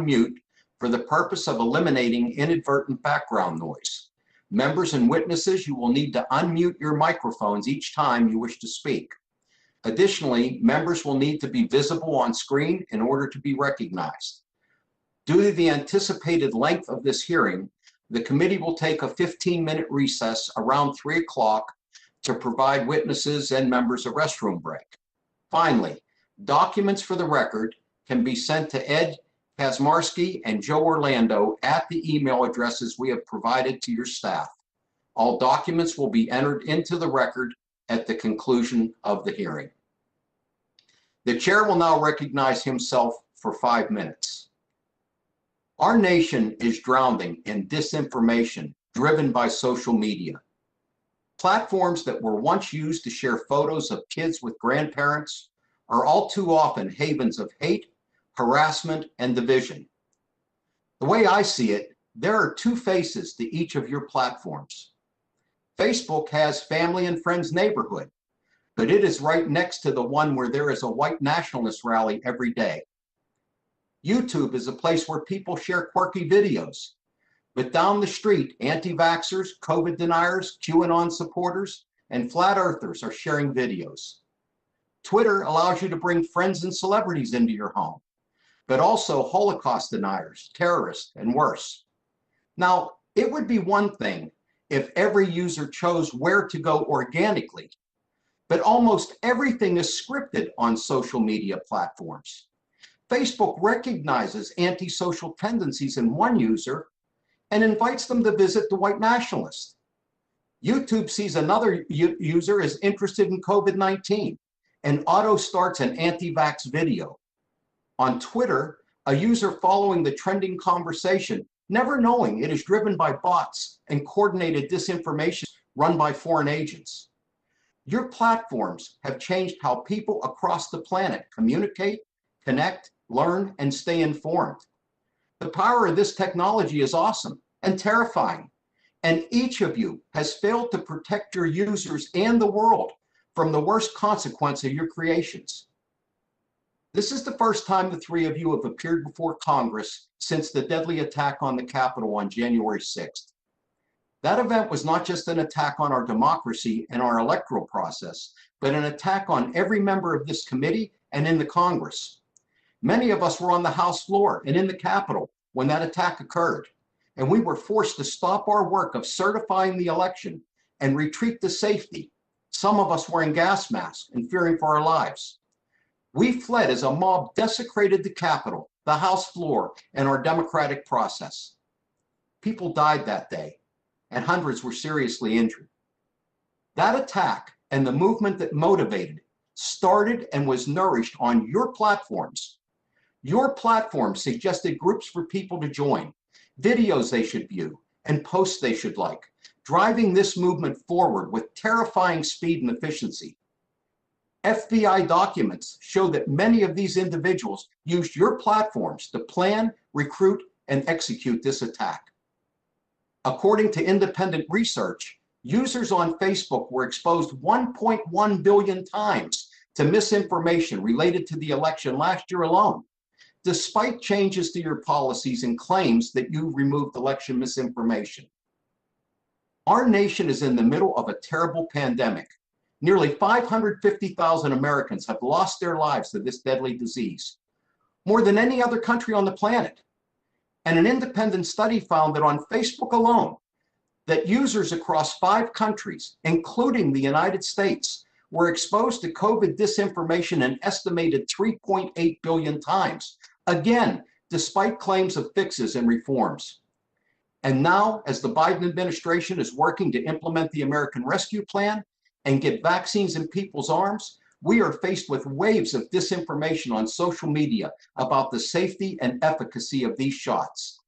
unmute for the purpose of eliminating inadvertent background noise. Members and witnesses, you will need to unmute your microphones each time you wish to speak. Additionally, members will need to be visible on screen in order to be recognized. Due to the anticipated length of this hearing, the committee will take a 15-minute recess around 3 o'clock to provide witnesses and members a restroom break. Finally, documents for the record can be sent to Ed Kazmarski and Joe Orlando at the email addresses we have provided to your staff. All documents will be entered into the record at the conclusion of the hearing. The chair will now recognize himself for 5 minutes. Our nation is drowning in disinformation driven by social media. Platforms that were once used to share photos of kids with grandparents are all too often havens of hate, harassment, and division. The way I see it, there are two faces to each of your platforms. Facebook has family and friends neighborhood, but it is right next to the one where there is a white nationalist rally every day. YouTube is a place where people share quirky videos, but down the street, anti-vaxxers, COVID deniers, QAnon supporters, and flat earthers are sharing videos. Twitter allows you to bring friends and celebrities into your home, but also Holocaust deniers, terrorists, and worse. Now, it would be one thing if every user chose where to go organically, but almost everything is scripted on social media platforms. Facebook recognizes antisocial tendencies in one user and invites them to visit the white nationalist. YouTube sees another user is interested in COVID-19 and auto-starts an anti-vax video. On Twitter, a user following the trending conversation, never knowing it is driven by bots and coordinated disinformation run by foreign agents. Your platforms have changed how people across the planet communicate, connect, learn, and stay informed. The power of this technology is awesome and terrifying, and each of you has failed to protect your users and the world from the worst consequence of your creations. This is the first time the three of you have appeared before Congress since the deadly attack on the Capitol on January 6th. That event was not just an attack on our democracy and our electoral process, but an attack on every member of this committee and in the Congress. Many of us were on the House floor and in the Capitol when that attack occurred, and we were forced to stop our work of certifying the election and retreat to safety, some of us wearing gas masks and fearing for our lives. We fled as a mob desecrated the Capitol, the House floor, and our democratic process. People died that day, and hundreds were seriously injured. That attack and the movement that motivated it started and was nourished on your platforms. Your platform suggested groups for people to join, videos they should view, and posts they should like, driving this movement forward with terrifying speed and efficiency. FBI documents show that many of these individuals used your platforms to plan, recruit, and execute this attack. According to independent research, users on Facebook were exposed 1.1 billion times to misinformation related to the election last year alone, despite changes to your policies and claims that you removed election misinformation. Our nation is in the middle of a terrible pandemic. Nearly 550,000 Americans have lost their lives to this deadly disease, more than any other country on the planet. And an independent study found that on Facebook alone, that users across 5 countries, including the United States, were exposed to COVID disinformation an estimated 3.8 billion times, again, despite claims of fixes and reforms. And now, as the Biden administration is working to implement the American Rescue Plan and get vaccines in people's arms, we are faced with waves of disinformation on social media about the safety and efficacy of these shots.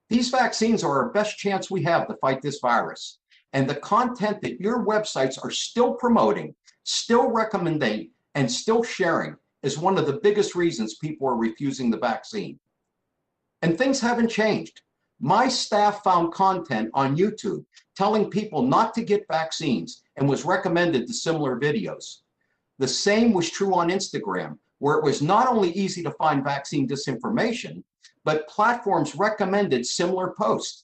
These vaccines are our best chance we have to fight this virus, and the content that your websites are still promoting, still recommending, and still sharing is one of the biggest reasons people are refusing the vaccine. And things haven't changed. My staff found content on YouTube telling people not to get vaccines and was recommended to similar videos. The same was true on Instagram, where it was not only easy to find vaccine disinformation, but platforms recommended similar posts.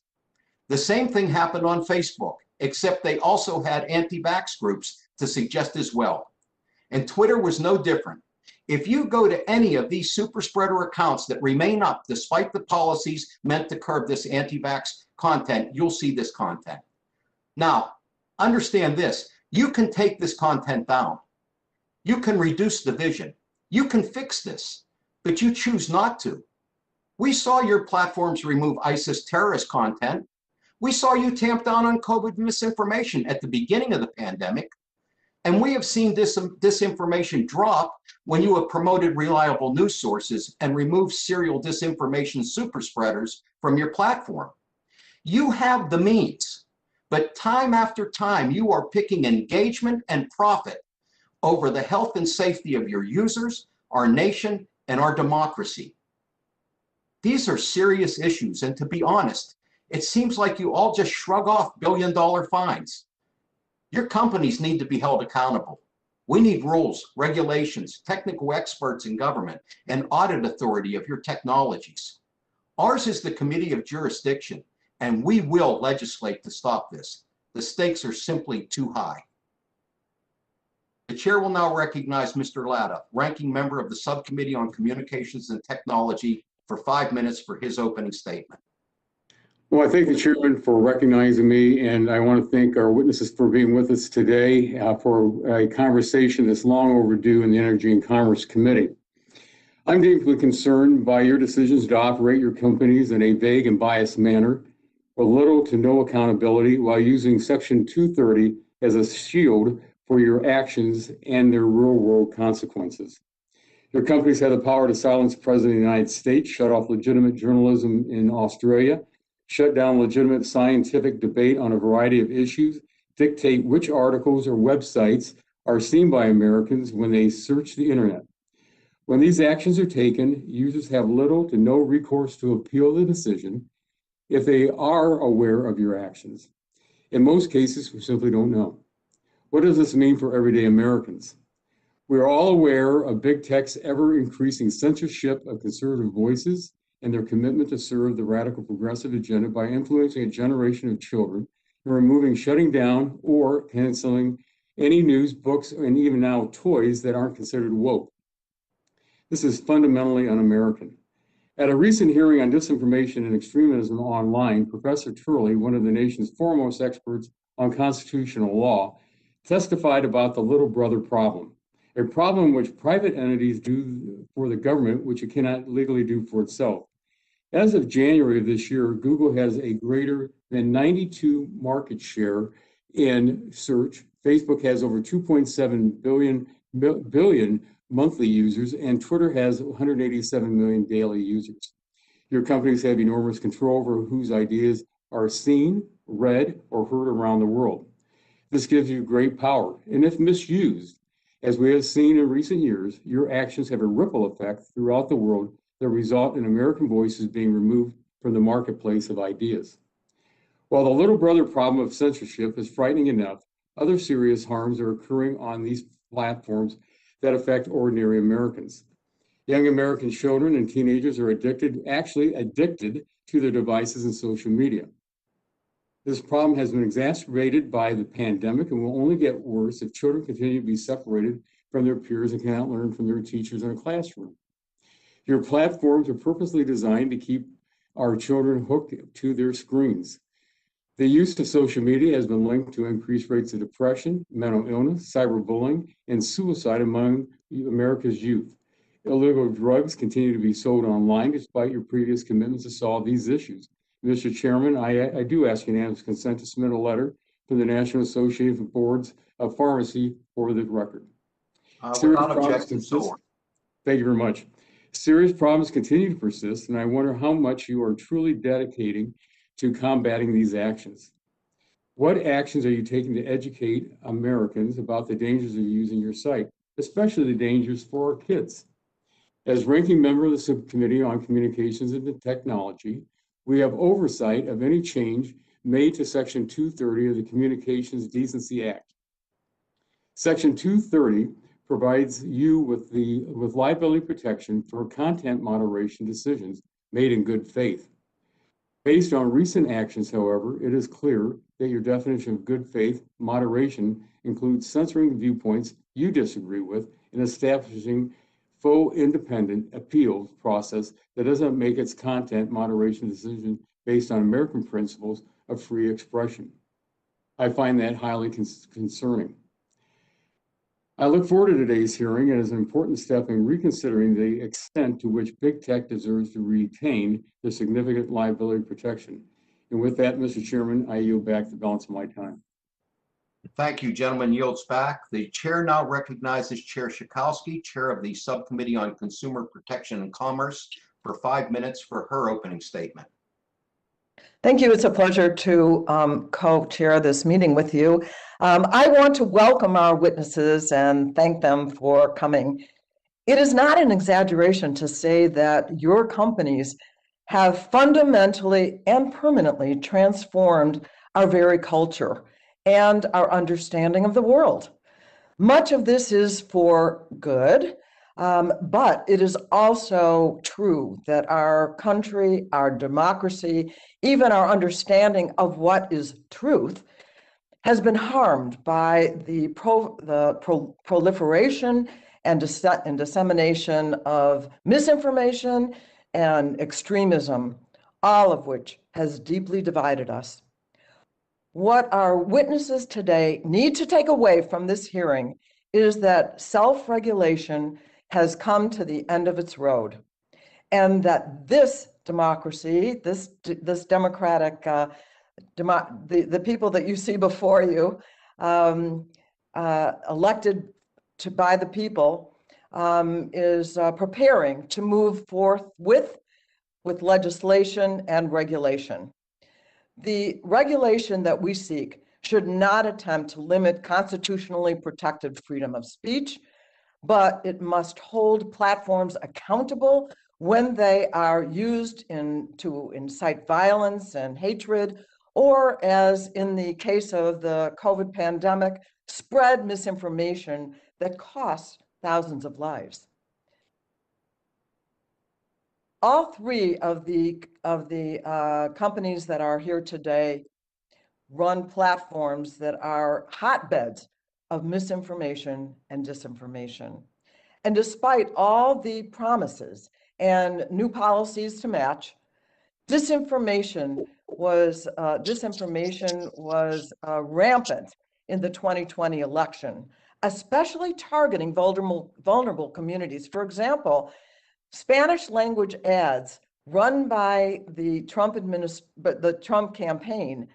The same thing happened on Facebook, except they also had anti-vax groups to suggest as well. And Twitter was no different. If you go to any of these super spreader accounts that remain up despite the policies meant to curb this anti-vax content, you'll see this content. Now, understand this. You can take this content down. You can reduce division. You can fix this, but you choose not to. We saw your platforms remove ISIS terrorist content. We saw you tamp down on COVID misinformation at the beginning of the pandemic. And we have seen disinformation drop when you have promoted reliable news sources and removed serial disinformation super spreaders from your platform. You have the means, but time after time, you are picking engagement and profit over the health and safety of your users, our nation, and our democracy. These are serious issues, and to be honest, it seems like you all just shrug off billion-dollar fines. Your companies need to be held accountable. We need rules, regulations, technical experts in government, and audit authority of your technologies. Ours is the committee of jurisdiction, and we will legislate to stop this. The stakes are simply too high. The chair will now recognize Mr. Latta, ranking member of the Subcommittee on Communications and Technology, for 5 minutes for his opening statement. Well, I thank the chairman for recognizing me, and I want to thank our witnesses for being with us today for a conversation that's long overdue in the Energy and Commerce Committee. I'm deeply concerned by your decisions to operate your companies in a vague and biased manner, with little to no accountability, while using Section 230 as a shield for your actions and their real-world consequences. Your companies have the power to silence the President of the United States, shut off legitimate journalism in Australia, shut down legitimate scientific debate on a variety of issues, dictate which articles or websites are seen by Americans when they search the internet. When these actions are taken, users have little to no recourse to appeal the decision if they are aware of your actions. In most cases, we simply don't know. What does this mean for everyday Americans? We are all aware of big tech's ever-increasing censorship of conservative voices and their commitment to serve the radical progressive agenda by influencing a generation of children and removing, shutting down, or canceling any news, books, and even now toys that aren't considered woke. This is fundamentally un-American. At a recent hearing on disinformation and extremism online, Professor Turley, one of the nation's foremost experts on constitutional law, testified about the little brother problem, a problem which private entities do for the government, which it cannot legally do for itself. As of January of this year, Google has a greater than 92 market share in search. Facebook has over 2.7 billion monthly users, and Twitter has 187 million daily users. Your companies have enormous control over whose ideas are seen, read, or heard around the world. This gives you great power, and if misused, as we have seen in recent years, your actions have a ripple effect throughout the world that result in American voices being removed from the marketplace of ideas. While the little brother problem of censorship is frightening enough, other serious harms are occurring on these platforms that affect ordinary Americans. Young American children and teenagers are actually addicted to their devices and social media. This problem has been exacerbated by the pandemic and will only get worse if children continue to be separated from their peers and cannot learn from their teachers in a classroom. Your platforms are purposely designed to keep our children hooked to their screens. The use of social media has been linked to increased rates of depression, mental illness, cyberbullying, and suicide among America's youth. Illegal drugs continue to be sold online despite your previous commitments to solve these issues. Mr. Chairman, I do ask unanimous consent to submit a letter to the National Association of Boards of Pharmacy for the record. Without objection, so. Thank you very much. Serious problems continue to persist, and I wonder how much you are truly dedicating to combating these actions. What actions are you taking to educate Americans about the dangers of using your site, especially the dangers for our kids? As ranking member of the Subcommittee on Communications and Technology, we have oversight of any change made to Section 230 of the Communications Decency Act. Section 230 provides you with liability protection for content moderation decisions made in good faith. Based on recent actions, however, it is clear that your definition of good faith moderation includes censoring viewpoints you disagree with and establishing faux independent appeals process that doesn't make its content moderation decision based on American principles of free expression. I find that highly concerning. I look forward to today's hearing as an important step in reconsidering the extent to which big tech deserves to retain the significant liability protection. And with that, Mr. Chairman, I yield back the balance of my time. Thank you, gentleman. Yields back. The chair now recognizes Chair Schakowsky, chair of the Subcommittee on Consumer Protection and Commerce, for 5 minutes for her opening statement. Thank you. It's a pleasure to co-chair this meeting with you. I want to welcome our witnesses and thank them for coming. It is not an exaggeration to say that your companies have fundamentally and permanently transformed our very culture and our understanding of the world. Much of this is for good, but it is also true that our country, our democracy, even our understanding of what is truth has been harmed by the proliferation and dissemination of misinformation and extremism, all of which has deeply divided us. What our witnesses today need to take away from this hearing is that self-regulation has come to the end of its road, and that this democracy, this democratic, the people that you see before you, elected by the people, is preparing to move forth with legislation and regulation. The regulation that we seek should not attempt to limit constitutionally protected freedom of speech, but it must hold platforms accountable when they are used to incite violence and hatred, or, as in the case of the COVID pandemic, spread misinformation that costs thousands of lives. All three of the companies that are here today run platforms that are hotbeds of misinformation and disinformation. And despite all the promises and new policies to match, disinformation was rampant in the 2020 election, especially targeting vulnerable communities. For example, Spanish language ads run by the Trump campaign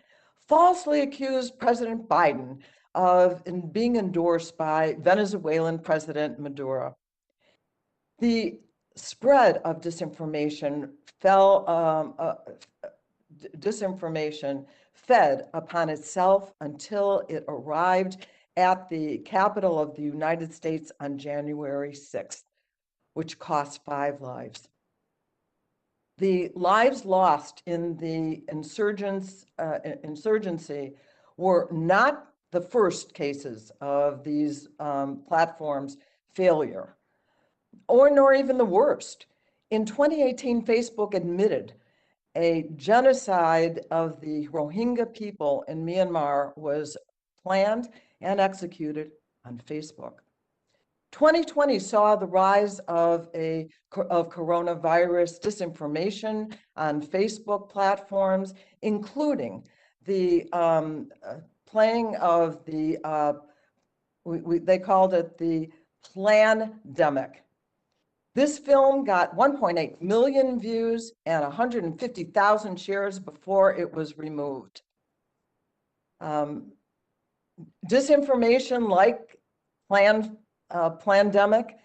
falsely accused President Biden of being endorsed by Venezuelan President Maduro. The spread of disinformation fed upon itself until it arrived at the Capitol of the United States on January 6th, which cost 5 lives. The lives lost in the insurgency were not the first cases of these platforms' failure, nor even the worst. In 2018, Facebook admitted a genocide of the Rohingya people in Myanmar was planned and executed on Facebook. 2020 saw the rise of coronavirus disinformation on Facebook platforms, including the playing of the, they called it the Plandemic. This film got 1.8 million views and 150,000 shares before it was removed. Disinformation like Plandemic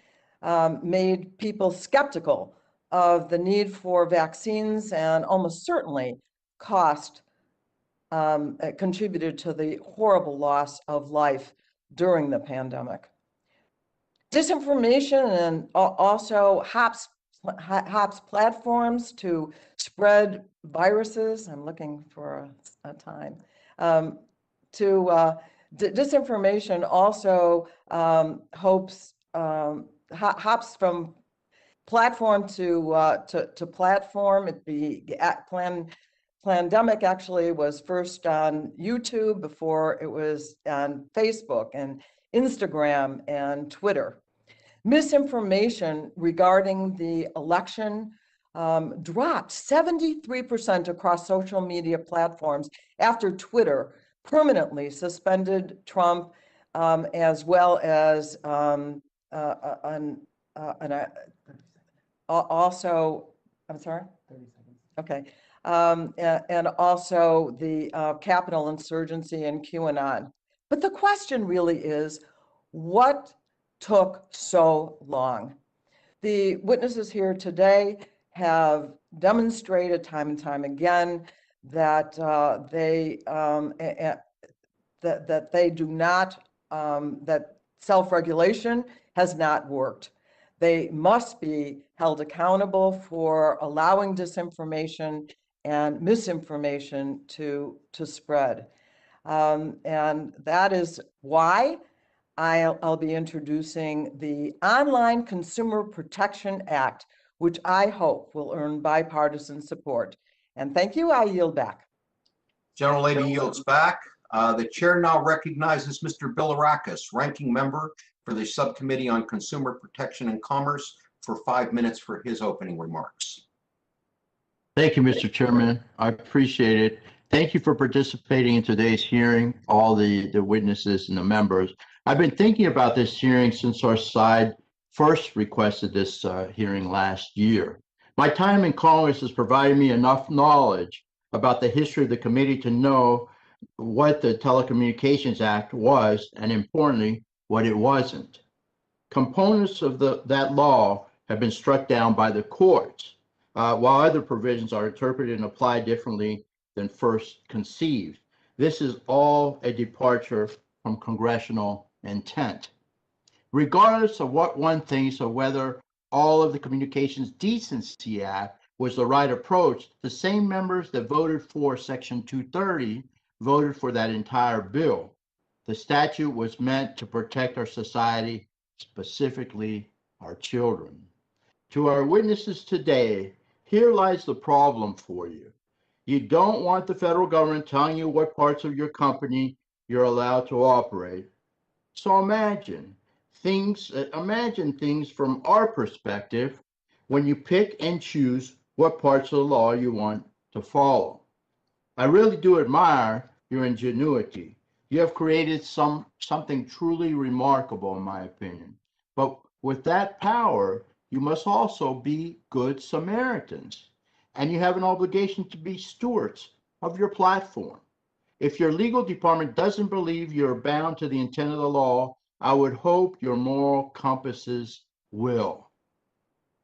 made people skeptical of the need for vaccines and almost certainly contributed to the horrible loss of life during the pandemic. Disinformation and also hops platforms to spread viruses. I'm looking for a time. Disinformation also hops from platform to platform. Pandemic actually was first on YouTube before it was on Facebook and Instagram and Twitter. Misinformation regarding the election dropped 73% across social media platforms after Twitter permanently suspended Trump, as well as also, I'm sorry? 30 seconds. Okay. And also the Capitol insurgency and QAnon. But the question really is, what took so long? The witnesses here today have demonstrated time and time again that they do not, that self-regulation has not worked. They must be held accountable for allowing disinformation and misinformation to spread. And that is why I'll be introducing the Online Consumer Protection Act, which I hope will earn bipartisan support. And thank you. I yield back. Gentlelady yields back. The chair now recognizes Mr. Bilirakis, ranking member for the Subcommittee on Consumer Protection and Commerce, for 5 minutes for his opening remarks. Thank you, Mr. Chairman. I appreciate it. Thank you for participating in today's hearing, all the witnesses and the members. I've been thinking about this hearing since our side first requested this hearing last year. My time in Congress has provided me enough knowledge about the history of the committee to know what the Telecommunications Act was, and importantly, what it wasn't. Components of that law have been struck down by the courts, while other provisions are interpreted and applied differently than first conceived. This is all a departure from congressional intent. Regardless of what one thinks or whether all of the Communications Decency Act was the right approach, the same members that voted for Section 230 voted for that entire bill. The statute was meant to protect our society, specifically our children. To our witnesses today, here lies the problem for you. You don't want the federal government telling you what parts of your company you're allowed to operate. So imagine things from our perspective when you pick and choose what parts of the law you want to follow. I really do admire your ingenuity. You have created something truly remarkable, in my opinion. But with that power, you must also be good Samaritans, and you have an obligation to be stewards of your platform. If your legal department doesn't believe you're bound to the intent of the law, I would hope your moral compasses will.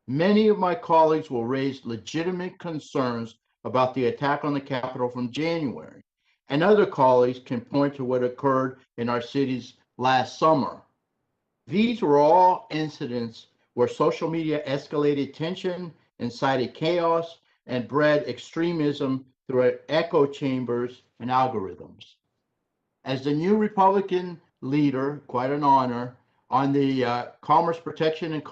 Many of my colleagues will raise legitimate concerns about the attack on the Capitol from January, and other colleagues can point to what occurred in our cities last summer. These were all incidents where social media escalated tension, incited chaos, and bred extremism through echo chambers and algorithms. As the new Republican leader, quite an honor, on the Commerce Protection and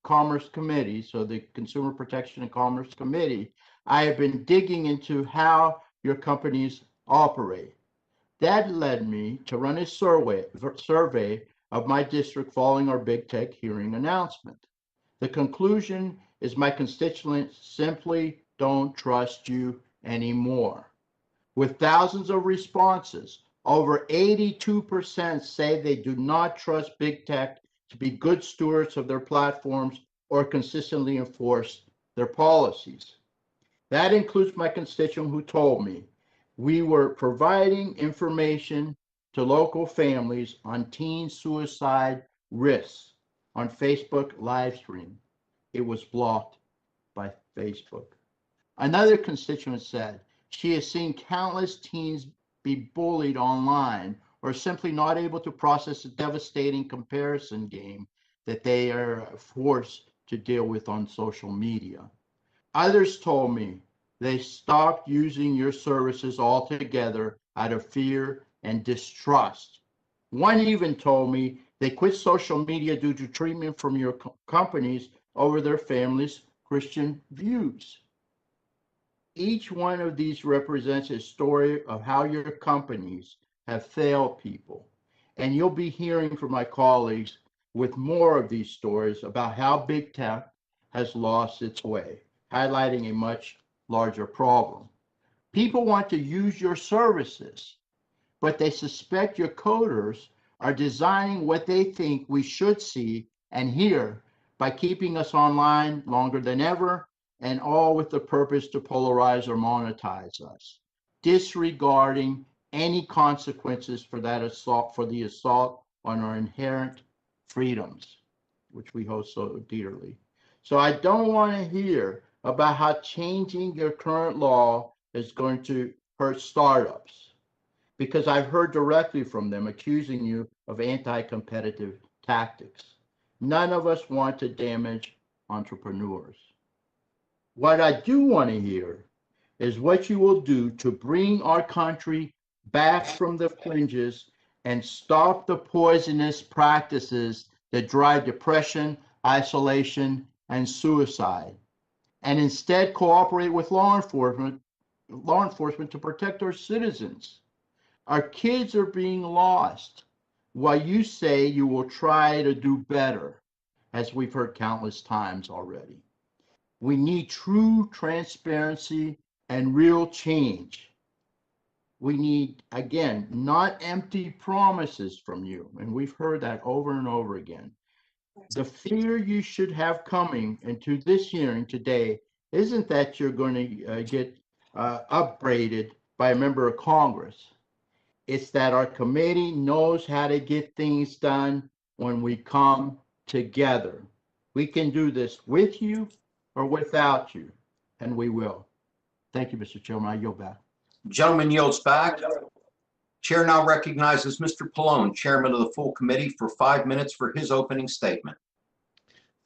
Commerce Committee, so the Consumer Protection and Commerce Committee, I have been digging into how your companies operate. That led me to run a survey of my district following our big tech hearing announcement. The conclusion is my constituents simply don't trust you anymore. With thousands of responses, over 82% say they do not trust big tech to be good stewards of their platforms or consistently enforce their policies. That includes my constituent who told me we were providing information to local families on teen suicide risks on Facebook live stream. It was blocked by Facebook. Another constituent said she has seen countless teens be bullied online or simply not able to process a devastating comparison game that they are forced to deal with on social media. Others told me they stopped using your services altogether out of fear and distrust. One even told me they quit social media due to treatment from your companies over their family's Christian views. Each one of these represents a story of how your companies have failed people. And you'll be hearing from my colleagues with more of these stories about how big tech has lost its way, highlighting a much larger problem. People want to use your services, but they suspect your coders are designing what they think we should see and hear by keeping us online longer than ever, and all with the purpose to polarize or monetize us, disregarding any consequences for that assault, for the assault on our inherent freedoms, which we hold so dearly. So I don't want to hear about how changing your current law is going to hurt startups, because I've heard directly from them accusing you of anti-competitive tactics. None of us want to damage entrepreneurs. What I do want to hear is what you will do to bring our country back from the fringes and stop the poisonous practices that drive depression, isolation, and suicide, and instead cooperate with law enforcement to protect our citizens. Our kids are being lost while you say you will try to do better, as we've heard countless times already. We need true transparency and real change. We need, again, not empty promises from you. And we've heard that over and over again. The fear you should have coming into this hearing today isn't that you're going to get upbraided by a member of Congress. It's that our committee knows how to get things done when we come together. We can do this with you or without you, and we will. Thank you, Mr. Chairman. I yield back. Gentleman yields back. Chair now recognizes Mr. Pallone, Chairman of the full committee, for 5 minutes for his opening statement.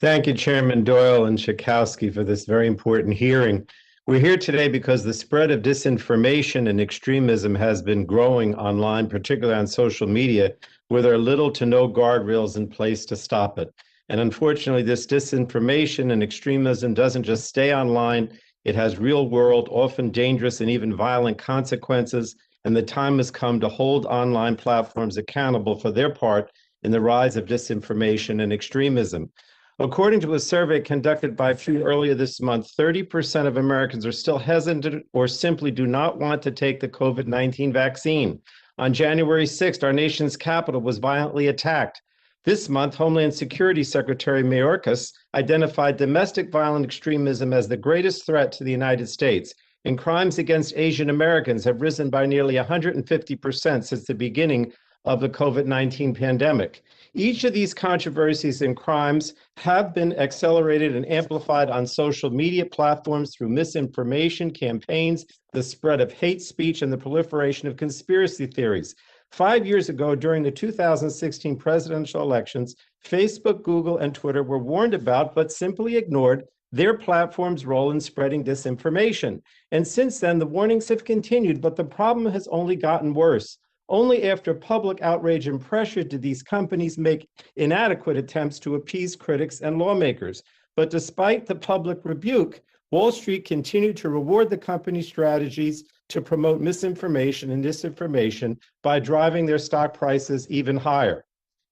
Thank you, Chairman Doyle and Schakowsky, for this very important hearing. We're here today because the spread of disinformation and extremism has been growing online, particularly on social media, where there are little to no guardrails in place to stop it. And unfortunately, this disinformation and extremism doesn't just stay online. It has real world, often dangerous and even violent consequences. And the time has come to hold online platforms accountable for their part in the rise of disinformation and extremism. According to a survey conducted by Pew earlier this month, 30% of Americans are still hesitant or simply do not want to take the COVID-19 vaccine. On January 6th, our nation's capital was violently attacked. This month, Homeland Security Secretary Mayorkas identified domestic violent extremism as the greatest threat to the United States, and crimes against Asian Americans have risen by nearly 150% since the beginning of the COVID-19 pandemic. Each of these controversies and crimes have been accelerated and amplified on social media platforms through misinformation campaigns, the spread of hate speech, and the proliferation of conspiracy theories. 5 years ago, during the 2016 presidential elections, Facebook, Google, and Twitter were warned about, but simply ignored, their platform's role in spreading disinformation. And since then, the warnings have continued, but the problem has only gotten worse. Only after public outrage and pressure did these companies make inadequate attempts to appease critics and lawmakers. But despite the public rebuke, Wall Street continued to reward the company's strategies to promote misinformation and disinformation by driving their stock prices even higher.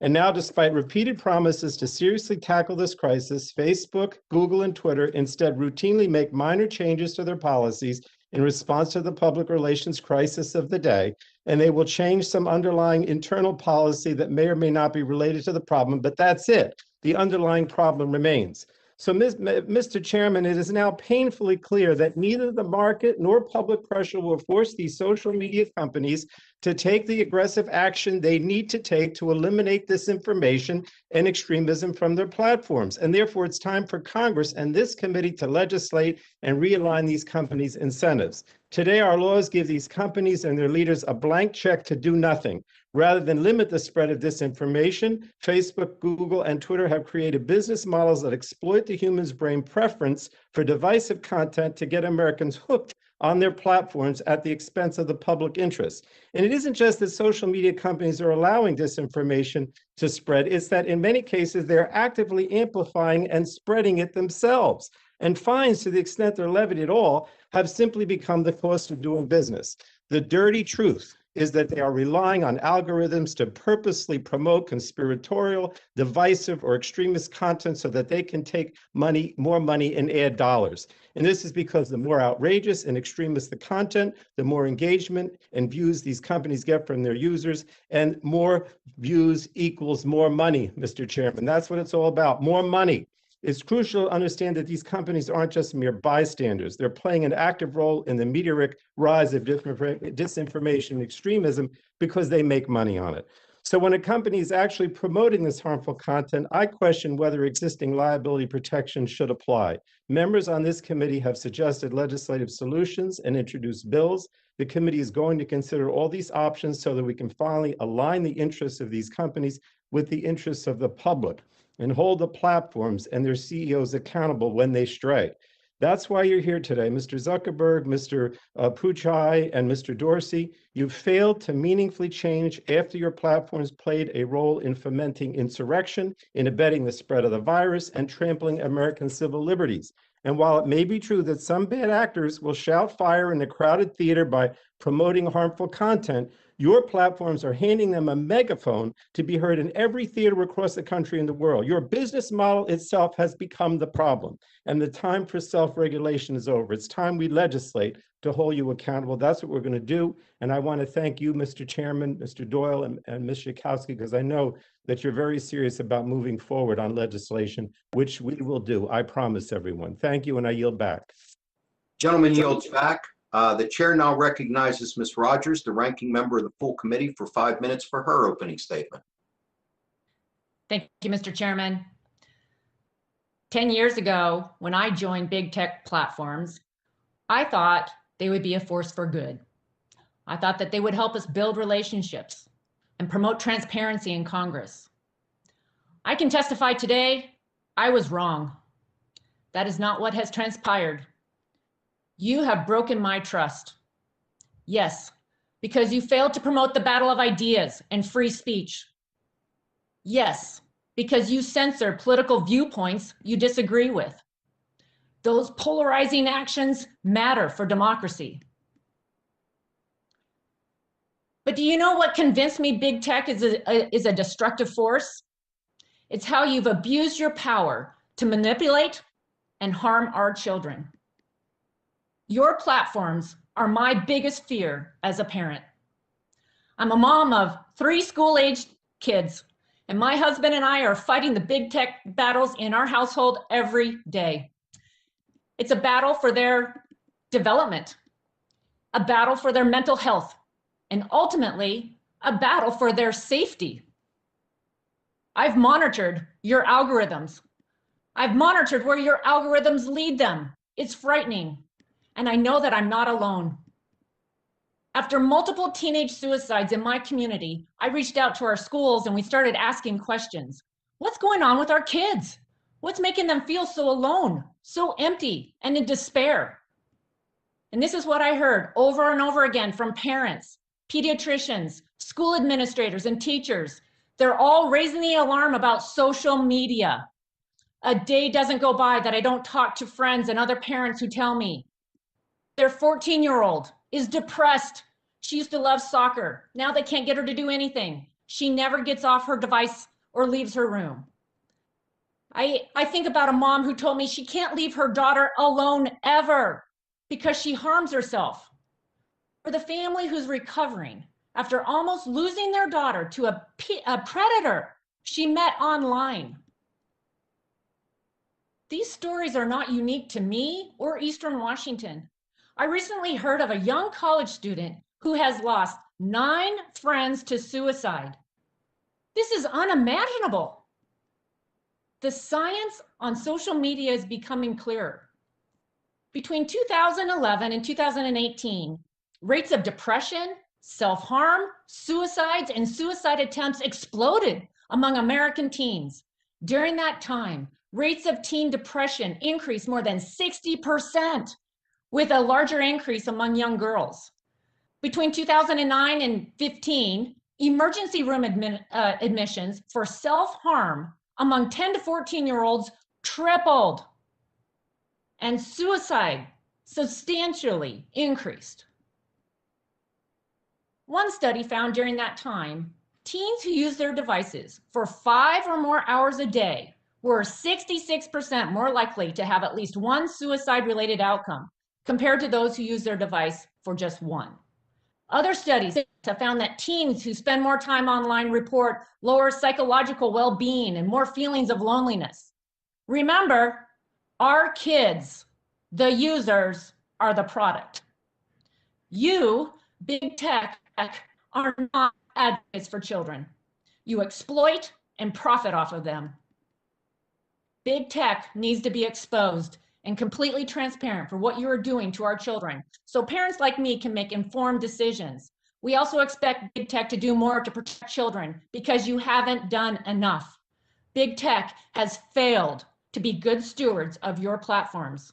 And now, despite repeated promises to seriously tackle this crisis, Facebook, Google, and Twitter instead routinely make minor changes to their policies in response to the public relations crisis of the day, and they will change some underlying internal policy that may or may not be related to the problem, but that's it. The underlying problem remains. So, Mr. Chairman, it is now painfully clear that neither the market nor public pressure will force these social media companies to take the aggressive action they need to take to eliminate disinformation and extremism from their platforms. And therefore, it's time for Congress and this committee to legislate and realign these companies' incentives. Today, our laws give these companies and their leaders a blank check to do nothing. Rather than limit the spread of disinformation, Facebook, Google, and Twitter have created business models that exploit the human's brain preference for divisive content to get Americans hooked on their platforms at the expense of the public interest. And it isn't just that social media companies are allowing disinformation to spread, it's that in many cases they're actively amplifying and spreading it themselves. And fines, to the extent they're levied at all, have simply become the cost of doing business. The dirty truth is that they are relying on algorithms to purposely promote conspiratorial, divisive, or extremist content so that they can take more money and add dollars. And this is because the more outrageous and extremist the content, the more engagement and views these companies get from their users, and more views equals more money, Mr. Chairman. That's what it's all about, more money. It's crucial to understand that these companies aren't just mere bystanders. They're playing an active role in the meteoric rise of disinformation and extremism because they make money on it. So when a company is actually promoting this harmful content, I question whether existing liability protection should apply. Members on this committee have suggested legislative solutions and introduced bills. The committee is going to consider all these options so that we can finally align the interests of these companies with the interests of the public and hold the platforms and their CEOs accountable when they stray. That's why you're here today, Mr. Zuckerberg, Mr. Puchai, and Mr. Dorsey. You've failed to meaningfully change after your platforms played a role in fomenting insurrection, in abetting the spread of the virus, and trampling American civil liberties. And while it may be true that some bad actors will shout fire in a crowded theater by promoting harmful content, your platforms are handing them a megaphone to be heard in every theater across the country and the world. Your business model itself has become the problem, and the time for self-regulation is over. It's time we legislate to hold you accountable. That's what we're going to do. And I want to thank you, Mr. Chairman, Mr. Doyle, and Ms. Schakowsky, because I know that you're very serious about moving forward on legislation, which we will do. I promise everyone. Thank you, and I yield back. Gentleman yields back. The chair now recognizes Ms. Rogers, the ranking member of the full committee, for 5 minutes for her opening statement. Thank you, Mr. Chairman. 10 years ago, when I joined big tech platforms, I thought they would be a force for good. I thought that they would help us build relationships and promote transparency in Congress. I can testify today, I was wrong. That is not what has transpired. You have broken my trust. Yes, because you failed to promote the battle of ideas and free speech. Yes, because you censor political viewpoints you disagree with. Those polarizing actions matter for democracy. But do you know what convinced me big tech is a destructive force? It's how you've abused your power to manipulate and harm our children. Your platforms are my biggest fear as a parent. I'm a mom of 3 school-aged kids, and my husband and I are fighting the big tech battles in our household every day. It's a battle for their development, a battle for their mental health, and ultimately, a battle for their safety. I've monitored your algorithms. I've monitored where your algorithms lead them. It's frightening. And I know that I'm not alone. After multiple teenage suicides in my community, I reached out to our schools and we started asking questions. What's going on with our kids? What's making them feel so alone, so empty, and in despair? And this is what I heard over and over again from parents, pediatricians, school administrators, and teachers. They're all raising the alarm about social media. A day doesn't go by that I don't talk to friends and other parents who tell me, their 14-year-old is depressed. She used to love soccer. Now they can't get her to do anything. She never gets off her device or leaves her room. I think about a mom who told me she can't leave her daughter alone ever because she harms herself. For the family who's recovering after almost losing their daughter to a predator she met online. These stories are not unique to me or Eastern Washington. I recently heard of a young college student who has lost 9 friends to suicide. This is unimaginable. The science on social media is becoming clearer. Between 2011 and 2018, rates of depression, self-harm, suicides, and suicide attempts exploded among American teens. During that time, Rates of teen depression increased more than 60%, with a larger increase among young girls. Between 2009 and 15, emergency room admissions for self-harm among 10 to 14-year-olds tripled, and suicide substantially increased. One study found during that time, teens who use their devices for 5 or more hours a day were 66% more likely to have at least one suicide-related outcome compared to those who use their device for just one. Other studies have found that teens who spend more time online report lower psychological well-being and more feelings of loneliness. Remember, our kids, the users, are the product. You, big tech, are not advocates for children. You exploit and profit off of them. Big tech needs to be exposed and completely transparent for what you are doing to our children, so parents like me can make informed decisions. We also expect big tech to do more to protect children because you haven't done enough. Big tech has failed to be good stewards of your platforms.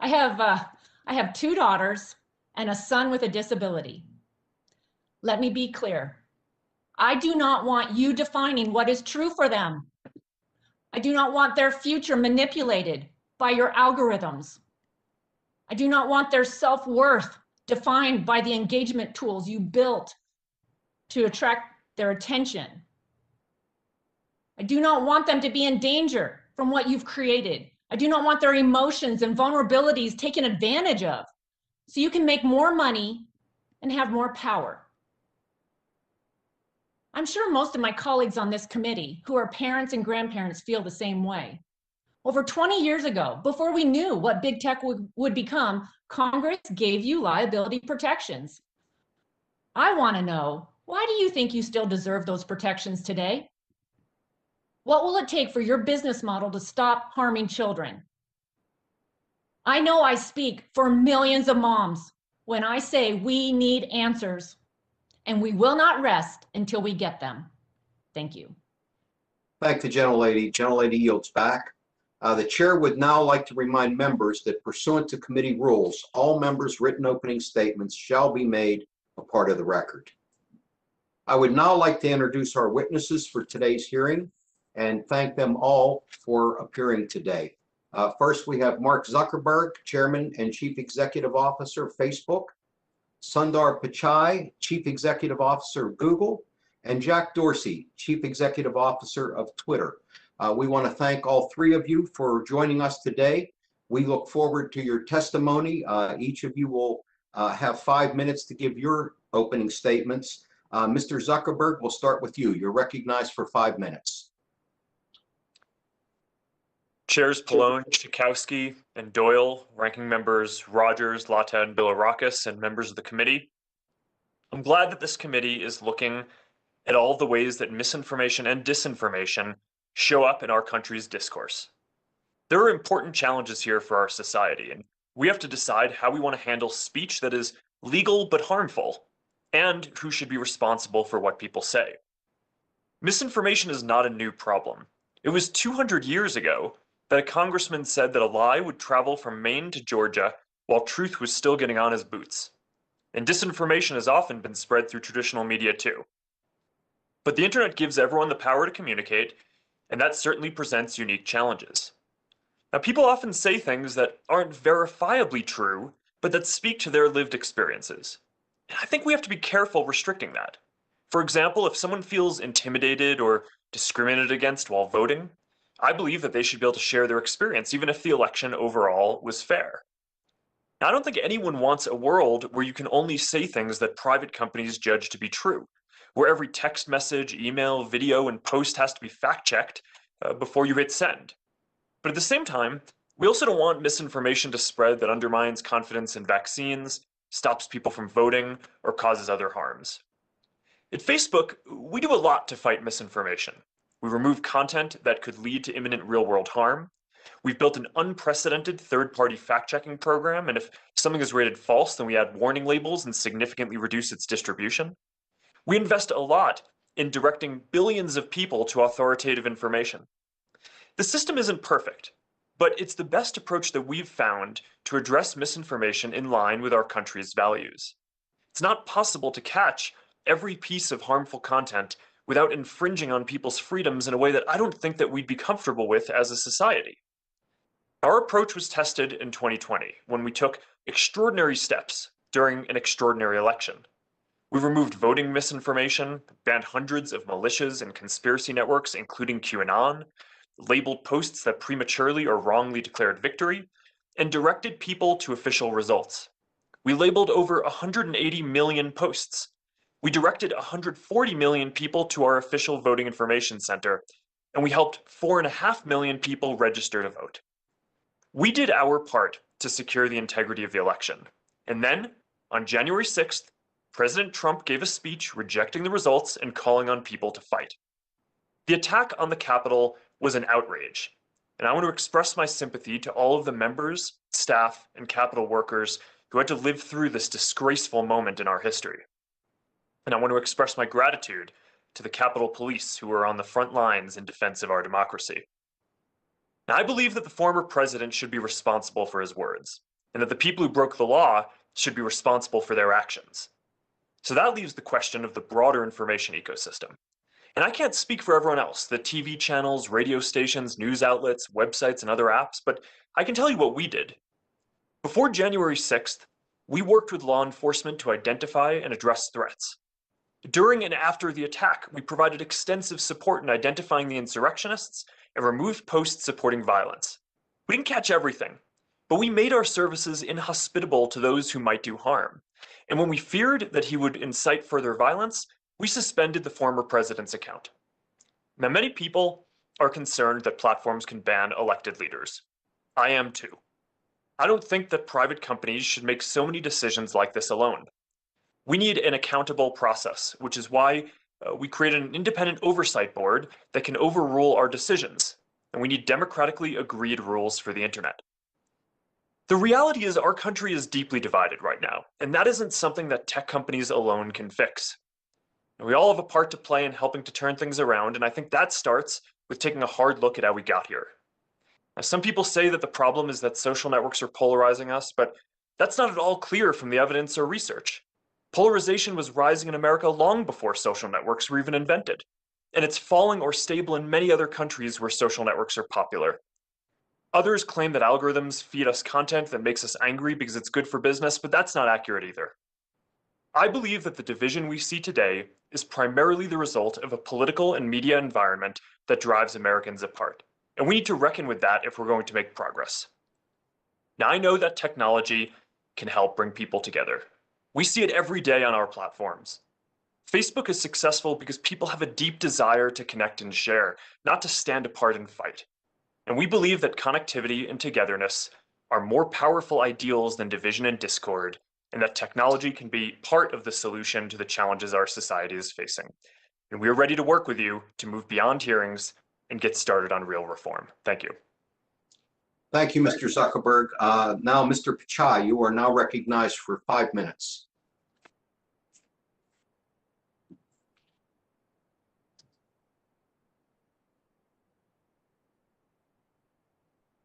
I have 2 daughters and a son with a disability. Let me be clear. I do not want you defining what is true for them. I do not want their future manipulated by your algorithms. I do not want their self-worth defined by the engagement tools you built to attract their attention. I do not want them to be in danger from what you've created. I do not want their emotions and vulnerabilities taken advantage of so you can make more money and have more power. I'm sure most of my colleagues on this committee who are parents and grandparents feel the same way. Over 20 years ago, before we knew what big tech would become, Congress gave you liability protections. I want to know, why do you think you still deserve those protections today? What will it take for your business model to stop harming children? I know I speak for millions of moms when I say we need answers, and we will not rest until we get them. Thank you. Thank the gentlelady. Gentlelady yields back. The chair would now like to remind members that pursuant to committee rules, all members' written opening statements shall be made a part of the record. I would now like to introduce our witnesses for today's hearing and thank them all for appearing today. First, we have Mark Zuckerberg, Chairman and Chief Executive Officer of Facebook, Sundar Pichai, Chief Executive Officer of Google, and Jack Dorsey, Chief Executive Officer of Twitter. We want to thank all 3 of you for joining us today. We look forward to your testimony. Each of you will have 5 minutes to give your opening statements. Mr. Zuckerberg, we'll start with you. You're recognized for 5 minutes. Chairs Pallone, Schakowsky, and Doyle, ranking members Rogers, Latta, and Bilirakis, and members of the committee. I'm glad that this committee is looking at all the ways that misinformation and disinformation show up in our country's discourse. There are important challenges here for our society, and we have to decide how we want to handle speech that is legal but harmful, and who should be responsible for what people say. Misinformation is not a new problem. It was 200 years ago that a congressman said that a lie would travel from Maine to Georgia while truth was still getting on his boots. And disinformation has often been spread through traditional media too. But the internet gives everyone the power to communicate, and that certainly presents unique challenges. Now, people often say things that aren't verifiably true, but that speak to their lived experiences. And I think we have to be careful restricting that. For example, if someone feels intimidated or discriminated against while voting, I believe that they should be able to share their experience, even if the election overall was fair. Now, I don't think anyone wants a world where you can only say things that private companies judge to be true, where every text message, email, video, and post has to be fact-checked before you hit send. But at the same time, we also don't want misinformation to spread that undermines confidence in vaccines, stops people from voting, or causes other harms. At Facebook, we do a lot to fight misinformation. We remove content that could lead to imminent real-world harm. We've built an unprecedented third-party fact-checking program, and if something is rated false, then we add warning labels and significantly reduce its distribution. We invest a lot in directing billions of people to authoritative information. The system isn't perfect, but it's the best approach that we've found to address misinformation in line with our country's values. It's not possible to catch every piece of harmful content without infringing on people's freedoms in a way that I don't think that we'd be comfortable with as a society. Our approach was tested in 2020 when we took extraordinary steps during an extraordinary election. We removed voting misinformation, banned hundreds of militias and conspiracy networks, including QAnon, labeled posts that prematurely or wrongly declared victory, and directed people to official results. We labeled over 180 million posts. We directed 140 million people to our official voting information center, and we helped 4.5 million people register to vote. We did our part to secure the integrity of the election. And then, on January 6th, President Trump gave a speech rejecting the results and calling on people to fight. The attack on the Capitol was an outrage, and I want to express my sympathy to all of the members, staff, and Capitol workers who had to live through this disgraceful moment in our history. And I want to express my gratitude to the Capitol Police who were on the front lines in defense of our democracy. Now, I believe that the former president should be responsible for his words, and that the people who broke the law should be responsible for their actions. So that leaves the question of the broader information ecosystem. And I can't speak for everyone else, the TV channels, radio stations, news outlets, websites, and other apps, but I can tell you what we did. Before January 6th, we worked with law enforcement to identify and address threats. During and after the attack, we provided extensive support in identifying the insurrectionists and removed posts supporting violence. We didn't catch everything, but we made our services inhospitable to those who might do harm. And when we feared that he would incite further violence, we suspended the former president's account. Now, many people are concerned that platforms can ban elected leaders. I am too. I don't think that private companies should make so many decisions like this alone. We need an accountable process, which is why we created an independent oversight board that can overrule our decisions, and we need democratically agreed rules for the internet. The reality is our country is deeply divided right now, and that isn't something that tech companies alone can fix. And we all have a part to play in helping to turn things around, and I think that starts with taking a hard look at how we got here. Now, some people say that the problem is that social networks are polarizing us, but that's not at all clear from the evidence or research. Polarization was rising in America long before social networks were even invented, and it's falling or stable in many other countries where social networks are popular. Others claim that algorithms feed us content that makes us angry because it's good for business, but that's not accurate either. I believe that the division we see today is primarily the result of a political and media environment that drives Americans apart, and we need to reckon with that if we're going to make progress. Now, I know that technology can help bring people together. We see it every day on our platforms. Facebook is successful because people have a deep desire to connect and share, not to stand apart and fight. And we believe that connectivity and togetherness are more powerful ideals than division and discord, and that technology can be part of the solution to the challenges our society is facing. And we are ready to work with you to move beyond hearings and get started on real reform. Thank you. Thank you, Mr. Zuckerberg. Now, Mr. Pichai, you are now recognized for 5 minutes.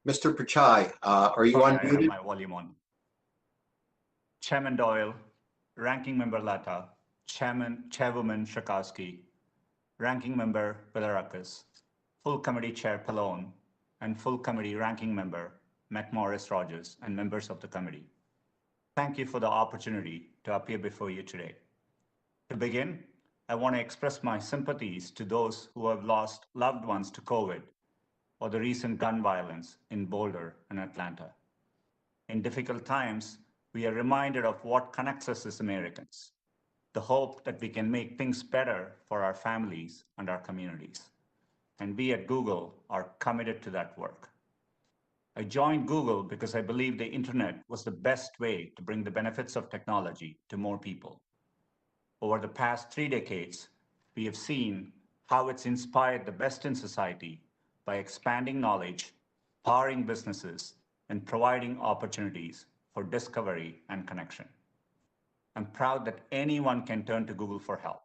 Mr. Pichai, are you Sorry, I have unmuted? my volume on. Chairman Doyle, Ranking Member Latta, Chairwoman Shakowski, Ranking Member Bilirakis, Full Committee Chair Pallone, and Full Committee Ranking Member McMorris-Rogers, and members of the committee. Thank you for the opportunity to appear before you today. To begin, I want to express my sympathies to those who have lost loved ones to COVID or the recent gun violence in Boulder and Atlanta. In difficult times, we are reminded of what connects us as Americans, the hope that we can make things better for our families and our communities. And we at Google are committed to that work. I joined Google because I believe the internet was the best way to bring the benefits of technology to more people. Over the past 3 decades, we have seen how it's inspired the best in society by expanding knowledge, powering businesses, and providing opportunities for discovery and connection. I'm proud that anyone can turn to Google for help,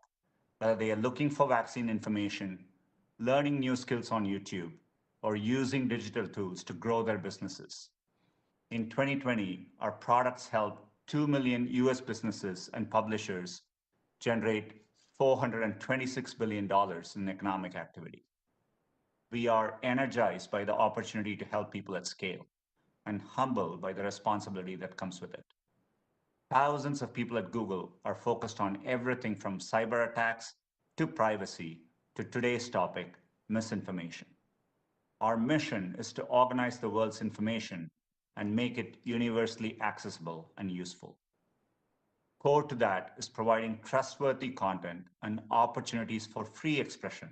whether they are looking for vaccine information, learning new skills on YouTube, or using digital tools to grow their businesses. In 2020, our products helped 2 million US businesses and publishers generate $426 billion in economic activity. We are energized by the opportunity to help people at scale and humbled by the responsibility that comes with it. Thousands of people at Google are focused on everything from cyber attacks to privacy to today's topic, misinformation. Our mission is to organize the world's information and make it universally accessible and useful. Core to that is providing trustworthy content and opportunities for free expression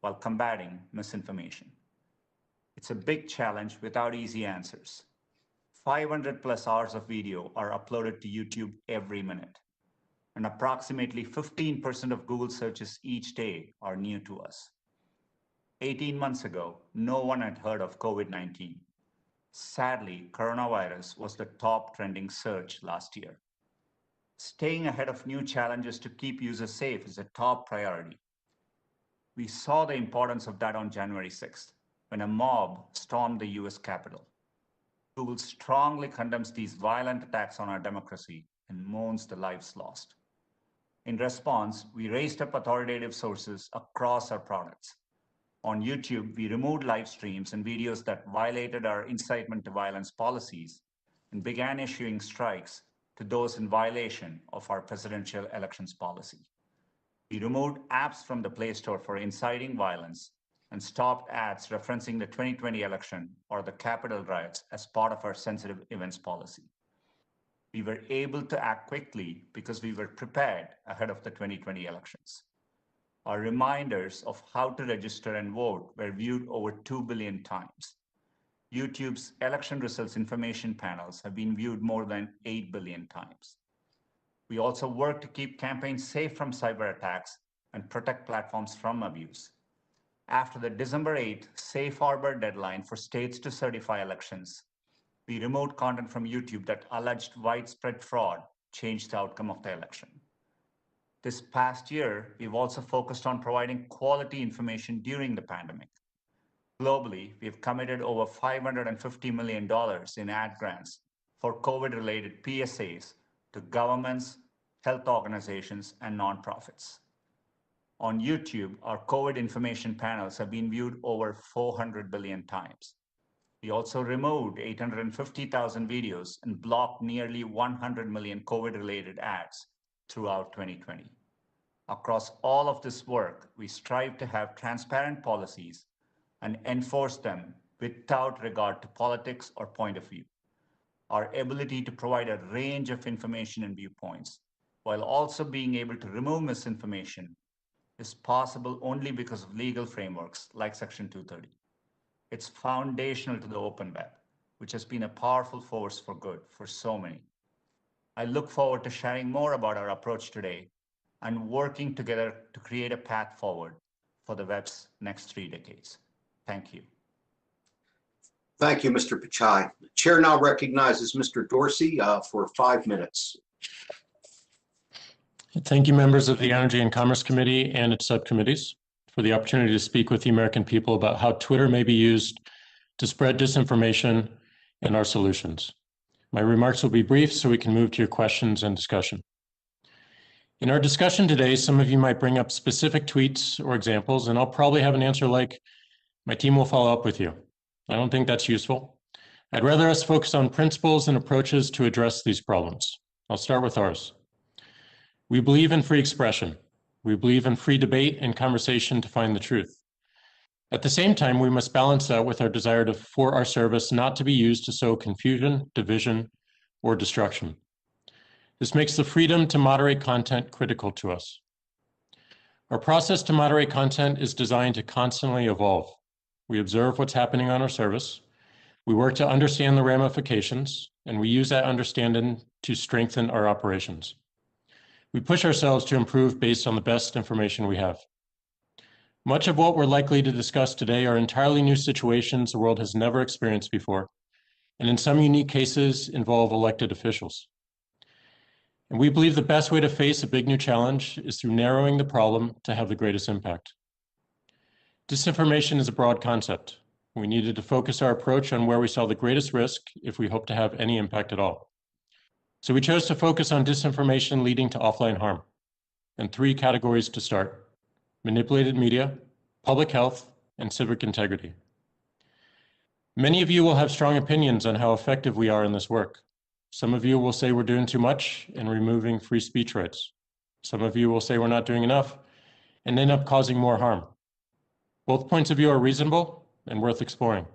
while combating misinformation. It's a big challenge without easy answers. 500 plus hours of video are uploaded to YouTube every minute, and approximately 15% of Google searches each day are new to us. 18 months ago, no one had heard of COVID-19. Sadly, coronavirus was the top trending search last year. Staying ahead of new challenges to keep users safe is a top priority. We saw the importance of that on January 6th, when a mob stormed the US Capitol. Google strongly condemns these violent attacks on our democracy and mourns the lives lost. In response, we raised up authoritative sources across our products. On YouTube, we removed live streams and videos that violated our incitement to violence policies and began issuing strikes to those in violation of our presidential elections policy. We removed apps from the Play Store for inciting violence and stopped ads referencing the 2020 election or the Capitol riots as part of our sensitive events policy. We were able to act quickly because we were prepared ahead of the 2020 elections. Our reminders of how to register and vote were viewed over 2 billion times. YouTube's election results information panels have been viewed more than 8 billion times. We also work to keep campaigns safe from cyber attacks and protect platforms from abuse. After the December 8th safe harbor deadline for states to certify elections, we removed content from YouTube that alleged widespread fraud changed the outcome of the election. This past year, we've also focused on providing quality information during the pandemic. Globally, we've committed over $550 million in ad grants for COVID-related PSAs to governments, health organizations, and nonprofits. On YouTube, our COVID information panels have been viewed over 400 billion times. We also removed 850,000 videos and blocked nearly 100 million COVID-related ads throughout 2020. Across all of this work, we strive to have transparent policies and enforce them without regard to politics or point of view. Our ability to provide a range of information and viewpoints, while also being able to remove misinformation, is possible only because of legal frameworks like Section 230. It's foundational to the open web, which has been a powerful force for good for so many. I look forward to sharing more about our approach today and working together to create a path forward for the web's next 3 decades. Thank you. Thank you, Mr. Pichai. The chair now recognizes Mr. Dorsey for 5 minutes. Thank you, members of the Energy and Commerce Committee and its subcommittees, for the opportunity to speak with the American people about how Twitter may be used to spread disinformation and our solutions. My remarks will be brief so we can move to your questions and discussion. In our discussion today, some of you might bring up specific tweets or examples, and I'll probably have an answer like, my team will follow up with you. I don't think that's useful. I'd rather us focus on principles and approaches to address these problems. I'll start with ours. We believe in free expression. We believe in free debate and conversation to find the truth. At the same time, we must balance that with our desire for our service not to be used to sow confusion, division, or destruction. This makes the freedom to moderate content critical to us. Our process to moderate content is designed to constantly evolve. We observe what's happening on our service. We work to understand the ramifications, and we use that understanding to strengthen our operations. We push ourselves to improve based on the best information we have. Much of what we're likely to discuss today are entirely new situations the world has never experienced before, and in some unique cases involve elected officials. And we believe the best way to face a big new challenge is through narrowing the problem to have the greatest impact. Disinformation is a broad concept. We needed to focus our approach on where we saw the greatest risk if we hope to have any impact at all. So we chose to focus on disinformation leading to offline harm, and 3 categories to start: manipulated media, public health, and civic integrity. Many of you will have strong opinions on how effective we are in this work. Some of you will say we're doing too much and removing free speech rights. Some of you will say we're not doing enough and end up causing more harm. Both points of view are reasonable and worth exploring.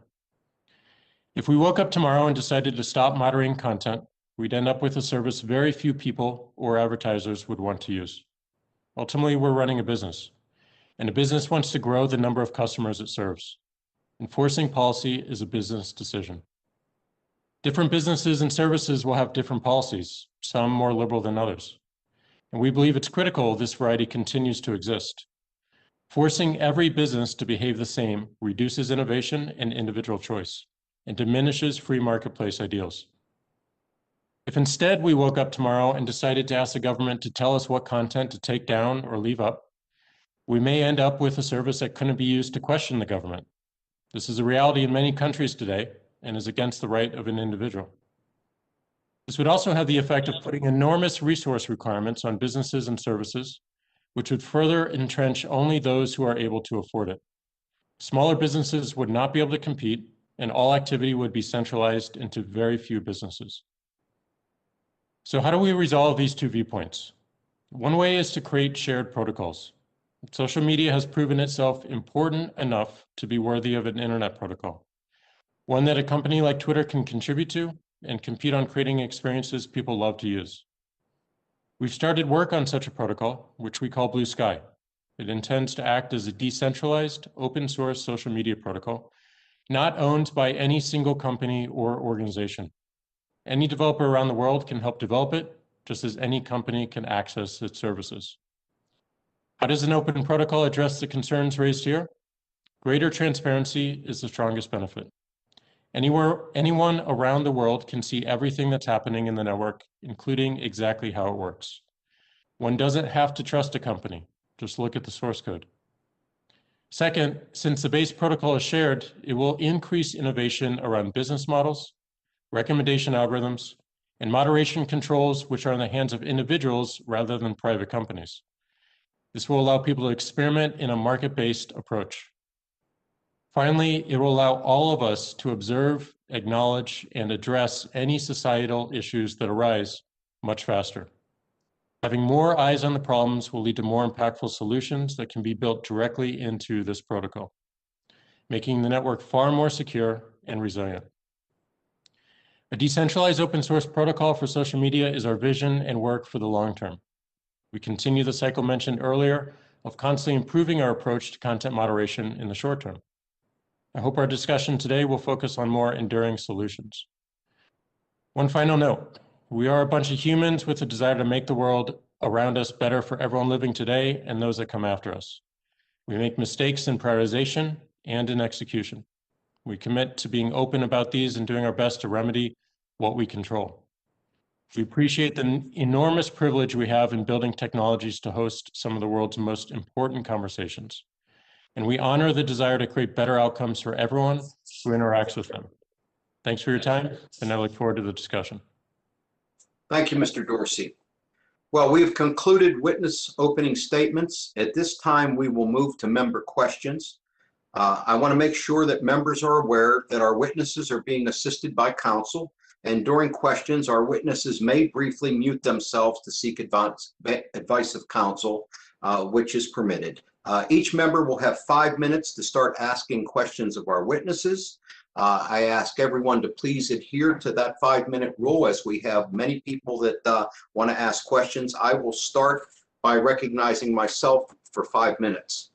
If we woke up tomorrow and decided to stop moderating content, we'd end up with a service very few people or advertisers would want to use. Ultimately, we're running a business, and a business wants to grow the number of customers it serves. Enforcing policy is a business decision. Different businesses and services will have different policies, some more liberal than others. And we believe it's critical this variety continues to exist. Forcing every business to behave the same reduces innovation and individual choice, and diminishes free marketplace ideals. If instead we woke up tomorrow and decided to ask the government to tell us what content to take down or leave up, we may end up with a service that couldn't be used to question the government. This is a reality in many countries today and is against the right of an individual. This would also have the effect of putting enormous resource requirements on businesses and services, which would further entrench only those who are able to afford it. Smaller businesses would not be able to compete, and all activity would be centralized into very few businesses. So how do we resolve these 2 viewpoints? One way is to create shared protocols. Social media has proven itself important enough to be worthy of an internet protocol, one that a company like Twitter can contribute to and compete on creating experiences people love to use. We've started work on such a protocol, which we call Blue Sky. It intends to act as a decentralized, open source social media protocol, not owned by any single company or organization. Any developer around the world can help develop it, just as any company can access its services. How does an open protocol address the concerns raised here? Greater transparency is the strongest benefit. Anyone around the world can see everything that's happening in the network, including exactly how it works. One doesn't have to trust a company, just look at the source code. Second, since the base protocol is shared, it will increase innovation around business models, recommendation algorithms, and moderation controls, which are in the hands of individuals rather than private companies. This will allow people to experiment in a market-based approach. Finally, it will allow all of us to observe, acknowledge, and address any societal issues that arise much faster. Having more eyes on the problems will lead to more impactful solutions that can be built directly into this protocol, making the network far more secure and resilient. A decentralized open source protocol for social media is our vision and work for the long term. We continue the cycle mentioned earlier of constantly improving our approach to content moderation in the short term. I hope our discussion today will focus on more enduring solutions. One final note, we are a bunch of humans with a desire to make the world around us better for everyone living today and those that come after us. We make mistakes in prioritization and in execution. We commit to being open about these and doing our best to remedy what we control. We appreciate the enormous privilege we have in building technologies to host some of the world's most important conversations. And we honor the desire to create better outcomes for everyone who interacts with them. Thanks for your time, and I look forward to the discussion. Thank you, Mr. Dorsey. Well, we've concluded witness opening statements. At this time, we will move to member questions. I want to make sure that members are aware that our witnesses are being assisted by counsel, and during questions, our witnesses may briefly mute themselves to seek advice of counsel, which is permitted. Each member will have 5 minutes to start asking questions of our witnesses. I ask everyone to please adhere to that 5-minute rule, as we have many people that want to ask questions. I will start by recognizing myself for 5 minutes.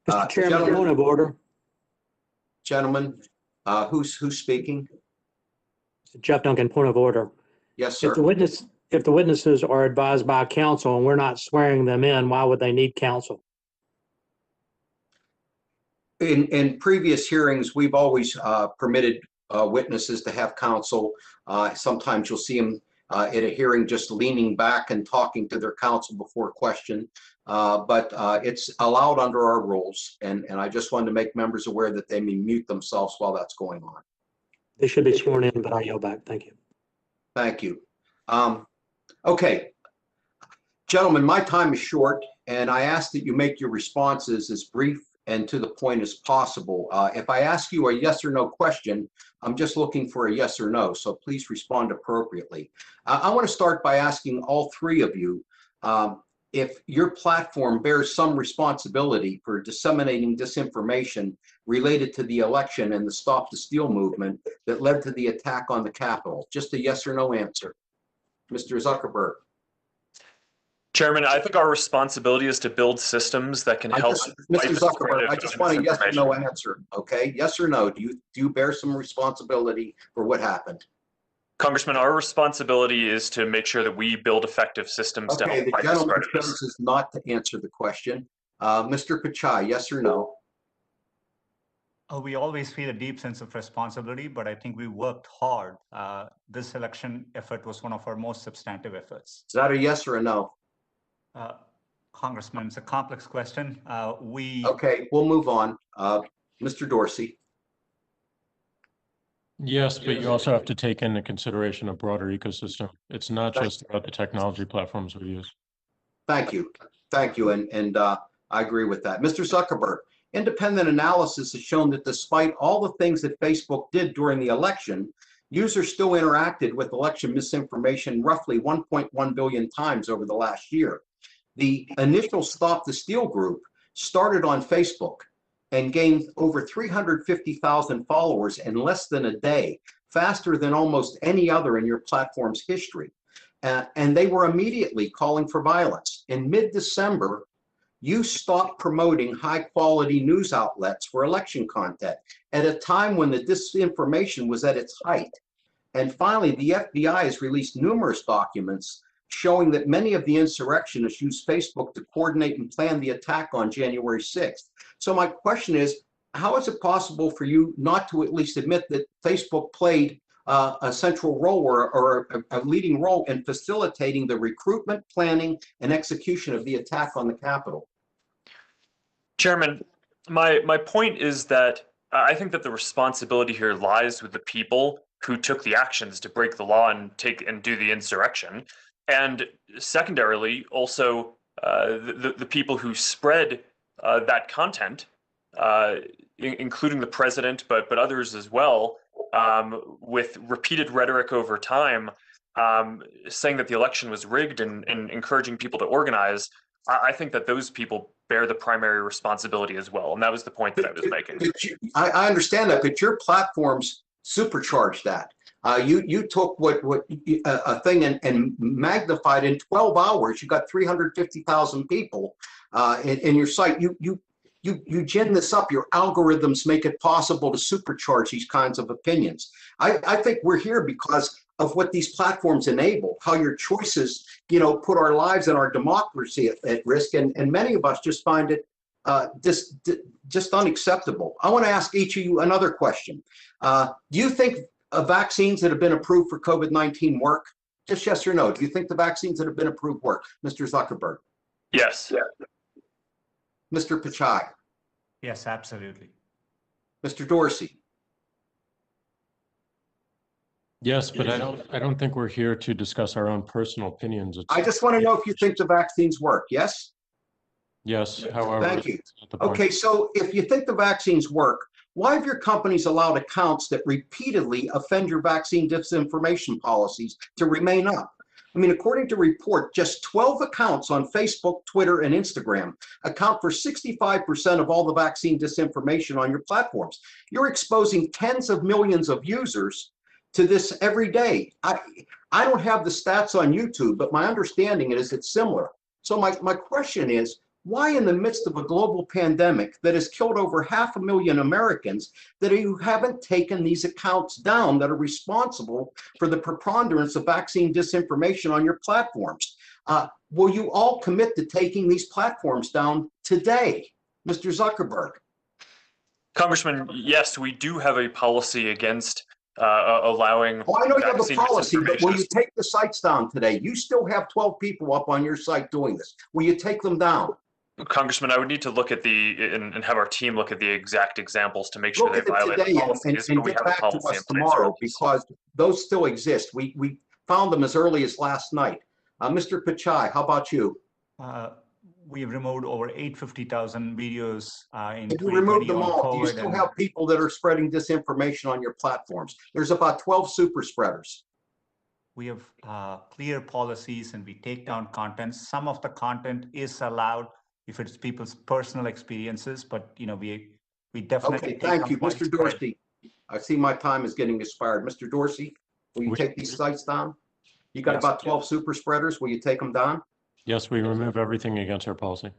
Mr. Chairman, point of order. Gentlemen, who's speaking? Jeff Duncan, point of order. Yes, sir. If the witnesses are advised by counsel and we're not swearing them in, why would they need counsel? In previous hearings, we've always permitted witnesses to have counsel. Sometimes you'll see them at a hearing just leaning back and talking to their counsel before question. But it's allowed under our rules. And I just wanted to make members aware that they may mute themselves while that's going on. They should be sworn in, but I yield back. Thank you. Thank you. Okay. Gentlemen, my time is short, and I ask that you make your responses as brief and to the point as possible. If I ask you a yes or no question, I'm just looking for a yes or no, so please respond appropriately. I want to start by asking all three of you if your platform bears some responsibility for disseminating disinformation related to the election and the Stop the Steal movement that led to the attack on the Capitol. Just a yes or no answer. Mr. Zuckerberg. Chairman, I think our responsibility is to build systems that can help. Mr. Zuckerberg, I just want a yes or no answer, okay? Yes or no, do you bear some responsibility for what happened? Congressman, our responsibility is to make sure that we build effective systems to help fight the spread of this. Is not to answer the question. Mr. Pichai, yes or no? We always feel a deep sense of responsibility, but I think we worked hard. This election effort was one of our most substantive efforts. Is that a yes or a no? Congressman, it's a complex question. Okay, we'll move on. Mr. Dorsey. Yes, but you also have to take into consideration a broader ecosystem. It's not just about the technology platforms we use. Thank you. Thank you. And I agree with that. Mr. Zuckerberg, independent analysis has shown that despite all the things that Facebook did during the election, users still interacted with election misinformation roughly 1.1 billion times over the last year. The initial Stop the Steal group started on Facebook and gained over 350,000 followers in less than a day, faster than almost any other in your platform's history. And they were immediately calling for violence. In mid-December, you stopped promoting high-quality news outlets for election content at a time when the disinformation was at its height. And finally, the FBI has released numerous documents showing that many of the insurrectionists used Facebook to coordinate and plan the attack on January 6th. So my question is, how is it possible for you not to at least admit that Facebook played a central role or a leading role in facilitating the recruitment, planning, and execution of the attack on the Capitol? Chairman, my point is that I think that the responsibility here lies with the people who took the actions to break the law and do the insurrection. And secondarily, also the people who spread that content, including the president, but others as well, with repeated rhetoric over time, saying that the election was rigged and encouraging people to organize. I think that those people bear the primary responsibility as well. And that was the point that I was making. I understand that, but your platforms supercharged that. You took a thing and magnified in 12 hours. You got 350,000 people in your site. You gin this up. Your algorithms make it possible to supercharge these kinds of opinions. I think we're here because of what these platforms enable, how your choices, put our lives and our democracy at risk. And many of us just find it just unacceptable. I want to ask each of you another question. Do you think vaccines that have been approved for COVID-19 work? Just yes or no. Do you think the vaccines that have been approved work? Mr. Zuckerberg. Yes. Mr. Pichai. Yes, absolutely. Mr. Dorsey. Yes, but I don't think we're here to discuss our own personal opinions. I just want to know if you think the vaccines work. Yes? Yes, however. Thank you. Okay, so if you think the vaccines work, why have your companies allowed accounts that repeatedly offend your vaccine disinformation policies to remain up? I mean, according to report, just 12 accounts on Facebook, Twitter, and Instagram account for 65% of all the vaccine disinformation on your platforms. You're exposing tens of millions of users to this every day. I don't have the stats on YouTube, but my understanding is it's similar. So my question is, why in the midst of a global pandemic that has killed over 500,000 Americans, that you haven't taken these accounts down that are responsible for the preponderance of vaccine disinformation on your platforms? Will you all commit to taking these platforms down today? Mr. Zuckerberg. Congressman, yes, we do have a policy against allowing Oh, I know you have a vaccine policy, but will you disinformation. take the sites down today? You still have 12 people up on your site doing this. Will you take them down? Congressman, I would need to look at and have our team look at the exact examples to make sure Look they at it violate the today policies, and but we get have a back to policy in us place for tomorrow, these. because those still exist. We found them as early as last night. Mr. Pichai, how about you? We have removed over 850,000 videos in If you remove 2020 them on all, do you COVID. still And have people that are spreading disinformation on your platforms? There's about 12 super spreaders. we have clear policies and we take down content. Some of the content is allowed if it's people's personal experiences, but we definitely Okay, thank you. Mr. widespread. Dorsey, I see my time is getting expired. Mr. Dorsey, will you We- take these sites down? You got Yes. about 12 super spreaders. Will you take them down? Yes, we remove everything against our policy.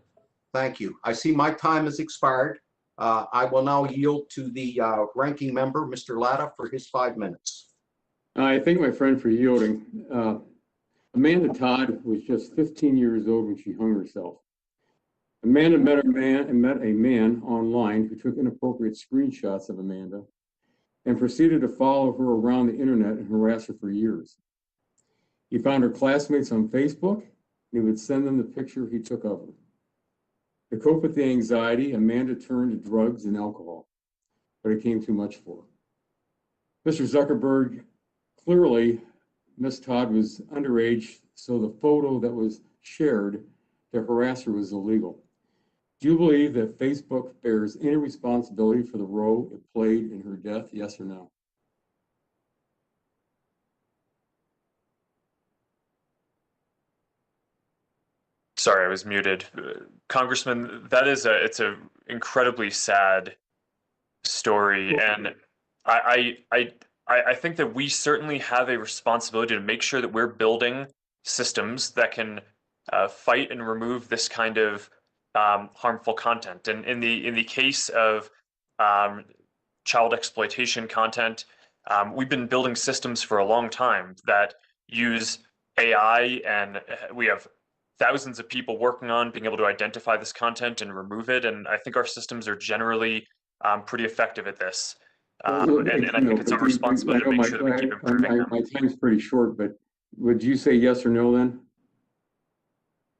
Thank you. I see my time has expired. I will now yield to the ranking member, Mr. Latta, for his 5 minutes. I thank my friend for yielding. Amanda Todd was just 15 years old when she hung herself. Amanda met a man online who took inappropriate screenshots of Amanda and proceeded to follow her around the internet and harass her for years. He found her classmates on Facebook, and he would send them the picture he took of her. To cope with the anxiety, Amanda turned to drugs and alcohol, but it became too much for her. Mr. Zuckerberg, clearly, Ms. Todd was underage, so the photo that was shared to harass her was illegal. Do you believe that Facebook bears any responsibility for the role it played in her death, yes or no? Sorry, I was muted. Congressman, it's a incredibly sad story, and I think that we certainly have a responsibility to make sure that we're building systems that can fight and remove this kind of harmful content. And in the case of child exploitation content, we've been building systems for a long time that use AI, and we have thousands of people working on being able to identify this content and remove it. And I think our systems are generally pretty effective at this. And I think it's our responsibility to make sure that we keep improving them. My time's pretty short, but would you say yes or no then?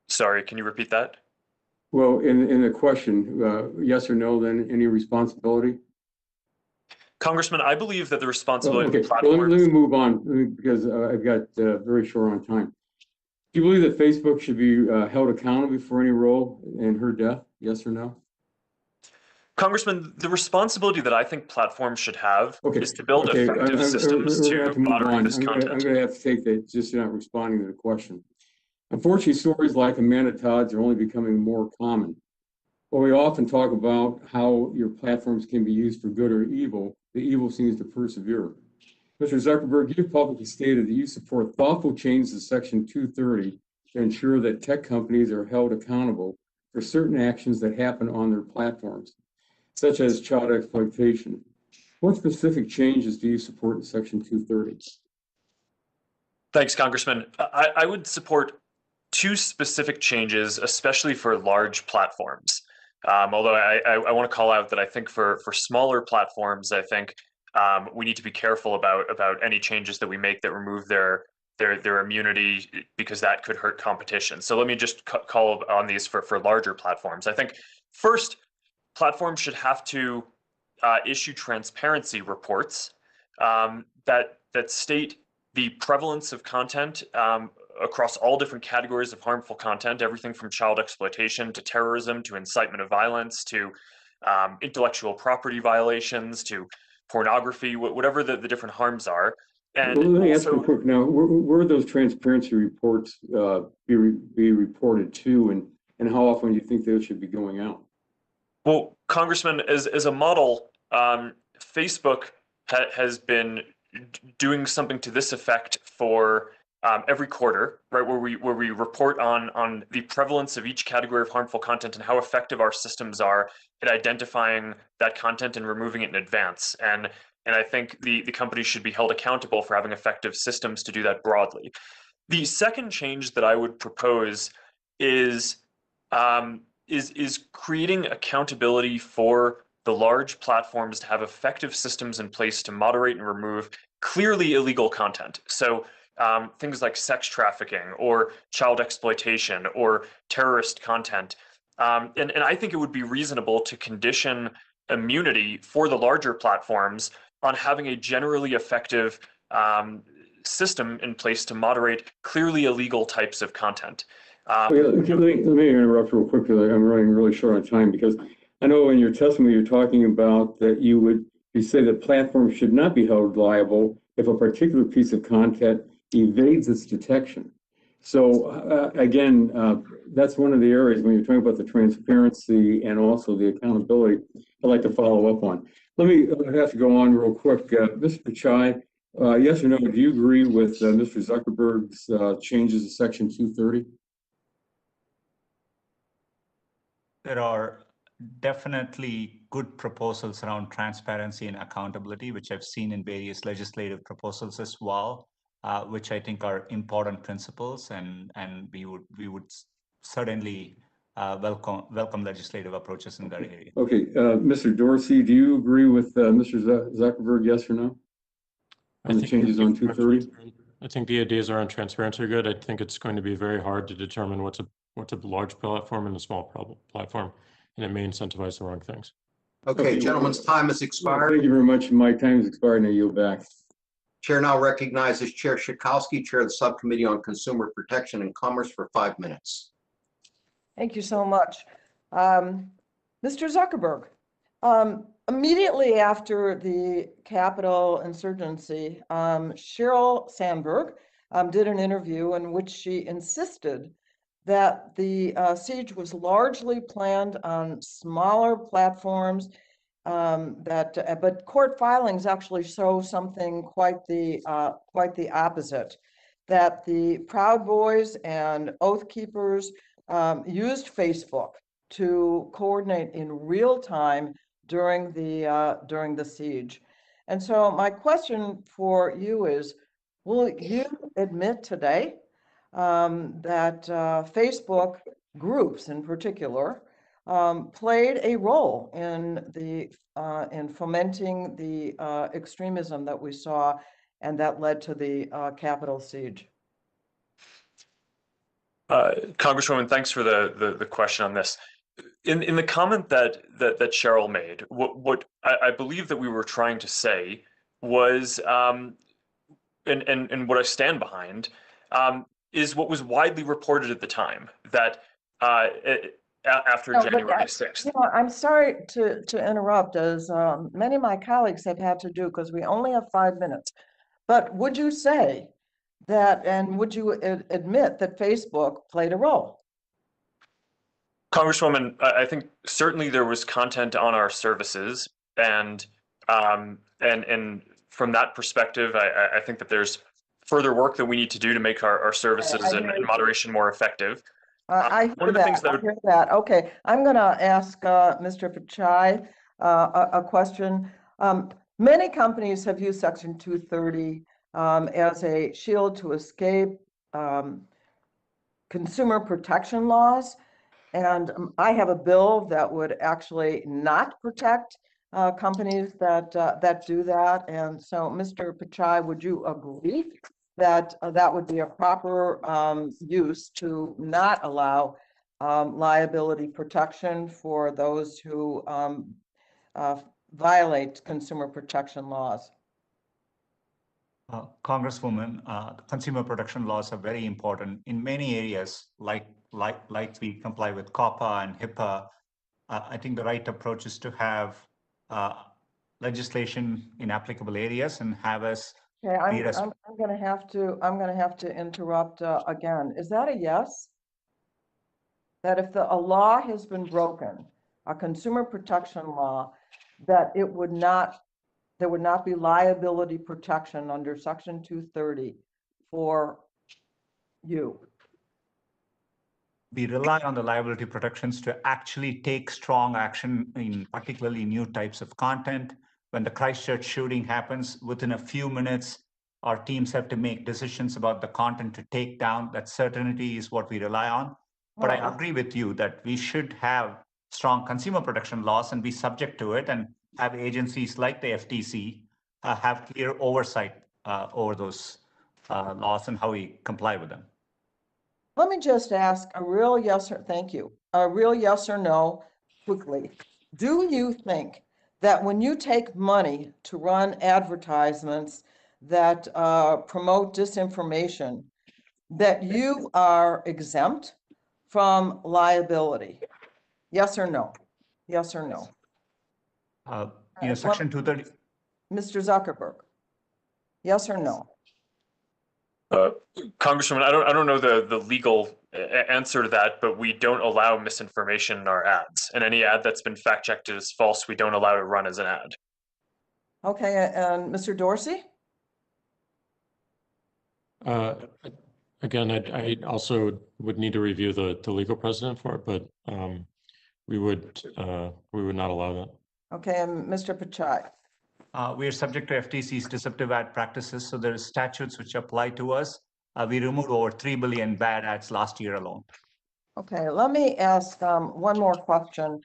Sorry, can you repeat that? Well, in the question, yes or no, then any responsibility? Congressman, I believe that the responsibility Okay, of the platforms... well, let me move on because I've got very short on time. Do you believe that Facebook should be held accountable for any role in her death? Yes or no? Congressman, the responsibility that I think platforms should have is to build effective systems to moderate this content. I'm going to have to take that, just you're not responding to the question. Unfortunately, stories like Amanda Todd's are only becoming more common. While we often talk about how your platforms can be used for good or evil, the evil seems to persevere. Mr. Zuckerberg, you've publicly stated that you support thoughtful changes to Section 230 to ensure that tech companies are held accountable for certain actions that happen on their platforms, such as child exploitation. What specific changes do you support in Section 230? Thanks, Congressman. I would support 2 specific changes, especially for large platforms. Although I want to call out that I think for smaller platforms, I think we need to be careful about any changes that we make that remove their immunity, because that could hurt competition. So let me just call on these for larger platforms. I think first, platforms should have to issue transparency reports that state the prevalence of content across all different categories of harmful content, everything from child exploitation to terrorism to incitement of violence to intellectual property violations to pornography, whatever the different harms are. And well, let me ask you also, quick now, where those transparency reports be reported to, and how often do you think those should be going out? well, Congressman, as a model, Facebook has been doing something to this effect for every quarter, right, where we report on the prevalence of each category of harmful content and how effective our systems are at identifying that content and removing it in advance. And I think the companies should be held accountable for having effective systems to do that broadly. The second change that I would propose is creating accountability for the large platforms to have effective systems in place to moderate and remove clearly illegal content. So things like sex trafficking or child exploitation or terrorist content. And I think it would be reasonable to condition immunity for the larger platforms on having a generally effective system in place to moderate clearly illegal types of content. Let me interrupt real quick because I'm running really short on time, because I know in your testimony you're talking about that you say that platforms should not be held liable if a particular piece of content evades its detection. So again, that's one of the areas when you're talking about the transparency and also the accountability I'd like to follow up on. I have to go on real quick. Mr. Pichai, yes or no, do you agree with Mr. Zuckerberg's changes to Section 230? There are definitely good proposals around transparency and accountability, which I've seen in various legislative proposals as well, which I think are important principles, and we would certainly welcome legislative approaches in that area. Okay, Mr. Dorsey, do you agree with Mr. Zuckerberg, yes or no? On the changes on 230? I think the ideas around transparency are good. I think it's going to be very hard to determine what's a large platform and a small platform, and it may incentivize the wrong things. Okay, gentlemen's time has expired. Thank you very much. My time has expired, and I yield back. Chair now recognizes Chair Schakowsky, Chair of the Subcommittee on Consumer Protection and Commerce, for 5 minutes. Thank you so much. Mr. Zuckerberg, immediately after the Capitol insurgency, Sheryl Sandberg did an interview in which she insisted that the siege was largely planned on smaller platforms, but court filings actually show something quite the opposite, that the Proud Boys and Oath Keepers used Facebook to coordinate in real time during the siege. And so my question for you is, will you admit today that Facebook groups in particular played a role in fomenting the extremism that we saw and that led to the Capitol siege? Congresswoman, thanks for the question on this. In the comment that Sheryl made, what I believe that we were trying to say was, and what I stand behind, is what was widely reported at the time, that after January 6th. I'm sorry to interrupt, as many of my colleagues have had to do, because we only have 5 minutes. But would you say that, and would you admit that Facebook played a role? Congresswoman, I think certainly there was content on our services, and from that perspective, I think that there's further work that we need to do to make our services and moderation more effective. I hear that. Okay, I'm going to ask Mr. Pichai a question. Many companies have used Section 230 as a shield to escape consumer protection laws. And I have a bill that would actually not protect companies that do that. And so, Mr. Pichai, would you agree that that would be a proper use to not allow liability protection for those who violate consumer protection laws? Congresswoman, consumer protection laws are very important in many areas, like we comply with COPPA and HIPAA. I think the right approach is to have legislation in applicable areas and have us. Okay, I'm going to have to interrupt again. Is that a yes? That if a law has been broken, a consumer protection law, that there would not be liability protection under Section 230 for you? We rely on the liability protections to actually take strong action in particularly new types of content. When the Christchurch shooting happens, within a few minutes, our teams have to make decisions about the content to take down. That certainty is what we rely on. But I agree with you that we should have strong consumer protection laws and be subject to it, and have agencies like the FTC have clear oversight over those laws and how we comply with them. Let me just ask a real yes or thank you, a real yes or no quickly. Do you think that when you take money to run advertisements that promote disinformation, that you are exempt from liability? Yes or no? Yes or no? Section 230. Mr. Zuckerberg, yes or no? Congresswoman, I don't know the legal answer to that, but we don't allow misinformation in our ads. And any ad that's been fact checked as false, we don't allow to run as an ad. Okay, and Mr. Dorsey? Again, I also would need to review the legal precedent for it, but we would not allow that. Okay, and Mr. Pichai? We are subject to FTC's deceptive ad practices, so there are statutes which apply to us. We removed over 3 billion bad ads last year alone. Okay, let me ask one more question.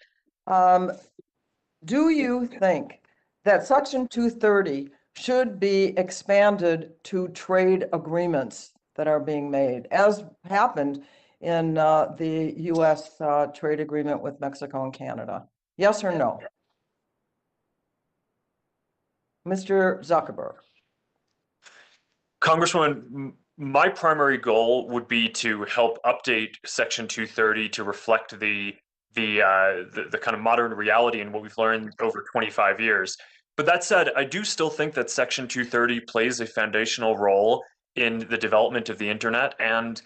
Do you think that Section 230 should be expanded to trade agreements that are being made, as happened in the U.S. trade agreement with Mexico and Canada? Yes or no? Mr. Zuckerberg? Congresswoman, my primary goal would be to help update Section 230 to reflect the kind of modern reality and what we've learned over 25 years. But that said, I do still think that Section 230 plays a foundational role in the development of the internet and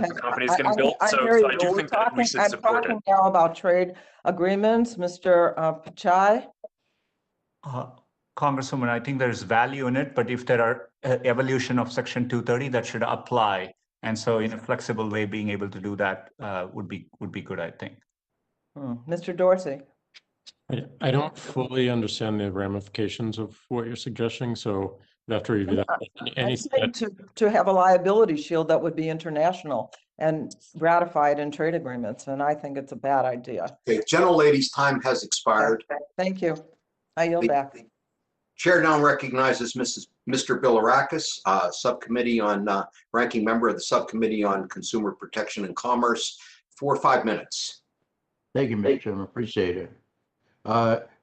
new companies getting built. So I do think that we should support it. I'm talking now about trade agreements. Mr. Pichai? Congresswoman, I think there's value in it, but if there are evolution of Section 230, that should apply. And so in a flexible way, being able to do that would be good, I think. Mr. Dorsey? I don't fully understand the ramifications of what you're suggesting, so we have to review that. I'm saying to have a liability shield that would be international and ratified in trade agreements, and I think it's a bad idea. Okay, gentlelady's time has expired. Thank you. I yield back. Chair now recognizes Mr. Bilirakis, ranking member of the Subcommittee on Consumer Protection and Commerce, for 5 minutes. Thank you, Mr. Chairman. Appreciate it.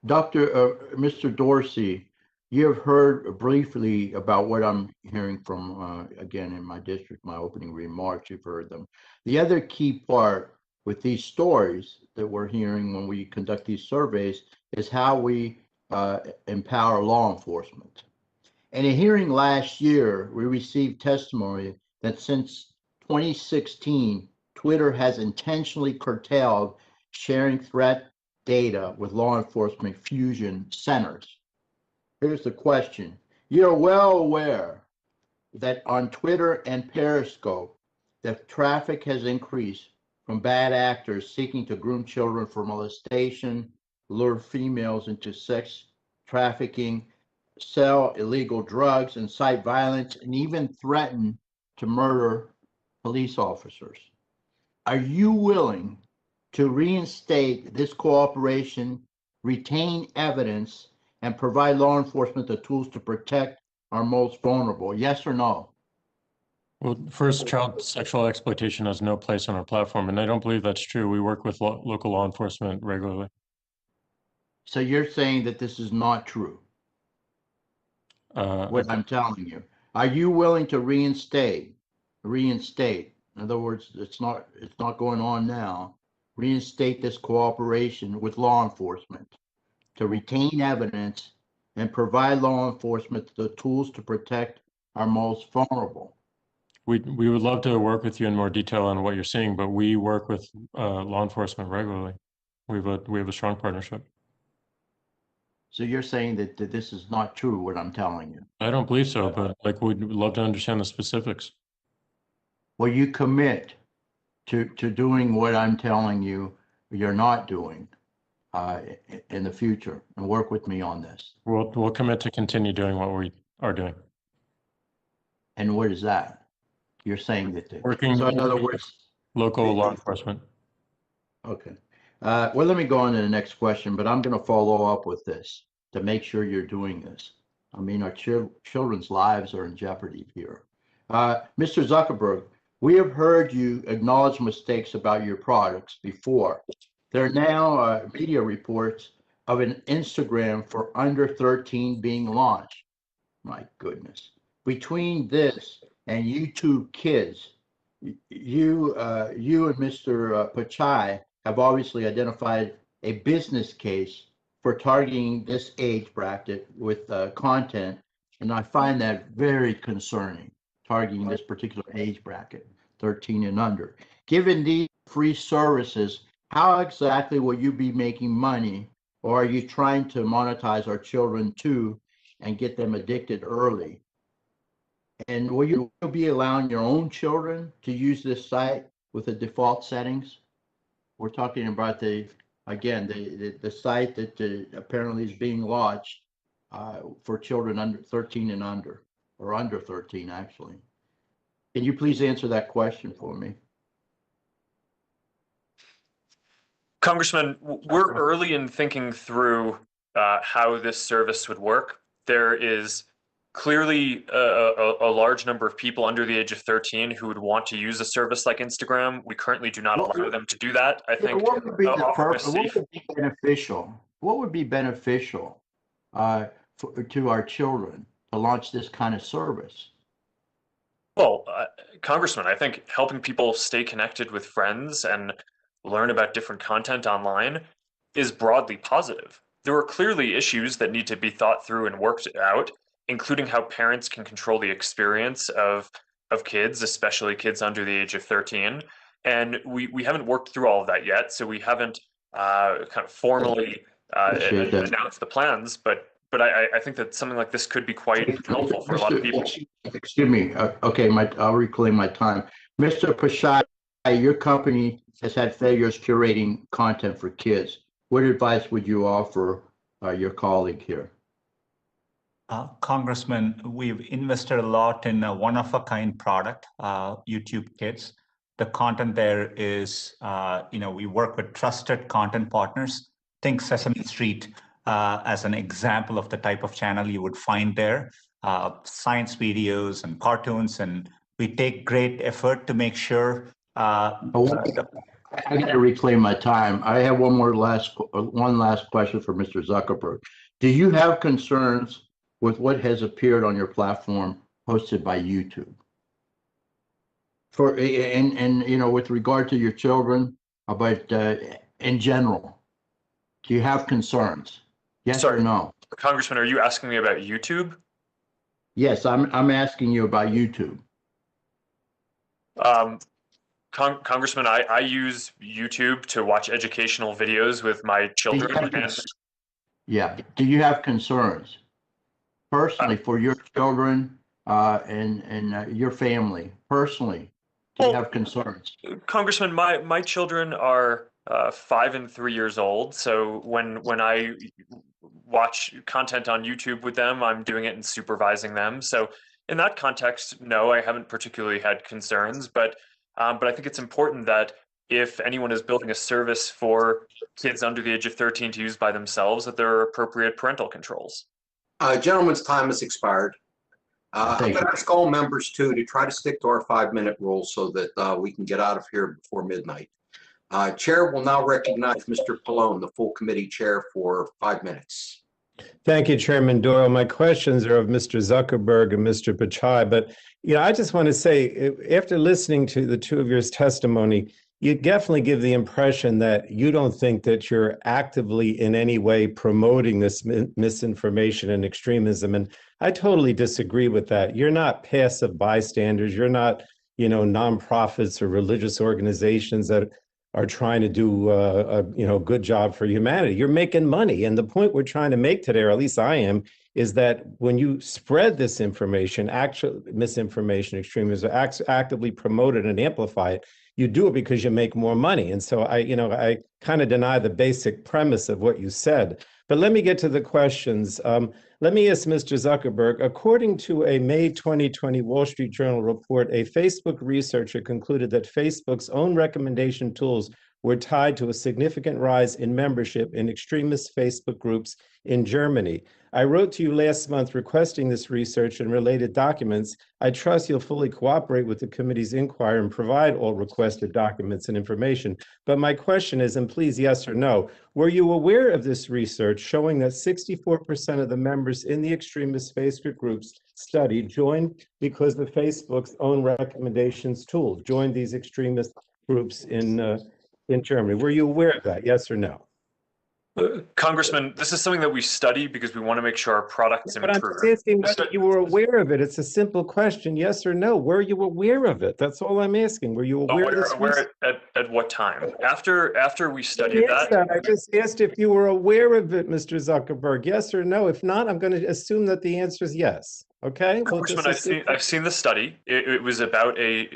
Mr. Dorsey, you have heard briefly about what I'm hearing from, again, in my district, my opening remarks, you've heard them. The other key part with these stories that we're hearing when we conduct these surveys is how we empower law enforcement. In a hearing last year, we received testimony that since 2016, Twitter has intentionally curtailed sharing threat data with law enforcement fusion centers. Here's the question. You're well aware that on Twitter and Periscope, that traffic has increased from bad actors seeking to groom children for molestation, lure females into sex trafficking, sell illegal drugs, incite violence, and even threaten to murder police officers. Are you willing to reinstate this cooperation, retain evidence, and provide law enforcement the tools to protect our most vulnerable? Yes or no? Well, first, child sexual exploitation has no place on our platform, and I don't believe that's true. We work with local law enforcement regularly. So you're saying that this is not true? What I'm telling you. Are you willing to reinstate? In other words, it's not going on now. Reinstate this cooperation with law enforcement to retain evidence and provide law enforcement the tools to protect our most vulnerable. We would love to work with you in more detail on what you're seeing, but we work with law enforcement regularly. We have a strong partnership. So you're saying that this is not true, what I'm telling you? I don't believe so, but we'd love to understand the specifics. Will you commit to doing what I'm telling you you're not doing in the future, and work with me on this? We'll commit to continue doing what we are doing. And what is that? You're saying that working so in other words, local law enforcement. Okay. Well, let me go on to the next question, but I'm going to follow up with this to make sure you're doing this. I mean, our children's lives are in jeopardy here. Mr. Zuckerberg, we have heard you acknowledge mistakes about your products before. There are now media reports of an Instagram for under 13 being launched. My goodness. Between this and YouTube Kids, you and Mr. Pichai have obviously identified a business case for targeting this age bracket with content, and I find that very concerning, targeting this particular age bracket, 13 and under. Given these free services, how exactly will you be making money, or are you trying to monetize our children too and get them addicted early? And will you be allowing your own children to use this site with the default settings? We're talking about the site that apparently is being launched for children under 13 and under, or under 13 actually. Can you please answer that question for me? Congressman, we're early in thinking through how this service would work. There is clearly a large number of people under the age of 13 who would want to use a service like Instagram. We currently do not allow them to do that. I think what would be the purpose? What would be beneficial? What would be beneficial to our children to launch this kind of service? Well, Congressman, I think helping people stay connected with friends and learn about different content online is broadly positive. There are clearly issues that need to be thought through and worked out, including how parents can control the experience of kids, especially kids under the age of 13. And we haven't worked through all of that yet, so we haven't kind of formally announced the plans, but I think that something like this could be quite helpful for a lot of people. Excuse me. Okay, I'll reclaim my time. Mr. Pichai, your company has had failures curating content for kids. What advice would you offer your colleague here? Congressman, we've invested a lot in a one-of-a-kind product, YouTube Kids. The content there is, we work with trusted content partners. Think Sesame Street as an example of the type of channel you would find there. Science videos and cartoons, and we take great effort to make sure. I got to reclaim my time. I have one last question for Mr. Zuckerberg. Do you have concerns with what has appeared on your platform hosted by YouTube? With regard to your children, but in general, do you have concerns? Yes or no? Congressman, are you asking me about YouTube? Yes, I'm asking you about YouTube. Congressman, I use YouTube to watch educational videos with my children. Do you have concerns personally for your children and your family? Personally, do you have concerns? Congressman, my children are 5 and 3 years old. So when I watch content on YouTube with them, I'm doing it and supervising them. So in that context, no, I haven't particularly had concerns, but I think it's important that if anyone is building a service for kids under the age of 13 to use by themselves, that there are appropriate parental controls. Gentlemen's time has expired. I'm going to ask all members too to try to stick to our 5-minute rule so that we can get out of here before midnight. Chair will now recognize Mr. Pallone, the full committee chair, for 5 minutes. Thank you, Chairman Doyle. My questions are of Mr. Zuckerberg and Mr. Pichai, but I just want to say, after listening to the two of your testimony, you definitely give the impression that you don't think that you're actively in any way promoting this misinformation and extremism. And I totally disagree with that. You're not passive bystanders. You're not, nonprofits or religious organizations that are trying to do a good job for humanity. You're making money. And the point we're trying to make today, or at least I am, is that when you spread this information, actual misinformation, extremism, actively promote it and amplify it, you do it because you make more money. And so I kind of deny the basic premise of what you said. But let me get to the questions. Let me ask Mr. Zuckerberg, according to a May 2020 Wall Street Journal report, a Facebook researcher concluded that Facebook's own recommendation tools were tied to a significant rise in membership in extremist Facebook groups in Germany. I wrote to you last month requesting this research and related documents. I trust you'll fully cooperate with the committee's inquiry and provide all requested documents and information. But my question is, and please yes or no, were you aware of this research showing that 64% of the members in the extremist Facebook groups studied joined because of Facebook's own recommendations tool, joined these extremist groups in Germany? Were you aware of that, yes or no? Congressman, this is something that we study because we want to make sure our products But I'm improve. just asking whether you were aware of it. It's a simple question, yes or no. Were you aware of it? That's all I'm asking. Were you aware of this? Aware at what time? After we studied that? I just asked if you were aware of it, Mr. Zuckerberg, yes or no. If not, I'm going to assume that the answer is yes. Okay? Congressman, I've seen the study. It was about a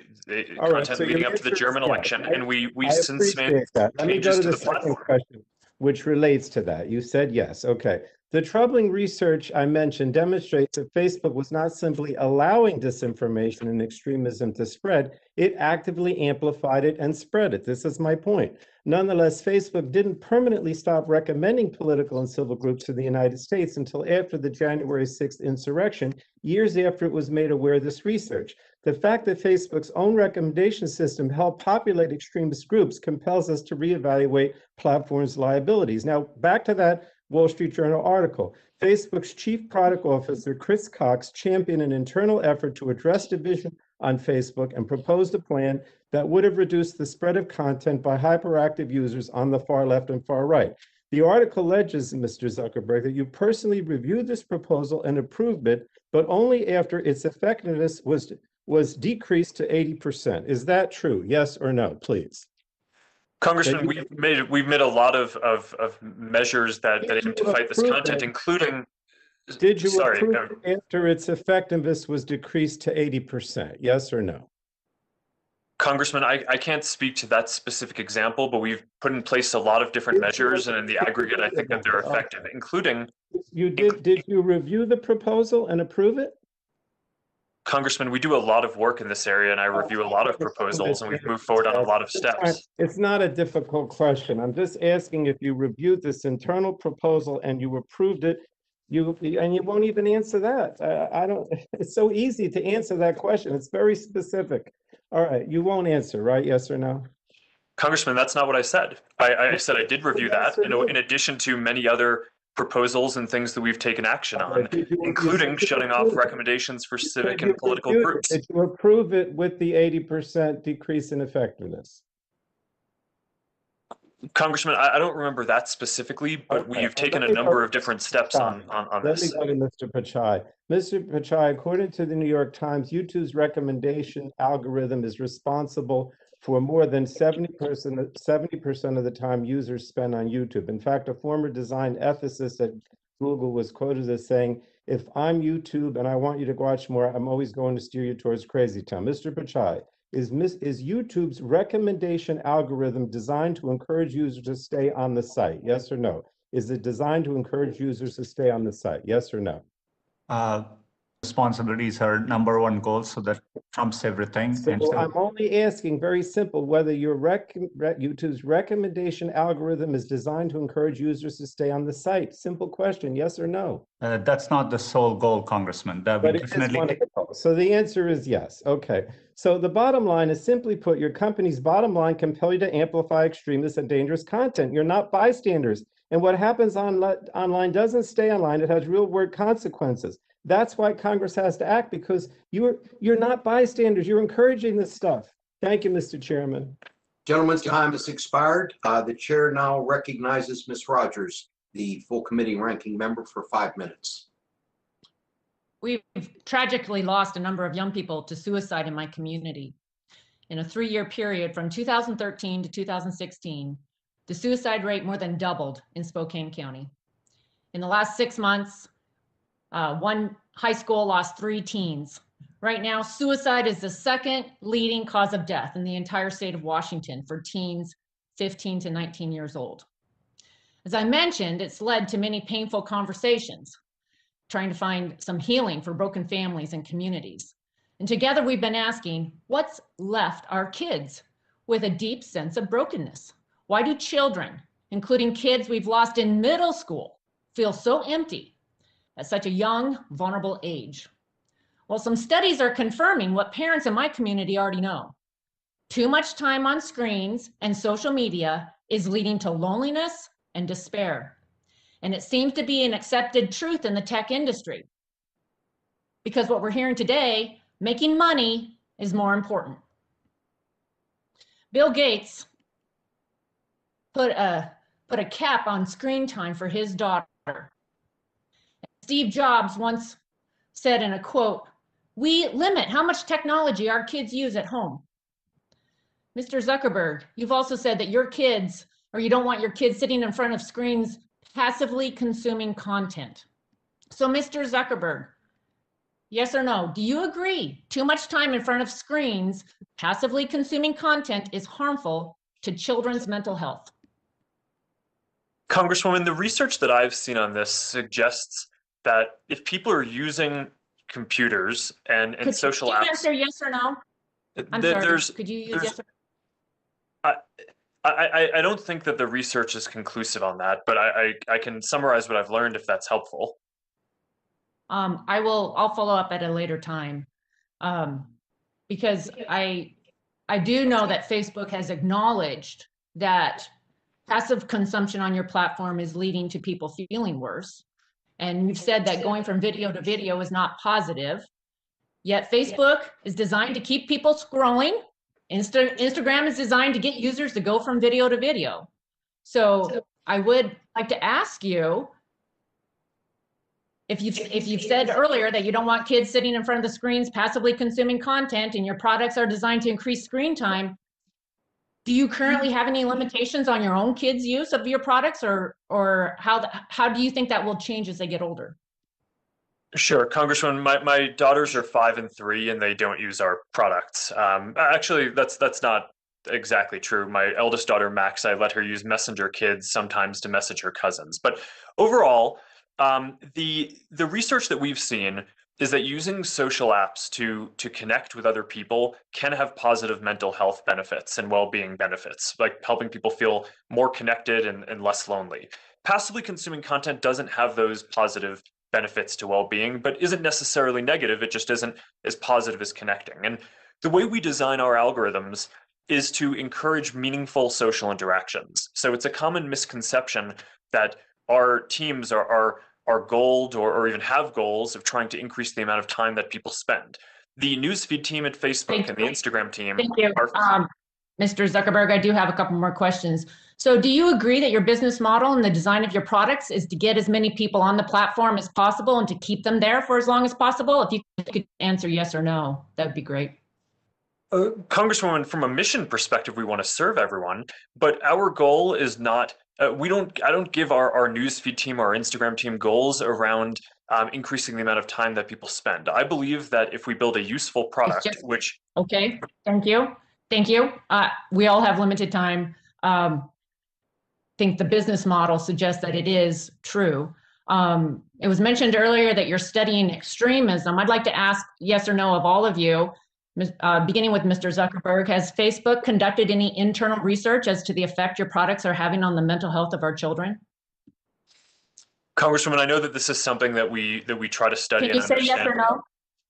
content so leading your up to the answer is German yes. election, and we've I since made appreciate that. Let me go changes to to the the second platform. question, which relates to that. You said yes. Okay. The troubling research I mentioned demonstrates that Facebook was not simply allowing disinformation and extremism to spread, it actively amplified it and spread it. This is my point. Nonetheless, Facebook didn't permanently stop recommending political and civil groups to the United States until after the January 6th insurrection, years after it was made aware of this research. The fact that Facebook's own recommendation system helped populate extremist groups compels us to reevaluate platforms' liabilities. Now, back to that Wall Street Journal article. Facebook's chief product officer, Chris Cox, championed an internal effort to address division on Facebook and proposed a plan that would have reduced the spread of content by hyperactive users on the far left and far right. The article alleges, Mr. Zuckerberg, that you personally reviewed this proposal and approved it, but only after its effectiveness was decreased to 80%. Is that true? Yes or no, please? Congressman, we've made a lot of measures that aim to fight this content, including. Did you approve it after its effectiveness was decreased to 80%? Yes or no? Congressman, I can't speak to that specific example, but we've put in place a lot of different measures, and in the aggregate, I think that they're effective, including. Did you review the proposal and approve it? Congressman, we do a lot of work in this area, and I review a lot of proposals, and we've moved forward on a lot of steps. It's not a difficult question. I'm just asking if you reviewed this internal proposal and you approved it. And you won't even answer that. I don't. It's so easy to answer that question. It's very specific. All right, you won't answer, right? Yes or no? Congressman, that's not what I said. I said I did review that, in addition to many other proposals and things that we've taken action on, including shutting off recommendations for civic and political groups. Did you approve it with the 80% decrease in effectiveness? Congressman, I don't remember that specifically, but we've taken a number of different steps on this. Let me go to Mr. Pichai. Mr. Pichai, according to the New York Times, YouTube's recommendation algorithm is responsible for more than 70% of the time users spend on YouTube. In fact, a former design ethicist at Google was quoted as saying, "If I'm YouTube and I want you to watch more, I'm always going to steer you towards Crazy Town." Mr. Pichai, is YouTube's recommendation algorithm designed to encourage users to stay on the site? Yes or no? Is it designed to encourage users to stay on the site? Yes or no? Responsibility is our number one goal, so that trumps everything. So I'm only asking, very simple, whether your YouTube's recommendation algorithm is designed to encourage users to stay on the site. Simple question, yes or no? That's not the sole goal, Congressman. But it is one of the goals. So the answer is yes. Okay. So the bottom line is, simply put, your company's bottom line compel you to amplify extremist and dangerous content. You're not bystanders. And what happens online doesn't stay online. It has real world consequences. That's why Congress has to act, because you're not bystanders. You're encouraging this stuff. Thank you, Mr. Chairman. Gentleman's time has expired. The chair now recognizes Ms. Rogers, the full committee ranking member, for 5 minutes. We've tragically lost a number of young people to suicide in my community. In a 3-year period from 2013 to 2016, the suicide rate more than doubled in Spokane County. In the last 6 months, one high school lost 3 teens. Right now, suicide is the second leading cause of death in the entire state of Washington for teens 15 to 19 years old. As I mentioned, it's led to many painful conversations, trying to find some healing for broken families and communities. And together we've been asking, what's left our kids with a deep sense of brokenness? Why do children, including kids we've lost in middle school, feel so empty at such a young, vulnerable age? Well, some studies are confirming what parents in my community already know. Too much time on screens and social media is leading to loneliness and despair. And it seems to be an accepted truth in the tech industry. Because what we're hearing today, making money is more important. Bill Gates put a cap on screen time for his daughter. Steve Jobs once said in a quote, "We limit how much technology our kids use at home." Mr. Zuckerberg, you've also said that your kids, or you don't want your kids sitting in front of screens passively consuming content. So Mr. Zuckerberg, yes or no, do you agree too much time in front of screens passively consuming content is harmful to children's mental health? Congresswoman, the research that I've seen on this suggests that if people are using computers and social apps— Could you answer yes or no? I'm sorry, could you use yes or no? I don't think that the research is conclusive on that, but I can summarize what I've learned if that's helpful. I'll follow up at a later time, because I do know that Facebook has acknowledged that passive consumption on your platform is leading to people feeling worse. And you've said that going from video to video is not positive. Yet Facebook is designed to keep people scrolling. Instagram is designed to get users to go from video to video. So I would like to ask you, if you've said earlier that you don't want kids sitting in front of the screens passively consuming content and your products are designed to increase screen time, do you currently have any limitations on your own kids' use of your products, or how do you think that will change as they get older? Sure, Congressman. My daughters are 5 and 3, and they don't use our products. Actually, that's not exactly true. My eldest daughter, Max, I let her use Messenger Kids sometimes to message her cousins. But overall, the research that we've seen is that using social apps to connect with other people can have positive mental health benefits and well-being benefits, like helping people feel more connected and less lonely. Passively consuming content doesn't have those positive benefits to well-being, but isn't necessarily negative. It just isn't as positive as connecting. And the way we design our algorithms is to encourage meaningful social interactions. So it's a common misconception that our teams are goaled or even have goals of trying to increase the amount of time that people spend. The newsfeed team at Facebook and the Instagram team— Thank you. Mr. Zuckerberg, I do have a couple more questions. So do you agree that your business model and the design of your products is to get as many people on the platform as possible and to keep them there for as long as possible? If you could answer yes or no, that would be great. Congresswoman, from a mission perspective, we want to serve everyone, but our goal is not— I don't give our newsfeed team or our Instagram team goals around increasing the amount of time that people spend. I believe that if we build a useful product, Okay, thank you. Thank you. We all have limited time. I think the business model suggests that it is true. It was mentioned earlier that you're studying extremism. I'd like to ask yes or no of all of you. Beginning with Mr. Zuckerberg, has Facebook conducted any internal research as to the effect your products are having on the mental health of our children? Congresswoman, I know that this is something that we try to study. Can you say yes or no?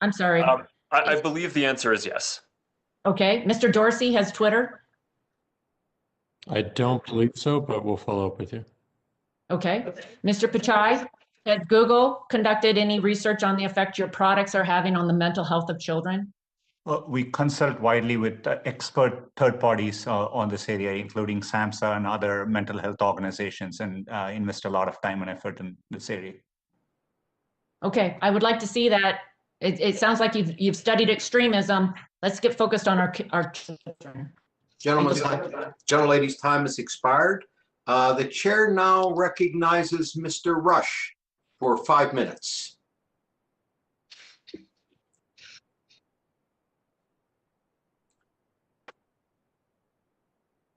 I'm sorry. I believe the answer is yes. Okay. Mr. Dorsey has Twitter? I don't believe so, but we'll follow up with you. Okay. Mr. Pichai, has Google conducted any research on the effect your products are having on the mental health of children? We consult widely with expert third parties on this area, including SAMHSA and other mental health organizations, and invest a lot of time and effort in this area. Okay, I would like to see that. It sounds like you've studied extremism. Let's get focused on our children. Gentlelady's time has expired. The chair now recognizes Mr. Rush for 5 minutes.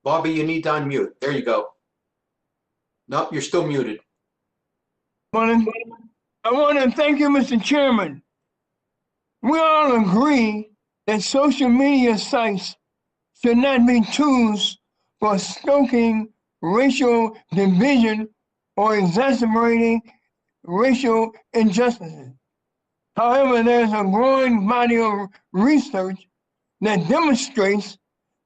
Bobby, you need to unmute. There you go. Nope, you're still muted. I want to thank you, Mr. Chairman. We all agree that social media sites should not be tools for stoking racial division or exacerbating racial injustices. However, there's a growing body of research that demonstrates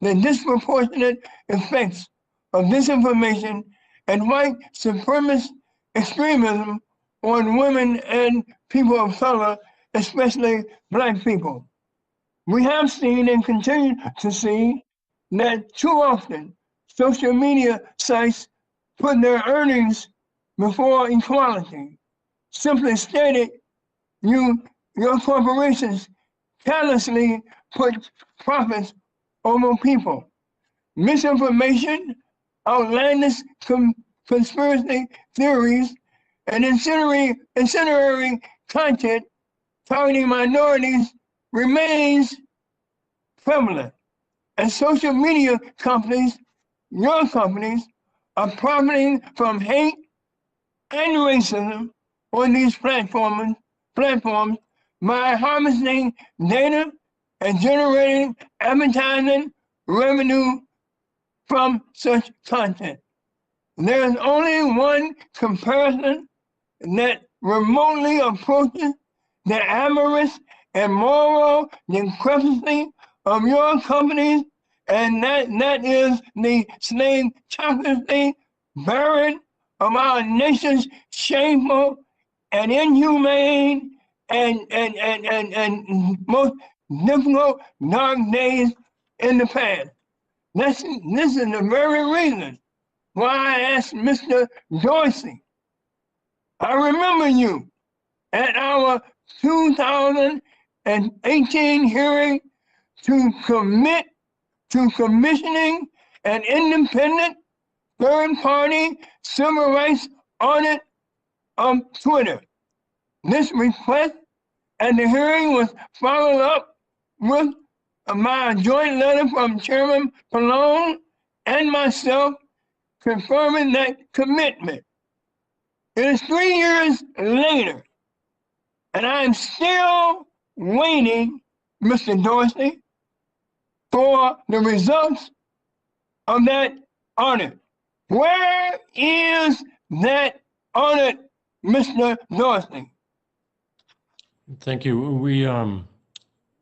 the disproportionate effects of disinformation and white supremacist extremism on women and people of color, especially Black people. We have seen and continue to see that too often social media sites put their earnings before equality. Simply stated, your corporations carelessly put profits over people. Misinformation, outlandish conspiracy theories, and incendiary content targeting minorities remains prevalent. And social media companies, your companies, are profiting from hate and racism on these platforms by harvesting data and generating advertising revenue from such content. There is only one comparison that remotely approaches the avarice and moral discrepancy of your companies, and that is the slave-chocracy barren of our nation's shameful and inhumane and most difficult dark days in the past. This is the very reason why I asked Mr. Dorsey. I remember you at our 2018 hearing to commit to commissioning an independent third-party civil rights audit of Twitter. This request at the hearing was followed up with my joint letter from Chairman Pallone and myself confirming that commitment. It is 3 years later, and I am still waiting, Mr. Dorsey, for the results of that audit. Where is that audit, Mr. Dorsey? Thank you.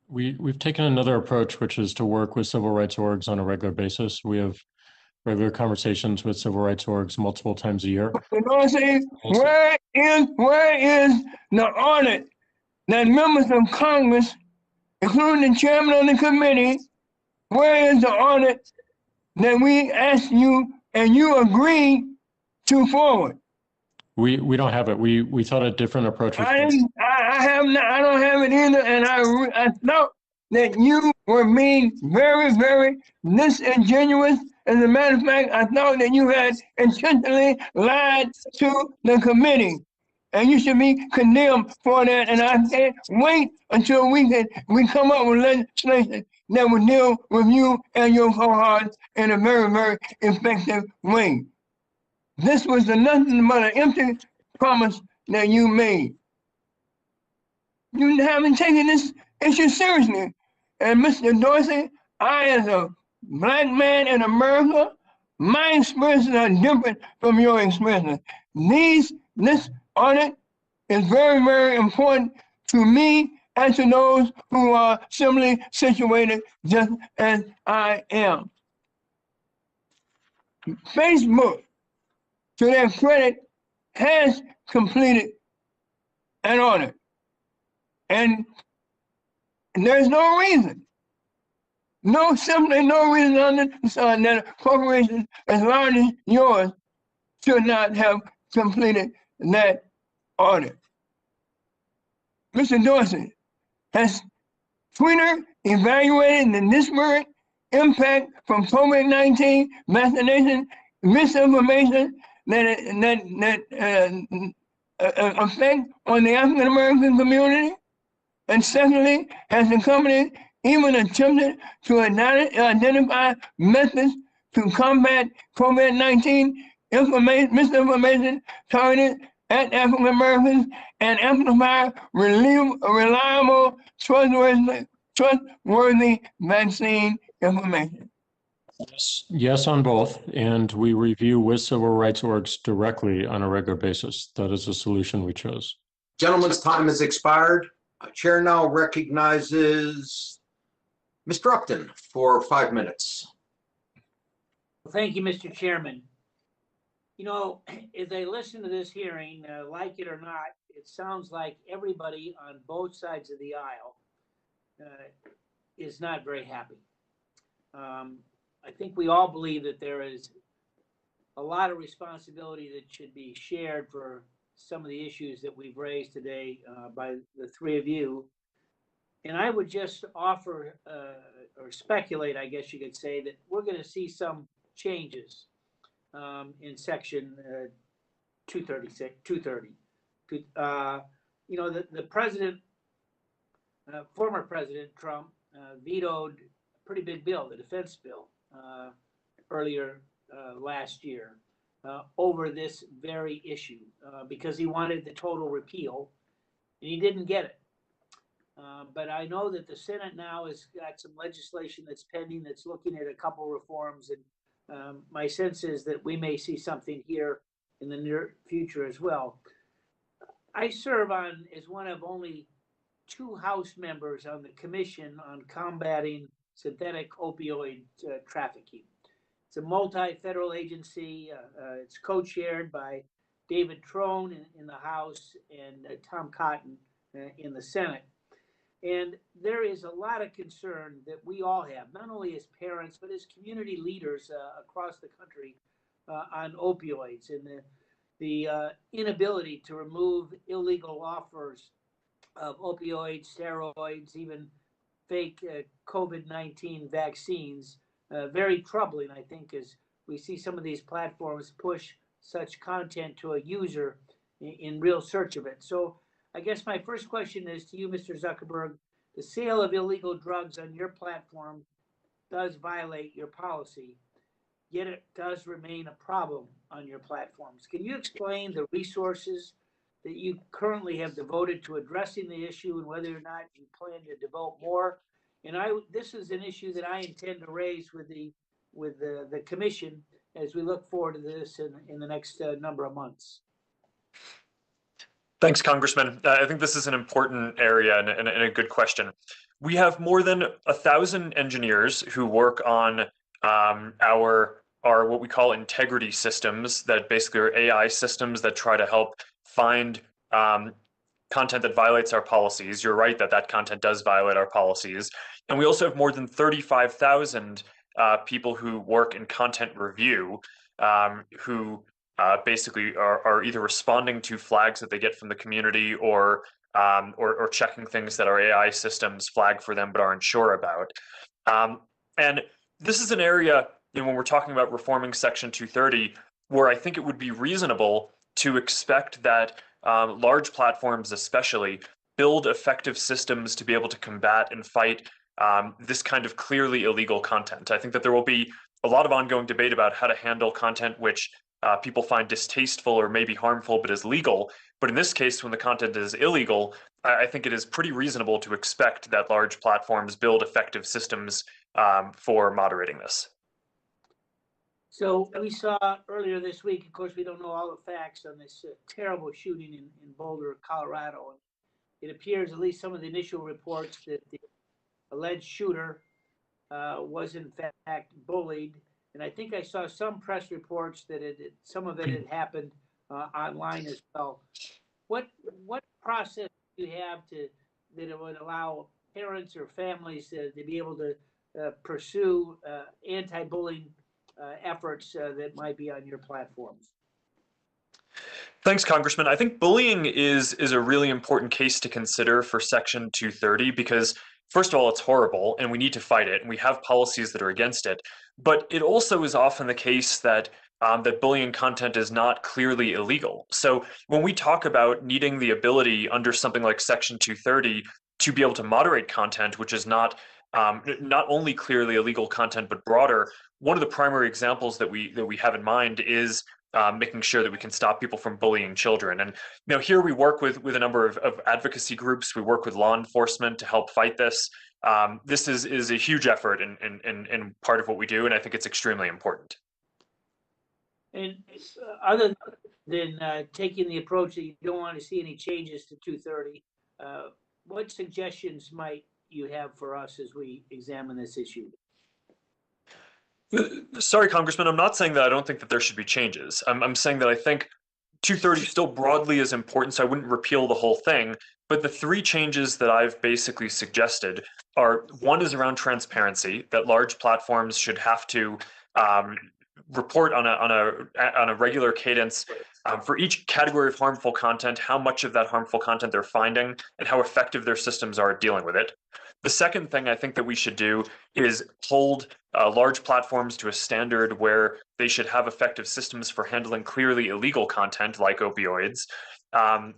We've taken another approach, which is to work with civil rights orgs on a regular basis. We have regular conversations with civil rights orgs multiple times a year. Mr. Dorsey, where is the audit that members of Congress, including the chairman of the committee, where is the audit that we asked you and you agreed to forward? We don't have it. We thought a different approach was I don't have it either, and I thought that you were being very, very disingenuous. As a matter of fact, I thought that you had intentionally lied to the committee, and you should be condemned for that. And I can't wait until we come up with legislation that will deal with you and your cohorts in a very, very effective way. This was nothing but an empty promise that you made. You haven't taken this issue seriously. And Mr. Dorsey, I, as a Black man in America, my experiences are different from your experiences. This audit is very, very important to me and to those who are similarly situated just as I am. Facebook, to their credit, has completed an audit. And there's no reason, simply no reason under the sun that a corporation as large as yours should not have completed that audit. Mr. Dorsey, has Twitter evaluated the disparate impact from COVID-19 vaccination misinformation that effect on the African American community? And secondly, has the company even attempted to identify methods to combat COVID-19 misinformation targeted at African Americans and amplify reliable, trustworthy vaccine information? Yes on both, and we review with civil rights orgs directly on a regular basis. That is the solution we chose. Gentleman's time has expired. Chair now recognizes Mr. Upton for 5 minutes. Thank you, Mr. Chairman. You know, as I listen to this hearing, like it or not, it sounds like everybody on both sides of the aisle is not very happy. I think we all believe that there is a lot of responsibility that should be shared for some of the issues that we've raised today by the three of you. And I would just offer or speculate, I guess you could say, that we're going to see some changes in section 230. You know, the president, former President Trump, vetoed a pretty big bill, the defense bill, earlier last year over this very issue because he wanted the total repeal, and he didn't get it. But I know that the Senate now has got some legislation that's pending that's looking at a couple reforms, and my sense is that we may see something here in the near future as well. I serve on as one of only 2 House members on the Commission on Combating Synthetic Opioid Trafficking. It's a multi-federal agency. It's co-chaired by David Trone in the House and Tom Cotton in the Senate. And there is a lot of concern that we all have, not only as parents, but as community leaders across the country on opioids and the inability to remove illegal offers of opioids, steroids, even fake COVID-19 vaccines. Very troubling, I think, as we see some of these platforms push such content to a user in real search of it. So I guess my first question is to you, Mr. Zuckerberg. The sale of illegal drugs on your platform does violate your policy, yet it does remain a problem on your platforms. Can you explain the resources that you currently have devoted to addressing the issue and whether or not you plan to devote more? And this is an issue that I intend to raise with the commission as we look forward to this in the next number of months. Thanks, Congressman. I think this is an important area and a good question. We have more than 1,000 engineers who work on our what we call integrity systems, that basically are AI systems that try to help find content that violates our policies. You're right that content does violate our policies. And we also have more than 35,000 people who work in content review who basically are either responding to flags that they get from the community or checking things that our AI systems flag for them but aren't sure about. And this is an area, when we're talking about reforming Section 230, where I think it would be reasonable to expect that large platforms especially build effective systems to be able to combat and fight this kind of clearly illegal content. I think that there will be a lot of ongoing debate about how to handle content which people find distasteful or maybe harmful but is legal. But in this case, when the content is illegal, I think it is pretty reasonable to expect that large platforms build effective systems for moderating this. So we saw earlier this week, of course, we don't know all the facts on this terrible shooting in Boulder, Colorado. It appears, at least some of the initial reports, that the alleged shooter was in fact bullied. And I think I saw some press reports that some of it had happened online as well. What process do you have that it would allow parents or families to be able to pursue anti-bullying efforts that might be on your platforms? Thanks, Congressman. I think bullying is a really important case to consider for Section 230 because, first of all, it's horrible and we need to fight it, and we have policies that are against it. But it also is often the case that that bullying content is not clearly illegal. So when we talk about needing the ability under something like Section 230 to be able to moderate content, which is not only clearly illegal content but broader, one of the primary examples that we have in mind is making sure that we can stop people from bullying children. And here we work with a number of advocacy groups. We work with law enforcement to help fight this. this is a huge effort and part of what we do, and I think it's extremely important. And other than taking the approach that you don't want to see any changes to 230, what suggestions might you have for us as we examine this issue? Sorry, Congressman, I'm not saying that I don't think that there should be changes. I'm saying that I think 230 still broadly is important, so I wouldn't repeal the whole thing. But the three changes that I've basically suggested are, one is around transparency, that large platforms should have to report on a regular cadence for each category of harmful content, how much of that harmful content they're finding, and how effective their systems are at dealing with it. The second thing I think that we should do is hold large platforms to a standard where they should have effective systems for handling clearly illegal content like opioids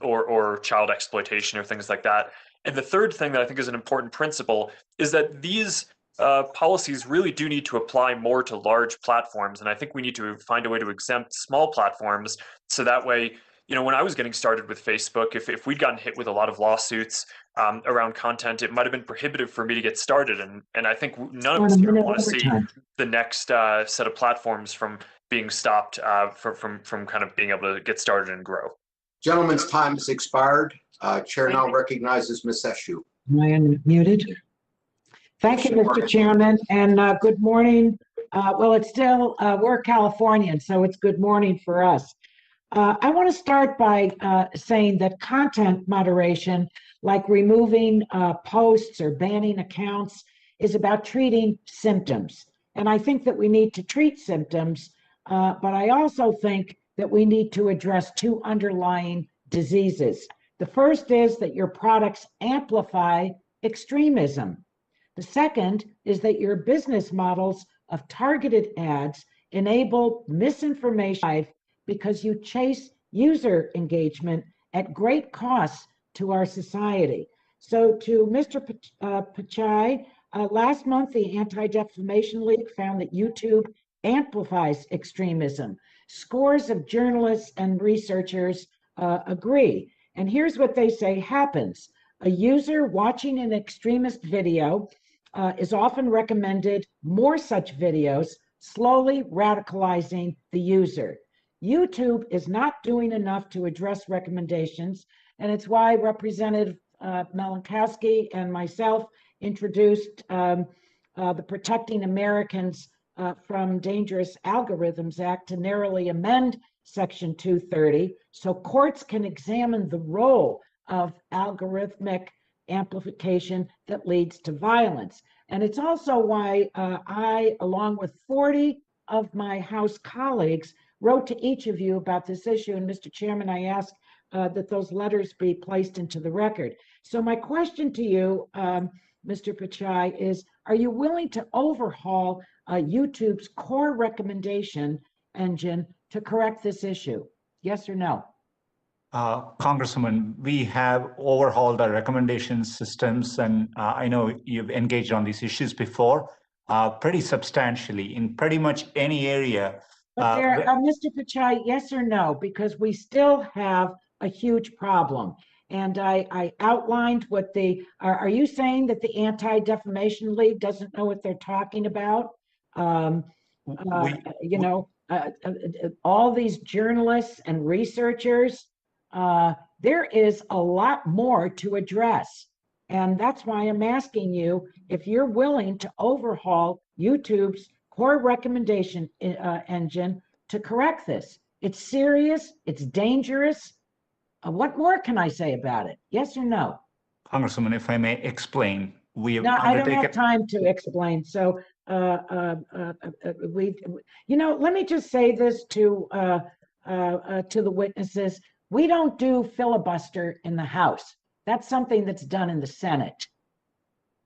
or child exploitation or things like that. And the third thing that I think is an important principle is that these policies really do need to apply more to large platforms. And I think we need to find a way to exempt small platforms so that way, you know, when I was getting started with Facebook, if we'd gotten hit with a lot of lawsuits around content, it might have been prohibitive for me to get started. And I think none of us here want to see the next set of platforms from being stopped from kind of being able to get started and grow. Gentleman's time has expired. Chair now recognizes Ms. Eshu. Am I unmuted? Thank you, Mr. Chairman, and good morning. Well, it's still, we're Californians, so it's good morning for us. I want to start by saying that content moderation, like removing posts or banning accounts, is about treating symptoms. And I think that we need to treat symptoms, but I also think that we need to address two underlying diseases. The first is that your products amplify extremism. The second is that your business models of targeted ads enable misinformation because you chase user engagement at great costs to our society. So to Mr. Pichai, last month the Anti-Defamation League found that YouTube amplifies extremism. Scores of journalists and researchers agree. And here's what they say happens. A user watching an extremist video is often recommended more such videos, slowly radicalizing the user. YouTube is not doing enough to address recommendations, and it's why Representative Melankowski and myself introduced the Protecting Americans from Dangerous Algorithms Act to narrowly amend Section 230 so courts can examine the role of algorithmic amplification that leads to violence. And it's also why I, along with 40 of my House colleagues, wrote to each of you about this issue. And Mr. Chairman, I ask that those letters be placed into the record. So my question to you, Mr. Pichai, is, are you willing to overhaul YouTube's core recommendation engine to correct this issue? Yes or no? Congresswoman, we have overhauled our recommendation systems, and I know you've engaged on these issues before, pretty substantially in pretty much any area. But there, Mr. Pichai, yes or no? Because we still have a huge problem. And I outlined what the, are you saying that the Anti-Defamation League doesn't know what they're talking about? You know, all these journalists and researchers, there is a lot more to address. And that's why I'm asking you if you're willing to overhaul YouTube's core recommendation engine to correct this. It's serious, it's dangerous. What more can I say about it? Yes or no? Congresswoman, if I may explain, we have I don't have time to explain. So, you know, let me just say this to the witnesses. We don't do filibuster in the House. That's something that's done in the Senate.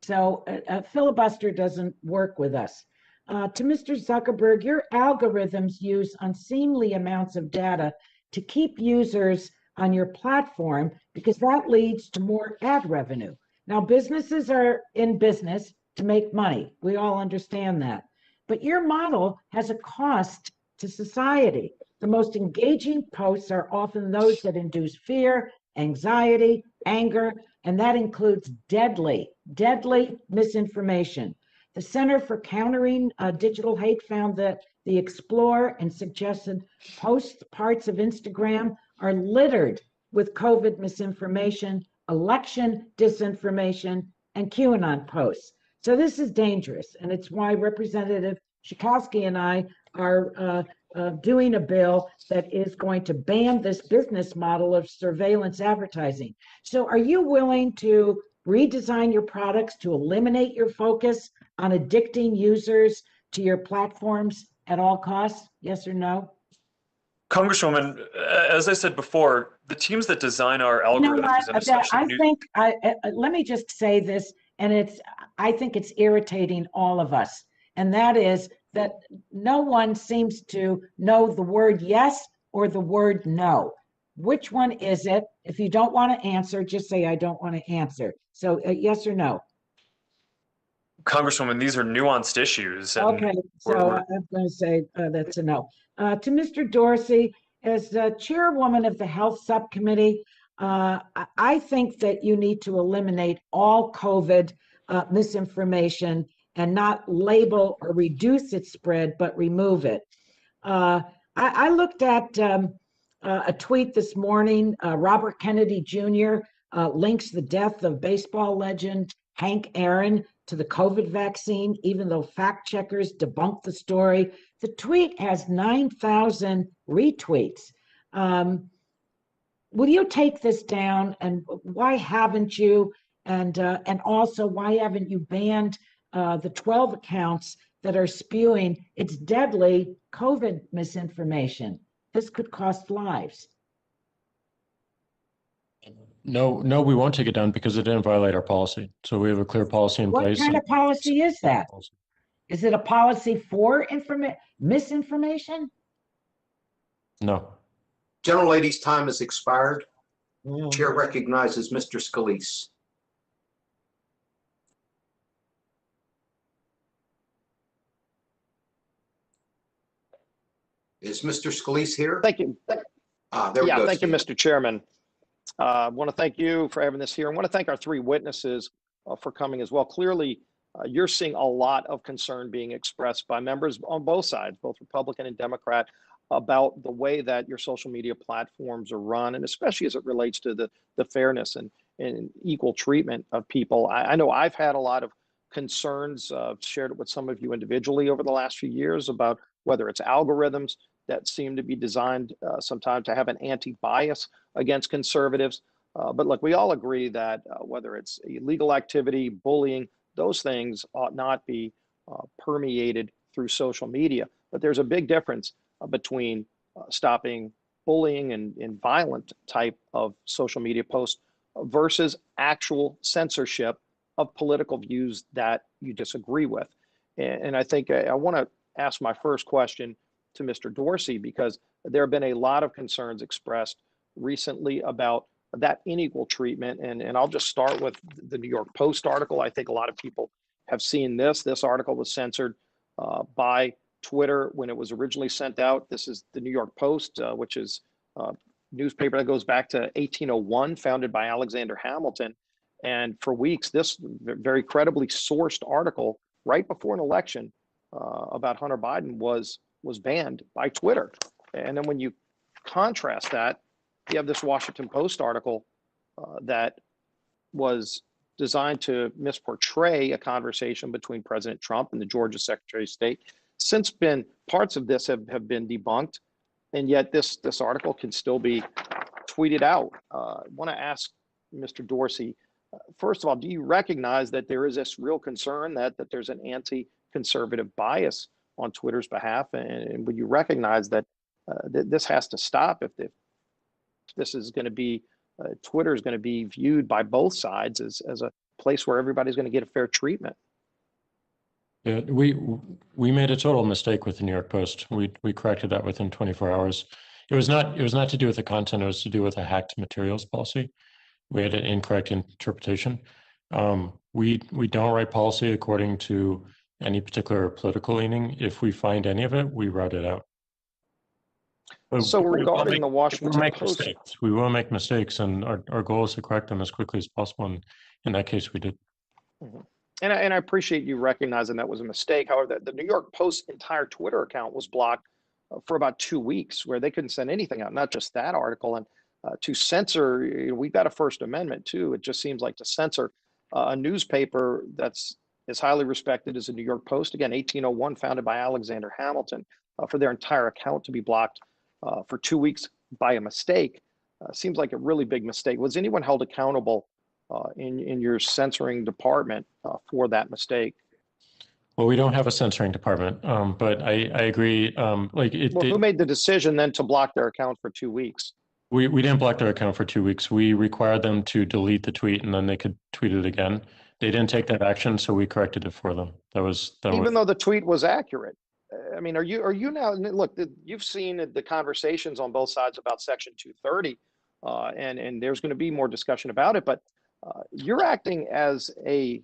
So filibuster doesn't work with us. To Mr. Zuckerberg, your algorithms use unseemly amounts of data to keep users on your platform because that leads to more ad revenue. Now, businesses are in business to make money. We all understand that. But your model has a cost to society. The most engaging posts are often those that induce fear, anxiety, anger, and that includes deadly deadly misinformation. The Center for Countering Digital Hate found that the Explore and suggested post parts of Instagram are littered with COVID misinformation, election disinformation, and QAnon posts. So this is dangerous, and it's why Representative Schakowsky and I are doing a bill that is going to ban this business model of surveillance advertising. So are you willing to redesign your products to eliminate your focus on addicting users to your platforms at all costs? Yes or no? Congresswoman, as I said before, the teams that design our algorithms and especially let me just say this, and I think it's irritating all of us, and that is that no one seems to know the word yes or the word no. Which one is it? If you don't want to answer, just say, I don't want to answer. So yes or no? Congresswoman, these are nuanced issues. And okay, so I'm going to say that's a no. To Mr. Dorsey, as the chairwoman of the Health Subcommittee, I think that you need to eliminate all COVID misinformation and not label or reduce its spread, but remove it. I looked at a tweet this morning. Robert Kennedy Jr. Links the death of baseball legend Hank Aaron to the COVID vaccine, even though fact checkers debunked the story. The tweet has 9,000 retweets. Will you take this down, and why haven't you? And also, why haven't you banned the 12 accounts that are spewing its deadly COVID misinformation? This could cost lives. No, we won't take it down because it didn't violate our policy. So we have a clear policy in place. What kind of policy is that? Is it a policy for misinformation? No. Gentlelady's time has expired. Chair recognizes Mr. Scalise. Is Mr. Scalise here? Thank you. There we go. Thank you, Mr. Chairman. I want to thank you for having this here. I want to thank our three witnesses for coming as well. Clearly, you're seeing a lot of concern being expressed by members on both sides, both Republican and Democrat, about the way that your social media platforms are run, and especially as it relates to the fairness and equal treatment of people. I know I've had a lot of concerns, shared it with some of you individually over the last few years about whether it's algorithms that seem to be designed sometimes to have an anti-bias against conservatives. But look, we all agree that whether it's illegal activity, bullying, those things ought not be permeated through social media. But there's a big difference between stopping bullying and violent type of social media posts versus actual censorship of political views that you disagree with. And I think I want to ask my first question to Mr. Dorsey, because there have been a lot of concerns expressed recently about that unequal treatment. And I'll just start with the New York Post article. I think a lot of people have seen this. This article was censored by Twitter when it was originally sent out. This is the New York Post, which is a newspaper that goes back to 1801, founded by Alexander Hamilton. And for weeks, this very credibly sourced article right before an election about Hunter Biden was banned by Twitter. And then when you contrast that, you have this Washington Post article that was designed to misportray a conversation between President Trump and the Georgia Secretary of State. Since parts of this have been debunked, and yet this article can still be tweeted out. I want to ask Mr. Dorsey, first of all, do you recognize that there is this real concern that there's an anti-conservative bias on Twitter's behalf, and would you recognize that this has to stop if this is going to be, Twitter is going to be viewed by both sides as a place where everybody's going to get a fair treatment? Yeah, we made a total mistake with the New York Post. We corrected that within 24 hours. It was not to do with the content. It was to do with a hacked materials policy. We had an incorrect interpretation. We don't write policy according to any particular political leaning. If we find any of it, we route it out. But so regarding the Washington Post, we will make mistakes, and our goal is to correct them as quickly as possible. And in that case, we did. Mhm. And I appreciate you recognizing that was a mistake. However, the New York Post's entire Twitter account was blocked for about 2 weeks, where they couldn't send anything out, not just that article. And to censor, we've got a First Amendment too. It just seems like to censor a newspaper that's as highly respected as the New York Post, again, 1801, founded by Alexander Hamilton, for their entire account to be blocked for 2 weeks by a mistake, seems like a really big mistake. Was anyone held accountable in your censoring department for that mistake? Well, we don't have a censoring department, but I agree. Well, who made the decision then to block their account for 2 weeks? We didn't block their account for 2 weeks. We required them to delete the tweet and then they could tweet it again. They didn't take that action, so we corrected it for them. Even though the tweet was accurate. I mean, are you now, look, you've seen the conversations on both sides about Section 230, and there's going to be more discussion about it, but you're acting as a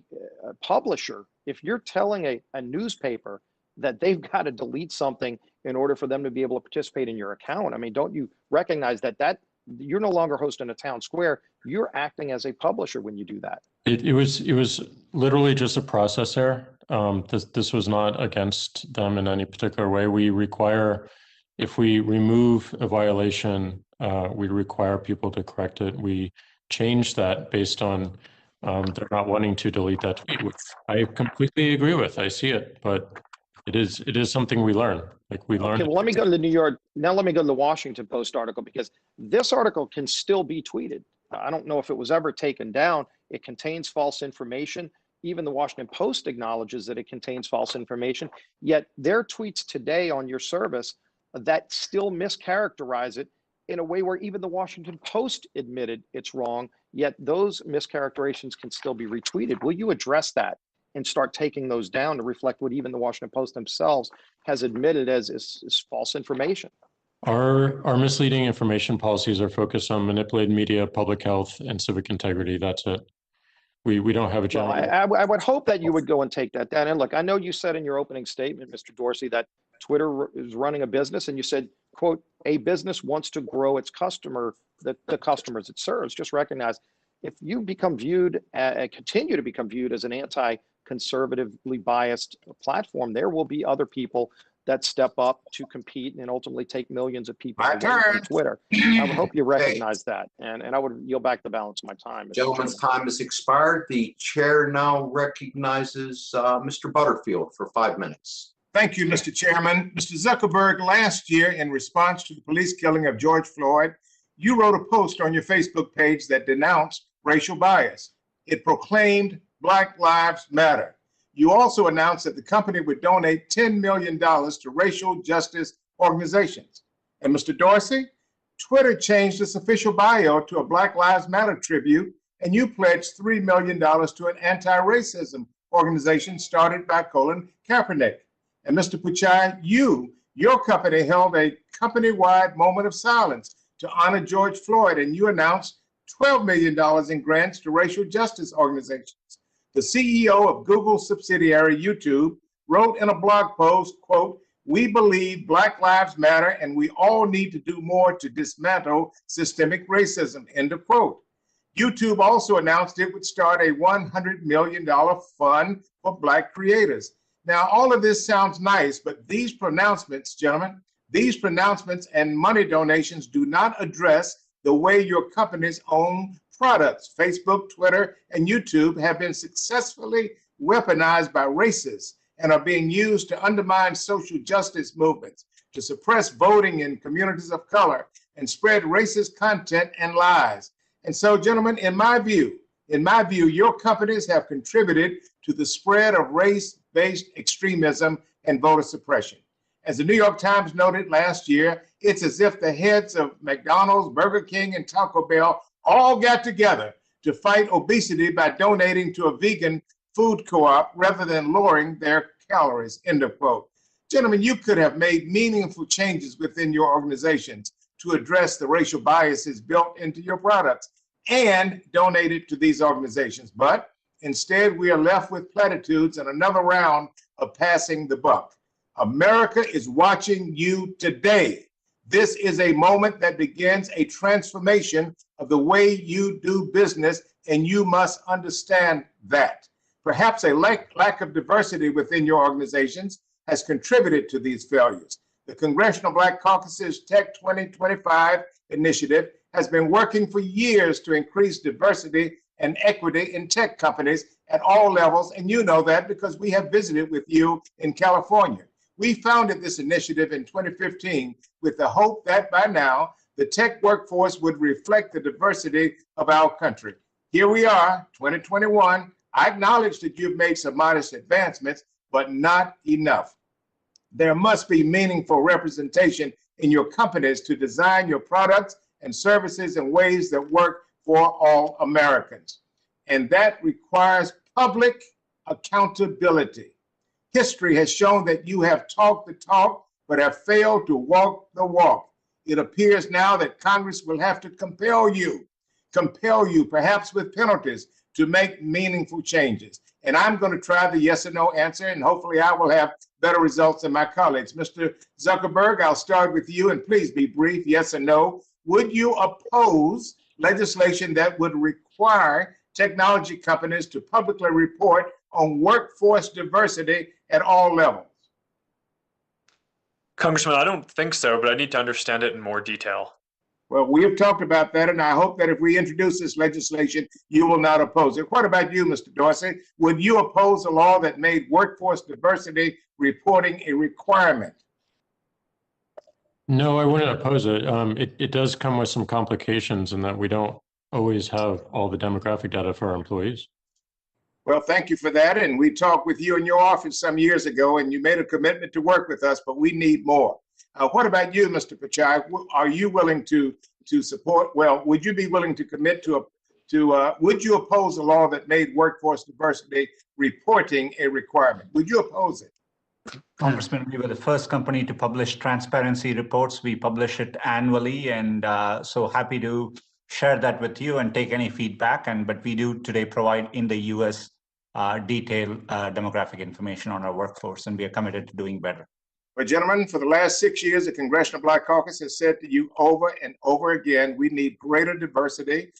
publisher. If you're telling a newspaper that they've got to delete something in order for them to be able to participate in your account, I mean, don't you recognize that you're no longer hosting a town square? You're acting as a publisher when you do that. It was literally just a process error. This was not against them in any particular way. We require, if we remove a violation, we require people to correct it. We change that based on they're not wanting to delete that tweet, which I completely agree with. I see it, but it is something we learn. Like we learned. Okay, well, let me go to the New York. Now let me go to the Washington Post article, because this article can still be tweeted. I don't know if it was ever taken down. It contains false information. Even the Washington Post acknowledges that it contains false information. Yet their tweets today on your service that still mischaracterize it in a way where even the Washington Post admitted it's wrong, yet those mischaracterizations can still be retweeted. Will you address that and start taking those down to reflect what even the Washington Post themselves has admitted as false information? Our misleading information policies are focused on manipulated media, public health, and civic integrity. That's it. We don't have a general. Well, I would hope that you would go and take that down. And look, I know you said in your opening statement, Mr. Dorsey, that Twitter is running a business, and you said, quote, a business wants to grow its customer, the customers it serves. Just recognize, if you become viewed, continue to become viewed as an anti-conservatively biased platform, there will be other people that step up to compete and ultimately take millions of people away from Twitter. I would hope you recognize that, and I would yield back the balance of my time. Gentleman's time has expired. The chair now recognizes Mr. Butterfield for 5 minutes. Thank you, Mr. Chairman. Mr. Zuckerberg, last year, in response to the police killing of George Floyd, you wrote a post on your Facebook page that denounced racial bias. It proclaimed Black Lives Matter. You also announced that the company would donate $10 million to racial justice organizations. And Mr. Dorsey, Twitter changed its official bio to a Black Lives Matter tribute, and you pledged $3 million to an anti-racism organization started by Colin Kaepernick. And Mr. Puchai, your company held a company-wide moment of silence to honor George Floyd, and you announced $12 million in grants to racial justice organizations. The CEO of Google subsidiary YouTube wrote in a blog post, quote, "We believe Black Lives Matter and we all need to do more to dismantle systemic racism," end of quote. YouTube also announced it would start a $100 million fund for Black creators. Now, all of this sounds nice, but these pronouncements, gentlemen, these pronouncements and money donations do not address the way your company's own products, Facebook, Twitter, and YouTube, have been successfully weaponized by racists and are being used to undermine social justice movements, to suppress voting in communities of color, and spread racist content and lies. And so, gentlemen, in my view, your companies have contributed to the spread of race-based extremism and voter suppression. As the New York Times noted last year, it's as if the heads of McDonald's, Burger King, and Taco Bell all got together to fight obesity by donating to a vegan food co-op rather than lowering their calories, end of quote. Gentlemen, you could have made meaningful changes within your organizations to address the racial biases built into your products and donated to these organizations. But instead, we are left with platitudes and another round of passing the buck. America is watching you today. This is a moment that begins a transformation of the way you do business, and you must understand that. Perhaps a lack of diversity within your organizations has contributed to these failures. The Congressional Black Caucus's Tech 2025 initiative has been working for years to increase diversity and equity in tech companies at all levels, and you know that because we have visited with you in California. We founded this initiative in 2015 with the hope that by now the tech workforce would reflect the diversity of our country. Here we are, 2021. I acknowledge that you've made some modest advancements, but not enough. There must be meaningful representation in your companies to design your products and services in ways that work for all Americans. And that requires public accountability. History has shown that you have talked the talk, but have failed to walk the walk. It appears now that Congress will have to compel you, perhaps with penalties, to make meaningful changes. And I'm going to try the yes or no answer, and hopefully I will have better results than my colleagues. Mr. Zuckerberg, I'll start with you, and please be brief, yes or no. Would you oppose legislation that would require technology companies to publicly report on workforce diversity at all levels? Congressman, I don't think so, but I need to understand it in more detail. Well, we have talked about that, and I hope that if we introduce this legislation, you will not oppose it. What about you, Mr. Dorsey? Would you oppose a law that made workforce diversity reporting a requirement? No, I wouldn't oppose it. It does come with some complications in that we don't always have all the demographic data for our employees. Well, thank you for that. And we talked with you in your office some years ago, and you made a commitment to work with us, but we need more. What about you, Mr. Pichai? Are you willing to support? Well, would you be willing to commit would you oppose a law that made workforce diversity reporting a requirement? Would you oppose it? Congressman, we were the first company to publish transparency reports. We publish it annually, and so happy to share that with you and take any feedback. But we do today provide in the U.S. Detailed demographic information on our workforce, and we are committed to doing better. Well, gentlemen, for the last 6 years, the Congressional Black Caucus has said to you over and over again, we need greater diversity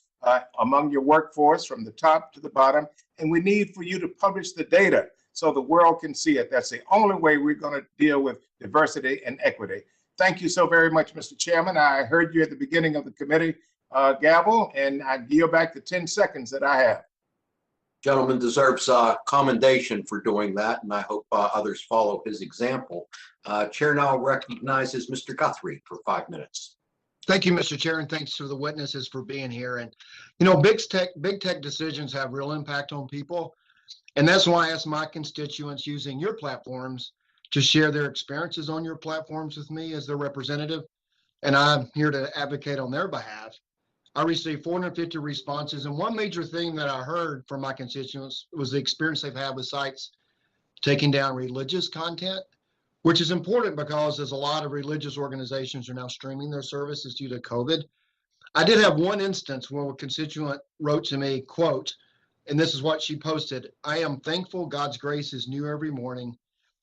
among your workforce from the top to the bottom, and we need for you to publish the data so the world can see it. That's the only way we're going to deal with diversity and equity. Thank you so very much, Mr. Chairman. I heard you at the beginning of the committee gavel, and I yield back the 10 seconds that I have. Gentleman deserves commendation for doing that, and I hope others follow his example. Chair now recognizes Mr. Guthrie for 5 minutes. Thank you, Mr. Chair, and thanks to the witnesses for being here. And you know, big tech decisions have real impact on people, and that's why I ask my constituents using your platforms to share their experiences on your platforms with me as their representative, and I'm here to advocate on their behalf. I received 450 responses, and one major thing that I heard from my constituents was the experience they've had with sites taking down religious content, which is important because there's a lot of religious organizations are now streaming their services due to COVID. I did have one instance where a constituent wrote to me, quote, and this is what she posted: "I am thankful God's grace is new every morning."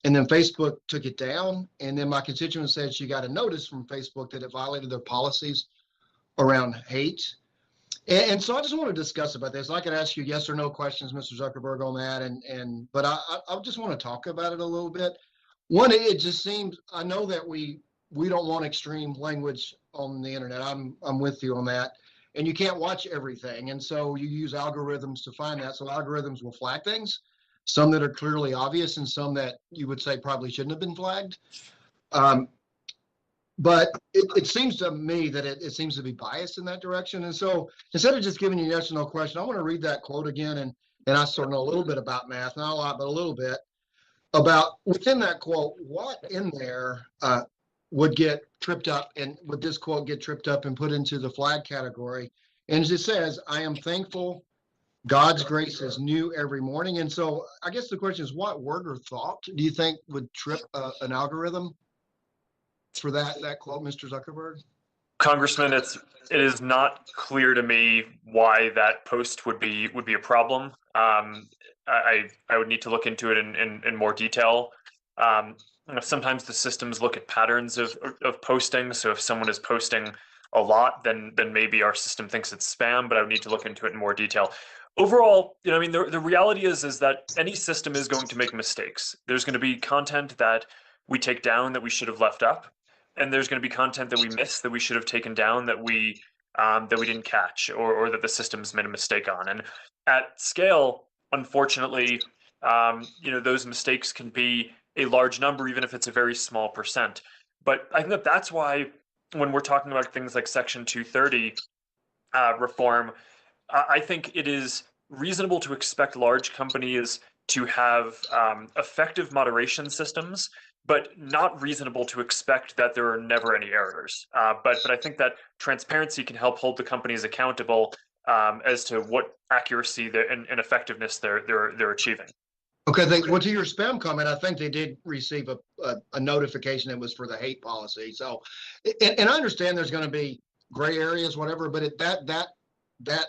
And then Facebook took it down, and then my constituent said she got a notice from Facebook that it violated their policies around hate. And so I just want to discuss about this. I could ask you yes or no questions, Mr. Zuckerberg, on that, but I just want to talk about it a little bit. One, it just seems, I know that we don't want extreme language on the internet. I'm with you on that. And you can't watch everything. And so you use algorithms to find that. So algorithms will flag things, some that are clearly obvious and some that you would say probably shouldn't have been flagged. But it seems to me that it seems to be biased in that direction. And so instead of just giving you a yes or no question, I want to read that quote again. And I sort of know a little bit about math, not a lot, but a little bit about within that quote, what in there would get tripped up, and would this quote get tripped up and put into the flag category? And as it says, "I am thankful God's grace is new every morning." And so I guess the question is, what word or thought do you think would trip an algorithm for that quote, Mr. Zuckerberg? Congressman, it is not clear to me why that post would be a problem. I would need to look into it in more detail. Sometimes the systems look at patterns of posting. So if someone is posting a lot, then maybe our system thinks it's spam, but I would need to look into it in more detail. overall, I mean, the reality is that any system is going to make mistakes. There's going to be content that we take down that we should have left up, and there's going to be content that we miss that we should have taken down that we didn't catch, or that the system's made a mistake on. And at scale, unfortunately, those mistakes can be a large number, even if it's a very small percent. But I think that's why when we're talking about things like Section 230 reform, I think it is reasonable to expect large companies to have effective moderation systems, but not reasonable to expect that there are never any errors. But I think that transparency can help hold the companies accountable as to what accuracy and effectiveness they're achieving. Okay, thanks. Well, to your spam comment, I think they did receive a notification that was for the hate policy. So, and I understand there's going to be gray areas, whatever, but that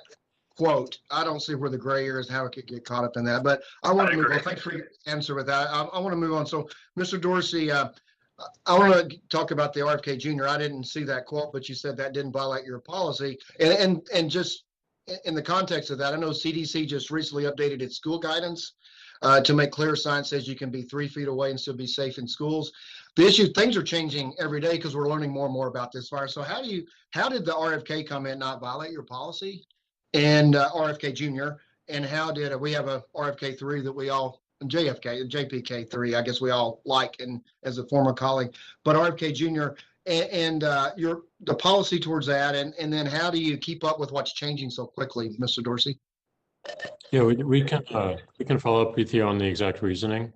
quote, I don't see where the gray areas, how it could get caught up in that. But I want to move on. Thanks for your answer with that. I want to move on. So, Mr. Dorsey, I want to talk about the RFK Jr. I didn't see that quote, but you said that didn't violate your policy. And just in the context of that, I know CDC just recently updated its school guidance to make clear science says you can be 3 feet away and still be safe in schools. Things are changing every day because we're learning more and more about this virus. So how did the RFK comment not violate your policy and RFK Jr. and how did we have a RFK 3 that we all JPK 3, I guess we all like, and as a former colleague, but RFK Jr. and the policy towards that, and then how do you keep up with what's changing so quickly, Mr. Dorsey? Yeah, we can follow up with you on the exact reasoning,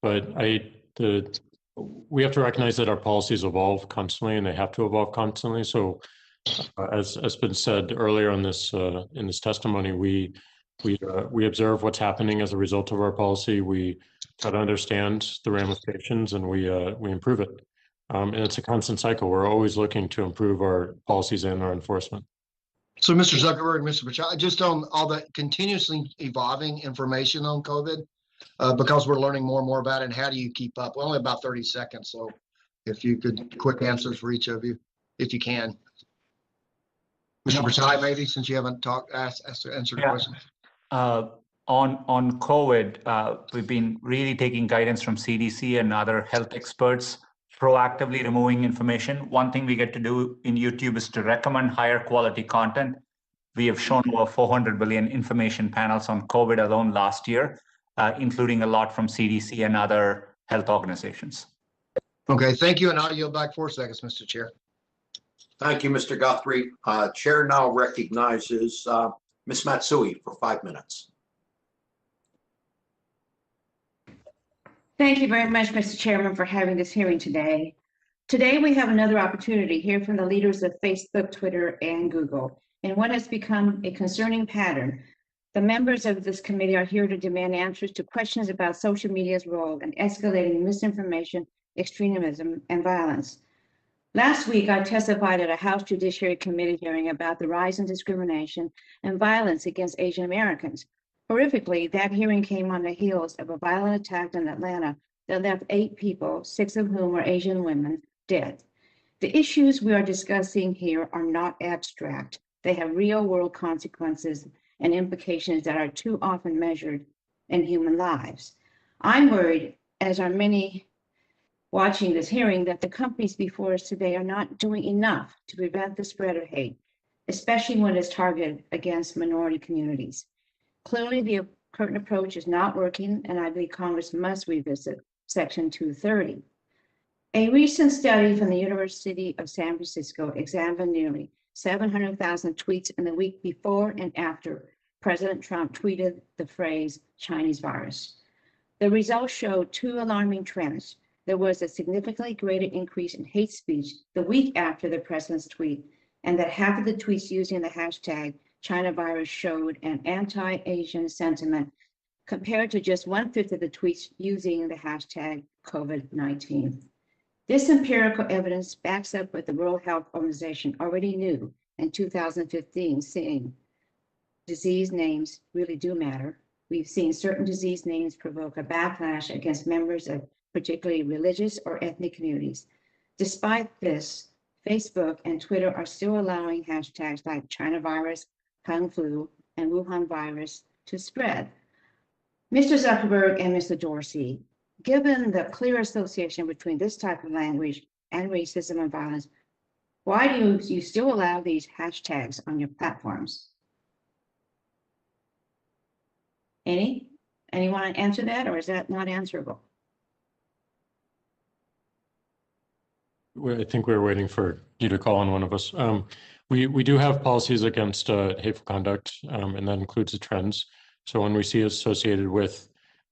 but we have to recognize that our policies evolve constantly, and they have to evolve constantly. So, as has been said earlier in this testimony, we observe what's happening as a result of our policy. We try to understand the ramifications, and we improve it. And it's a constant cycle. We're always looking to improve our policies and our enforcement. So, Mr. Zuckerberg, Mr. Bachar, just on all the continuously evolving information on COVID, because we're learning more and more about it, and how do you keep up? Well, only about 30 seconds, so if you could, quick answers for each of you, if you can. Mr. Bachar, maybe, since you haven't answered the question. On COVID, we've been really taking guidance from CDC and other health experts, proactively removing information. One thing we get to do in YouTube is to recommend higher quality content. We have shown over 400 billion information panels on COVID alone last year, including a lot from CDC and other health organizations. Okay, thank you. And I'll yield back 4 seconds, Mr. Chair. Thank you, Mr. Guthrie. Chair now recognizes Ms. Matsui for 5 minutes. Thank you very much, Mr. Chairman, for having this hearing today. Today, we have another opportunity to hear from the leaders of Facebook, Twitter, and Google in what has become a concerning pattern. The members of this committee are here to demand answers to questions about social media's role in escalating misinformation, extremism, and violence. Last week, I testified at a House Judiciary Committee hearing about the rise in discrimination and violence against Asian Americans. Horrifically, that hearing came on the heels of a violent attack in Atlanta that left 8 people, 6 of whom were Asian women, dead. The issues we are discussing here are not abstract. They have real-world consequences and implications that are too often measured in human lives. I'm worried, as are many watching this hearing, that the companies before us today are not doing enough to prevent the spread of hate, especially when it's targeted against minority communities. Clearly, the current approach is not working, and I believe Congress must revisit Section 230. A recent study from the University of San Francisco examined nearly 700,000 tweets in the week before and after President Trump tweeted the phrase Chinese virus. The results showed 2 alarming trends. There was a significantly greater increase in hate speech the week after the president's tweet, and that half of the tweets using the hashtag China virus showed an anti-Asian sentiment compared to just 1/5 of the tweets using the hashtag COVID-19. This empirical evidence backs up what the World Health Organization already knew in 2015, saying disease names really do matter. We've seen certain disease names provoke a backlash against members of particularly religious or ethnic communities. Despite this, Facebook and Twitter are still allowing hashtags like China virus, Kung flu, and Wuhan virus to spread. Mr. Zuckerberg and Mr. Dorsey, given the clear association between this type of language and racism and violence, why do you still allow these hashtags on your platforms? Anyone answer that, or is that not answerable? I think we're waiting for you to call on one of us. We do have policies against hateful conduct, and that includes the trends. So when we see it associated with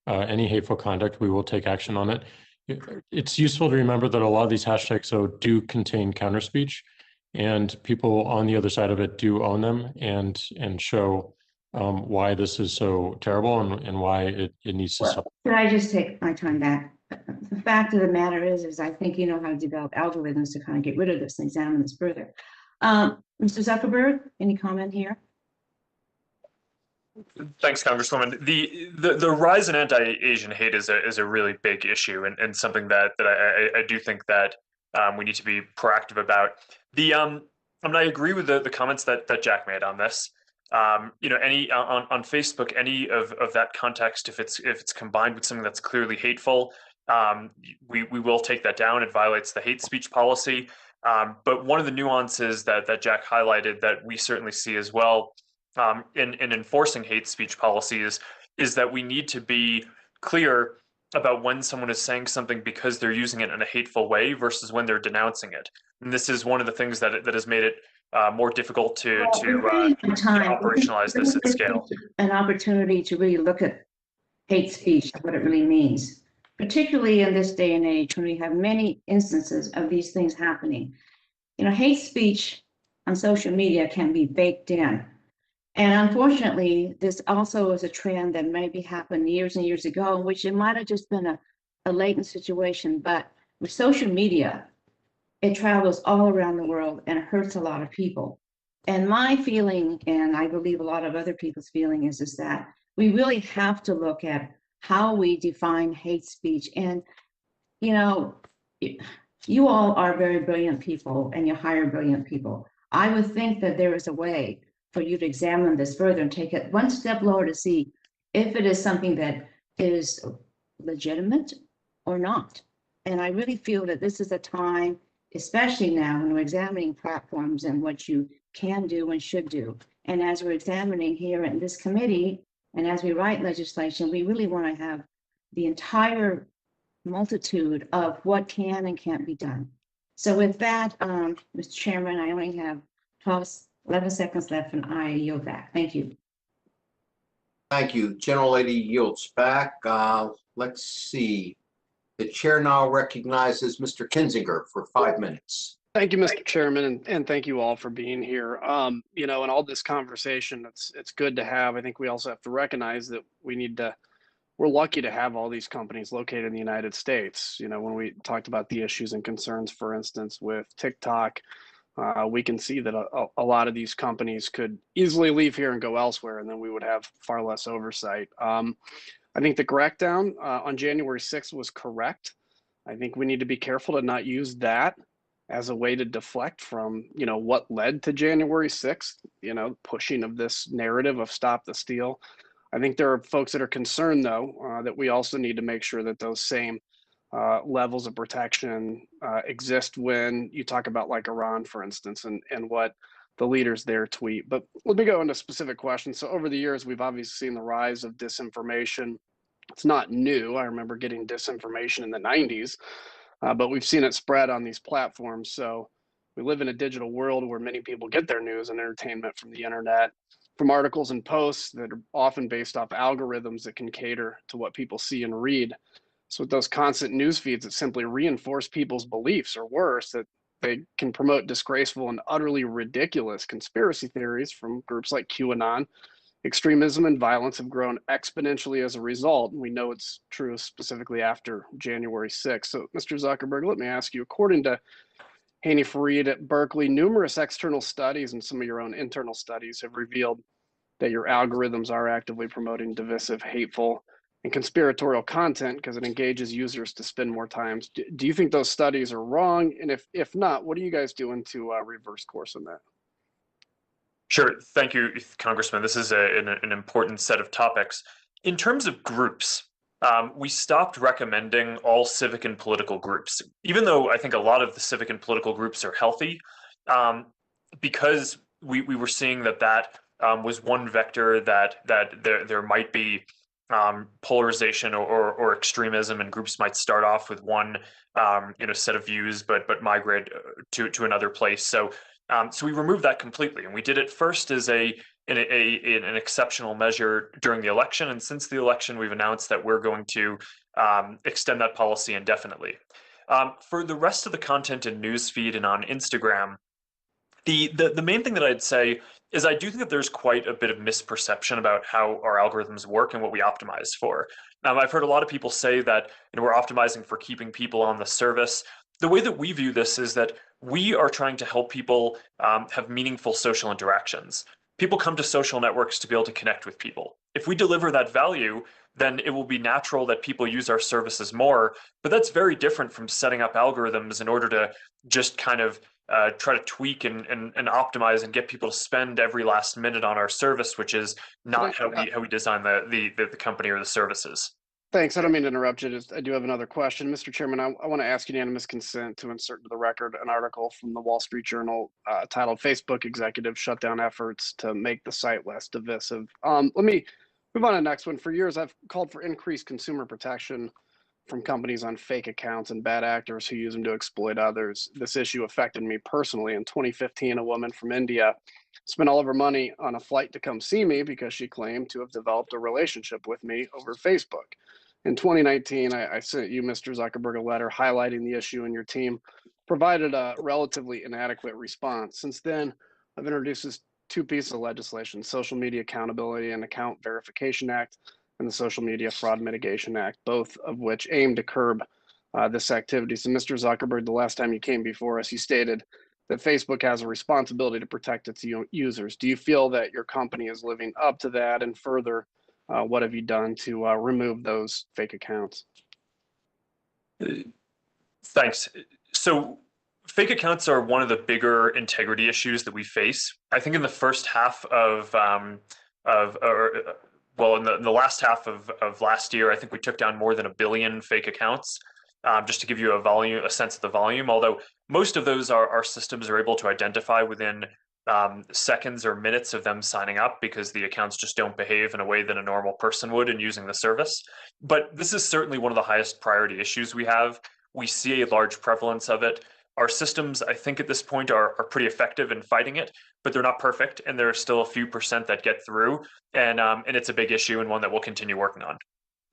any hateful conduct, we will take action on it. It's useful to remember that a lot of these hashtags, though, do contain counter speech, and people on the other side of it do own them and show why this is so terrible and why it needs to stop. Could I just take my time back? The fact of the matter is I think you know how to develop algorithms to kind of get rid of this and examine this further. Mr. Zuckerberg, any comment here? Thanks, Congresswoman. The rise in anti-Asian hate is a really big issue and something that I do think that we need to be proactive about. I agree with the comments that Jack made on this. Any on Facebook, any of that context, if it's combined with something that's clearly hateful, we will take that down. It violates the hate speech policy. But one of the nuances that Jack highlighted that we certainly see as well in enforcing hate speech policies is that we need to be clear about when someone is saying something because they're using it in a hateful way versus when they're denouncing it. And this is one of the things that has made it more difficult to operationalize this at scale. An opportunity to really look at hate speech, what it really means, particularly in this day and age when we have many instances of these things happening. Hate speech on social media can be baked in. And unfortunately, this also is a trend that maybe happened years and years ago, in which it might have just been a latent situation. But with social media, it travels all around the world and it hurts a lot of people. And my feeling, and I believe a lot of other people's feeling, is that we really have to look at how we define hate speech. And, you all are very brilliant people and you hire brilliant people. I would think that there is a way for you to examine this further and take it one step lower to see if it is something that is legitimate or not. And I really feel that this is a time, especially now when we're examining platforms and what you can do and should do. And as we're examining here in this committee, and as we write legislation, we really want to have the entire multitude of what can and can't be done. So with that, Mr. Chairman, I only have 11 seconds left and I yield back. Thank you. Thank you. General Lady yields back. Let's see. The chair now recognizes Mr. Kinzinger for 5 minutes. Thank you, Mr. Chairman, and thank you all for being here. In all this conversation, it's good to have. I think we also have to recognize that we're lucky to have all these companies located in the United States. When we talked about the issues and concerns, for instance, with TikTok, we can see that a lot of these companies could easily leave here and go elsewhere, and then we would have far less oversight. I think the crackdown on January 6th was correct. I think we need to be careful to not use that as a way to deflect from, what led to January 6th, pushing of this narrative of stop the steal. I think there are folks that are concerned, though, that we also need to make sure that those same levels of protection exist when you talk about like Iran, for instance, and what the leaders there tweet. But let me go into specific questions. So over the years, we've obviously seen the rise of disinformation. It's not new. I remember getting disinformation in the 90s, but we've seen it spread on these platforms. So we live in a digital world where many people get their news and entertainment from the internet, from articles and posts that are often based off algorithms that can cater to what people see and read. So with those constant news feeds that simply reinforce people's beliefs, or worse, that they can promote disgraceful and utterly ridiculous conspiracy theories from groups like QAnon. Extremism and violence have grown exponentially as a result, and we know it's true specifically after January 6th. So, Mr. Zuckerberg, let me ask you, according to Haney Fareed at Berkeley, numerous external studies and some of your own internal studies have revealed that your algorithms are actively promoting divisive, hateful, and conspiratorial content because it engages users to spend more time. Do you think those studies are wrong? And if not, what are you guys doing to reverse course on that? Sure. Thank you, Congressman. This is an important set of topics. In terms of groups, we stopped recommending all civic and political groups, even though I think a lot of the civic and political groups are healthy, because we were seeing that was one vector that there might be polarization or extremism, and groups might start off with one set of views, but migrate to another place. So we removed that completely, and we did it first as an exceptional measure during the election, and since the election, we've announced that we're going to extend that policy indefinitely. For the rest of the content in newsfeed and on Instagram, the main thing that I'd say is I do think that there's quite a bit of misperception about how our algorithms work and what we optimize for. I've heard a lot of people say that we're optimizing for keeping people on the service. The way that we view this is that we are trying to help people have meaningful social interactions. People come to social networks to be able to connect with people. If we deliver that value, then it will be natural that people use our services more. But that's very different from setting up algorithms in order to just kind of try to tweak and optimize and get people to spend every last minute on our service, which is not how we design the company or the services. Thanks. I don't mean to interrupt you. I do have another question. Mr. Chairman, I want to ask unanimous consent to insert into the record an article from the Wall Street Journal titled "Facebook Executives Shut Down Efforts to Make the Site Less Divisive." Let me move on to the next one. For years, I've called for increased consumer protection from companies on fake accounts and bad actors who use them to exploit others. This issue affected me personally. In 2015, a woman from India spent all of her money on a flight to come see me because she claimed to have developed a relationship with me over Facebook. In 2019, I sent you, Mr. Zuckerberg, a letter highlighting the issue, and your team provided a relatively inadequate response. Since then, I've introduced this two pieces of legislation: Social Media Accountability and Account Verification Act, and the Social Media Fraud Mitigation Act, both of which aim to curb this activity. So, Mr. Zuckerberg, the last time you came before us, you stated that Facebook has a responsibility to protect its users. Do you feel that your company is living up to that? And further, what have you done to remove those fake accounts? Thanks. So fake accounts are one of the bigger integrity issues that we face. I think in the first half in the last half of last year, I think we took down more than 1 billion fake accounts, just to give you a sense of the volume, although most of those our systems are able to identify within seconds or minutes of them signing up, because the accounts just don't behave in a way that a normal person would in using the service. But this is certainly one of the highest priority issues we have. We see a large prevalence of it. Our systems, I think at this point, are pretty effective in fighting it, but they're not perfect, and there are still a few percent that get through, and it's a big issue and one that we'll continue working on.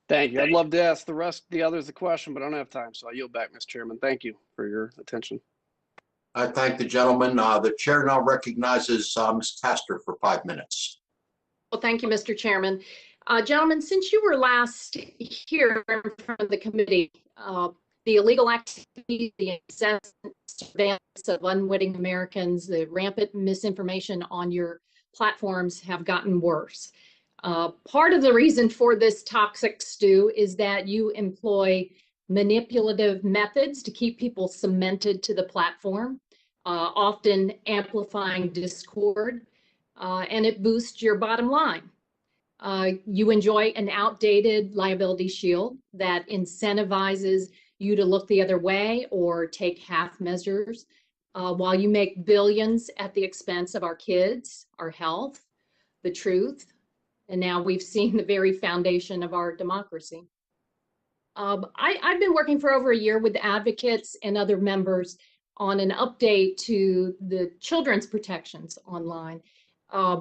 Thank you. I'd love to ask the others the question, but I don't have time, so I yield back, Mr. Chairman. Thank you for your attention. I thank the gentleman. The chair now recognizes Ms. Taster for 5 minutes. Well, thank you, Mr. Chairman. Gentlemen, since you were last here in front of the committee, the illegal activity, the incessant surveillance of unwitting Americans, the rampant misinformation on your platforms have gotten worse. Part of the reason for this toxic stew is that you employ manipulative methods to keep people cemented to the platform, often amplifying discord, and it boosts your bottom line. You enjoy an outdated liability shield that incentivizes you to look the other way or take half measures, while you make billions at the expense of our kids, our health, the truth, and now we've seen the very foundation of our democracy. I've been working for over a year with advocates and other members on an update to the children's protections online.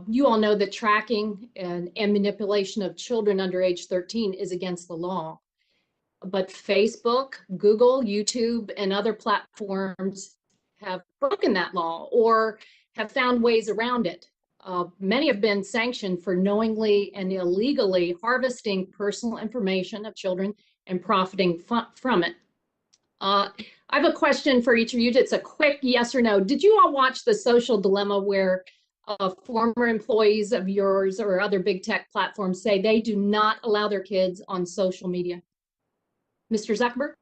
You all know that tracking and manipulation of children under age 13 is against the law. But Facebook, Google, YouTube, and other platforms have broken that law or have found ways around it. Many have been sanctioned for knowingly and illegally harvesting personal information of children and profiting from it. I have a question for each of you. It's a quick yes or no. Did you all watch The Social Dilemma, where former employees of yours or other big tech platforms say they do not allow their kids on social media? Mr. Zuckerberg?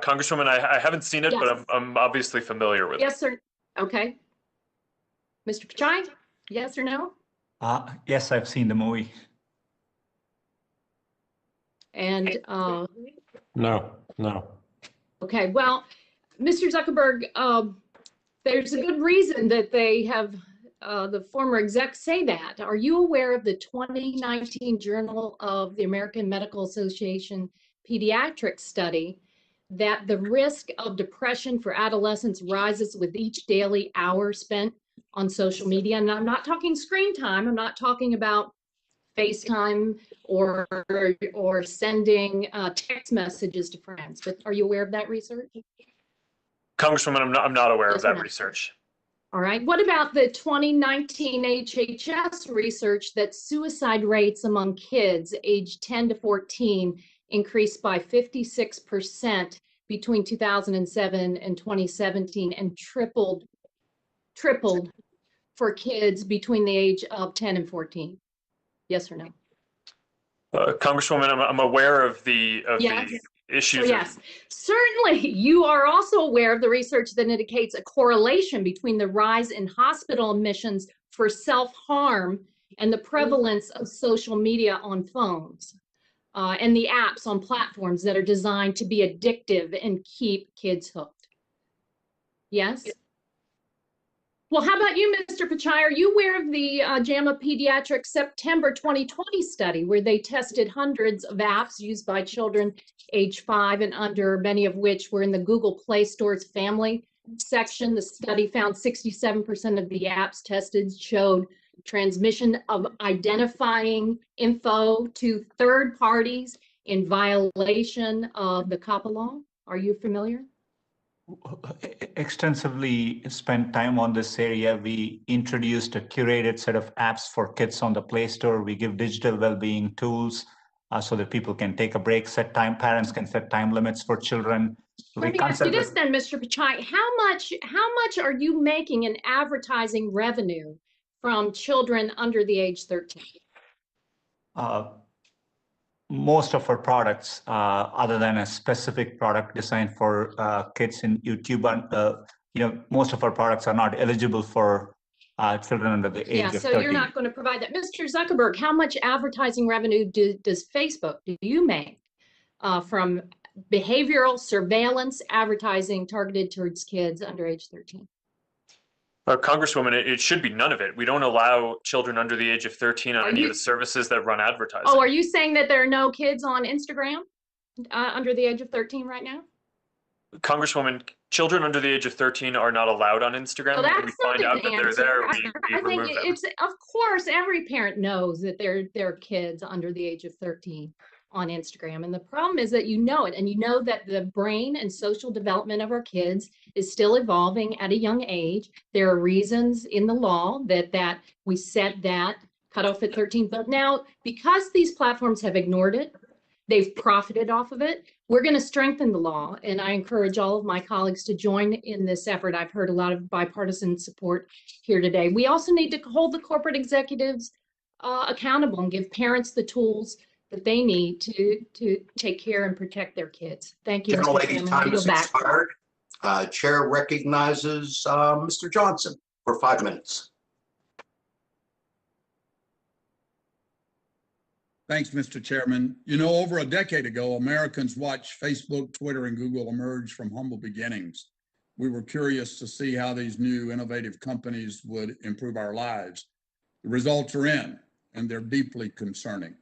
Congresswoman, I haven't seen it, yes. But I'm obviously familiar with it. Yes, sir. Okay. Mr. Pichai, yes or no? Yes, I've seen the movie. And No. okay, well, Mr. Zuckerberg, there's a good reason that they have the former execs say that. Are you aware of the 2019 Journal of the American Medical Association Pediatrics study that the risk of depression for adolescents rises with each daily hour spent on social media? And I'm not talking screen time. I'm not talking about FaceTime or sending text messages to friends. But are you aware of that research? Congresswoman, I'm not aware of Yes or that no? research. All right. What about the 2019 HHS research that suicide rates among kids aged 10 to 14 increased by 56% between 2007 and 2017 and tripled for kids between the age of 10 and 14? Yes or no? Congresswoman, I'm aware of the Yes. issues. So yes, certainly you are also aware of the research that indicates a correlation between the rise in hospital admissions for self-harm and the prevalence of social media on phones and the apps on platforms that are designed to be addictive and keep kids hooked. Yes? Well, how about you, Mr. Pichai? Are you aware of the JAMA Pediatrics September 2020 study where they tested hundreds of apps used by children age 5 and under, many of which were in the Google Play Store's family section? The study found 67% of the apps tested showed transmission of identifying info to third parties in violation of the COPPA law. Are you familiar? Extensively spent time on this area. We introduced a curated set of apps for kids on the Play Store. We give digital well-being tools so that people can take a break, set time, parents can set time limits for children. Let me ask you this then, Mr. Pichai, how much are you making in advertising revenue from children under the age 13? Most of our products, other than a specific product designed for kids in YouTube, most of our products are not eligible for children under the age of 13. So you're not going to provide that. Mr. Zuckerberg, how much advertising revenue does Facebook, do you make from behavioral surveillance advertising targeted towards kids under age 13? Congresswoman, it should be none of it. We don't allow children under the age of 13 on any of the services that run advertising. Oh, are you saying that there are no kids on Instagram under the age of 13 right now? Congresswoman, children under the age of 13 are not allowed on Instagram. Well, when we find out that they're there, we I think remove them. it's, of course, every parent knows that there are kids under the age of 13 on Instagram. And the problem is that you know it, and you know that the brain and social development of our kids is still evolving at a young age. There are reasons in the law that we set that cutoff at 13. But now, because these platforms have ignored it, they've profited off of it, we're going to strengthen the law. And I encourage all of my colleagues to join in this effort. I've heard a lot of bipartisan support here today. We also need to hold the corporate executives accountable and give parents the tools that they need to take care and protect their kids. Thank you, General Mr. Lady's Chairman. time is expired. Chair recognizes Mr. Johnson for 5 minutes. Thanks, Mr. Chairman. You know, over a decade ago, Americans watched Facebook, Twitter, and Google emerge from humble beginnings. We were curious to see how these new innovative companies would improve our lives. The results are in, and they're deeply concerning.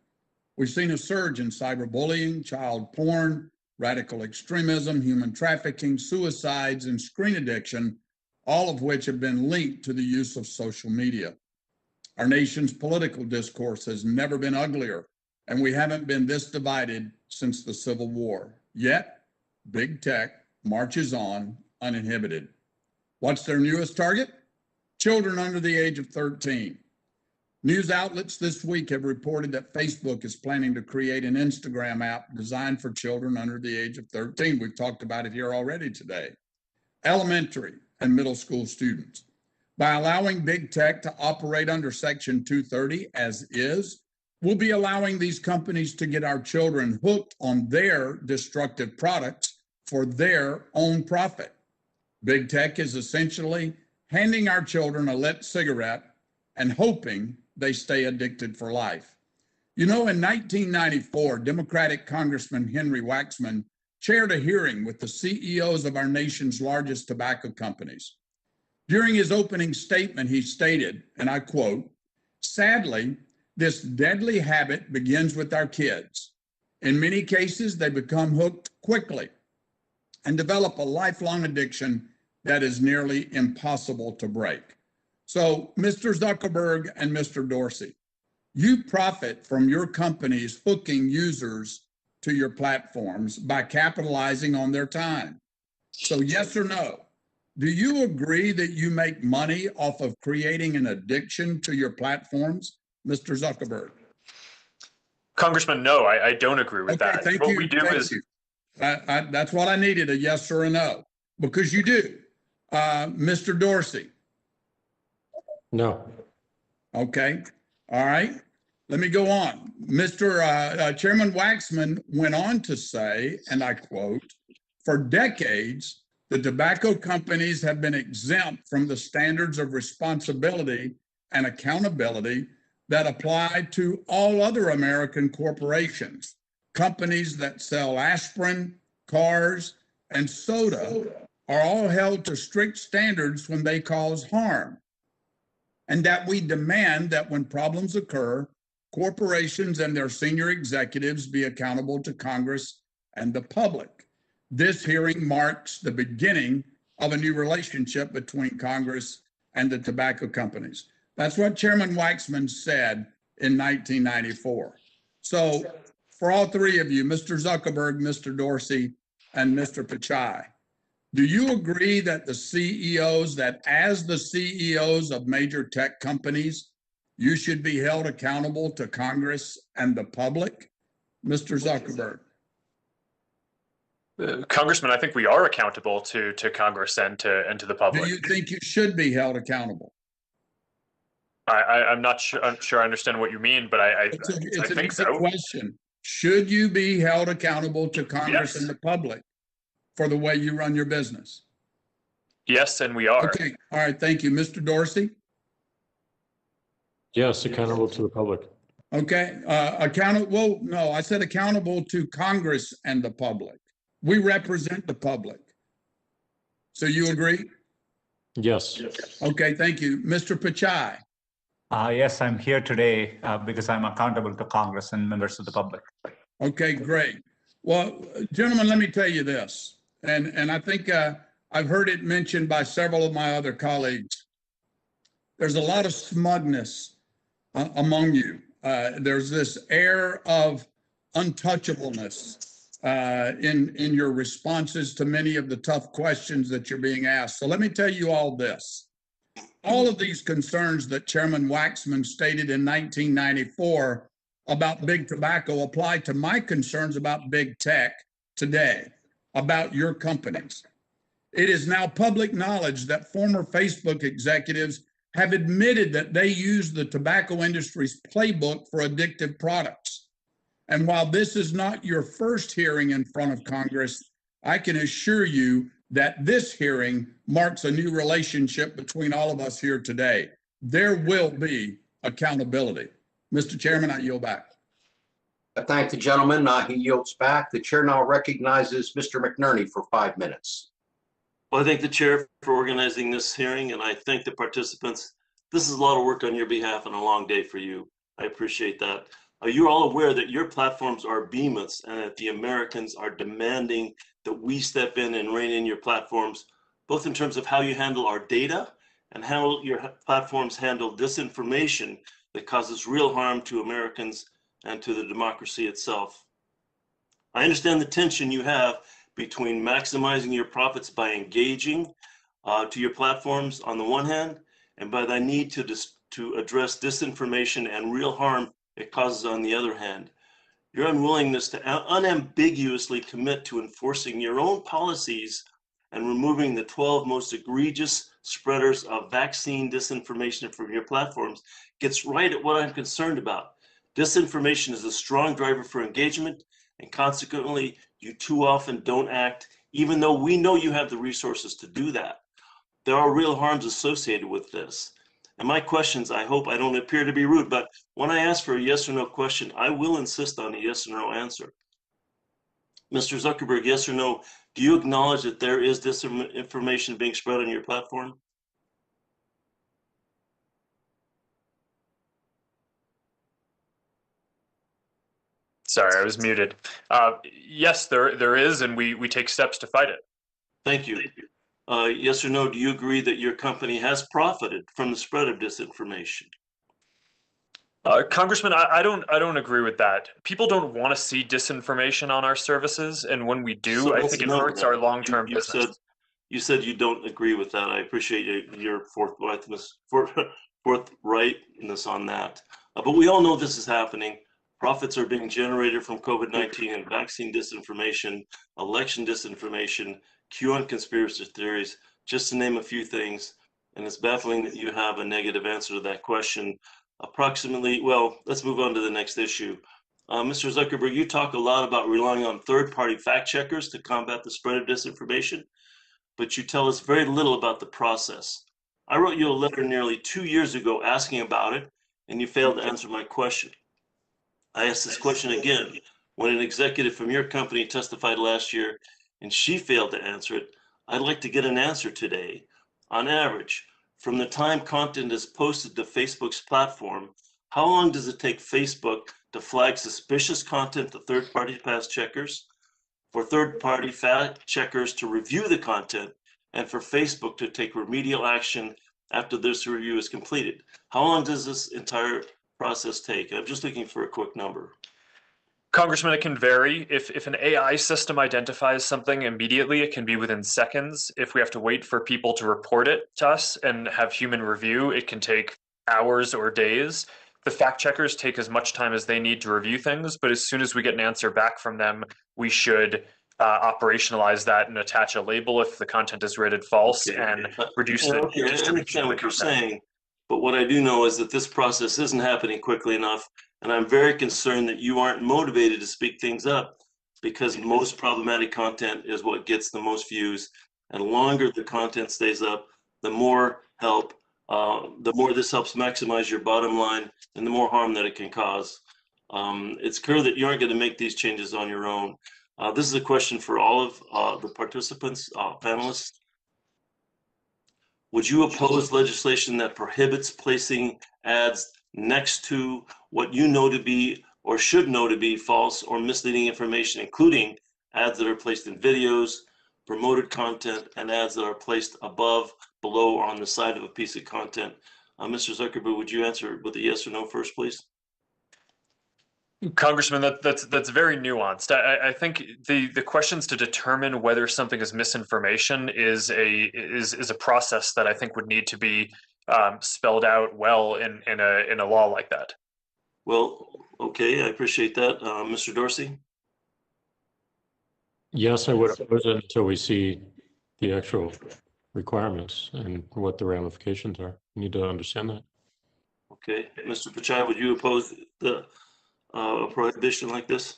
We've seen a surge in cyberbullying, child porn, radical extremism, human trafficking, suicides, and screen addiction, all of which have been linked to the use of social media. Our nation's political discourse has never been uglier, and we haven't been this divided since the Civil War. Yet, big tech marches on uninhibited. What's their newest target? Children under the age of 13. News outlets this week have reported that Facebook is planning to create an Instagram app designed for children under the age of 13. We've talked about it here already today. Elementary and middle school students. By allowing big tech to operate under Section 230 as is, we'll be allowing these companies to get our children hooked on their destructive products for their own profit. Big tech is essentially handing our children a lit cigarette and hoping they stay addicted for life. You know, in 1994, Democratic Congressman Henry Waxman chaired a hearing with the CEOs of our nation's largest tobacco companies. During his opening statement, he stated, and I quote, "Sadly, this deadly habit begins with our kids. In many cases, they become hooked quickly and develop a lifelong addiction that is nearly impossible to break." So, Mr. Zuckerberg and Mr. Dorsey, you profit from your companies hooking users to your platforms by capitalizing on their time. So, yes or no? Do you agree that you make money off of creating an addiction to your platforms, Mr. Zuckerberg? Congressman, no, I don't agree with Okay, that. thank What you. we do Thank is you. That's what I needed, a yes or a no, because you do. Mr. Dorsey? No. Okay. All right. Let me go on. Mr. Chairman Waxman went on to say, and I quote, "For decades, the tobacco companies have been exempt from the standards of responsibility and accountability that apply to all other American corporations. Companies that sell aspirin, cars, and soda are all held to strict standards when they cause harm, and that we demand that when problems occur, corporations and their senior executives be accountable to Congress and the public. This hearing marks the beginning of a new relationship between Congress and the tobacco companies." That's what Chairman Waxman said in 1994. So for all three of you, Mr. Zuckerberg, Mr. Dorsey, and Mr. Pichai, do you agree that as the CEOs of major tech companies, you should be held accountable to Congress and the public? Mr. Zuckerberg. Congressman, I think we are accountable to Congress and to the public. Do you think you should be held accountable? I'm not sure. I'm sure I understand what you mean, but I It's an think easy so. question. Should you be held accountable to Congress and the public for the way you run your business? Yes, and we are. Okay. All right. Thank you. Mr. Dorsey? Yes, accountable to the public. Okay. Well, no, I said accountable to Congress and the public. We represent the public. So you agree? Yes. Okay. Thank you. Mr. Pichai? Yes, I'm here today because I'm accountable to Congress and members of the public. Okay, great. Well, gentlemen, let me tell you this, and I think I've heard it mentioned by several of my other colleagues. There's a lot of smugness among you. There's this air of untouchableness in your responses to many of the tough questions that you're being asked. So let me tell you all this. All of these concerns that Chairman Waxman stated in 1994 about big tobacco apply to my concerns about big tech today, about your companies. It is now public knowledge that former Facebook executives have admitted that they use the tobacco industry's playbook for addictive products. And while this is not your first hearing in front of Congress, I can assure you that this hearing marks a new relationship between all of us here today. There will be accountability. Mr. Chairman, I yield back. I thank the gentleman. He yields back. The chair now recognizes Mr. McNerney for 5 minutes. Well, I thank the chair for organizing this hearing, and I thank the participants. This is a lot of work on your behalf and a long day for you. I appreciate that. You're all aware that your platforms are behemoths and that the Americans are demanding that we step in and rein in your platforms, both in terms of how you handle our data and how your platforms handle disinformation that causes real harm to Americans and to the democracy itself. I understand the tension you have between maximizing your profits by engaging to your platforms on the one hand, and by the need to address disinformation and real harm it causes on the other hand. Your unwillingness to unambiguously commit to enforcing your own policies and removing the 12 most egregious spreaders of vaccine disinformation from your platforms gets right at what I'm concerned about. Disinformation is a strong driver for engagement, and consequently, you too often don't act, even though we know you have the resources to do that. there are real harms associated with this. And my questions, I hope I don't appear to be rude, but when I ask for a yes or no question, I will insist on a yes or no answer. Mr. Zuckerberg, yes or no, do you acknowledge that there is disinformation being spread on your platform? Sorry, I was muted. Yes, there is, and we take steps to fight it. Thank you. Yes or no, do you agree that your company has profited from the spread of disinformation? Congressman, I don't agree with that. People don't want to see disinformation on our services, and when we do, So I let's think it note hurts that. our long-term business. You said you don't agree with that. I appreciate your forthrightness on that. But we all know this is happening. Profits are being generated from COVID-19 and vaccine disinformation, election disinformation, QAnon conspiracy theories, just to name a few things. And it's baffling that you have a negative answer to that question. Approximately, well, let's move on to the next issue. Mr. Zuckerberg, you talk a lot about relying on third-party fact checkers to combat the spread of disinformation, but you tell us very little about the process. I wrote you a letter nearly 2 years ago asking about it, and you failed to answer my question. I asked this question again when an executive from your company testified last year, and she failed to answer it. I'd like to get an answer today. On average, from the time content is posted to Facebook's platform, how long does it take Facebook to flag suspicious content to third-party fact checkers, for third-party fact checkers to review the content, and for Facebook to take remedial action after this review is completed? How long does this entire process take? I'm just looking for a quick number. Congressman, it can vary. If an AI system identifies something immediately, it can be within seconds. If we have to wait for people to report it to us and have human review, it can take hours or days. The fact checkers take as much time as they need to review things, but as soon as we get an answer back from them, we should operationalize that and attach a label if the content is rated false and reduce the I understand what you're saying, but what I do know is that this process isn't happening quickly enough, and I'm very concerned that you aren't motivated to speak things up, because most problematic content is what gets the most views, and the longer the content stays up, the more this helps maximize your bottom line and the more harm that it can cause. It's clear that you aren't going to make these changes on your own. This is a question for all of the participants, panelists. Would you oppose legislation that prohibits placing ads next to what you know to be or should know to be false or misleading information, including ads that are placed in videos, promoted content, and ads that are placed above, below, or on the side of a piece of content? Mr. Zuckerberg, would you answer with a yes or no first, please? Congressman, that's very nuanced. I think the questions to determine whether something is misinformation is a process that I think would need to be spelled out well in a law like that. Well, okay, I appreciate that. Mr. Dorsey? Yes, I would oppose it until we see the actual requirements and what the ramifications are. We need to understand that. Okay, Mr. Pichai, would you oppose the prohibition like this?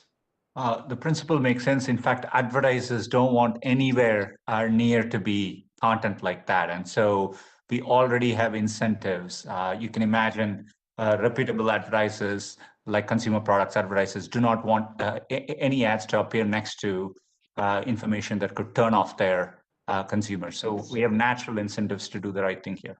The principle makes sense. In fact, advertisers don't want anywhere near to be content like that. And so we already have incentives. You can imagine reputable advertisers like consumer products advertisers do not want any ads to appear next to information that could turn off their consumers. So we have natural incentives to do the right thing here.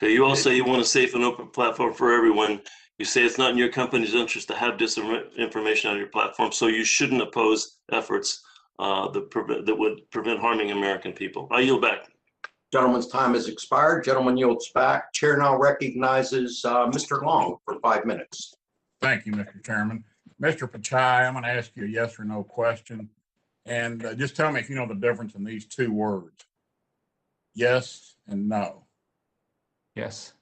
Okay, you all say you want a safe and open platform for everyone. You say it's not in your company's interest to have disinformation on your platform, so you shouldn't oppose efforts that would prevent harming American people. I yield back. Gentleman's time has expired. Gentleman yields back. Chair now recognizes Mr. Long for 5 minutes. Thank you, Mr. Chairman. Mr. Pichai, I'm going to ask you a yes or no question. And just tell me if you know the difference in these two words. Yes and no. Yes.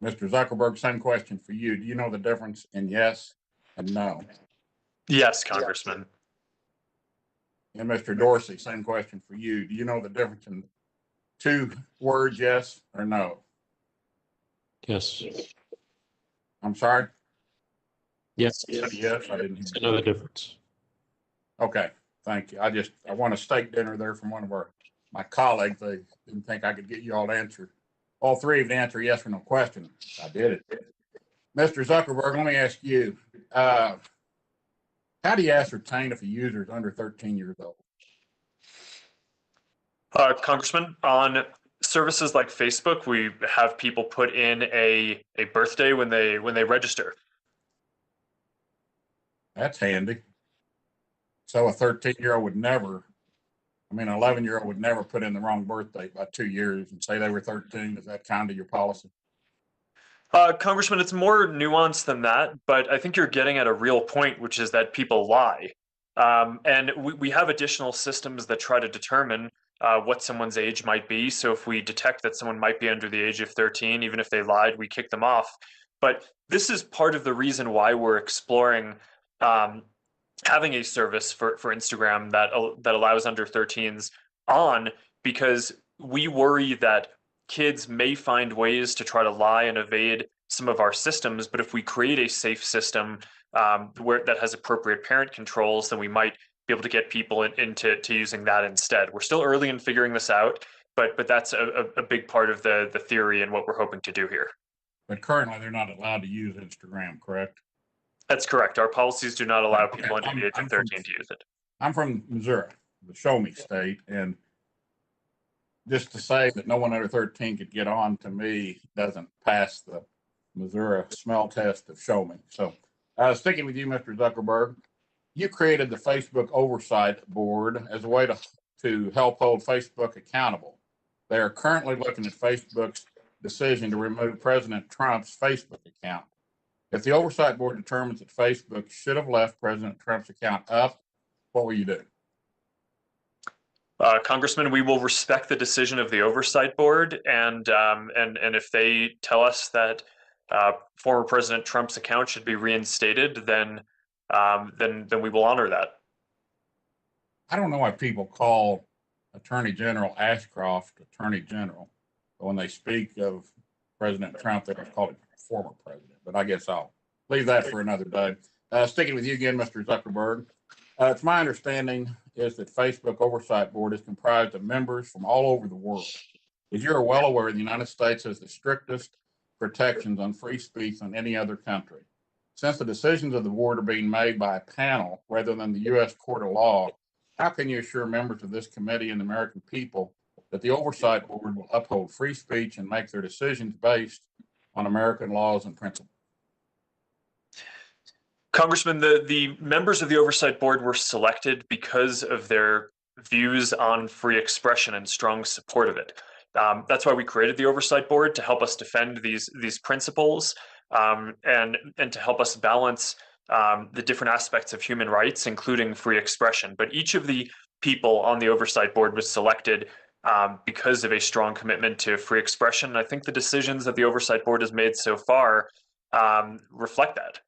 Mr. Zuckerberg, same question for you. Do you know the difference in yes and no? Yes, Congressman. And Mr. Dorsey, same question for you. Do you know the difference in two words, yes or no? Yes. I'm sorry? Yes. Yes, I didn't I know the difference. Okay, thank you. I want a steak dinner there from one of my colleagues, they didn't think I could get you all to answer, all three of you to answer yes or no question. I did it. Mr. Zuckerberg, let me ask you, how do you ascertain if a user is under 13 years old? Congressman, on services like Facebook, we have people put in a birthday when they register. That's handy. So a 13-year-old would never, I mean, an 11-year-old would never put in the wrong birthday by 2 years and say they were 13. Is that kind of your policy? Congressman, it's more nuanced than that, but I think you're getting at a real point, which is that people lie. And we have additional systems that try to determine what someone's age might be. So if we detect that someone might be under the age of 13, even if they lied, we kick them off. But this is part of the reason why we're exploring having a service for Instagram that allows under 13s on, because we worry that kids may find ways to try to lie and evade some of our systems. But if we create a safe system where that has appropriate parent controls, then we might be able to get people into using that instead. We're still early in figuring this out, but that's a big part of the theory and what we're hoping to do here. But currently, they're not allowed to use Instagram, correct? That's correct. Our policies do not allow people under the age of 13 to use it. I'm from Missouri, the show me state, and just to say that no one under 13 could get on, to me, doesn't pass the Missouri smell test of show me. So sticking with you, Mr. Zuckerberg, you created the Facebook Oversight Board as a way to help hold Facebook accountable. They are currently looking at Facebook's decision to remove President Trump's Facebook account. If the Oversight Board determines that Facebook should have left President Trump's account up, what will you do? Congressman, we will respect the decision of the Oversight Board, and if they tell us that former President Trump's account should be reinstated, then we will honor that. I don't know why people call Attorney General Ashcroft Attorney General, but when they speak of President Trump, they don't call him former president. But I guess I'll leave that for another day. Sticking with you again, Mr. Zuckerberg, it's my understanding is that Facebook Oversight Board is comprised of members from all over the world. As you're well aware, the United States has the strictest protections on free speech than any other country. Since the decisions of the board are being made by a panel rather than the U.S. Court of Law, how can you assure members of this committee and the American people that the Oversight Board will uphold free speech and make their decisions based on American laws and principles? Congressman, the members of the Oversight Board were selected because of their views on free expression and strong support of it. That's why we created the Oversight Board, to help us defend these principles and to help us balance the different aspects of human rights, including free expression. But each of the people on the Oversight Board was selected because of a strong commitment to free expression. And I think the decisions that the Oversight Board has made so far reflect that.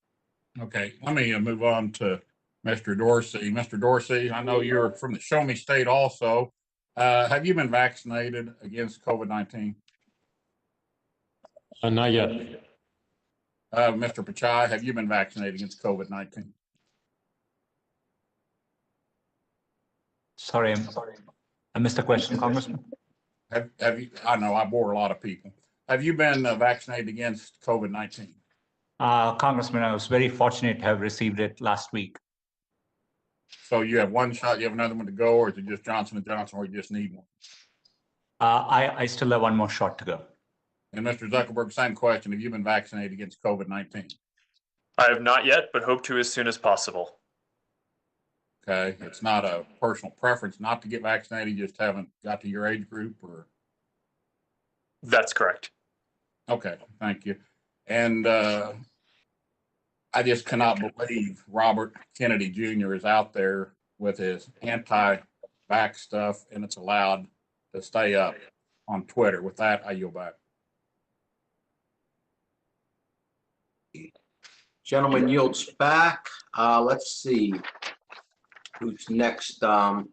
Okay, let me move on to Mr. Dorsey. Mr. Dorsey, I know you're from the Show Me State also. Have you been vaccinated against COVID-19? Not yet. Mr. Pachai, have you been vaccinated against COVID-19? Sorry, I missed the question, Congressman. Have you? I know I bore a lot of people. Have you been vaccinated against COVID-19? Congressman, I was very fortunate to have received it last week. So you have one shot, you have another one to go, or is it just Johnson & Johnson, or you just need one? I still have one more shot to go. And Mr. Zuckerberg, same question. Have you been vaccinated against COVID-19? I have not yet, but hope to as soon as possible. Okay, it's not a personal preference not to get vaccinated, you just haven't got to your age group, or? That's correct. Okay, thank you. And I just cannot believe Robert Kennedy Jr. is out there with his anti-vax stuff, and it's allowed to stay up on Twitter. With that, I yield back. Gentleman yields back. Let's see who's next. I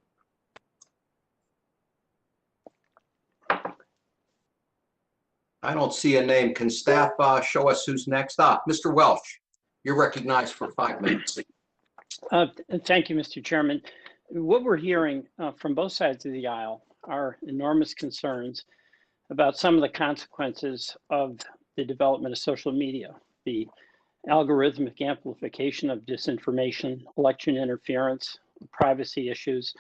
don't see a name. Can staff show us who's next? Mr. Welch, you're recognized for 5 minutes. Thank you, Mr. Chairman. What we're hearing from both sides of the aisle our enormous concerns about some of the consequences of the development of social media, the algorithmic amplification of disinformation, election interference, privacy issues,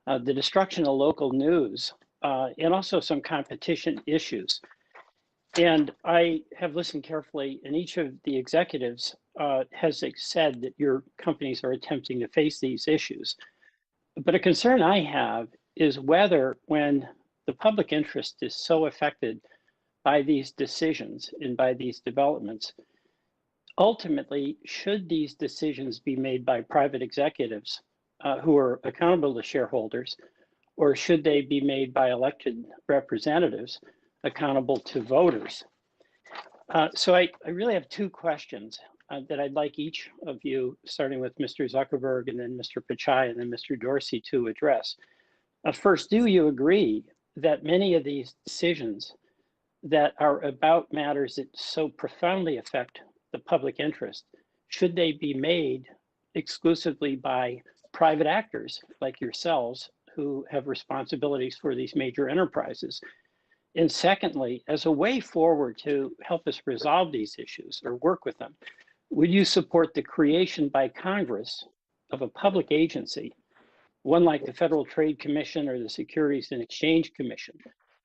the destruction of local news, and also some competition issues. And I have listened carefully, and each of the executives has said that your companies are attempting to face these issues. But a concern I have is whether, when the public interest is so affected by these decisions and by these developments, ultimately, should these decisions be made by private executives who are accountable to shareholders, or should they be made by elected representatives accountable to voters? So I really have two questions that I'd like each of you, starting with Mr. Zuckerberg and then Mr. Pichai and then Mr. Dorsey, to address. First, do you agree that many of these decisions that are about matters that so profoundly affect the public interest, should they be made exclusively by private actors like yourselves who have responsibilities for these major enterprises? And secondly, as a way forward to help us resolve these issues or work with them, would you support the creation by Congress of a public agency, one like the Federal Trade Commission or the Securities and Exchange Commission,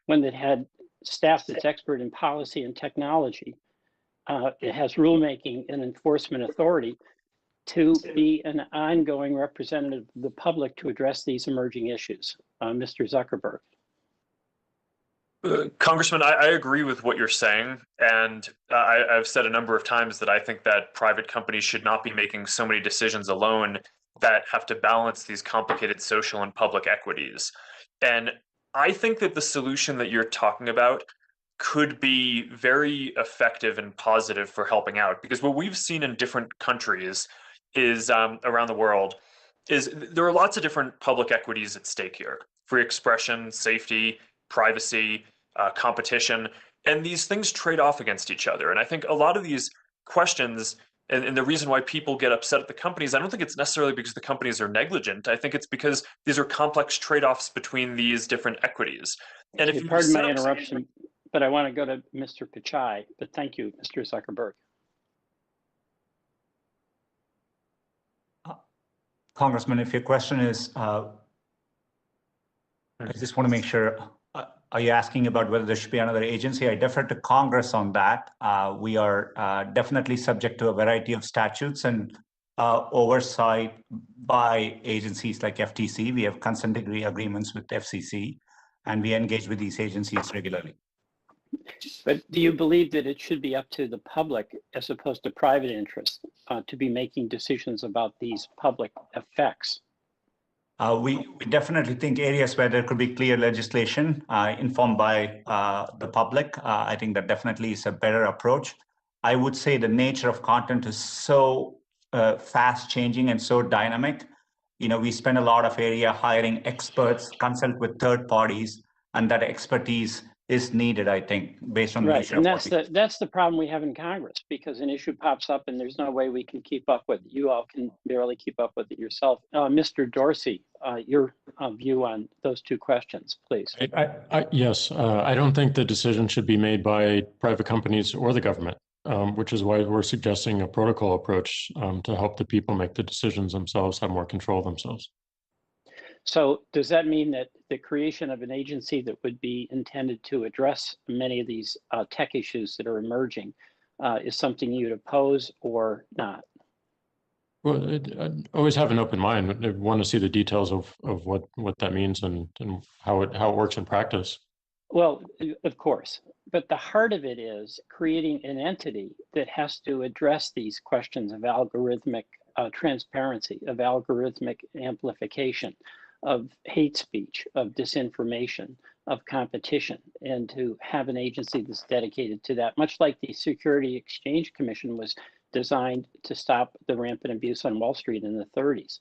one that had staff that's expert in policy and technology, it has rulemaking and enforcement authority, to be an ongoing representative of the public to address these emerging issues? Mr. Zuckerberg. Congressman, I agree with what you're saying, and I've said a number of times that I think that private companies should not be making so many decisions alone that have to balance these complicated social and public equities. And I think that the solution that you're talking about could be very effective and positive for helping out, because what we've seen in different countries is around the world is there are lots of different public equities at stake here: free expression, safety, privacy, competition, and these things trade off against each other. And I think a lot of these questions and the reason why people get upset at the companies, I don't think it's necessarily because the companies are negligent. I think it's because these are complex trade-offs between these different equities. And if you pardon my interruption, but I want to go to Mr. Pichai, but thank you, Mr. Zuckerberg. Congressman, if your question is, I just want to make sure, are you asking about whether there should be another agency? I defer to Congress on that. We are definitely subject to a variety of statutes and oversight by agencies like FTC. We have consent decree agreements with FCC, and we engage with these agencies regularly. But do you believe that it should be up to the public as opposed to private interests to be making decisions about these public effects? We definitely think areas where there could be clear legislation informed by the public, I think that definitely is a better approach. I would say the nature of content is so fast changing and so dynamic. You know, we spend a lot of area hiring experts, consult with third parties, and that expertise is needed, I think, based on the Right, nature and of that's the problem we have in Congress, because an issue pops up and there's no way we can keep up with it. You all can barely keep up with it yourself. Mr. Dorsey, your view on those two questions, please. Yes, I don't think the decision should be made by private companies or the government, which is why we're suggesting a protocol approach to help the people make the decisions themselves, have more control themselves. So does that mean that the creation of an agency that would be intended to address many of these tech issues that are emerging is something you'd oppose or not? Well, I always have an open mind. I want to see the details of what that means and how it works in practice. Well, of course, but the heart of it is creating an entity that has to address these questions of algorithmic transparency, of algorithmic amplification, of hate speech, of disinformation, of competition, and to have an agency that's dedicated to that, much like the Security Exchange Commission was designed to stop the rampant abuse on Wall Street in the 30s.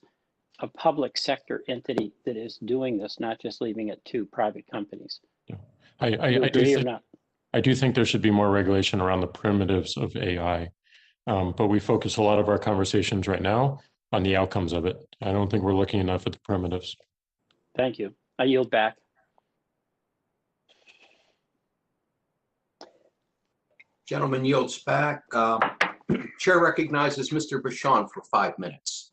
A public sector entity that is doing this, not just leaving it to private companies. Yeah. I do think there should be more regulation around the primitives of AI, but we focus a lot of our conversations right now on the outcomes of it. I don't think we're looking enough at the primitives. Thank you. I yield back. Gentleman yields back. Chair recognizes Mr. Bashan for 5 minutes.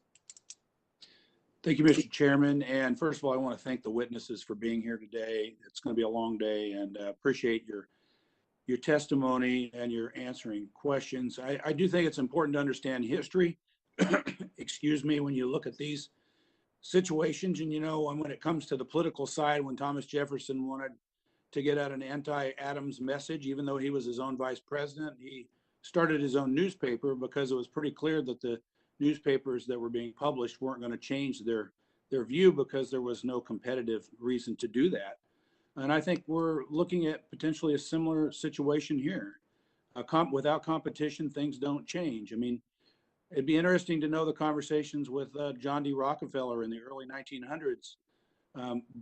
Thank you, Mr. Chairman. And first of all, I want to thank the witnesses for being here today. It's going to be a long day, and appreciate your testimony and your answering questions. I do think it's important to understand history, excuse me, when you look at these situations. And, you know, when it comes to the political side, when Thomas Jefferson wanted to get out an anti-Adams message, even though he was his own vice president, he started his own newspaper because it was pretty clear that the newspapers that were being published weren't going to change their view, because there was no competitive reason to do that. And I think we're looking at potentially a similar situation here. Without competition, things don't change. I mean, it'd be interesting to know the conversations with John D. Rockefeller in the early 1900s,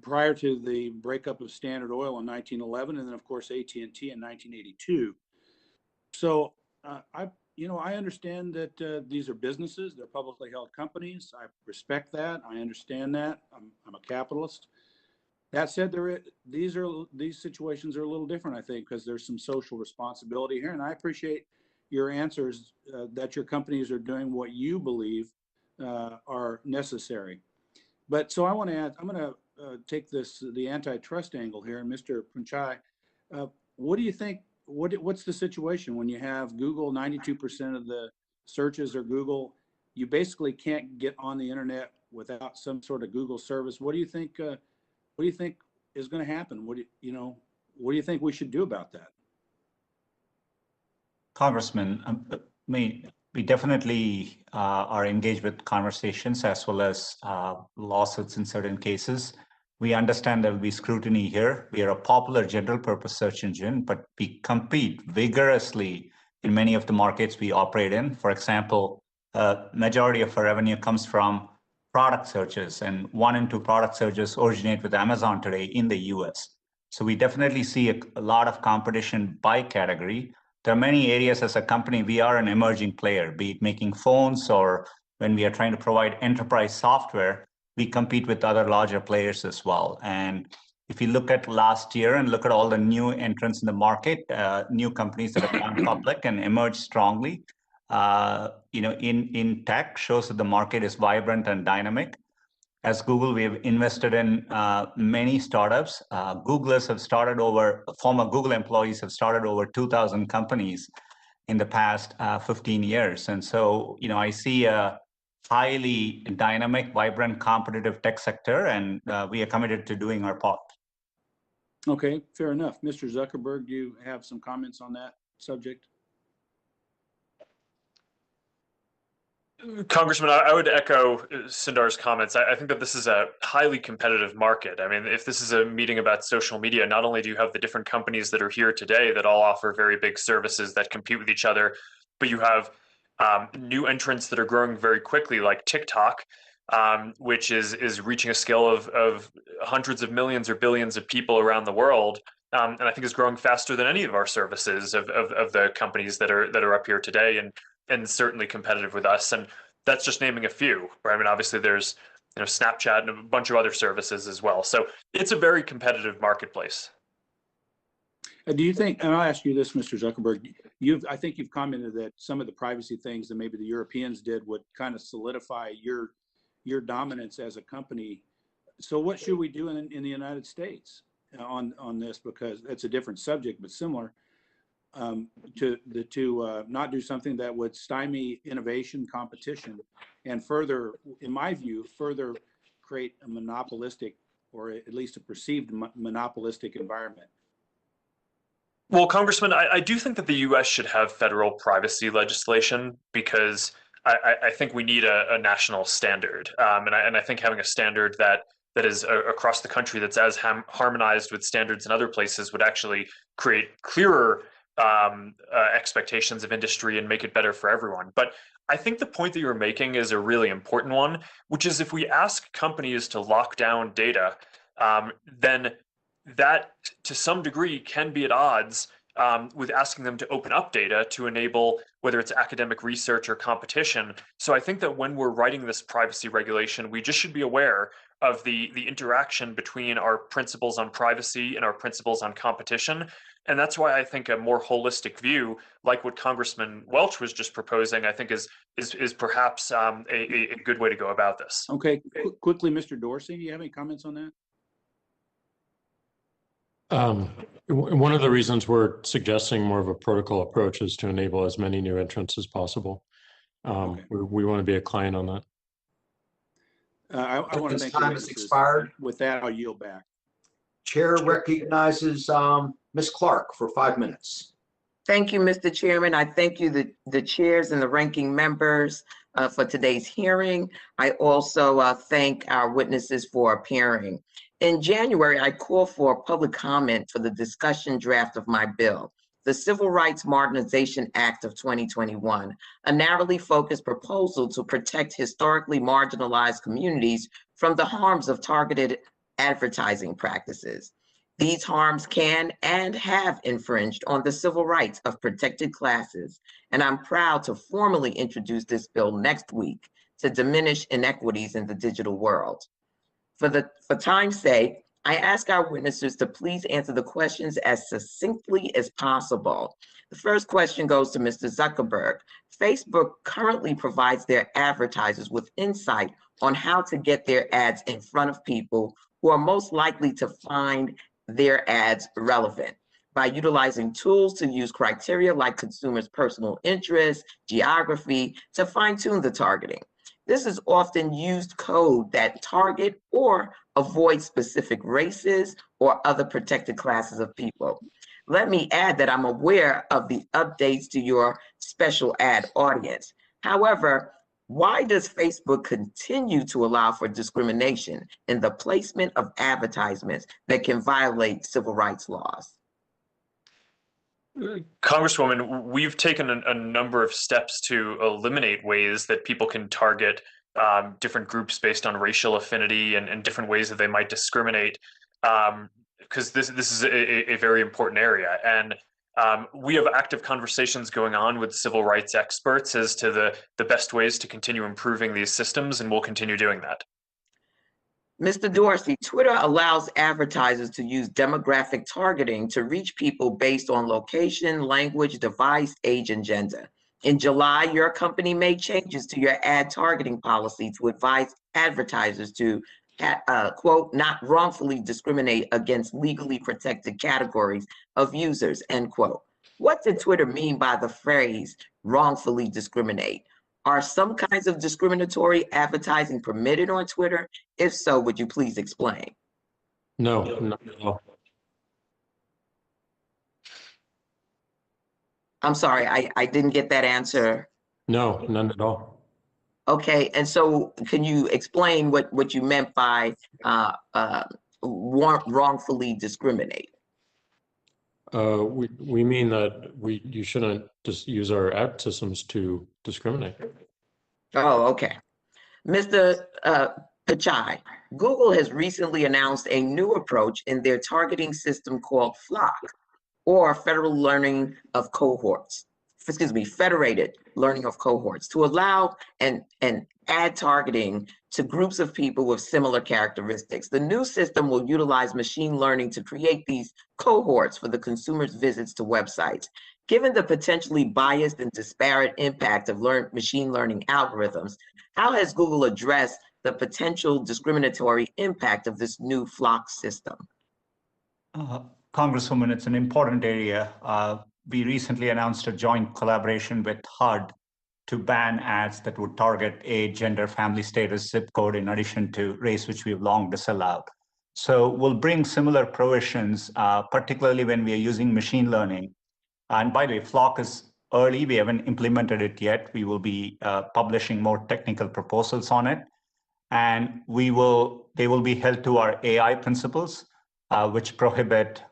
prior to the breakup of Standard Oil in 1911, and then of course AT&T in 1982. So I understand that these are businesses, they're publicly held companies. I respect that. I understand that. I'm a capitalist. That said, these situations are a little different, I think, because there's some social responsibility here. And I appreciate your answers that your companies are doing what you believe are necessary. But so I want to add, I'm going to take the antitrust angle here. And Mr. Punchai, what do you think? What's the situation when you have Google? 92% of the searches are Google. You basically can't get on the internet without some sort of Google service. What do you think? What do you think is going to happen? What do you think we should do about that? Congressman, we definitely are engaged with conversations as well as lawsuits in certain cases. We understand there will be scrutiny here. We are a popular general purpose search engine, but we compete vigorously in many of the markets we operate in. For example, majority of our revenue comes from product searches, and 1 in 2 product searches originate with Amazon today in the US. So we definitely see a lot of competition by category. There are many areas as a company, we are an emerging player, be it making phones or when we are trying to provide enterprise software, we compete with other larger players as well. And if you look at last year and look at all the new entrants in the market, new companies that have gone public and emerged strongly, in tech shows that the market is vibrant and dynamic. As Google, we have invested in many startups. Googlers have started former Google employees have started over 2,000 companies in the past 15 years. And so, I see a highly dynamic, vibrant, competitive tech sector, and we are committed to doing our part. Okay, fair enough. Mr. Zuckerberg, do you have some comments on that subject? Congressman, I would echo Sundar's comments. I think that this is a highly competitive market. I mean, if this is a meeting about social media, not only do you have the different companies that are here today that all offer very big services that compete with each other, but you have new entrants that are growing very quickly, like TikTok, which is reaching a scale of hundreds of millions or billions of people around the world, and I think is growing faster than any of our services of the companies that are up here today, and certainly competitive with us. And that's just naming a few. Right? I mean, obviously there's Snapchat and a bunch of other services as well. So it's a very competitive marketplace. Do you think, and I'll ask you this, Mr. Zuckerberg, I think you've commented that some of the privacy things that maybe the Europeans did would kind of solidify your dominance as a company. So what should we do in the United States on this? Because it's a different subject, but similar. To not do something that would stymie innovation, competition, and further, in my view, further create a monopolistic, or at least a perceived monopolistic environment. Well, Congressman, I do think that the U.S. should have federal privacy legislation, because I think we need a national standard, and I think having a standard that is across the country that's as harmonized with standards in other places would actually create clearer expectations of industry and make it better for everyone. But I think the point that you're making is a really important one, which is if we ask companies to lock down data, then that to some degree can be at odds with asking them to open up data to enable whether it's academic research or competition. So I think that when we're writing this privacy regulation, we just should be aware of the interaction between our principles on privacy and our principles on competition, And that's why I think a more holistic view, like what Congressman Welch was just proposing, I think is perhaps a good way to go about this. Okay, quickly, Mr. Dorsey, do you have any comments on that? One of the reasons we're suggesting more of a protocol approach is to enable as many new entrants as possible. We want to be a client on that. I want to thank you. Time has expired. With that, I'll yield back. Chair recognizes Ms. Clark for 5 minutes. Thank you, Mr. Chairman. I thank you, the chairs and the ranking members for today's hearing. I also thank our witnesses for appearing. In January, I called for a public comment for the discussion draft of my bill, the Civil Rights Modernization Act of 2021, a narrowly focused proposal to protect historically marginalized communities from the harms of targeted advertising practices. These harms can and have infringed on the civil rights of protected classes, and I'm proud to formally introduce this bill next week to diminish inequities in the digital world. For time's sake, I ask our witnesses to please answer the questions as succinctly as possible. The first question goes to Mr. Zuckerberg. Facebook currently provides their advertisers with insight on how to get their ads in front of people who are most likely to find their ads relevant by utilizing tools to use criteria like consumers' personal interests, geography, to fine-tune the targeting. This is often used code that target or avoid specific races or other protected classes of people. Let me add that I'm aware of the updates to your special ad audience. However, why does Facebook continue to allow for discrimination in the placement of advertisements that can violate civil rights laws? Congresswoman, we've taken a number of steps to eliminate ways that people can target different groups based on racial affinity and different ways that they might discriminate, because this is a very important area. And we have active conversations going on with civil rights experts as to the best ways to continue improving these systems, and we'll continue doing that. Mr. Dorsey, Twitter allows advertisers to use demographic targeting to reach people based on location, language, device, age, and gender. In July, your company made changes to your ad targeting policy to advise advertisers to, quote, not wrongfully discriminate against legally protected categories of users, end quote. What did Twitter mean by the phrase wrongfully discriminate? Are some kinds of discriminatory advertising permitted on Twitter? If so, would you please explain? No, not at all. I'm sorry, I didn't get that answer. No, none at all. Okay, and so can you explain what you meant by wrongfully discriminate? We mean that you shouldn't just use our ad systems to discriminate. Oh, okay. Mr. Pichai, Google has recently announced a new approach in their targeting system called FLoC, or Federal Learning of Cohorts. Excuse me, Federated Learning of Cohorts, to allow an ad targeting to groups of people with similar characteristics. The new system will utilize machine learning to create these cohorts for the consumer's visits to websites. Given the potentially biased and disparate impact of machine learning algorithms, how has Google addressed the potential discriminatory impact of this new FLoC system? Congresswoman, it's an important area. We recently announced a joint collaboration with HUD to ban ads that would target age, gender, family status, zip code, in addition to race, which we've long disallowed. So we'll bring similar provisions, particularly when we are using machine learning. And by the way, FLoC is early. We haven't implemented it yet. We will be publishing more technical proposals on it. And they will be held to our AI principles, which prohibit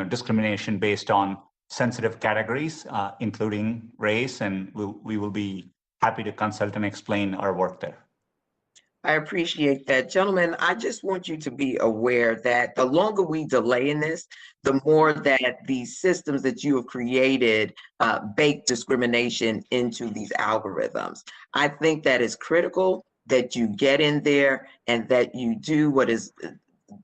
discrimination based on sensitive categories, including race, and we will be happy to consult and explain our work there. I appreciate that. Gentlemen, I just want you to be aware that the longer we delay in this, the more that these systems that you have created bake discrimination into these algorithms. I think that is critical that you get in there and that you do what is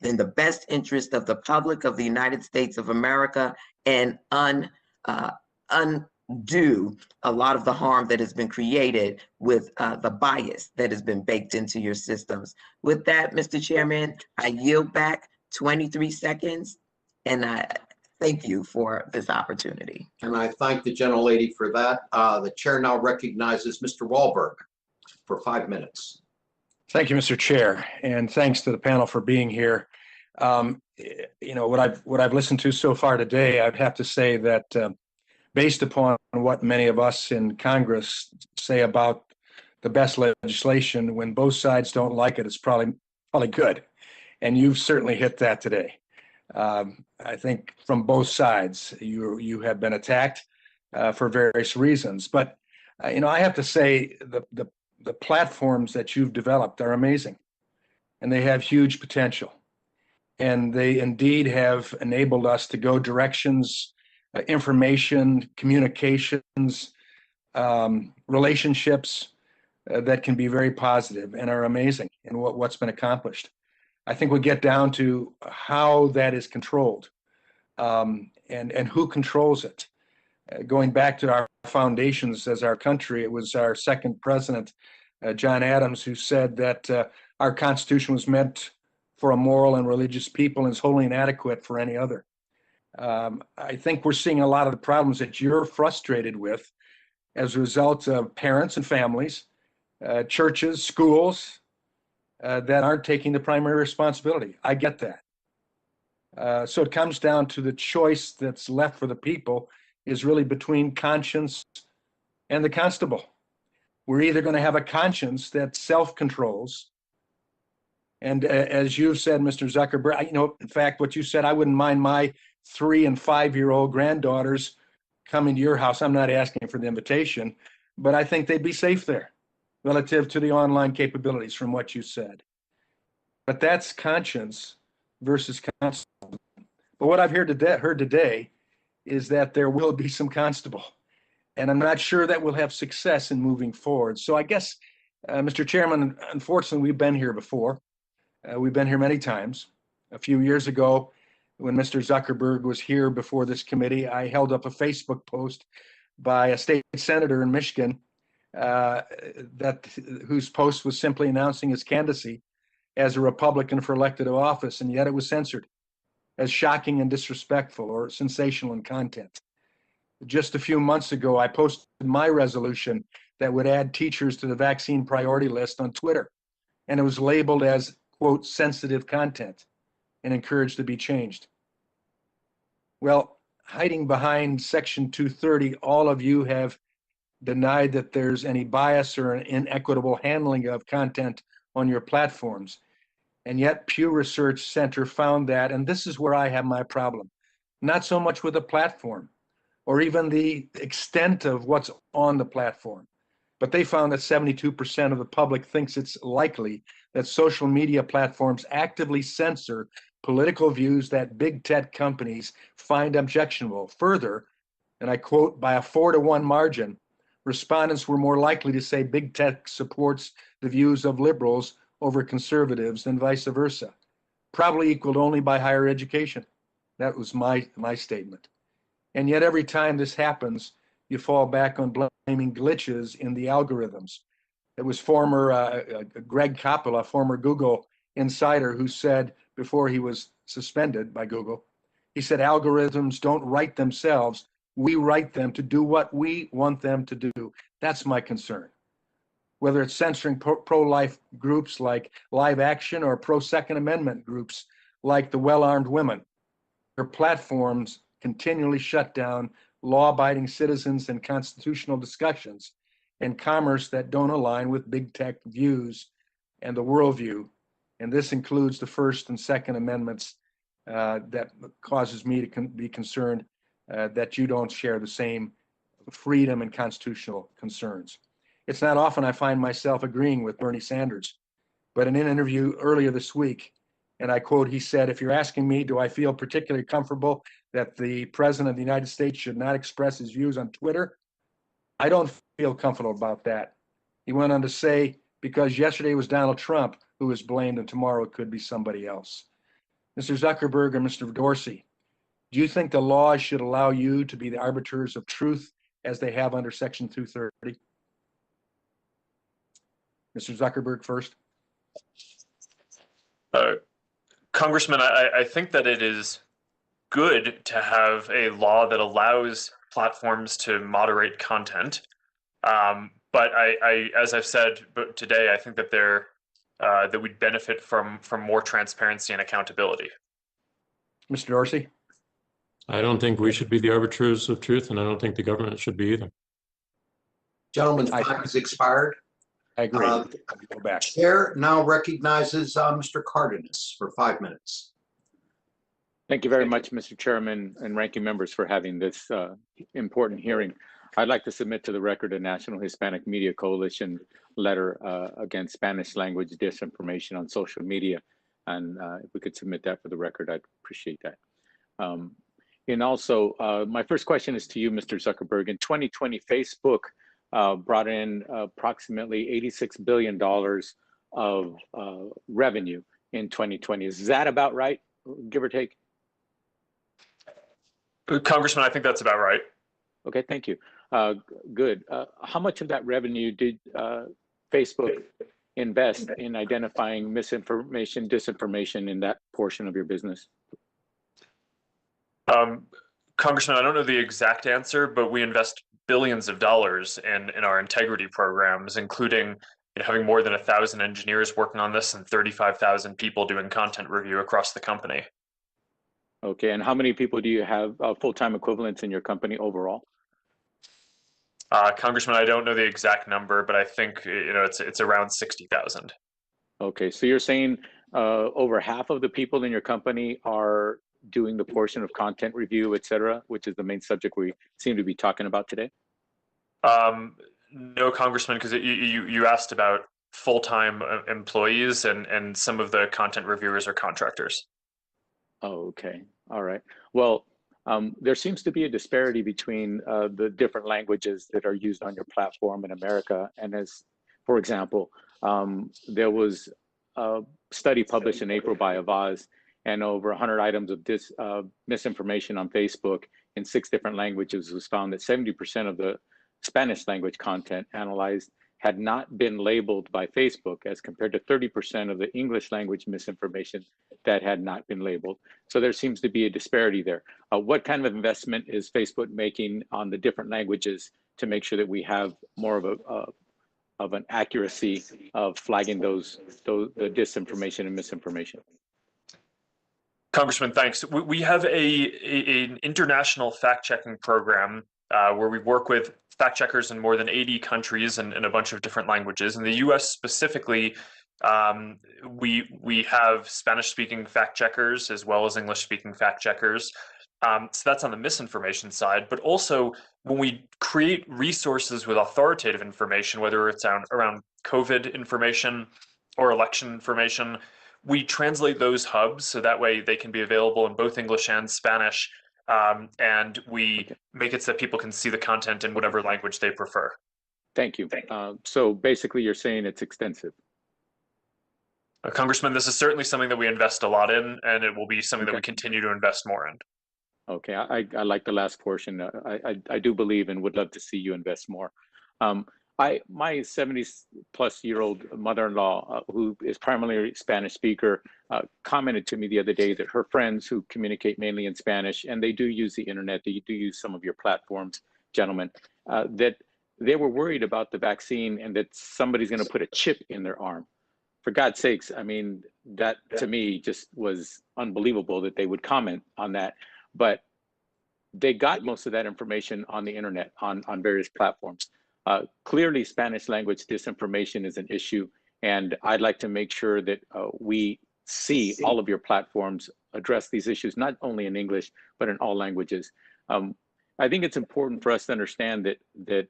in the best interest of the public of the United States of America and undo a lot of the harm that has been created with the bias that has been baked into your systems. With that, Mr. Chairman, I yield back 23 seconds, and I thank you for this opportunity. And I thank the gentlelady for that. The chair now recognizes Mr. Wahlberg for 5 minutes. Thank you, Mr. Chair, and thanks to the panel for being here. You know, what I've listened to so far today, I'd have to say that based upon what many of us in Congress say about the best legislation, when both sides don't like it, it's probably good. And you've certainly hit that today. I think from both sides, you have been attacked for various reasons. But you know, I have to say the platforms that you've developed are amazing, and they have huge potential, and they indeed have enabled us to go directions, information, communications, relationships that can be very positive and are amazing in what's been accomplished. I think we get down to how that is controlled, and who controls it. Going back to our foundations as our country, it was our second president, John Adams, who said that our Constitution was meant for a moral and religious people and is wholly inadequate for any other. I think we're seeing a lot of the problems that you're frustrated with as a result of parents and families, churches, schools that aren't taking the primary responsibility. I get that. So it comes down to the choice that's left for the people is really between conscience and the constable. We're either going to have a conscience that self-controls, and as you've said, Mr. Zuckerberg, you know, in fact, what you said, I wouldn't mind my 3- and 5-year-old granddaughters coming to your house. I'm not asking for the invitation, but I think they'd be safe there relative to the online capabilities from what you said. But that's conscience versus constable. But what I've heard today is that there will be some constable. And I'm not sure that we'll have success in moving forward. So I guess, Mr. Chairman, unfortunately, we've been here before. We've been here many times. A few years ago, when Mr. Zuckerberg was here before this committee, I held up a Facebook post by a state senator in Michigan whose post was simply announcing his candidacy as a Republican for elected office, and yet it was censored as shocking and disrespectful or sensational in content. Just a few months ago, I posted my resolution that would add teachers to the vaccine priority list on Twitter, and it was labeled as, quote, sensitive content and encouraged to be changed. Well, hiding behind Section 230, all of you have denied that there's any bias or an inequitable handling of content on your platforms. And yet Pew Research Center found that, and this is where I have my problem, not so much with the platform or even the extent of what's on the platform, but they found that 72% of the public thinks it's likely that social media platforms actively censor political views that big tech companies find objectionable. Further, and I quote, by a 4-to-1 margin, respondents were more likely to say big tech supports the views of liberals over conservatives than vice versa, probably equaled only by higher education. That was my statement. And yet every time this happens, you fall back on blaming glitches in the algorithms. It was former Greg Coppola, former Google insider, who said before he was suspended by Google, he said, algorithms don't write themselves. We write them to do what we want them to do. That's my concern. Whether it's censoring pro-life groups like Live Action or pro-Second Amendment groups like the Well-Armed Women, their platforms continually shut down law-abiding citizens and constitutional discussions and commerce that don't align with big tech views and the worldview. And this includes the First and Second Amendments that causes me to be concerned that you don't share the same freedom and constitutional concerns. It's not often I find myself agreeing with Bernie Sanders, but in an interview earlier this week, and I quote, he said, if you're asking me, do I feel particularly comfortable that the President of the United States should not express his views on Twitter? I don't feel comfortable about that. He went on to say, because yesterday was Donald Trump who was blamed and tomorrow it could be somebody else. Mr. Zuckerberg and Mr. Dorsey, do you think the laws should allow you to be the arbiters of truth as they have under Section 230? Mr. Zuckerberg first. Congressman, I think that it is good to have a law that allows platforms to moderate content. But as I've said today, I think that that we'd benefit from more transparency and accountability. Mr. Dorsey? I don't think we should be the arbiters of truth, and I don't think the government should be either. Gentleman's time has expired. I agree. Go back. Chair now recognizes Mr. Cardenas for 5 minutes. Thank you very much, Mr. Chairman and ranking members, for having this important hearing. I'd like to submit to the record a National Hispanic Media Coalition letter against Spanish language disinformation on social media. And if we could submit that for the record, I'd appreciate that. And also, my first question is to you, Mr. Zuckerberg. In 2020, Facebook brought in approximately $86 billion of revenue in 2020. Is that about right, give or take? Congressman, I think that's about right. Okay, thank you. Good. How much of that revenue did Facebook invest in identifying misinformation, disinformation in that portion of your business? Congressman, I don't know the exact answer, but we invest billions of dollars in our integrity programs, including having more than 1,000 engineers working on this and 35,000 people doing content review across the company. Okay, and how many people do you have full-time equivalents in your company overall? Congressman, I don't know the exact number, but I think it's around 60,000. Okay, so you're saying over half of the people in your company are doing the portion of content review, et cetera, which is the main subject we seem to be talking about today? No, Congressman, because you asked about full-time employees, and some of the content reviewers are contractors. Oh, okay. All right. Well, there seems to be a disparity between the different languages that are used on your platform in America. And as, for example, there was a study published in April by Avaz, and over 100 items of misinformation on Facebook in 6 different languages was found that 70% of the Spanish language content analyzed had not been labeled by Facebook, as compared to 30% of the English language misinformation that had not been labeled. So there seems to be a disparity there. What kind of investment is Facebook making on the different languages to make sure that we have more of an accuracy of flagging the disinformation and misinformation? Congressman, thanks. We have an international fact-checking program where we work with fact checkers in more than 80 countries and a bunch of different languages. In the US specifically, we have Spanish-speaking fact checkers as well as English-speaking fact checkers. So that's on the misinformation side. But also, when we create resources with authoritative information, whether it's around COVID information or election information, we translate those hubs so that way they can be available in both English and Spanish. And we make it so that people can see the content in whatever language they prefer. Thank you. So basically you're saying it's extensive. Congressman, this is certainly something that we invest a lot in, and it will be something that we continue to invest more in. Okay, I like the last portion. I do believe and would love to see you invest more. My 70-plus-year-old mother-in-law, who is primarily a Spanish speaker, commented to me the other day that her friends who communicate mainly in Spanish, and they do use the internet, they do use some of your platforms, gentlemen, that they were worried about the vaccine and that somebody's going to put a chip in their arm. For God's sakes, I mean, that to me just was unbelievable that they would comment on that. But they got most of that information on the internet, on various platforms. Clearly, Spanish language disinformation is an issue, and I'd like to make sure that we see all of your platforms address these issues, not only in English, but in all languages. I think it's important for us to understand that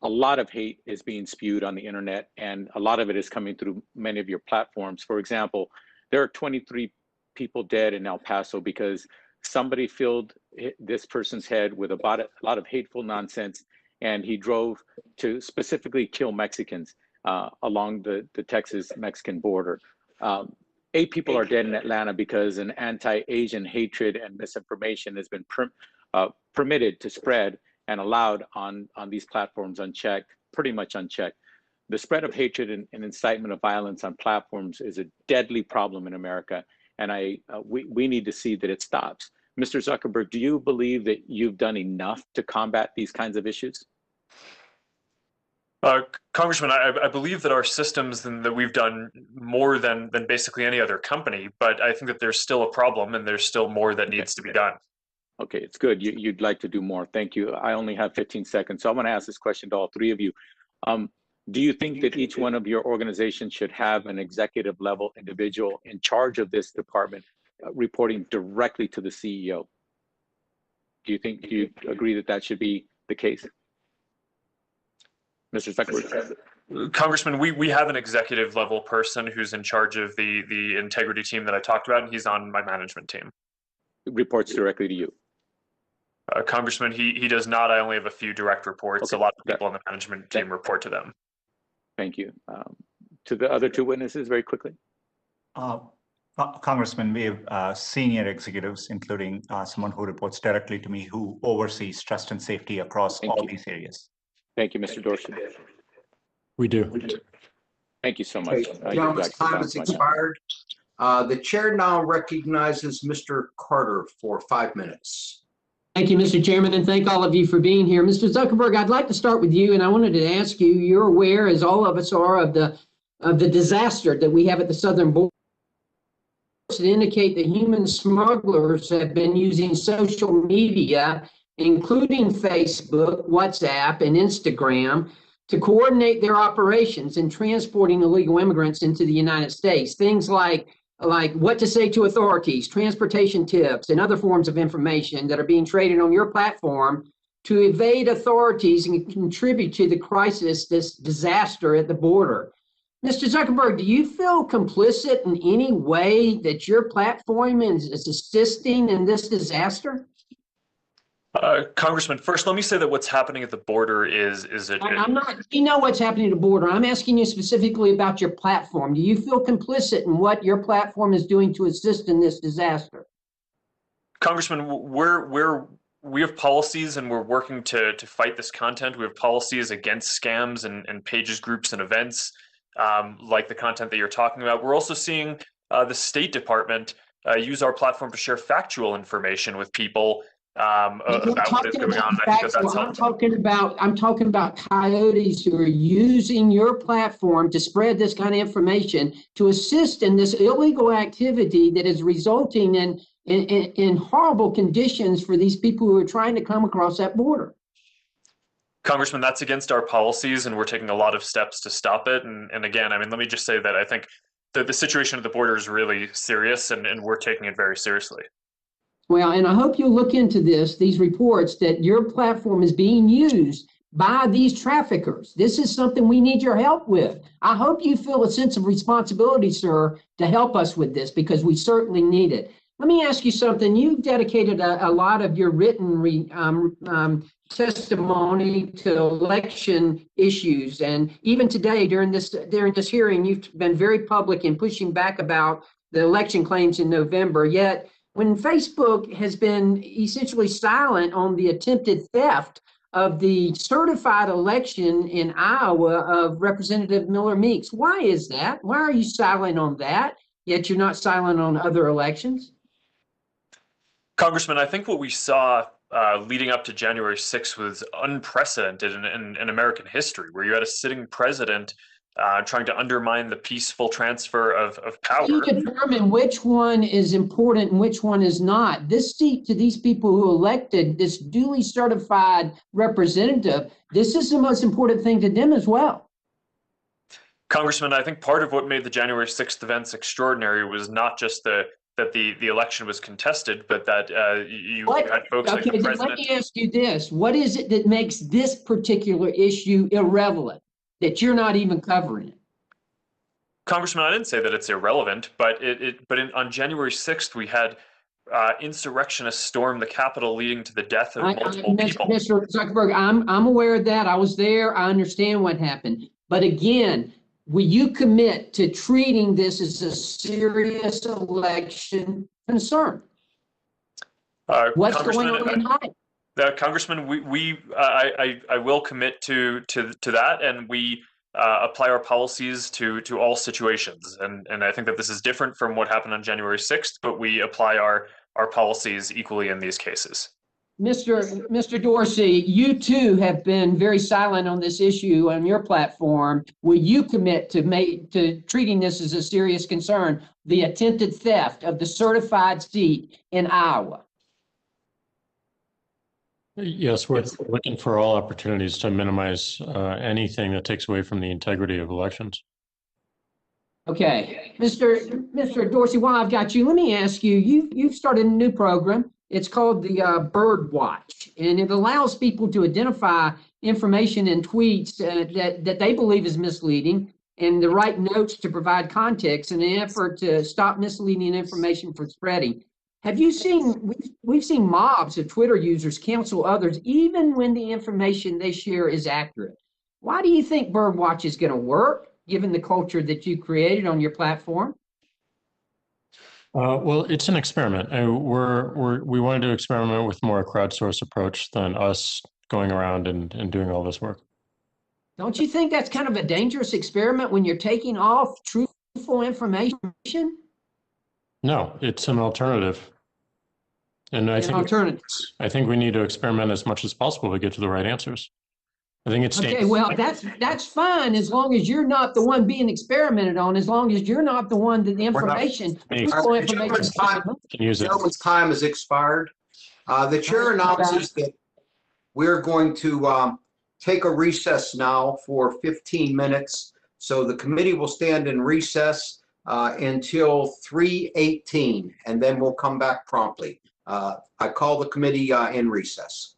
a lot of hate is being spewed on the internet, and a lot of it is coming through many of your platforms. For example, there are 23 people dead in El Paso because somebody filled this person's head with a lot of hateful nonsense, and he drove to specifically kill Mexicans along the Texas-Mexican border. 8 people are dead in Atlanta because an anti-Asian hatred and misinformation has been permitted to spread and allowed on these platforms unchecked, pretty much unchecked. The spread of hatred and incitement of violence on platforms is a deadly problem in America, and we need to see that it stops. Mr. Zuckerberg, do you believe that you've done enough to combat these kinds of issues? Congressman, I believe that our systems and that we've done more than basically any other company, but I think that there's still a problem and there's still more that needs to be done. Okay, it's good. You'd like to do more. Thank you. I only have 15 seconds, so I'm going to ask this question to all 3 of you. Do you think that each one of your organizations should have an executive level individual in charge of this department reporting directly to the CEO? Do you agree that that should be the case? Mr. Zuckerberg. Congressman, we have an executive level person who's in charge of the integrity team that I talked about, and he's on my management team. Reports directly to you. Congressman, he does not. I only have a few direct reports. Okay. A lot of people on the management team report to them. Thank you. To the other 2 witnesses, very quickly. Congressman, we have senior executives, including someone who reports directly to me, who oversees trust and safety across all these areas. Thank you, Mr. Dorsey. We do. Thank you so much. Gentlemen's time has expired. The chair now recognizes Mr. Carter for 5 minutes. Thank you, Mr. Chairman, and thank all of you for being here. Mr. Zuckerberg, I'd like to start with you, and I wanted to ask you, you're aware, as all of us are, of the disaster that we have at the southern border. To indicate that human smugglers have been using social media, including Facebook, WhatsApp, and Instagram, to coordinate their operations in transporting illegal immigrants into the United States. Things like what to say to authorities, transportation tips, and other forms of information that are being traded on your platform to evade authorities and contribute to the crisis, this disaster at the border. Mr. Zuckerberg, do you feel complicit in any way that your platform is assisting in this disaster? Congressman, first, let me say that what's happening at the border I'm not, you know what's happening at the border. I'm asking you specifically about your platform. Do you feel complicit in what your platform is doing to assist in this disaster? Congressman, we have policies and we're working to fight this content. We have policies against scams and pages, groups, and events like the content that you're talking about. We're also seeing the State Department use our platform to share factual information with people about what is going on. I think that's I'm talking about coyotes who are using your platform to spread this kind of information to assist in this illegal activity that is resulting in horrible conditions for these people who are trying to come across that border. Congressman, that's against our policies, and we're taking a lot of steps to stop it. And again, I mean, let me just say that I think that the situation at the border is really serious, and we're taking it very seriously. Well, and I hope you'll look into these reports that your platform is being used by these traffickers. This is something we need your help with. I hope you feel a sense of responsibility, sir, to help us with this, because we certainly need it. Let me ask you something. You dedicated a lot of your written testimony to election issues, and even today during this hearing, you've been very public in pushing back about the election claims in November. Yet, when Facebook has been essentially silent on the attempted theft of the certified election in Iowa of Representative Miller Meeks, why is that? Why are you silent on that, yet you're not silent on other elections? Congressman, I think what we saw leading up to January 6th was unprecedented in American history, where you had a sitting president trying to undermine the peaceful transfer of power. You determine which one is important and which one is not. This seat to these people who elected this duly certified representative, this is the most important thing to them as well. Congressman, I think part of what made the January 6th events extraordinary was not just that the election was contested, but that you had folks like the president. Let me ask you this. What is it that makes this particular issue irrelevant, that you're not even covering it? Congressman, I didn't say that it's irrelevant, but on January 6th, we had insurrectionists storm the Capitol, leading to the death of multiple people. Mr. Zuckerberg, I'm aware of that. I was there. I understand what happened. But again, will you commit to treating this as a serious election concern? What's going on in Hyde? Congressman, I will commit to that, and we apply our policies to all situations. And I think that this is different from what happened on January 6th, but we apply our policies equally in these cases. Mr. Dorsey, you too have been very silent on this issue on your platform. Will you commit to treating this as a serious concern, the attempted theft of the certified seat in Iowa? Yes, we're looking for all opportunities to minimize anything that takes away from the integrity of elections. Okay, Mr. Dorsey, while I've got you, let me ask you, you've started a new program. It's called the Bird Watch, and it allows people to identify information in tweets that they believe is misleading and to write notes to provide context in an effort to stop misleading information from spreading. Have you seen, we've seen mobs of Twitter users cancel others even when the information they share is accurate. Why do you think Birdwatch is going to work, given the culture that you created on your platform? Well, it's an experiment. We wanted to experiment with more a crowdsource approach than us going around and doing all this work. Don't you think that's kind of a dangerous experiment when you're taking off truthful information? No, it's an alternative. And I think we need to experiment as much as possible to get to the right answers. I think it's okay. Well, that's fine as long as you're not the one being experimented on. As long as you're not the one that the information, truthful information. Gentleman's time has expired. The chair announces that we're going to take a recess now for 15 minutes. So the committee will stand in recess until 3:18, and then we'll come back promptly. I call the committee in recess.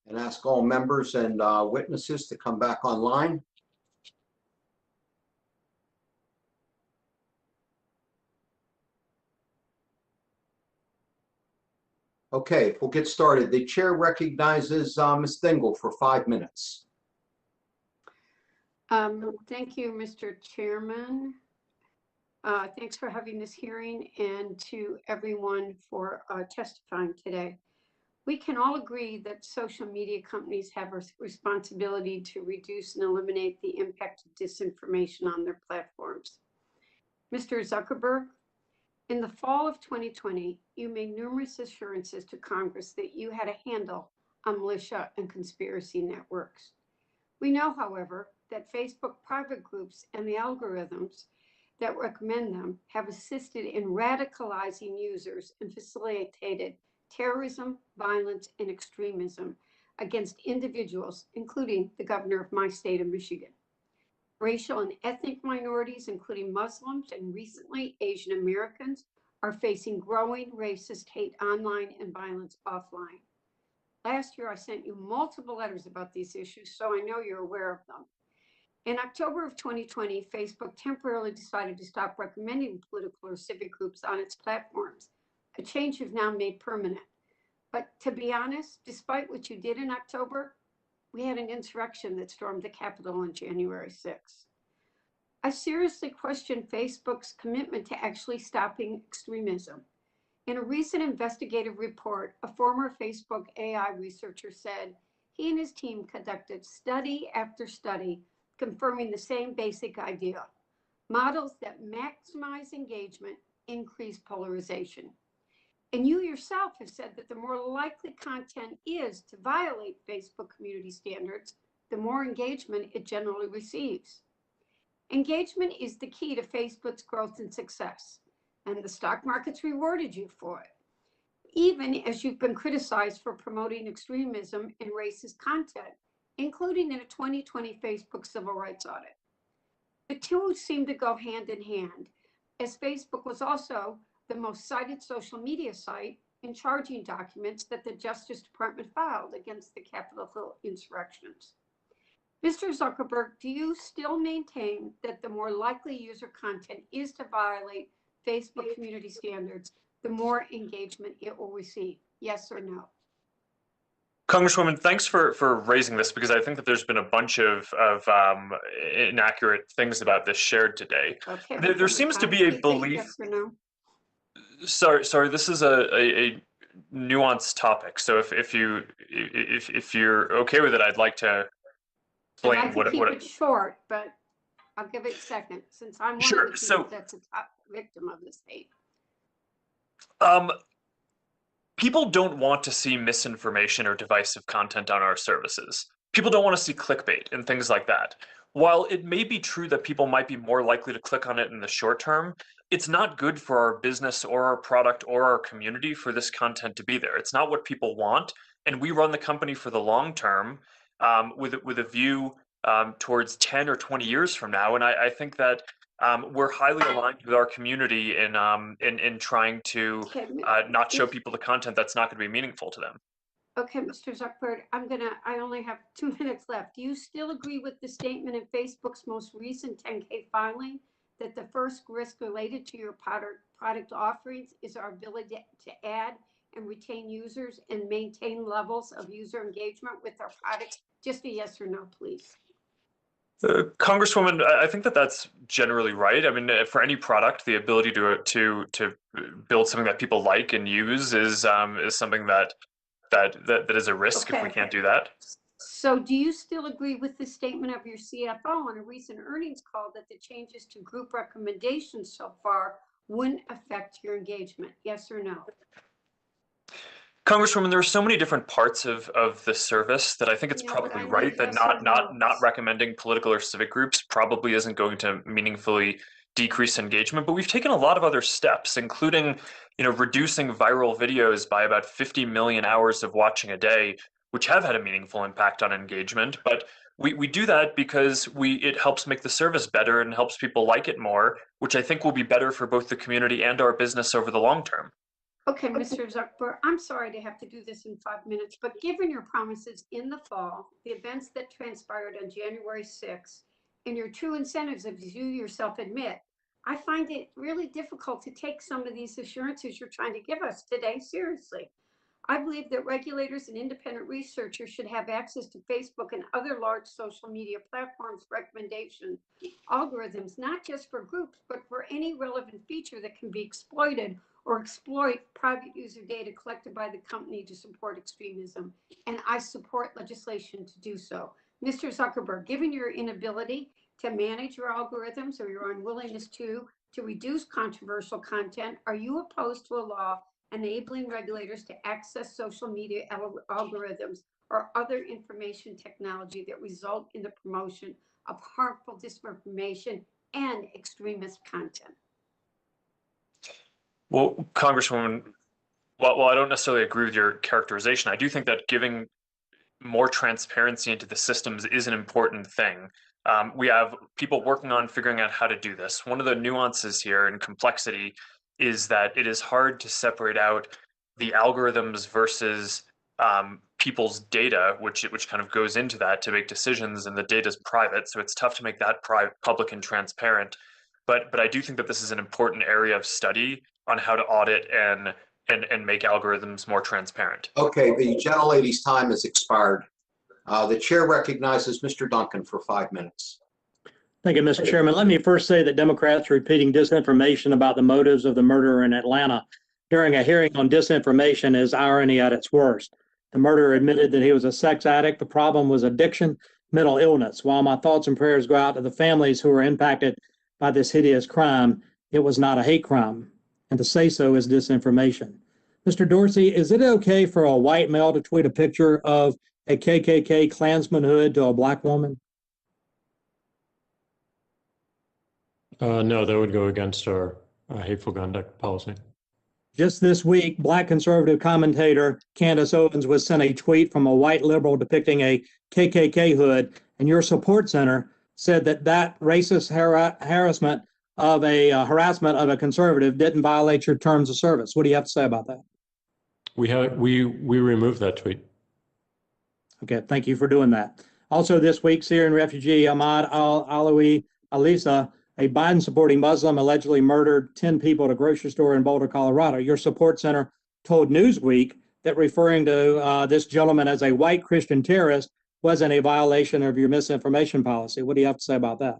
and ask all members and witnesses to come back online. Okay, we'll get started. The chair recognizes Ms. Dingle for 5 minutes. Thank you, Mr. Chairman. Thanks for having this hearing, and to everyone for testifying today. We can all agree that social media companies have a responsibility to reduce and eliminate the impact of disinformation on their platforms. Mr. Zuckerberg, in the fall of 2020, you made numerous assurances to Congress that you had a handle on militia and conspiracy networks. We know, however, that Facebook private groups and the algorithms that recommend them have assisted in radicalizing users and facilitated terrorism, violence, and extremism against individuals, including the governor of my state of Michigan. Racial and ethnic minorities, including Muslims and recently Asian Americans, are facing growing racist hate online and violence offline. Last year, I sent you multiple letters about these issues, so I know you're aware of them. In October of 2020, Facebook temporarily decided to stop recommending political or civic groups on its platforms, a change you've now made permanent. But to be honest, despite what you did in October, we had an insurrection that stormed the Capitol on January 6th. I seriously question Facebook's commitment to actually stopping extremism. In a recent investigative report, a former Facebook AI researcher said he and his team conducted study after study confirming the same basic idea: models that maximize engagement increase polarization. And you yourself have said that the more likely content is to violate Facebook community standards, the more engagement it generally receives. Engagement is the key to Facebook's growth and success, and the stock market's rewarded you for it, even as you've been criticized for promoting extremism and racist content, including in a 2020 Facebook civil rights audit. The two seem to go hand in hand, as Facebook was also the most cited social media site in charging documents that the Justice Department filed against the Capitol Hill insurrections. Mr. Zuckerberg, do you still maintain that the more likely user content is to violate Facebook community standards, the more engagement it will receive? Yes or no? Congresswoman, thanks for raising this, because I think that there's been a bunch of inaccurate things about this shared today. Okay, There seems to be a belief. Yes or no? Sorry, this is a nuanced topic. So if you're okay with it, I'd like to explain I'd like to keep it short, but I'll give it a second, since I'm one of the people that's a top victim of this hate. People don't want to see misinformation or divisive content on our services. People don't want to see clickbait and things like that. While it may be true that people might be more likely to click on it in the short term, it's not good for our business or our product or our community for this content to be there. It's not what people want, and we run the company for the long term with a view towards 10 or 20 years from now. And I think that we're highly aligned with our community in trying to not show people the content that's not going to be meaningful to them. Okay, Mr. Zuckerberg, I only have 2 minutes left. Do you still agree with the statement in Facebook's most recent 10K filing that the first risk related to your product offerings is our ability to add and retain users and maintain levels of user engagement with our products? Just a yes or no, please. Congresswoman, I think that that's generally right. I mean, for any product, the ability to build something that people like and use is something that is a risk if we can't do that. So do you still agree with the statement of your CFO on a recent earnings call that the changes to group recommendations so far wouldn't affect your engagement? Yes or no? Congresswoman, there are so many different parts of the service that I think it's probably right that not recommending political or civic groups probably isn't going to meaningfully decrease engagement. But we've taken a lot of other steps, including, reducing viral videos by about 50 million hours of watching a day, which have had a meaningful impact on engagement. But we do that because it helps make the service better and helps people like it more, which I think will be better for both the community and our business over the long term. Okay, Mr. Zuckerberg, I'm sorry to have to do this in 5 minutes, but given your promises in the fall, the events that transpired on January 6th, and your true incentives, as you yourself admit, I find it really difficult to take some of these assurances you're trying to give us today seriously. I believe that regulators and independent researchers should have access to Facebook and other large social media platforms' recommendation algorithms, not just for groups, but for any relevant feature that can be exploited or exploit private user data collected by the company to support extremism. And I support legislation to do so. Mr. Zuckerberg, given your inability to manage your algorithms or your unwillingness to reduce controversial content, are you opposed to a law enabling regulators to access social media algorithms or other information technology that result in the promotion of harmful disinformation and extremist content? Well, Congresswoman, while I don't necessarily agree with your characterization, I do think that giving more transparency into the systems is an important thing. We have people working on figuring out how to do this. One of the nuances here and complexity is that it is hard to separate out the algorithms versus people's data, which kind of goes into that to make decisions, and the data is private, so it's tough to make that public and transparent. But I do think that this is an important area of study on how to audit and make algorithms more transparent. Okay, the gentlelady's time has expired. The chair recognizes Mr. Duncan for 5 minutes. Thank you, Mr. Chairman. Let me first say that Democrats are repeating disinformation about the motives of the murderer in Atlanta during a hearing on disinformation is irony at its worst. The murderer admitted that he was a sex addict. The problem was addiction, mental illness. While my thoughts and prayers go out to the families who were impacted by this hideous crime, it was not a hate crime. And to say so is disinformation. Mr. Dorsey, is it okay for a white male to tweet a picture of a KKK Klansman hood to a black woman? No, that would go against our hateful conduct policy. Just this week, black conservative commentator Candace Owens was sent a tweet from a white liberal depicting a KKK hood, and your support center said that that racist harassment of a conservative didn't violate your terms of service. What do you have to say about that? We removed that tweet. Okay, thank you for doing that. Also this week, Syrian refugee Ahmad al-Alawi Alisa, a Biden-supporting Muslim, allegedly murdered 10 people at a grocery store in Boulder, Colorado. Your support center told Newsweek that referring to this gentleman as a white Christian terrorist wasn't a violation of your misinformation policy. What do you have to say about that?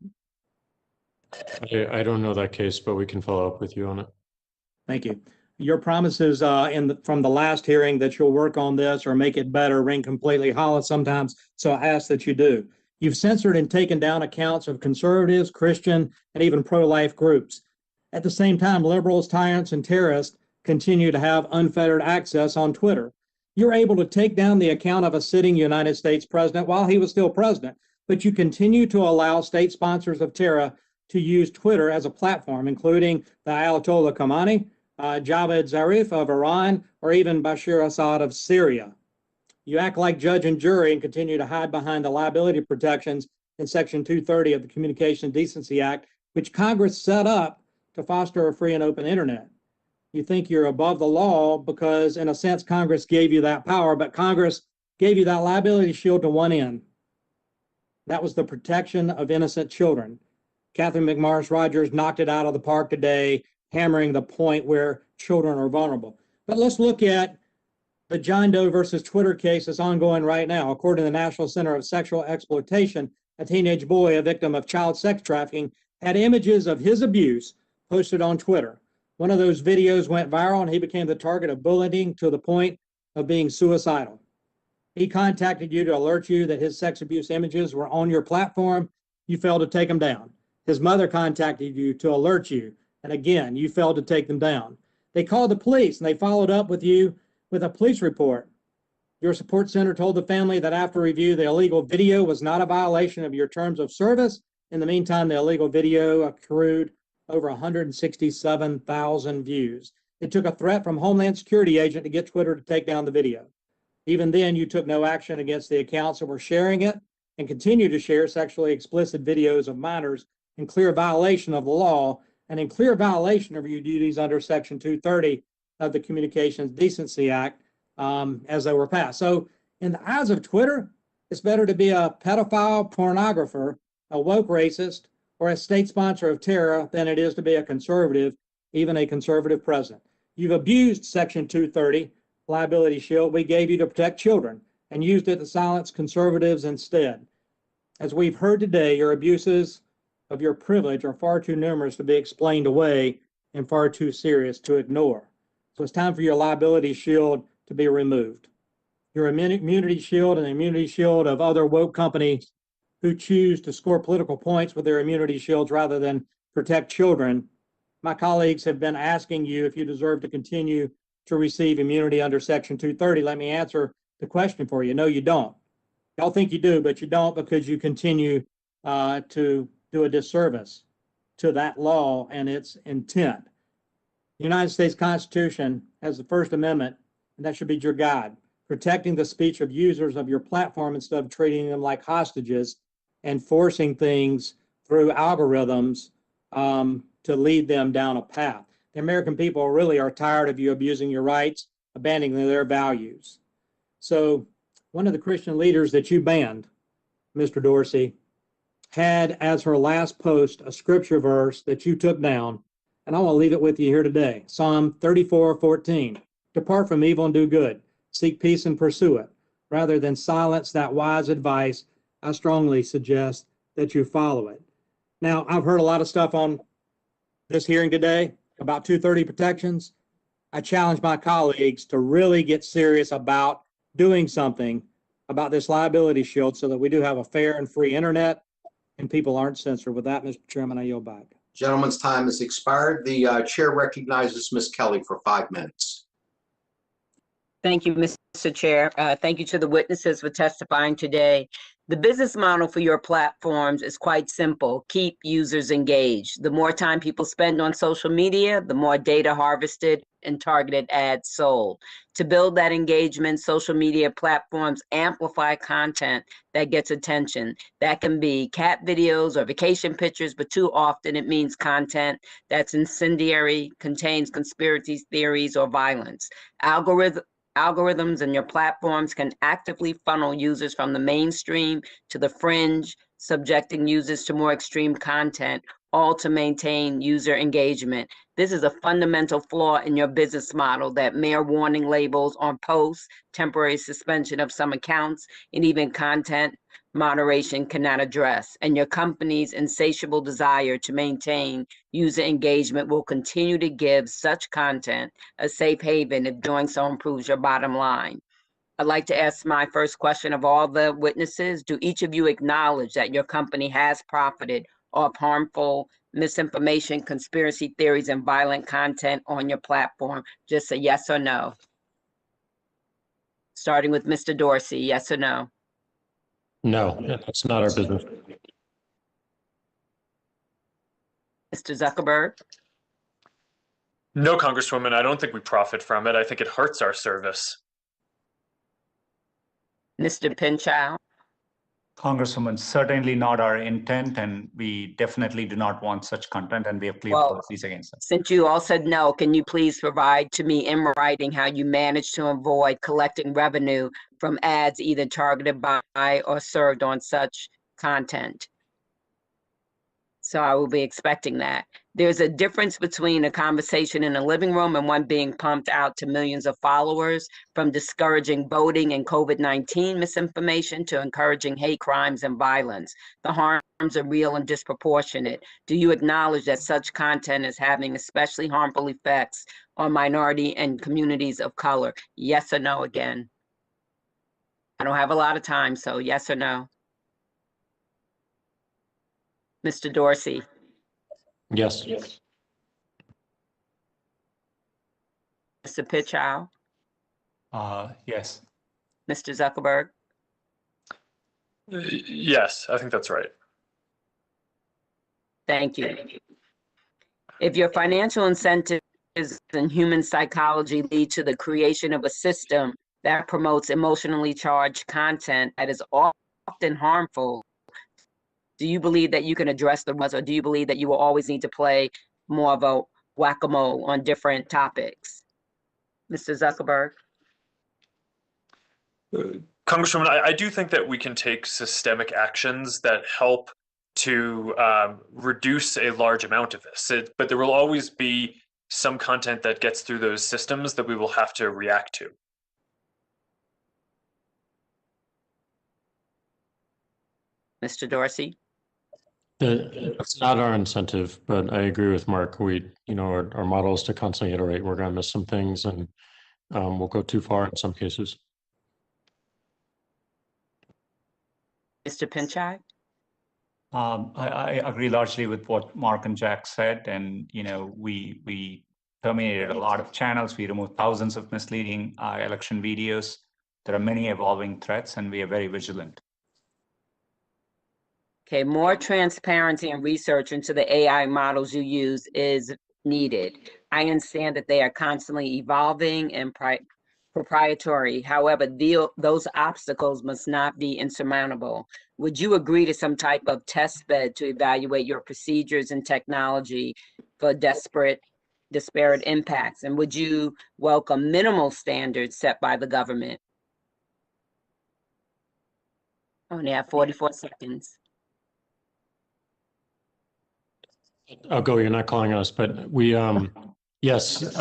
I don't know that case, but we can follow up with you on it. Thank you. Your promises from the last hearing that you'll work on this or make it better ring completely hollow sometimes, so I ask that you do. You've censored and taken down accounts of conservatives, Christian, and even pro-life groups. At the same time, liberals, tyrants, and terrorists continue to have unfettered access on Twitter. You're able to take down the account of a sitting United States president while he was still president, but you continue to allow state sponsors of terror to use Twitter as a platform, including the Ayatollah Khamenei, Javad Zarif of Iran, or even Bashar Assad of Syria. You act like judge and jury and continue to hide behind the liability protections in Section 230 of the Communication Decency Act, which Congress set up to foster a free and open internet. You think you're above the law because, in a sense, Congress gave you that power, but Congress gave you that liability shield to one end. That was the protection of innocent children. Catherine McMarsh Rogers knocked it out of the park today, hammering the point where children are vulnerable. But let's look at the John Doe versus Twitter case that's ongoing right now. According to the National Center of Sexual Exploitation, a teenage boy, a victim of child sex trafficking, had images of his abuse posted on Twitter. One of those videos went viral and he became the target of bullying to the point of being suicidal. He contacted you to alert you that his sex abuse images were on your platform. You failed to take them down. His mother contacted you to alert you, and again, you failed to take them down. They called the police and they followed up with you with a police report. Your support center told the family that after review, the illegal video was not a violation of your terms of service. In the meantime, the illegal video accrued over 167,000 views. It took a threat from Homeland Security agent to get Twitter to take down the video. Even then, you took no action against the accounts that were sharing it and continue to share sexually explicit videos of minors in clear violation of the law and in clear violation of your duties under Section 230 of the Communications Decency Act as they were passed. So in the eyes of Twitter, it's better to be a pedophile pornographer, a woke racist, or a state sponsor of terror than it is to be a conservative, even a conservative president. You've abused Section 230 liability shield we gave you to protect children and used it to silence conservatives instead. As we've heard today, your abuses of your privilege are far too numerous to be explained away and far too serious to ignore. So it's time for your liability shield to be removed. Your immunity shield and the immunity shield of other woke companies who choose to score political points with their immunity shields rather than protect children. My colleagues have been asking you if you deserve to continue to receive immunity under Section 230. Let me answer the question for you. No, you don't. Y'all think you do, but you don't, because you continue to do a disservice to that law and its intent. The United States Constitution has the First Amendment, and that should be your guide, protecting the speech of users of your platform instead of treating them like hostages and forcing things through algorithms to lead them down a path. The American people really are tired of you abusing your rights, abandoning their values. So one of the Christian leaders that you banned, Mr. Dorsey, had as her last post a scripture verse that you took down, and I want to leave it with you here today. Psalm 34:14. Depart from evil and do good. Seek peace and pursue it. Rather than silence that wise advice, I strongly suggest that you follow it. Now, I've heard a lot of stuff on this hearing today about 230 protections. I challenge my colleagues to really get serious about doing something about this liability shield so that we do have a fair and free internet and people aren't censored. With that, Mr. Chairman, I yield back. Gentleman's time has expired. The chair recognizes Ms. Kelly for 5 minutes. Thank you, Mr. Chair. Thank you to the witnesses for testifying today. The business model for your platforms is quite simple. Keep users engaged. The more time people spend on social media, the more data harvested and targeted ads sold. To build that engagement, social media platforms amplify content that gets attention. That can be cat videos or vacation pictures, but too often it means content that's incendiary, contains conspiracy theories or violence. Algorithms and your platforms can actively funnel users from the mainstream to the fringe, subjecting users to more extreme content, all to maintain user engagement. This is a fundamental flaw in your business model that mere warning labels on posts, temporary suspension of some accounts, and even content moderation cannot address. And your company's insatiable desire to maintain user engagement will continue to give such content a safe haven if doing so improves your bottom line. I'd like to ask my first question of all the witnesses. Do each of you acknowledge that your company has profited off harmful misinformation, conspiracy theories, and violent content on your platform? Just a yes or no. Starting with Mr. Dorsey, yes or no? No, that's not our business. Mr. Zuckerberg? No, Congresswoman, I don't think we profit from it. I think it hurts our service. Mr. Pinchot? Congresswoman, certainly not our intent, and we definitely do not want such content, and we have clear policies against that. Since you all said no, can you please provide to me in writing how you managed to avoid collecting revenue from ads either targeted by or served on such content? So I will be expecting that. There's a difference between a conversation in a living room and one being pumped out to millions of followers, from discouraging voting and COVID-19 misinformation to encouraging hate crimes and violence. The harms are real and disproportionate. Do you acknowledge that such content is having especially harmful effects on minority and communities of color? Yes or no again? I don't have a lot of time, so yes or no? Mr. Dorsey? Yes. Mr. Pitchow? Yes. Mr. Zuckerberg? Yes, I think that's right. Thank you. If your financial incentives and human psychology lead to the creation of a system that promotes emotionally charged content that is often harmful, do you believe that you can address the ones, or do you believe that you will always need to play more of a whack-a-mole on different topics? Mr. Zuckerberg? Congresswoman, I do think that we can take systemic actions that help to reduce a large amount of this. But there will always be some content that gets through those systems that we will have to react to. Mr. Dorsey? It's not our incentive, but I agree with Mark. Our model is to constantly iterate. We're going to miss some things, and we'll go too far in some cases. Mr. Pinchai? I agree largely with what Mark and Jack said, and we terminated a lot of channels. We removed thousands of misleading election videos. There are many evolving threats, and we are very vigilant. Okay, more transparency and research into the AI models you use is needed. I understand that they are constantly evolving and proprietary. However, those obstacles must not be insurmountable. Would you agree to some type of test bed to evaluate your procedures and technology for disparate impacts? And would you welcome minimal standards set by the government? I only have 44 seconds. I'll go. You're not calling us, but yes,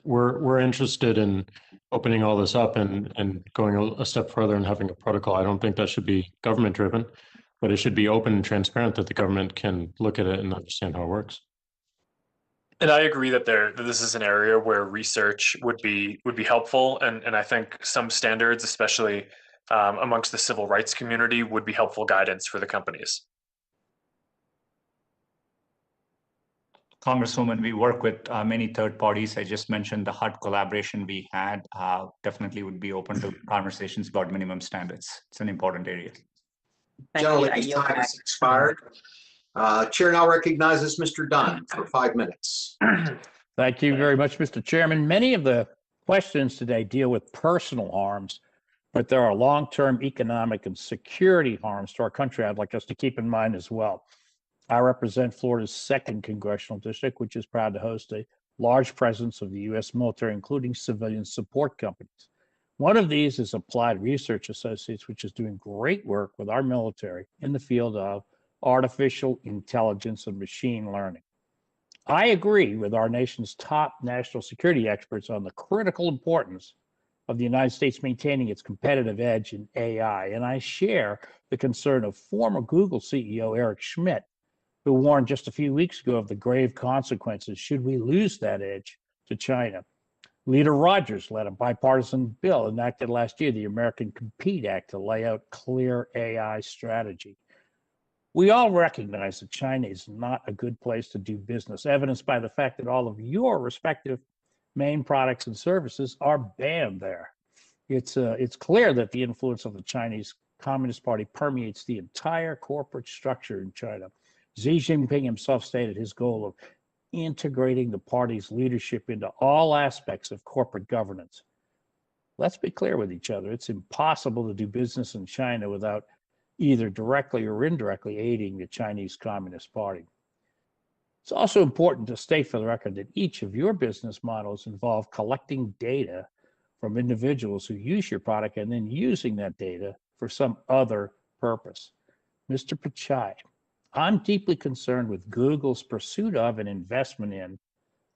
we're interested in opening all this up and going a step further and having a protocol. I don't think that should be government driven, but it should be open and transparent that the government can look at it and understand how it works. And I agree that this is an area where research would be helpful, and I think some standards, especially amongst the civil rights community, would be helpful guidance for the companies. Congresswoman, we work with many third parties. I just mentioned the HUD collaboration we had. Definitely would be open to conversations about minimum standards. It's an important area. Gentleman's time has expired. Chair now recognizes Mr. Dunn for 5 minutes. Thank you very much, Mr. Chairman. Many of the questions today deal with personal harms, but there are long-term economic and security harms to our country I'd like us to keep in mind as well. I represent Florida's 2nd congressional district, which is proud to host a large presence of the U.S. military, including civilian support companies. One of these is Applied Research Associates, which is doing great work with our military in the field of artificial intelligence and machine learning. I agree with our nation's top national security experts on the critical importance of the United States maintaining its competitive edge in AI, and I share the concern of former Google CEO Eric Schmidt, who warned just a few weeks ago of the grave consequences should we lose that edge to China. Leader Rogers led a bipartisan bill enacted last year, the American Compete Act, to lay out clear AI strategy. We all recognize that China is not a good place to do business, evidenced by the fact that all of your respective main products and services are banned there. It's clear that the influence of the Chinese Communist Party permeates the entire corporate structure in China. Xi Jinping himself stated his goal of integrating the party's leadership into all aspects of corporate governance. Let's be clear with each other. It's impossible to do business in China without either directly or indirectly aiding the Chinese Communist Party. It's also important to state for the record that each of your business models involve collecting data from individuals who use your product and then using that data for some other purpose. Mr. Pichai, I'm deeply concerned with Google's pursuit of and investment in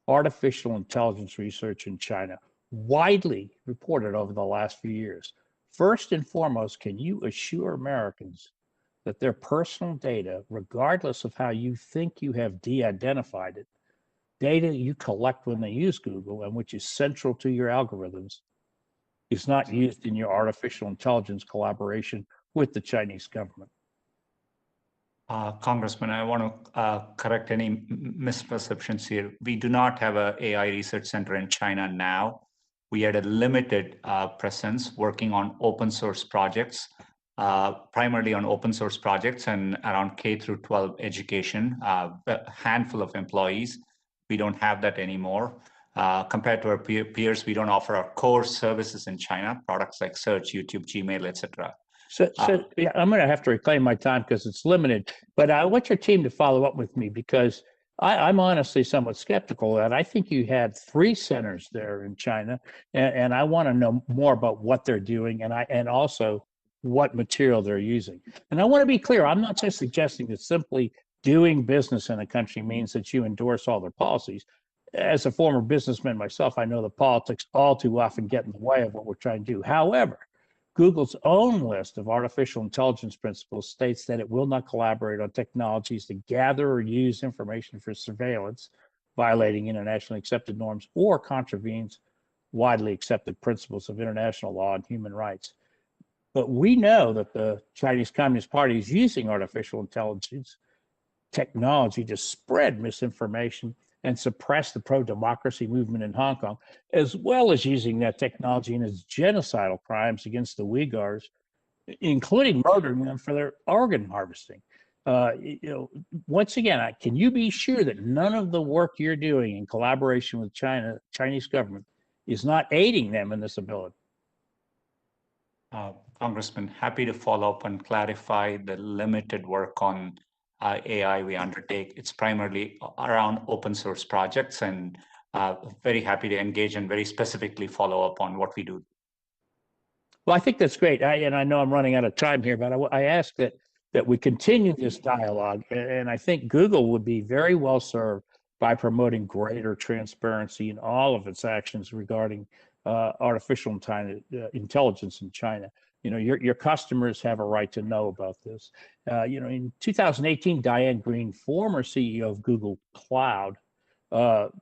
artificial intelligence research in China, widely reported over the last few years. First and foremost, can you assure Americans that their personal data, regardless of how you think you have de-identified it, data you collect when they use Google and which is central to your algorithms, is not used in your artificial intelligence collaboration with the Chinese government? Congressman, I want to correct any misperceptions here. We do not have an AI research center in China now. We had a limited presence working on open source projects, primarily on open source projects and around K through 12 education, a handful of employees. We don't have that anymore. Compared to our peers, we don't offer our core services in China, products like search, YouTube, Gmail, etc. So yeah, I'm going to have to reclaim my time because it's limited. But I want your team to follow up with me because I'm honestly somewhat skeptical of that. I think you had 3 centers there in China, and I want to know more about what they're doing and also what material they're using. And I want to be clear, I'm not just suggesting that simply doing business in a country means that you endorse all their policies. As a former businessman myself, I know that politics all too often get in the way of what we're trying to do. However, Google's own list of artificial intelligence principles states that it will not collaborate on technologies to gather or use information for surveillance, violating internationally accepted norms, or contravenes widely accepted principles of international law and human rights. But we know that the Chinese Communist Party is using artificial intelligence technology to spread misinformation and suppress the pro-democracy movement in Hong Kong, as well as using that technology in its genocidal crimes against the Uyghurs, including murdering them for their organ harvesting. Once again, can you be sure that none of the work you're doing in collaboration with Chinese government is not aiding them in this ability? Congressman, happy to follow up and clarify the limited work on AI we undertake. It's primarily around open source projects, and very happy to engage and very specifically follow up on what we do. Well, I think that's great. And I know I'm running out of time here, but I ask that we continue this dialogue. And I think Google would be very well served by promoting greater transparency in all of its actions regarding artificial intelligence in China. Your customers have a right to know about this. In 2018, Diane Green, former CEO of Google Cloud,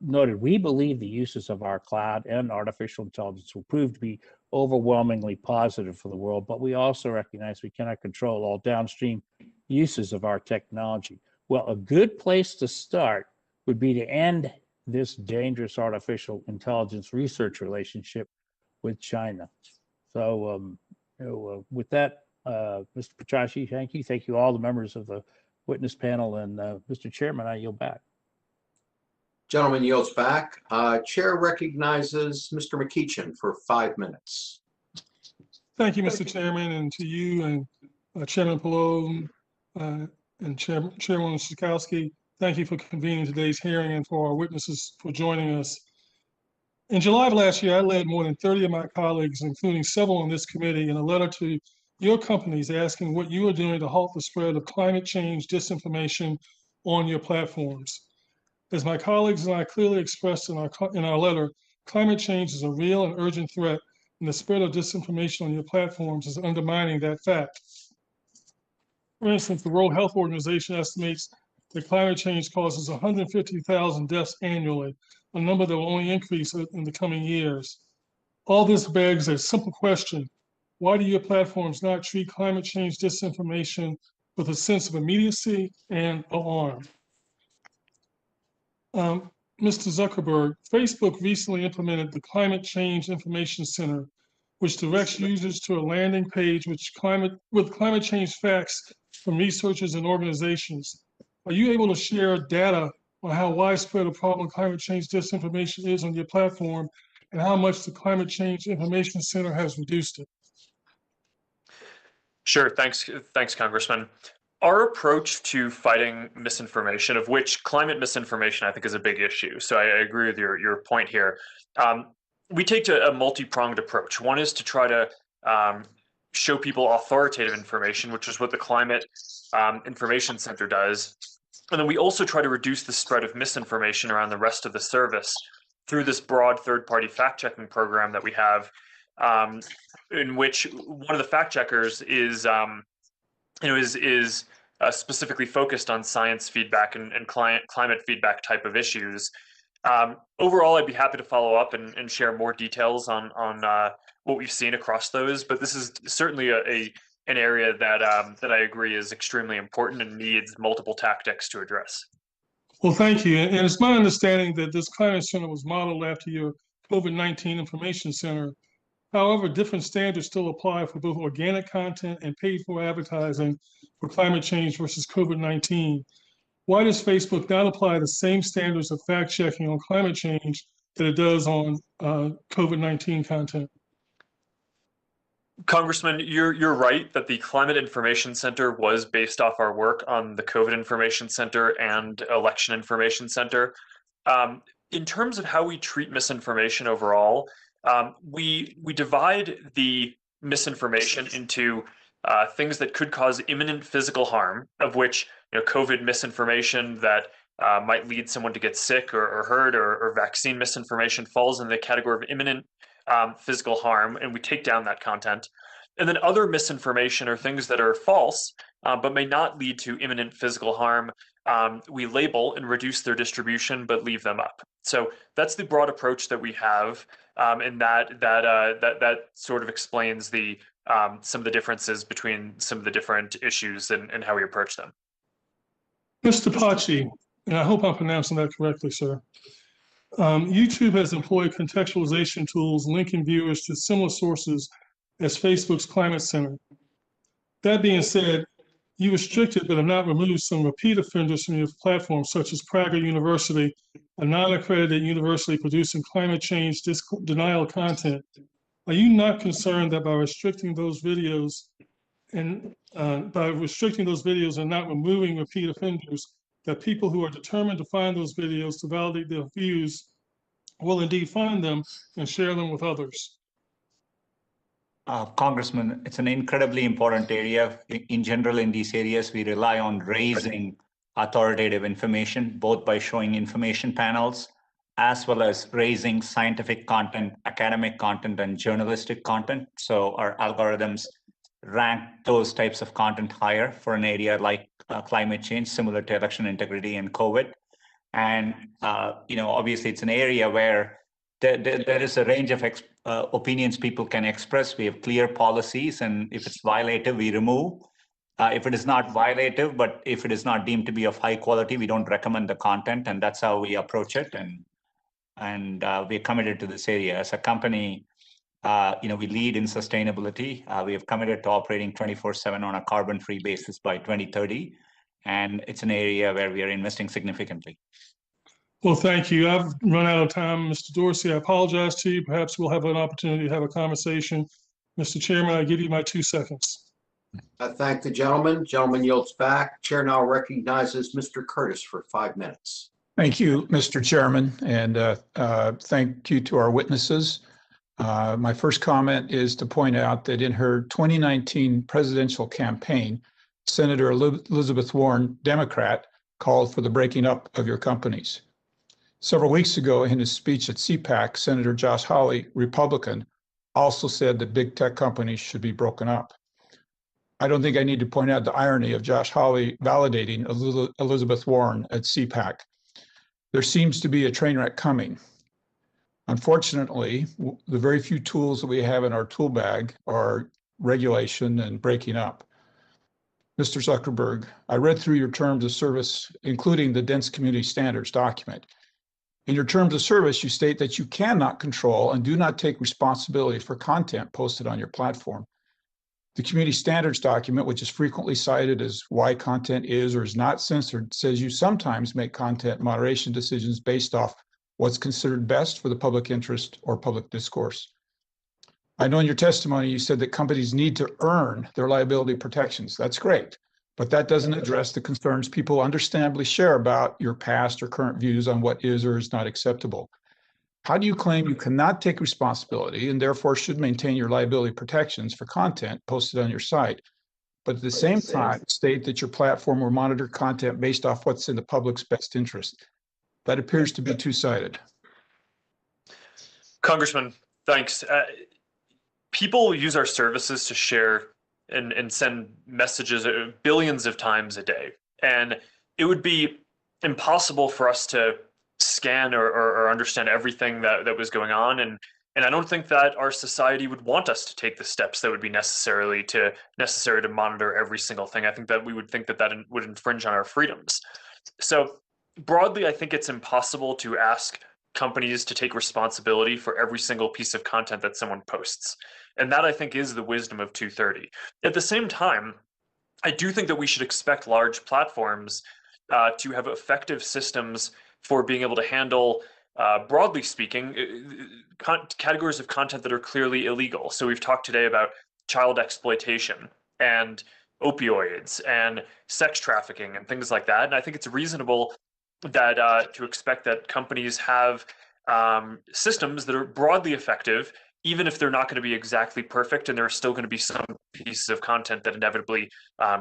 noted, "We believe the uses of our cloud and artificial intelligence will prove to be overwhelmingly positive for the world, but we also recognize we cannot control all downstream uses of our technology." Well, a good place to start would be to end this dangerous artificial intelligence research relationship with China. So with that, Mr. Pachashi, thank you. Thank you all the members of the witness panel, and Mr. Chairman, I yield back. Gentleman yields back. Chair recognizes Mr. McEachin for 5 minutes. Thank you, Mr. Chairman, and to you and Chairman Pallone and Chairman Schakowsky. Thank you for convening today's hearing and for our witnesses for joining us. In July of last year, I led more than 30 of my colleagues, including several on this committee, in a letter to your companies asking what you are doing to halt the spread of climate change disinformation on your platforms. As my colleagues and I clearly expressed in our letter, climate change is a real and urgent threat, and the spread of disinformation on your platforms is undermining that fact. For instance, the World Health Organization estimates that climate change causes 150,000 deaths annually, a number that will only increase in the coming years. All this begs a simple question: why do your platforms not treat climate change disinformation with a sense of immediacy and alarm? Mr. Zuckerberg, Facebook recently implemented the Climate Change Information Center, which directs users to a landing page with climate change facts from researchers and organizations. Are you able to share data on how widespread a problem climate change disinformation is on your platform and how much the Climate Change Information Center has reduced it? Sure, thanks, Congressman. Our approach to fighting misinformation, of which climate misinformation I think is a big issue, so I agree with your point here. We take a multi-pronged approach. One is to try to show people authoritative information, which is what the Climate Information Center does. And then we also try to reduce the spread of misinformation around the rest of the service through this broad third-party fact-checking program that we have, in which one of the fact-checkers is specifically focused on science feedback and climate feedback type of issues. Overall, I'd be happy to follow up and share more details on what we've seen across those, but this is certainly an area that I agree is extremely important and needs multiple tactics to address. Well, thank you. And it's my understanding that this climate center was modeled after your COVID-19 Information Center. However, different standards still apply for both organic content and paid-for advertising for climate change versus COVID-19. Why does Facebook not apply the same standards of fact-checking on climate change that it does on COVID-19 content? Congressman, you're right that the Climate Information Center was based off our work on the COVID Information Center and Election Information Center. In terms of how we treat misinformation overall, we divide the misinformation into things that could cause imminent physical harm, of which COVID misinformation that might lead someone to get sick or hurt, or vaccine misinformation falls in the category of imminent physical harm, and we take down that content. And then other misinformation are things that are false, but may not lead to imminent physical harm. We label and reduce their distribution, but leave them up. So that's the broad approach that we have, and that sort of explains the some of the differences between some of the different issues and how we approach them. Mr. Pachi, and I hope I'm pronouncing that correctly, sir. YouTube has employed contextualization tools linking viewers to similar sources as Facebook's Climate Center. That being said, you restricted but have not removed some repeat offenders from your platform, such as Prager University, a non-accredited university producing climate change denial content. Are you not concerned that by restricting those videos and not removing repeat offenders, that people who are determined to find those videos to validate their views will indeed find them and share them with others? Congressman, it's an incredibly important area. In general, in these areas, we rely on raising authoritative information, both by showing information panels, as well as raising scientific content, academic content, and journalistic content. So our algorithms rank those types of content higher for an area like climate change, similar to election integrity and COVID. And obviously, it's an area where there is a range of opinions people can express. We have clear policies, and if it's violative, we remove. If it is not violative, but if it is not deemed to be of high quality, we don't recommend the content, and that's how we approach it. And we're committed to this area. As a company, we lead in sustainability. We have committed to operating 24/7 on a carbon-free basis by 2030, and it's an area where we are investing significantly. Well, thank you. I've run out of time, Mr. Dorsey. I apologize to you. Perhaps we'll have an opportunity to have a conversation. Mr. Chairman, I give you my 2 seconds. I thank the gentleman. Gentleman yields back. Chair now recognizes Mr. Curtis for 5 minutes. Thank you, Mr. Chairman, and thank you to our witnesses. My first comment is to point out that in her 2019 presidential campaign, Senator Elizabeth Warren, Democrat, called for the breaking up of your companies. Several weeks ago, in his speech at CPAC, Senator Josh Hawley, Republican, also said that big tech companies should be broken up. I don't think I need to point out the irony of Josh Hawley validating Elizabeth Warren at CPAC. There seems to be a train wreck coming. Unfortunately, the very few tools that we have in our tool bag are regulation and breaking up. Mr. Zuckerberg, I read through your terms of service, including the dense community standards document. In your terms of service, you state that you cannot control and do not take responsibility for content posted on your platform. The community standards document, which is frequently cited as why content is or is not censored, says you sometimes make content moderation decisions based off what's considered best for the public interest or public discourse. I know in your testimony you said that companies need to earn their liability protections. That's great, but that doesn't address the concerns people understandably share about your past or current views on what is or is not acceptable. How do you claim you cannot take responsibility and therefore should maintain your liability protections for content posted on your site, but at the same time state that your platform will monitor content based off what's in the public's best interest? That appears to be two-sided. Congressman, thanks. People use our services to share and send messages billions of times a day. And it would be impossible for us to scan or understand everything that was going on. And I don't think that our society would want us to take the steps that would be necessary to monitor every single thing. I think that we would think that would infringe on our freedoms. So broadly, I think it's impossible to ask companies to take responsibility for every single piece of content that someone posts. And that, I think, is the wisdom of 230. At the same time, I do think that we should expect large platforms to have effective systems for being able to handle, broadly speaking, categories of content that are clearly illegal. So we've talked today about child exploitation and opioids and sex trafficking and things like that. And I think it's reasonable that to expect that companies have systems that are broadly effective, even if they're not going to be exactly perfect, and there are still going to be some pieces of content that inevitably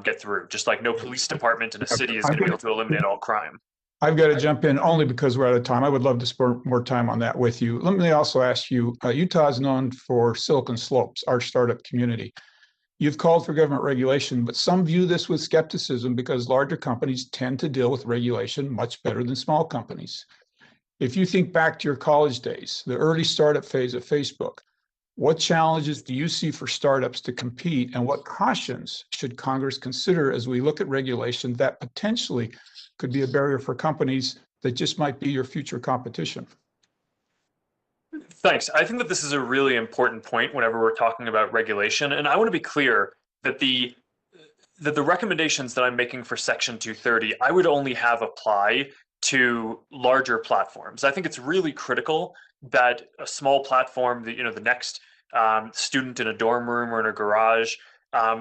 get through, just like no police department in a city is going to be able to eliminate all crime. I've got to jump in only because we're out of time. I would love to spend more time on that with you. Let me also ask you, Utah is known for Silicon Slopes, our startup community. You've called for government regulation, but some view this with skepticism because larger companies tend to deal with regulation much better than small companies. If you think back to your college days, the early startup phase of Facebook, what challenges do you see for startups to compete, and what cautions should Congress consider as we look at regulation that potentially could be a barrier for companies that just might be your future competition? Thanks. I think that this is a really important point whenever we're talking about regulation. And I want to be clear that the recommendations that I'm making for Section 230, I would only have apply to larger platforms. I think it's really critical that a small platform, that, the next student in a dorm room or in a garage,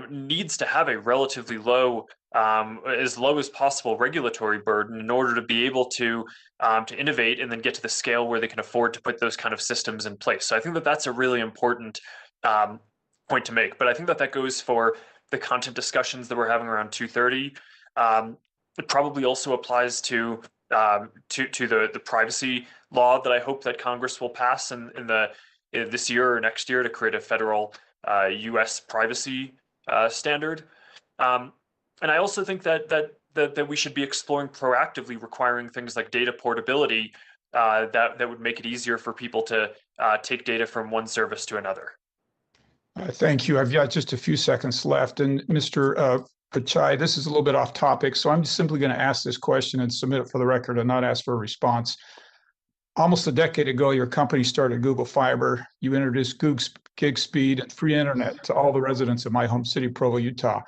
needs to have a relatively low, as low as possible regulatory burden in order to be able to innovate and then get to the scale where they can afford to put those kind of systems in place. So I think that that's a really important point to make. But I think that that goes for the content discussions that we're having around 230. It probably also applies to the privacy law that I hope that Congress will pass in this year or next year to create a federal U.S. privacy standard. And I also think that we should be exploring proactively requiring things like data portability that would make it easier for people to take data from one service to another. Thank you. I've got just a few seconds left. And Mr. Pichai, this is a little bit off topic, so I'm simply going to ask this question and submit it for the record and not ask for a response. Almost a decade ago, your company started Google Fiber. You introduced gig speed and free internet to all the residents of my home city, Provo, Utah.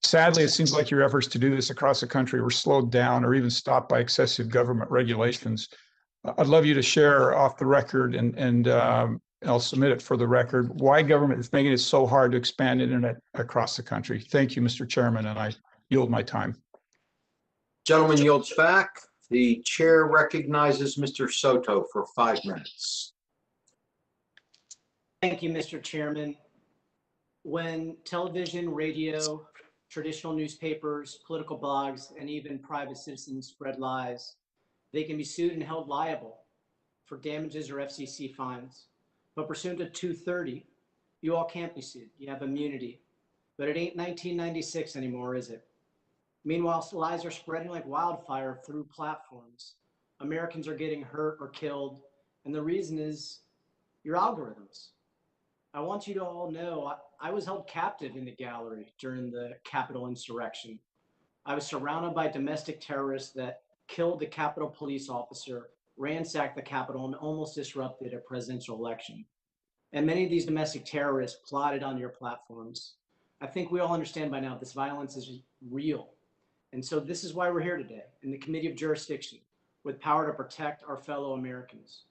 Sadly, it seems like your efforts to do this across the country were slowed down or even stopped by excessive government regulations. I'd love you to share off the record, and I'll submit it for the record, why government is making it so hard to expand internet across the country. Thank you, Mr. Chairman, and I yield my time. Gentleman yields back. The chair recognizes Mr. Soto for 5 minutes. Thank you, Mr. Chairman. When television, radio, traditional newspapers, political blogs, and even private citizens spread lies, they can be sued and held liable for damages or FCC fines. But pursuant to 230, you all can't be sued. You have immunity. But it ain't 1996 anymore, is it? Meanwhile, lies are spreading like wildfire through platforms. Americans are getting hurt or killed, and the reason is your algorithms. I want you to all know I was held captive in the gallery during the Capitol insurrection. I was surrounded by domestic terrorists that killed the Capitol police officer, ransacked the Capitol, and almost disrupted a presidential election. And many of these domestic terrorists plotted on your platforms. I think we all understand by now this violence is real. And so this is why we're here today in the Committee of Jurisdiction with power to protect our fellow Americans.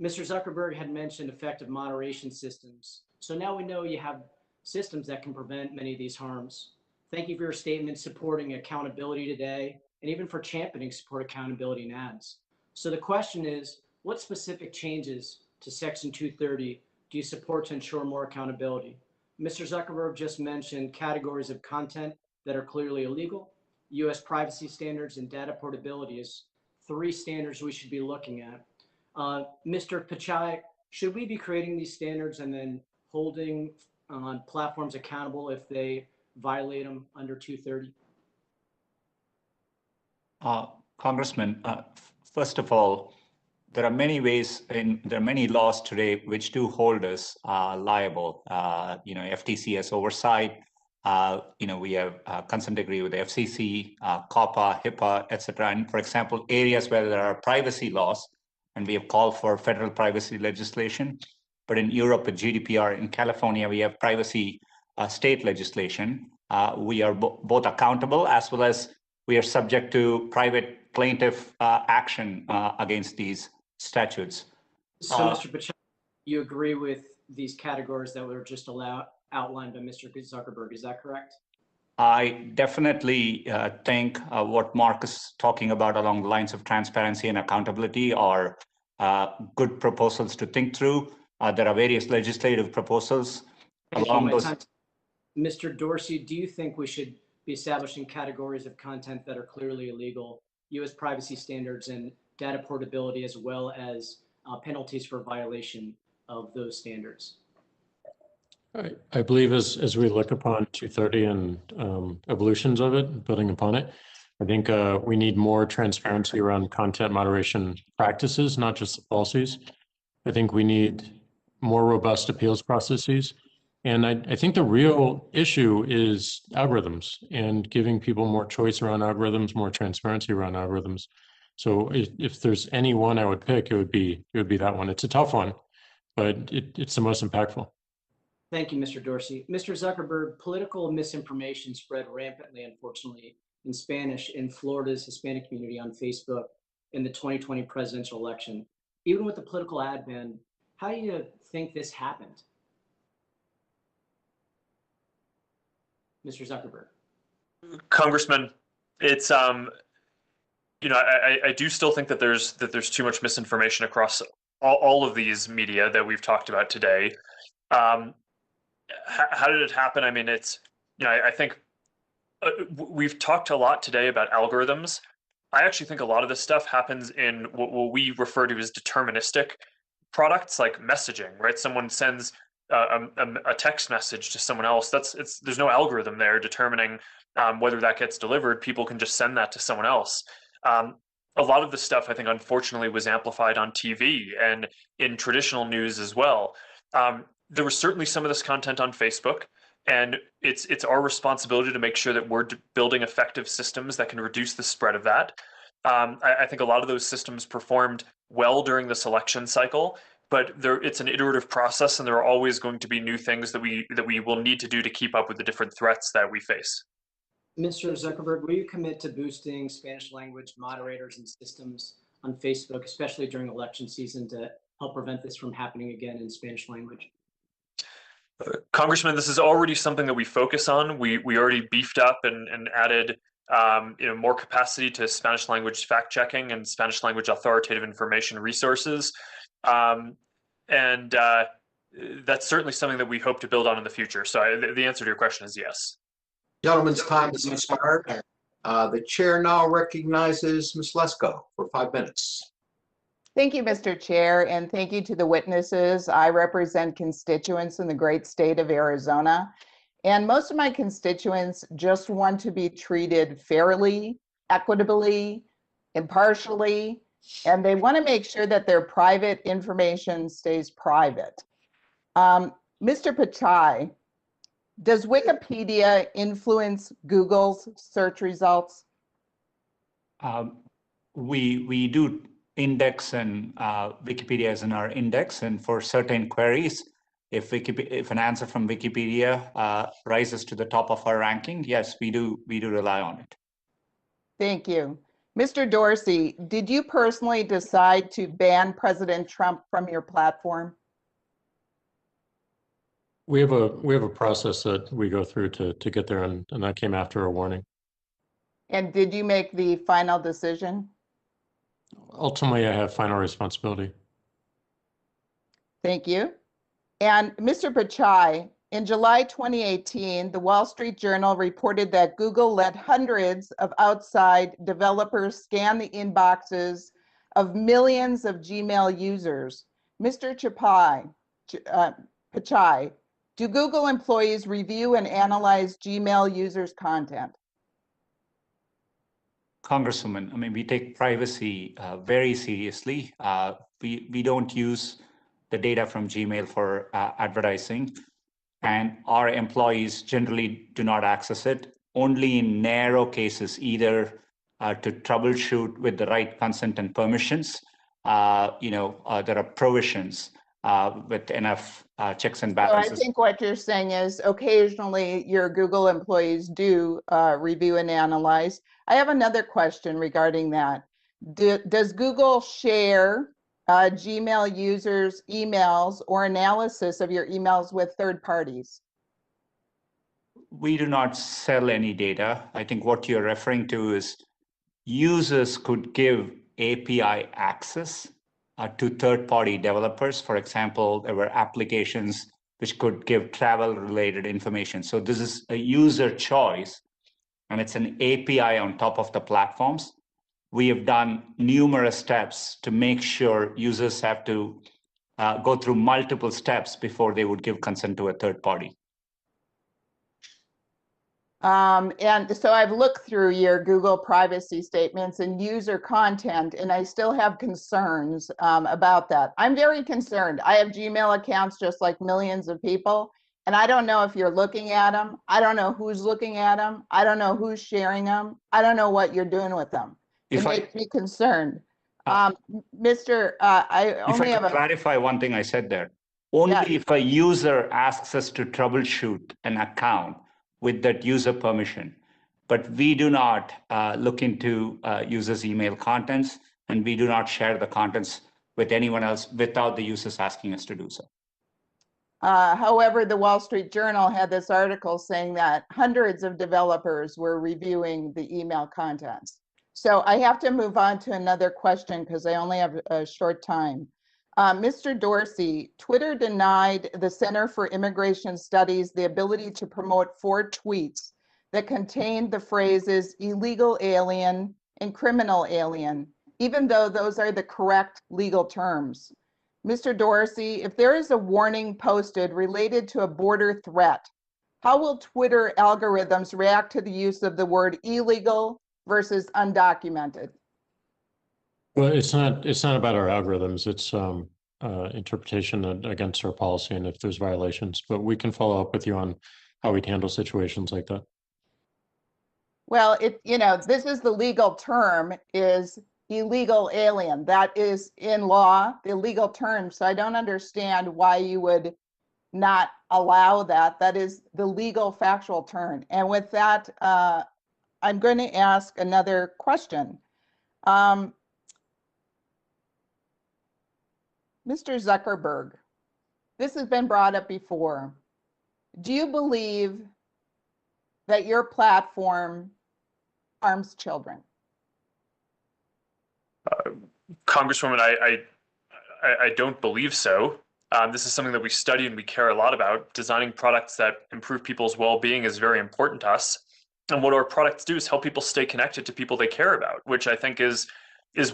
Mr. Zuckerberg had mentioned effective moderation systems. So now we know you have systems that can prevent many of these harms. Thank you for your statement supporting accountability today, and even for championing support accountability in ads. So the question is, what specific changes to Section 230 do you support to ensure more accountability? Mr. Zuckerberg just mentioned categories of content that are clearly illegal, U.S. privacy standards, and data portability as 3 standards we should be looking at. Mr. Pichai, should we be creating these standards and then holding platforms accountable if they violate them under 230? Congressman, first of all, there are many ways, and there are many laws today which do hold us liable. FTC has oversight. We have consent decree with the FCC, COPPA, HIPAA, etc. And for example, areas where there are privacy laws, and we have called for federal privacy legislation. But in Europe, with GDPR, in California, we have privacy state legislation. We are both accountable, as well as we are subject to private plaintiff action against these statutes. So, Mr. Pichai, you agree with these categories that were just outlined by Mr. Zuckerberg. Is that correct? I definitely think what Mark is talking about along the lines of transparency and accountability are good proposals to think through. There are various legislative proposals along those. Mr. Dorsey, do you think we should be establishing categories of content that are clearly illegal, U.S. privacy standards and data portability, as well as penalties for violation of those standards? I believe as we look upon 230 and evolutions of it, building upon it, I think we need more transparency around content moderation practices, not just the policies. I think we need more robust appeals processes. And I think the real issue is algorithms and giving people more choice around algorithms, more transparency around algorithms. So if there's any one I would pick, it would be that one. It's a tough one, but it's the most impactful. Thank you, Mr. Dorsey. Mr. Zuckerberg, political misinformation spread rampantly, unfortunately, in Spanish in Florida's Hispanic community on Facebook in the 2020 presidential election. Even with the political ad ban, how do you think this happened? Mr. Zuckerberg. Congressman, it's you know, I do still think that there's too much misinformation across all of these media that we've talked about today. How did it happen? I mean, it's, you know, I think we've talked a lot today about algorithms. I actually think a lot of this stuff happens in what we refer to as deterministic products, like messaging, right? Someone sends a text message to someone else. There's no algorithm there determining whether that gets delivered. People can just send that to someone else. A lot of the stuff, I think, unfortunately, was amplified on TV and in traditional news as well. There was certainly some of this content on Facebook, and it's our responsibility to make sure that we're building effective systems that can reduce the spread of that. I think a lot of those systems performed well during this election cycle, but it's an iterative process, and there are always going to be new things that we will need to do to keep up with the different threats that we face. Mr. Zuckerberg, will you commit to boosting Spanish language moderators and systems on Facebook, especially during election season, to help prevent this from happening again in Spanish language? Congressman, this is already something that we focus on. We already beefed up and added more capacity to Spanish language fact checking and Spanish language authoritative information resources. And that's certainly something that we hope to build on in the future. So the answer to your question is yes. Gentlemen's time has expired. The chair now recognizes Ms. Lesko for 5 minutes. Thank you, Mr. Chair, and thank you to the witnesses. I represent constituents in the great state of Arizona, and most of my constituents just want to be treated fairly, equitably, impartially, and they want to make sure that their private information stays private. Mr. Pichai, does Wikipedia influence Google's search results? We do index and Wikipedia is in our index, and for certain queries, if an answer from Wikipedia rises to the top of our ranking, yes, we do rely on it. Thank you. Mr. Dorsey, did you personally decide to ban President Trump from your platform? We have a process that we go through to get there, and that came after a warning. And did you make the final decision? Ultimately, I have final responsibility. Thank you. And Mr. Pichai, in July 2018, the Wall Street Journal reported that Google let hundreds of outside developers scan the inboxes of millions of Gmail users. Mr. Pichai, do Google employees review and analyze Gmail users' content? Congresswoman, I mean, we take privacy very seriously. We don't use the data from Gmail for advertising, and our employees generally do not access it, only in narrow cases, either to troubleshoot with the right consent and permissions. There are provisions with enough checks and balances. So I think what you're saying is occasionally your Google employees do review and analyze. I have another question regarding that. Does Google share Gmail users' emails or analysis of your emails with third parties? We do not sell any data. I think what you're referring to is users could give API access to third-party developers. For example, there were applications which could give travel-related information. So this is a user choice, and it's an API on top of the platforms. We have done numerous steps to make sure users have to go through multiple steps before they would give consent to a third party. And so I've looked through your Google privacy statements and user content, and I still have concerns about that. I'm very concerned. I have Gmail accounts just like millions of people, and I don't know if you're looking at them. I don't know who's looking at them. I don't know who's sharing them. I don't know what you're doing with them. It makes me concerned. I only have a clarify one thing I said there. Only if a user asks us to troubleshoot an account with that user permission. But we do not look into users' email contents, and we do not share the contents with anyone else without the users asking us to do so. However, the Wall Street Journal had this article saying that hundreds of developers were reviewing the email contents. So I have to move on to another question because I only have a short time. Mr. Dorsey, Twitter denied the Center for Immigration Studies the ability to promote 4 tweets that contained the phrases illegal alien and criminal alien, even though those are the correct legal terms. Mr. Dorsey, if there is a warning posted related to a border threat, how will Twitter algorithms react to the use of the word illegal versus undocumented? Well, it's not about our algorithms. It's interpretation against our policy and if there's violations. But we can follow up with you on how we'd handle situations like that. Well, this is the legal term is illegal alien. That is in law, the legal term. So I don't understand why you would not allow that. That is the legal factual term. And with that, I'm going to ask another question. Mr. Zuckerberg, this has been brought up before. Do you believe that your platform harms children? Congresswoman, I don't believe so. This is something that we study and we care a lot about. Designing products that improve people's well-being is very important to us. And what our products do is help people stay connected to people they care about, which I think is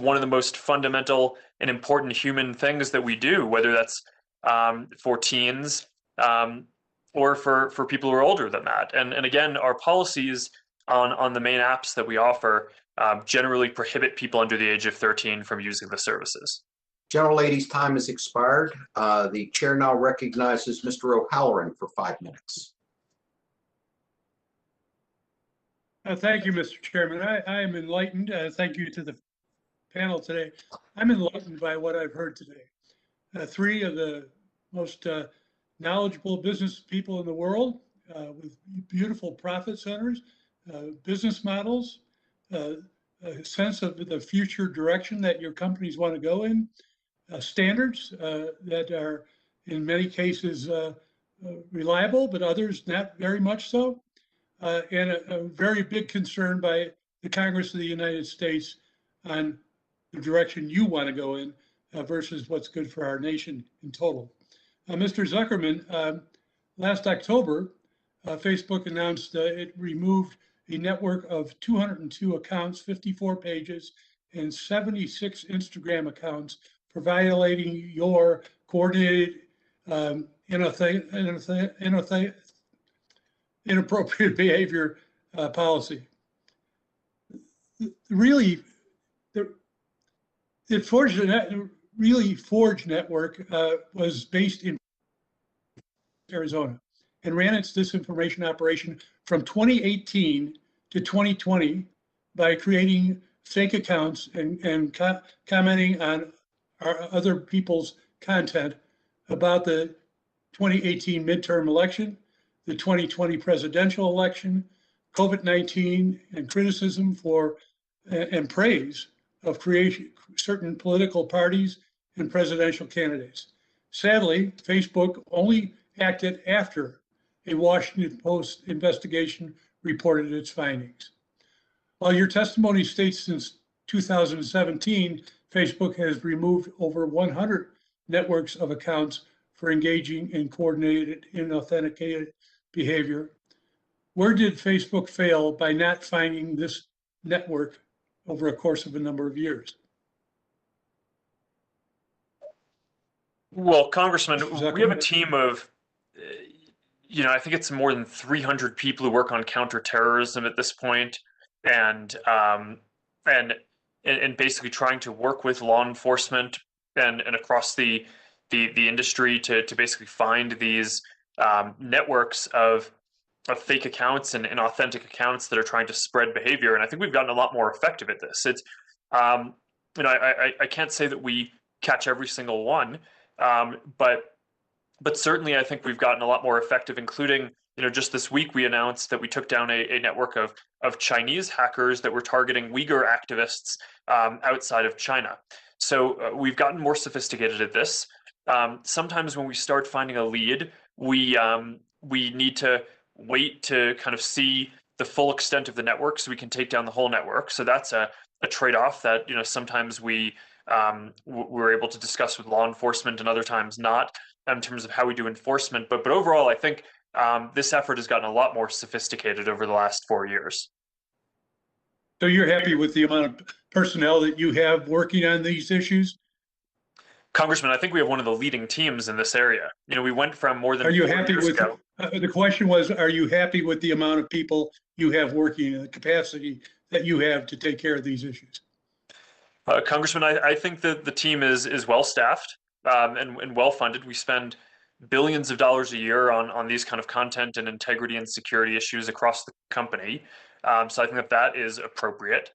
one of the most fundamental and important human things that we do, whether that's for teens or for people who are older than that. And again, our policies on the main apps that we offer generally prohibit people under the age of 13 from using the services. Gentlelady's time has expired. The chair now recognizes Mr. O'Halloran for 5 minutes. Thank you, Mr. Chairman. I am enlightened. Thank you to the panel today. I'm enlightened by what I've heard today. 3 of the most knowledgeable business people in the world with beautiful profit centers, business models, a sense of the future direction that your companies want to go in, standards that are in many cases reliable, but others not very much so. And a very big concern by the Congress of the United States on the direction you want to go in versus what's good for our nation in total. Mr. Zuckerman, last October, Facebook announced it removed a network of 202 accounts, 54 pages, and 76 Instagram accounts for violating your coordinated inappropriate behavior policy. Really, the Forge network was based in Arizona and ran its disinformation operation from 2018 to 2020 by creating fake accounts and commenting on other people's content about the 2018 midterm election, the 2020 presidential election, COVID-19, and criticism for and praise of certain political parties and presidential candidates. Sadly, Facebook only acted after a Washington Post investigation reported its findings. While your testimony states since 2017, Facebook has removed over 100 networks of accounts for engaging in coordinated, unauthenticated behavior, where did Facebook fail by not finding this network over a course of a number of years? Well, Congressman, we have a team of, I think it's more than 300 people who work on counterterrorism at this point, and basically trying to work with law enforcement and across the industry to basically find these networks of fake accounts and authentic accounts that are trying to spread behavior. And I think we've gotten a lot more effective at this. It's, I can't say that we catch every single one, but certainly I think we've gotten a lot more effective, including, just this week we announced that we took down a network of Chinese hackers that were targeting Uyghur activists outside of China. So we've gotten more sophisticated at this. Sometimes when we start finding a lead, we need to wait to kind of see the full extent of the network so we can take down the whole network. So that's a trade-off that, sometimes we're able to discuss with law enforcement and other times not, in terms of how we do enforcement. But overall, I think this effort has gotten a lot more sophisticated over the last 4 years. So you're happy with the amount of personnel that you have working on these issues? Congressman, I think we have one of the leading teams in this area. We went from more than 4 years ago. The question was, are you happy with the amount of people you have working and the capacity that you have to take care of these issues? Congressman, I think that the team is well staffed and well funded. We spend billions of dollars a year on these kind of content and integrity and security issues across the company. So I think that is appropriate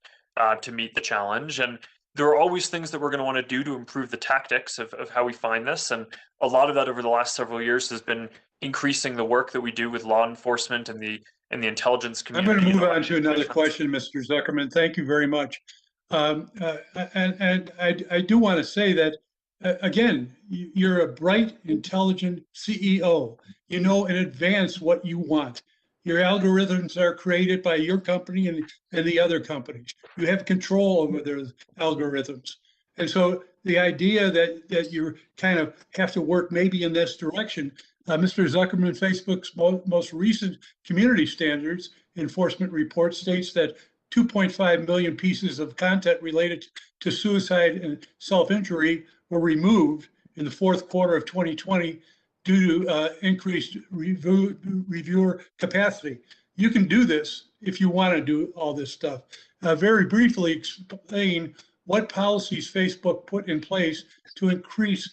to meet the challenge. And there are always things that we're going to want to do to improve the tactics of how we find this. And a lot of that over the last several years has been increasing the work that we do with law enforcement and the intelligence community. I'm going to move on to another question, Mr. Zuckerman. Thank you very much. And I do want to say that, again, you're a bright, intelligent CEO. You know in advance what you want. Your algorithms are created by your company and the other companies. You have control over their algorithms. And so the idea that you kind of have to work maybe in this direction, Mr. Zuckerman, Facebook's most recent community standards enforcement report states that 2.5 million pieces of content related to suicide and self-injury were removed in the fourth quarter of 2020 due to increased reviewer capacity. You can do this if you want to do all this stuff. Very briefly explain what policies Facebook put in place to increase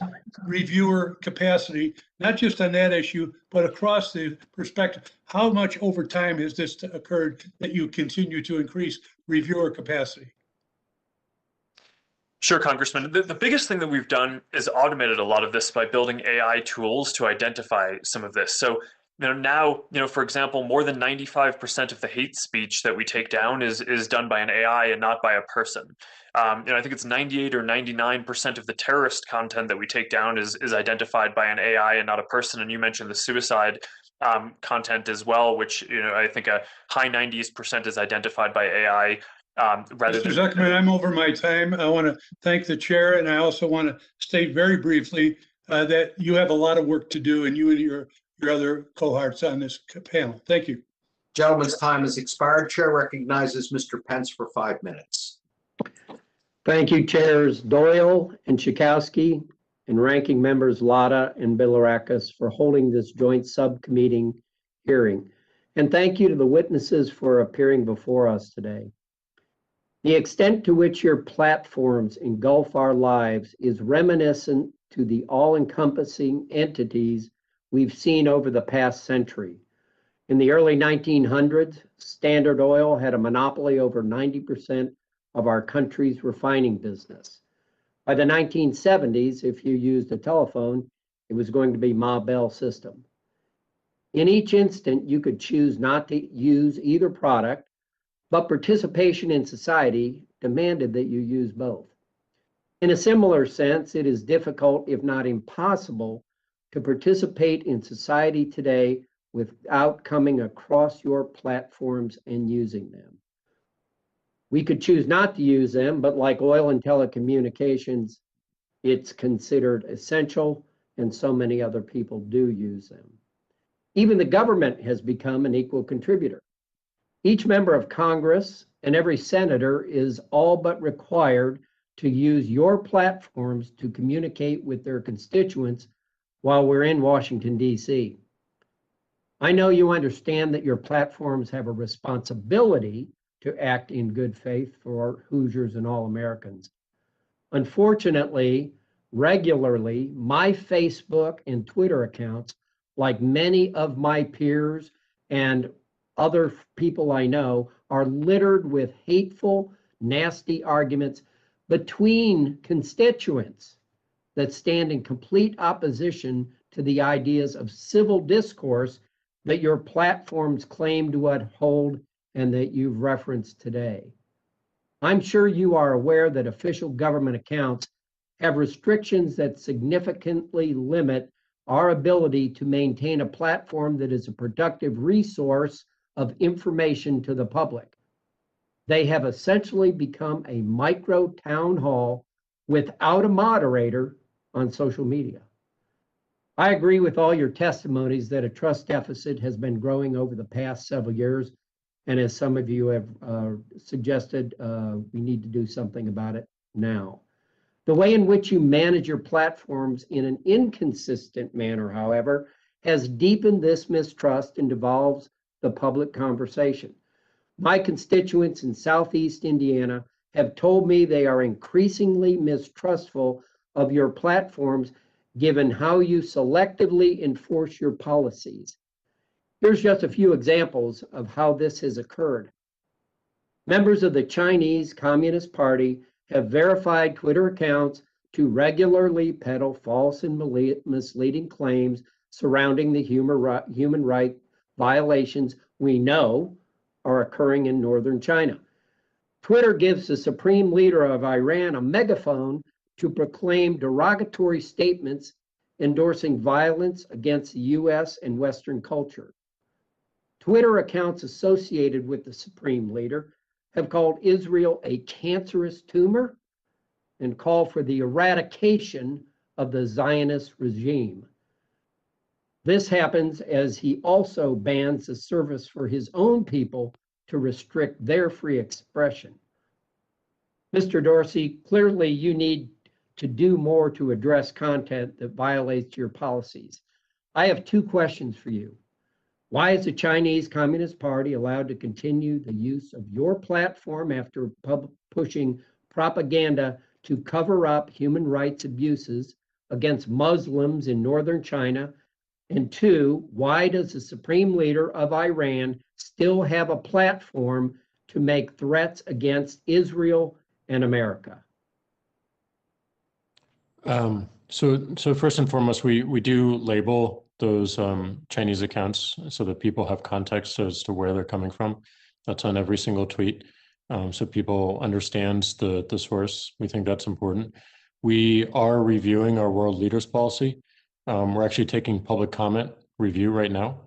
reviewer capacity, not just on that issue, but across the perspective. How much over time has this occurred that you continue to increase reviewer capacity? Sure, Congressman. The biggest thing that we've done is automated a lot of this by building AI tools to identify some of this. So, now, for example, more than 95% of the hate speech that we take down is done by an AI and not by a person. I think it's 98 or 99% of the terrorist content that we take down is identified by an AI and not a person. And you mentioned the suicide content as well, which, I think a high 90% is identified by AI. Mr. Zuckerman, I'm over my time. I want to thank the chair, and I also want to state very briefly that you have a lot of work to do, and you and your other cohorts on this panel. Thank you. Gentleman's time has expired. Chair recognizes Mr. Pence for 5 minutes. Thank you, Chairs Doyle and Chakowski, and Ranking Members Latta and Bilirakis for holding this joint subcommittee hearing. And thank you to the witnesses for appearing before us today. The extent to which your platforms engulf our lives is reminiscent to the all-encompassing entities we've seen over the past century. In the early 1900s, Standard Oil had a monopoly over 90% of our country's refining business. By the 1970s, if you used a telephone, it was going to be Ma Bell System. In each instant, you could choose not to use either product, but participation in society demanded that you use both. In a similar sense, it is difficult, if not impossible, to participate in society today without coming across your platforms and using them. We could choose not to use them, but like oil and telecommunications, it's considered essential, and so many other people do use them. Even the government has become an equal contributor. Each member of Congress and every senator is all but required to use your platforms to communicate with their constituents while we're in Washington, D.C. I know you understand that your platforms have a responsibility to act in good faith for Hoosiers and all Americans. Unfortunately, regularly, my Facebook and Twitter accounts, like many of my peers and other people I know, are littered with hateful, nasty arguments between constituents that stand in complete opposition to the ideas of civil discourse that your platforms claim to uphold and that you've referenced today. I'm sure you are aware that official government accounts have restrictions that significantly limit our ability to maintain a platform that is a productive resource of information to the public. They have essentially become a micro town hall without a moderator on social media. I agree with all your testimonies that a trust deficit has been growing over the past several years. And as some of you have suggested, we need to do something about it now. The way in which you manage your platforms in an inconsistent manner, however, has deepened this mistrust and devolves the public conversation. My constituents in Southeast Indiana have told me they are increasingly mistrustful of your platforms given how you selectively enforce your policies. Here's just a few examples of how this has occurred. Members of the Chinese Communist Party have verified Twitter accounts to regularly peddle false and misleading claims surrounding the human rights violations we know are occurring in northern China. Twitter gives the supreme leader of Iran a megaphone to proclaim derogatory statements endorsing violence against the U.S. and Western culture. Twitter accounts associated with the supreme leader have called Israel a cancerous tumor and call for the eradication of the Zionist regime. This happens as he also bans the service for his own people to restrict their free expression. Mr. Dorsey, clearly you need to do more to address content that violates your policies. I have two questions for you. Why is the Chinese Communist Party allowed to continue the use of your platform after pushing propaganda to cover up human rights abuses against Muslims in northern China? And two, why does the supreme leader of Iran still have a platform to make threats against Israel and America? So first and foremost, we do label those Chinese accounts so that people have context as to where they're coming from. That's on every single tweet, so people understand the source. We think that's important. We are reviewing our world leaders policy. We're actually taking public comment review right now.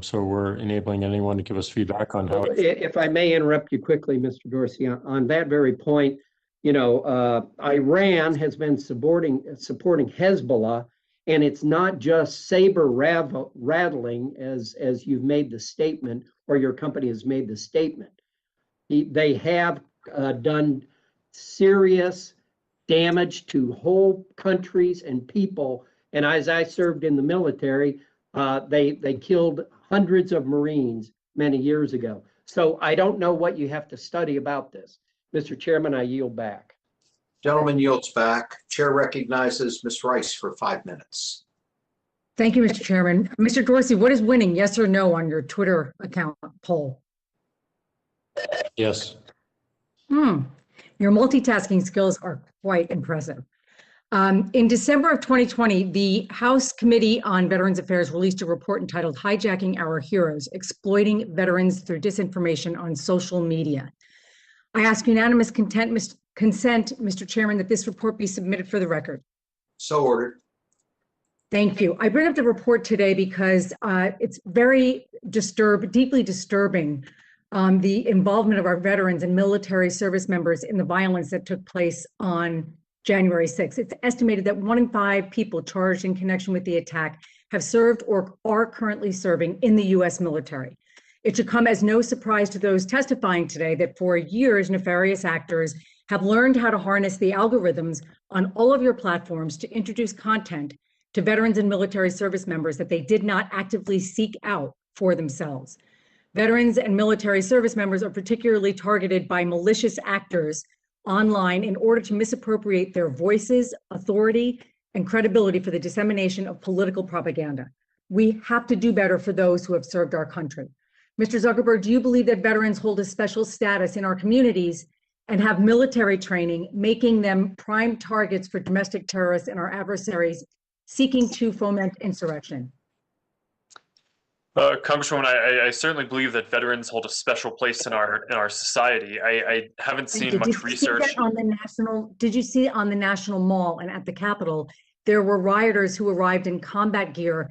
So we're enabling anyone to give us feedback on how. If I may interrupt you quickly, Mr. Dorsey, on that very point, you know, Iran has been supporting Hezbollah, and it's not just saber rattling as you've made the statement, or your company has made the statement. They have done serious damage to whole countries and people. And as I served in the military, they killed hundreds of Marines many years ago. So I don't know what you have to study about this. Mr. Chairman, I yield back. Gentleman yields back. Chair recognizes Ms. Rice for 5 minutes. Thank you, Mr. Chairman. Mr. Dorsey, what is winning, yes or no, on your Twitter account poll? Yes. Your multitasking skills are quite impressive. In December of 2020, the House Committee on Veterans Affairs released a report entitled Hijacking Our Heroes, Exploiting Veterans Through Disinformation on Social Media. I ask unanimous consent, consent, Mr. Chairman, that this report be submitted for the record. So ordered. Thank you. I bring up the report today because it's very deeply disturbing, the involvement of our veterans and military service members in the violence that took place on January 6th. It's estimated that 1 in 5 people charged in connection with the attack have served or are currently serving in the U.S. military. It should come as no surprise to those testifying today that for years, nefarious actors have learned how to harness the algorithms on all of your platforms to introduce content to veterans and military service members that they did not actively seek out for themselves. Veterans and military service members are particularly targeted by malicious actors online in order to misappropriate their voices, authority, and credibility for the dissemination of political propaganda. We have to do better for those who have served our country. Mr. Zuckerberg, do you believe that veterans hold a special status in our communities and have military training, making them prime targets for domestic terrorists and our adversaries seeking to foment insurrection? Congresswoman, I certainly believe that veterans hold a special place in our society. I haven't seen much research. Did you see on the National Mall and at the Capitol, there were rioters who arrived in combat gear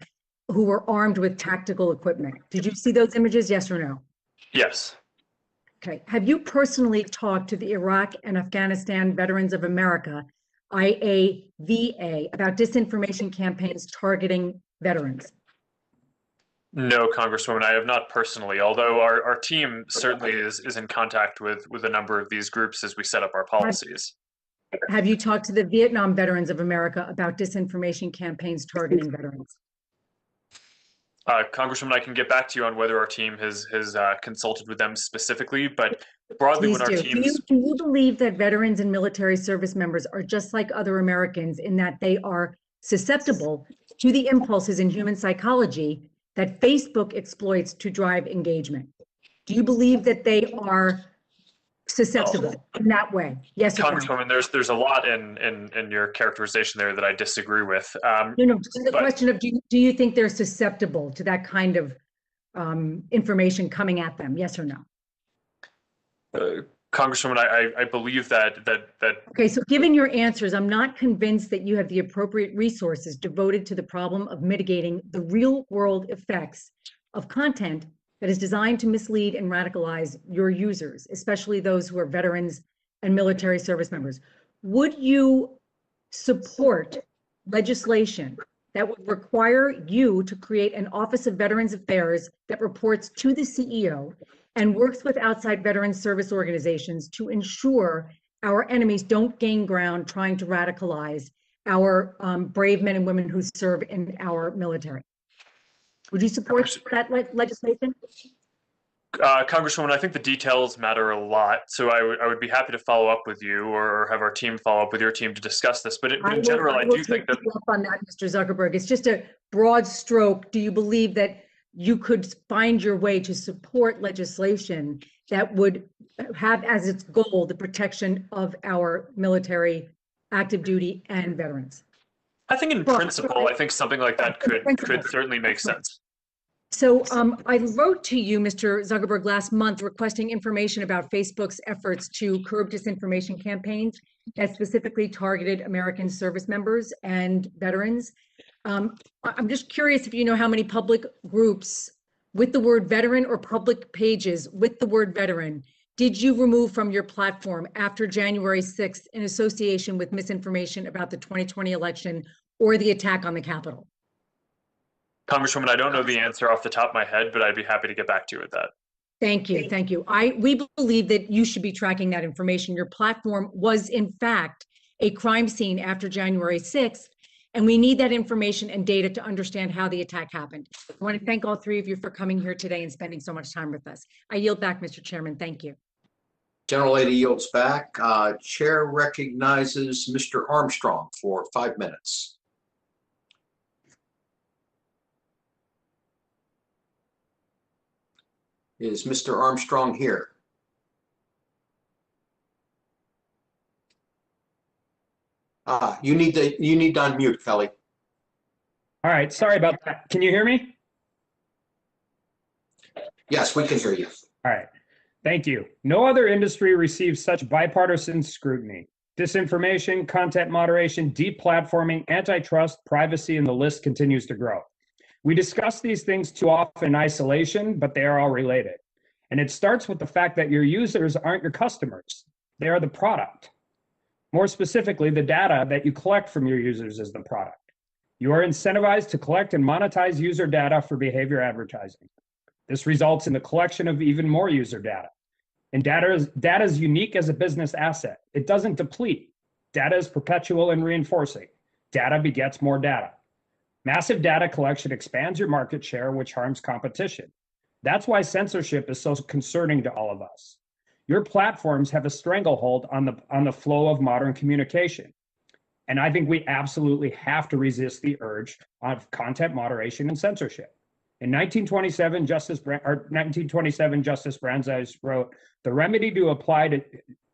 who were armed with tactical equipment? Did you see those images, yes or no? Yes. Okay. Have you personally talked to the Iraq and Afghanistan Veterans of America, IAVA, about disinformation campaigns targeting veterans? No, Congresswoman, I have not personally, although our team certainly is in contact with a number of these groups as we set up our policies. Have you talked to the Vietnam Veterans of America about disinformation campaigns targeting veterans? Congresswoman, I can get back to you on whether our team has consulted with them specifically, but broadly Please when our do. teams... Do you believe that veterans and military service members are just like other Americans in that they are susceptible to the impulses in human psychology that Facebook exploits to drive engagement? Do you believe that they are susceptible in that way? Yes or no? Congresswoman, there's a lot in your characterization there that I disagree with. No, just the question of do you think they're susceptible to that kind of information coming at them? Yes or no? Congresswoman, I believe that. Okay, so given your answers, I'm not convinced that you have the appropriate resources devoted to the problem of mitigating the real world effects of content that is designed to mislead and radicalize your users, especially those who are veterans and military service members. Would you support legislation that would require you to create an Office of Veterans Affairs that reports to the CEO and works with outside veterans service organizations to ensure our enemies don't gain ground trying to radicalize our brave men and women who serve in our military? Would you support that legislation? Congresswoman, I think the details matter a lot, so I would be happy to follow up with you or have our team follow up with your team to discuss this. But in general, I do think that... on that, Mr. Zuckerberg, it's just a broad stroke. Do you believe that you could find your way to support legislation that would have as its goal the protection of our military, active duty, and veterans? I think in principle, I think something like that could certainly make sense. So I wrote to you, Mr. Zuckerberg, last month requesting information about Facebook's efforts to curb disinformation campaigns that specifically targeted American service members and veterans. I'm just curious if you know how many public groups with the word veteran or public pages with the word veteran did you remove from your platform after January 6th in association with misinformation about the 2020 election or the attack on the Capitol? Congresswoman, I don't know the answer off the top of my head, but I'd be happy to get back to you with that. Thank you. Thank you. We believe that you should be tracking that information. Your platform was, in fact, a crime scene after January 6th, and we need that information and data to understand how the attack happened. I want to thank all three of you for coming here today and spending so much time with us. I yield back, Mr. Chairman. Thank you. General Lady yields back. Chair recognizes Mr. Armstrong for 5 minutes. Is Mr. Armstrong here? You need to unmute, Kelly. All right, sorry about that. Can you hear me? Yes, we can hear you. All right. Thank you. No other industry receives such bipartisan scrutiny. Disinformation, content moderation, deplatforming, antitrust, privacy, and the list continues to grow. We discuss these things too often in isolation, but they are all related. And it starts with the fact that your users aren't your customers. They are the product. More specifically, the data that you collect from your users is the product. You are incentivized to collect and monetize user data for behavior advertising. This results in the collection of even more user data. And data is unique as a business asset. It doesn't deplete. Data is perpetual and reinforcing. Data begets more data. Massive data collection expands your market share, which harms competition. That's why censorship is so concerning to all of us. Your platforms have a stranglehold on the flow of modern communication. And I think we absolutely have to resist the urge of content moderation and censorship. In 1927, Justice Brandeis wrote, "The remedy to apply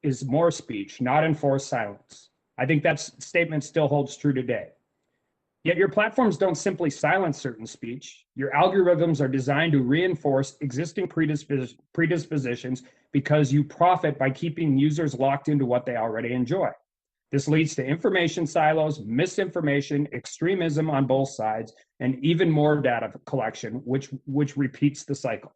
is more speech, not enforced silence." I think that statement still holds true today. Yet your platforms don't simply silence certain speech. Your algorithms are designed to reinforce existing predispositions because you profit by keeping users locked into what they already enjoy. This leads to information silos, misinformation, extremism on both sides, and even more data collection, which repeats the cycle.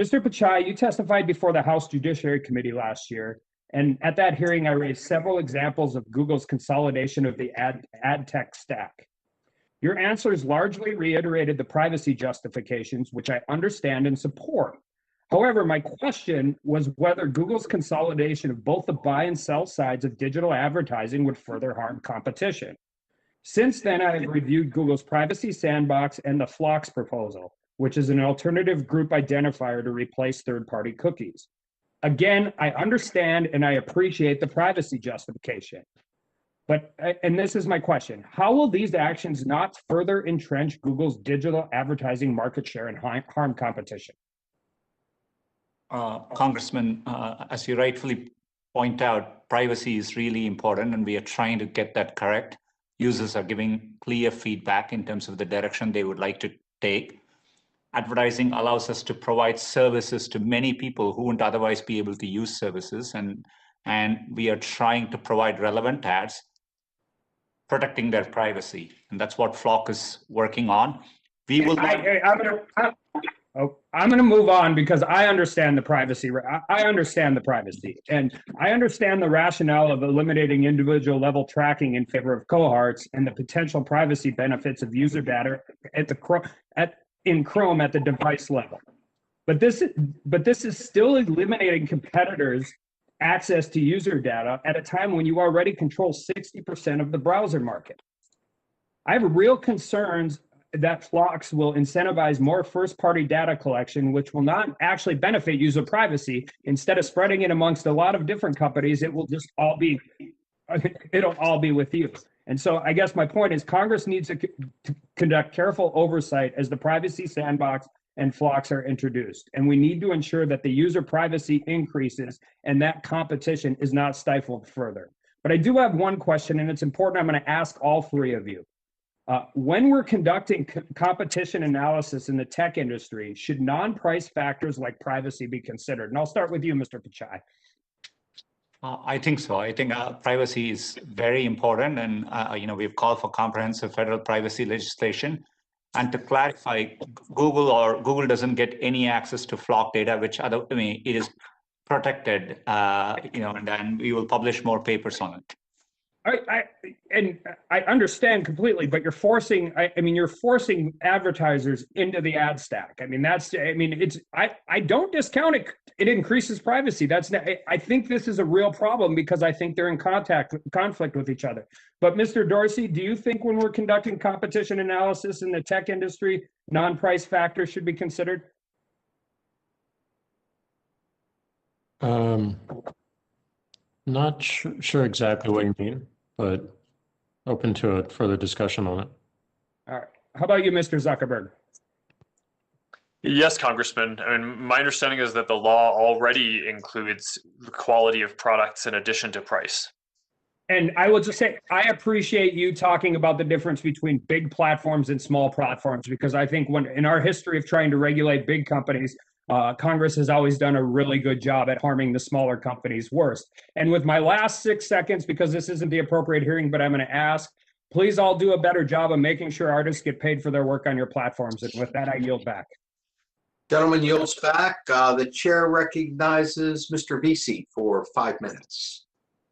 Mr. Pichai, you testified before the House Judiciary Committee last year, and at that hearing, I raised several examples of Google's consolidation of the ad tech stack. Your answers largely reiterated the privacy justifications, which I understand and support. However, my question was whether Google's consolidation of both the buy and sell sides of digital advertising would further harm competition. Since then, I have reviewed Google's Privacy Sandbox and the Phlox proposal, which is an alternative group identifier to replace third-party cookies. Again, I understand and I appreciate the privacy justification. But, and this is my question, how will these actions not further entrench Google's digital advertising market share and harm competition? Congressman, as you rightfully point out, privacy is really important and we are trying to get that correct. Users are giving clear feedback in terms of the direction they would like to take. Advertising allows us to provide services to many people who wouldn't otherwise be able to use services, and we are trying to provide relevant ads, protecting their privacy. And that's what Flock is working on. We will. I'm going to move on because I understand the privacy. I understand the privacy, and I understand the rationale of eliminating individual level tracking in favor of cohorts and the potential privacy benefits of user data in Chrome at the device level. But this is still eliminating competitors' access to user data at a time when you already control 60% of the browser market. I have real concerns that Phlox will incentivize more first-party data collection, which will not actually benefit user privacy. Instead of spreading it amongst a lot of different companies, it will just all be, it'll all be with you. And so I guess my point is Congress needs to conduct careful oversight as the Privacy Sandbox and Phlox are introduced. And we need to ensure that the user privacy increases and that competition is not stifled further. But I do have one question, and it's important. I'm going to ask all three of you. When we're conducting competition analysis in the tech industry, should non-price factors like privacy be considered? And I'll start with you, Mr. Pichai. I think so. I think privacy is very important, and we've called for comprehensive federal privacy legislation. And to clarify, Google doesn't get any access to Flock data, which it is protected. And then we will publish more papers on it. I understand completely, but you're forcing advertisers into the ad stack. I don't discount it. It increases privacy. I think this is a real problem because I think they're in conflict with each other. But Mr. Dorsey, do you think when we're conducting competition analysis in the tech industry, non-price factors should be considered? Not sure exactly what you mean, but open to a further discussion on it. All right. How about you, Mr. Zuckerberg? Yes, Congressman. My understanding is that the law already includes the quality of products in addition to price. And I will just say, I appreciate you talking about the difference between big platforms and small platforms, because I think in our history of trying to regulate big companies, Congress has always done a really good job at harming the smaller companies worst. And with my last 6 seconds, because this isn't the appropriate hearing, but I'm going to ask, please all do a better job of making sure artists get paid for their work on your platforms. And with that, I yield back. Gentleman yields back. The chair recognizes Mr. Vesey for 5 minutes.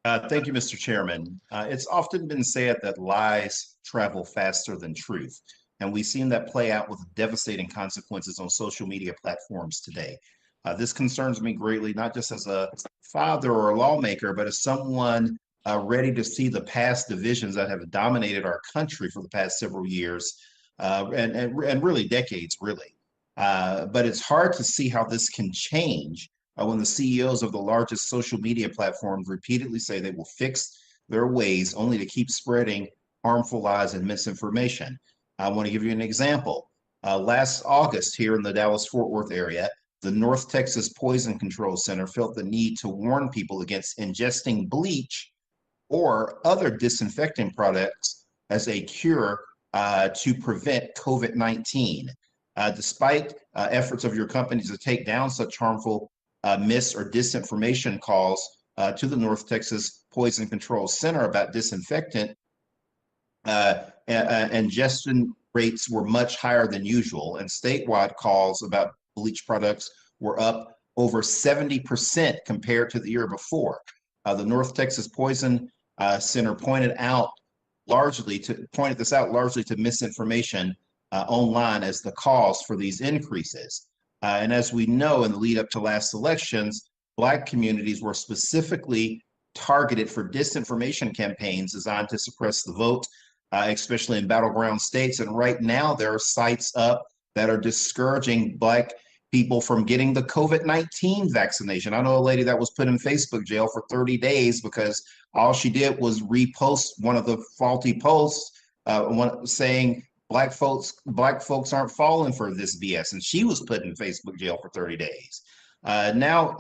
Thank you, Mr. Chairman. It's often been said that lies travel faster than truth, and we've seen that play out with devastating consequences on social media platforms today. This concerns me greatly, not just as a father or a lawmaker, but as someone ready to see the past divisions that have dominated our country for the past several years, and really decades, really. But it's hard to see how this can change when the CEOs of the largest social media platforms repeatedly say they will fix their ways only to keep spreading harmful lies and misinformation. I want to give you an example. Last August here in the Dallas-Fort Worth area, the North Texas Poison Control Center felt the need to warn people against ingesting bleach or other disinfecting products as a cure to prevent COVID-19. Despite efforts of your companies to take down such harmful mis or disinformation calls to the North Texas Poison Control Center about disinfectant, ingestion rates were much higher than usual, and statewide calls about bleach products were up over 70% compared to the year before. The North Texas Poison Center pointed this out largely to misinformation online as the cause for these increases. And as we know, in the lead up to last elections, Black communities were specifically targeted for disinformation campaigns designed to suppress the vote, especially in battleground states. And right now, there are sites up that are discouraging Black people from getting the COVID-19 vaccination. I know a lady that was put in Facebook jail for 30 days because all she did was repost one of the faulty posts saying Black folks aren't falling for this BS, and she was put in Facebook jail for 30 days. Now,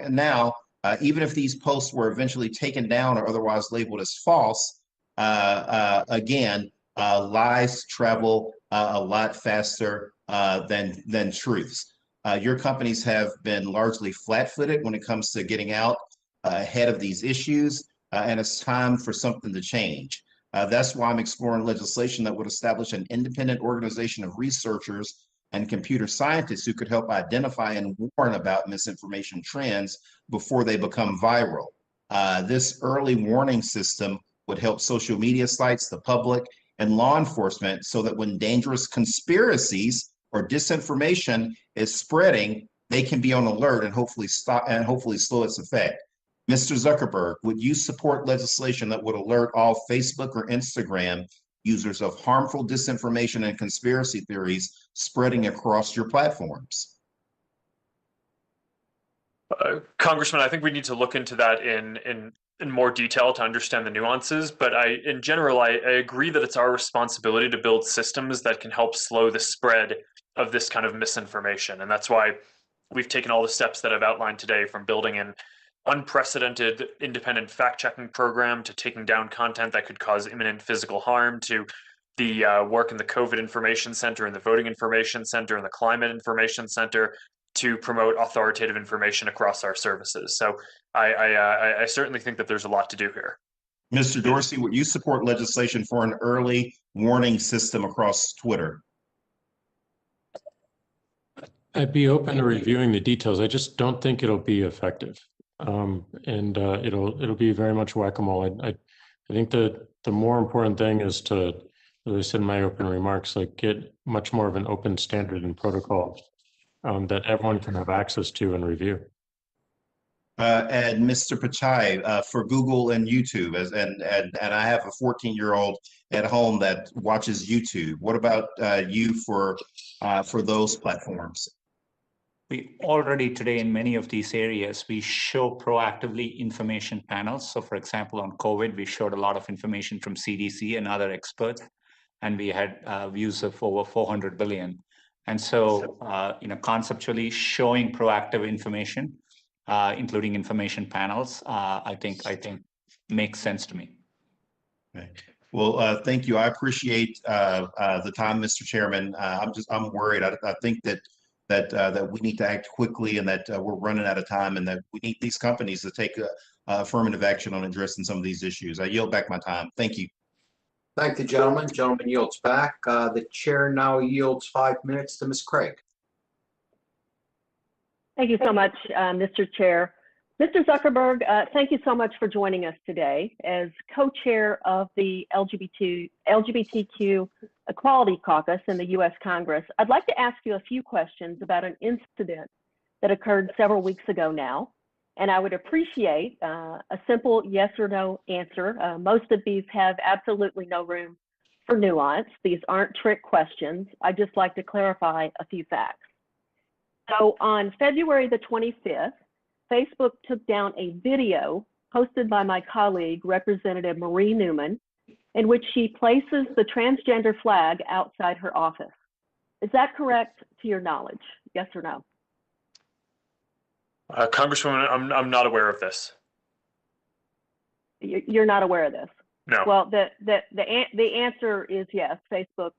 even if these posts were eventually taken down or otherwise labeled as false, again, lies travel a lot faster than truths. Your companies have been largely flat-footed when it comes to getting out ahead of these issues, and it's time for something to change. That's why I'm exploring legislation that would establish an independent organization of researchers and computer scientists who could help identify and warn about misinformation trends before they become viral. This early warning system would help social media sites, the public, and law enforcement so that when dangerous conspiracies or disinformation is spreading, they can be on alert and hopefully slow its effect. Mr. Zuckerberg, would you support legislation that would alert all Facebook or Instagram users of harmful disinformation and conspiracy theories spreading across your platforms? Congressman, I think we need to look into that in more detail to understand the nuances, but in general, I agree that it's our responsibility to build systems that can help slow the spread of this kind of misinformation. And that's why we've taken all the steps that I've outlined today, from building an unprecedented independent fact-checking program to taking down content that could cause imminent physical harm, to the work in the COVID Information Center and the Voting Information Center and the Climate Information Center to promote authoritative information across our services. So I certainly think that there's a lot to do here. Mr. Dorsey, would you support legislation for an early warning system across Twitter? I'd be open to reviewing the details. I just don't think it'll be effective. It'll be very much whack-a-mole. I think that the more important thing is to, as I said in my open remarks, like get much more of an open standard and protocol that everyone can have access to and review. And Mr. Pichai, for Google and YouTube, and I have a 14-year-old at home that watches YouTube. What about you for those platforms? We already today in many of these areas, we show proactively information panels. So for example, on COVID, we showed a lot of information from CDC and other experts, and we had views of over 400 billion. And so, conceptually showing proactive information, including information panels, I think makes sense to me. Okay. Well, thank you. I appreciate the time, Mr. Chairman. I'm worried. I think that that we need to act quickly, and that we're running out of time, and that we need these companies to take affirmative action on addressing some of these issues. I yield back my time. Thank you. Thank the gentleman. Gentleman yields back. The chair now yields 5 minutes to Ms. Craig. Thank you so much, Mr. Chair. Mr. Zuckerberg, thank you so much for joining us today. As co-chair of the LGBTQ Equality Caucus in the U.S. Congress, I'd like to ask you a few questions about an incident that occurred several weeks ago now, and I would appreciate a simple yes or no answer. Most of these have absolutely no room for nuance. These aren't trick questions. I'd just like to clarify a few facts. So on February the 25th, Facebook took down a video posted by my colleague, Representative Marie Newman, in which she places the transgender flag outside her office. Is that correct to your knowledge? Yes or no? Congresswoman, I'm not aware of this. You're not aware of this? No. Well, the answer is yes. Facebook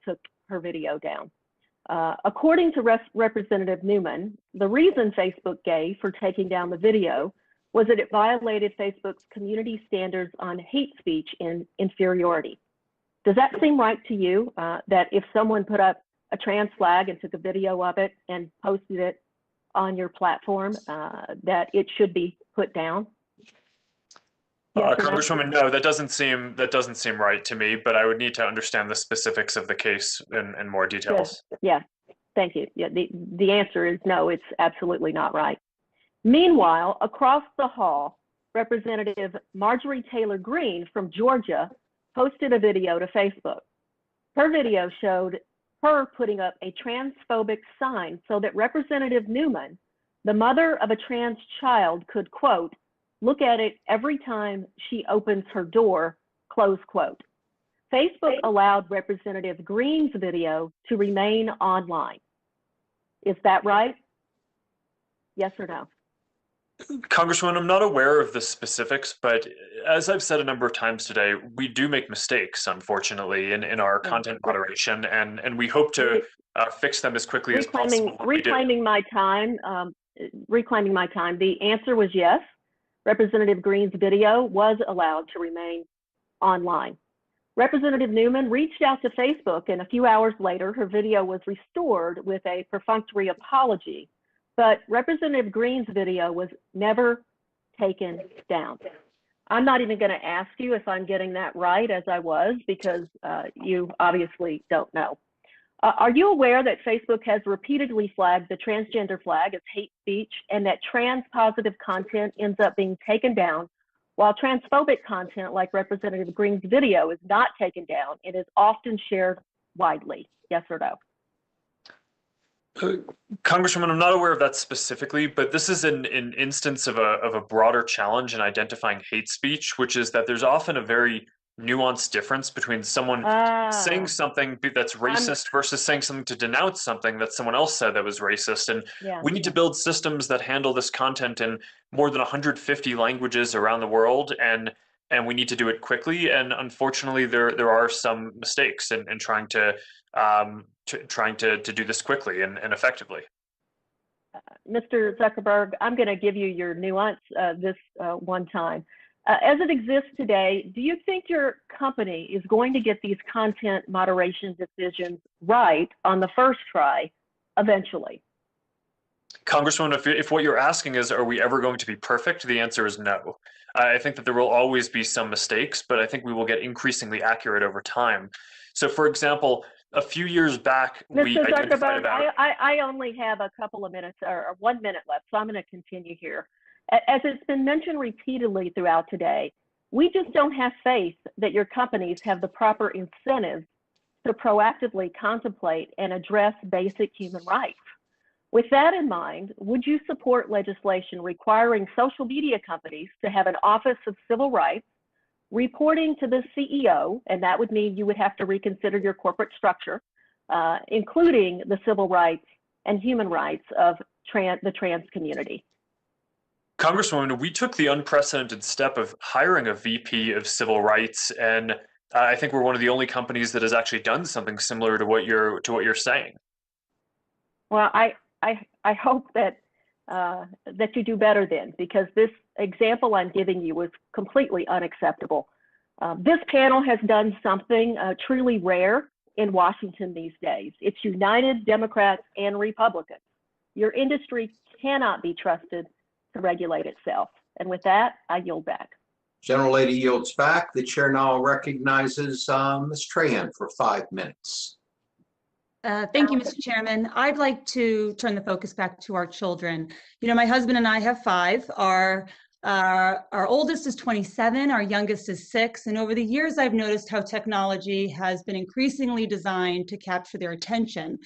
took her video down. According to Representative Newman, the reason Facebook gave for taking down the video was that it violated Facebook's community standards on hate speech and inferiority. Does that seem right to you, that if someone put up a trans flag and took a video of it and posted it on your platform, that it should be put down? Yes Congresswoman, no, that doesn't seem right to me, but I would need to understand the specifics of the case in more details. Good. Yeah, thank you. Yeah, the answer is no, it's absolutely not right. Meanwhile, across the hall, Representative Marjorie Taylor Greene from Georgia posted a video to Facebook. Her video showed her putting up a transphobic sign so that Representative Newman, the mother of a trans child, could, quote, look at it every time she opens her door, close quote. Facebook allowed Representative Greene's video to remain online. Is that right? Yes or no? Congresswoman, I'm not aware of the specifics, but as I've said a number of times today, we do make mistakes, unfortunately, in our content moderation, and we hope to fix them as quickly as possible. Reclaiming my time, the answer was yes. Representative Greene's video was allowed to remain online. Representative Newman reached out to Facebook, and a few hours later, her video was restored with a perfunctory apology. But Representative Greene's video was never taken down. I'm not even going to ask you if I'm getting that right, as I was, because you obviously don't know. Are you aware that Facebook has repeatedly flagged the transgender flag as hate speech, and that trans positive content ends up being taken down, while transphobic content like Representative Greene's video is not taken down and is often shared widely? Yes or no? Congresswoman, I'm not aware of that specifically, but this is an instance of a broader challenge in identifying hate speech, which is that there's often a very nuanced difference between someone saying something that's racist versus saying something to denounce something that someone else said that was racist. And we need to build systems that handle this content in more than 150 languages around the world, and we need to do it quickly. And unfortunately, there are some mistakes in trying to do this quickly and effectively. Mr. Zuckerberg, I'm going to give you your nuance this one time. As it exists today, do you think your company is going to get these content moderation decisions right on the first try eventually? Congresswoman, if what you're asking is, are we ever going to be perfect? The answer is no. I think that there will always be some mistakes, but I think we will get increasingly accurate over time. So, for example, a few years back, we identified about... I only have a couple of minutes or 1 minute left, so I'm going to continue here. As it's been mentioned repeatedly throughout today, we just don't have faith that your companies have the proper incentives to proactively contemplate and address basic human rights. With that in mind, would you support legislation requiring social media companies to have an Office of Civil Rights reporting to the CEO, and that would mean you would have to reconsider your corporate structure, including the civil rights and human rights of the trans community? Congresswoman, we took the unprecedented step of hiring a VP of civil rights, and I think we're one of the only companies that has actually done something similar to what you're saying. Well, I hope that that you do better then, because this example I'm giving you was completely unacceptable. This panel has done something truly rare in Washington these days. It's united Democrats and Republicans. Your industry cannot be trusted to regulate itself. And with that, I yield back. General Lady yields back. The chair now recognizes Ms. Trahan for 5 minutes. Thank you, Mr. Chairman. I'd like to turn the focus back to our children. You know, my husband and I have 5. Our oldest is 27, our youngest is 6, and over the years I've noticed how technology has been increasingly designed to capture their attention.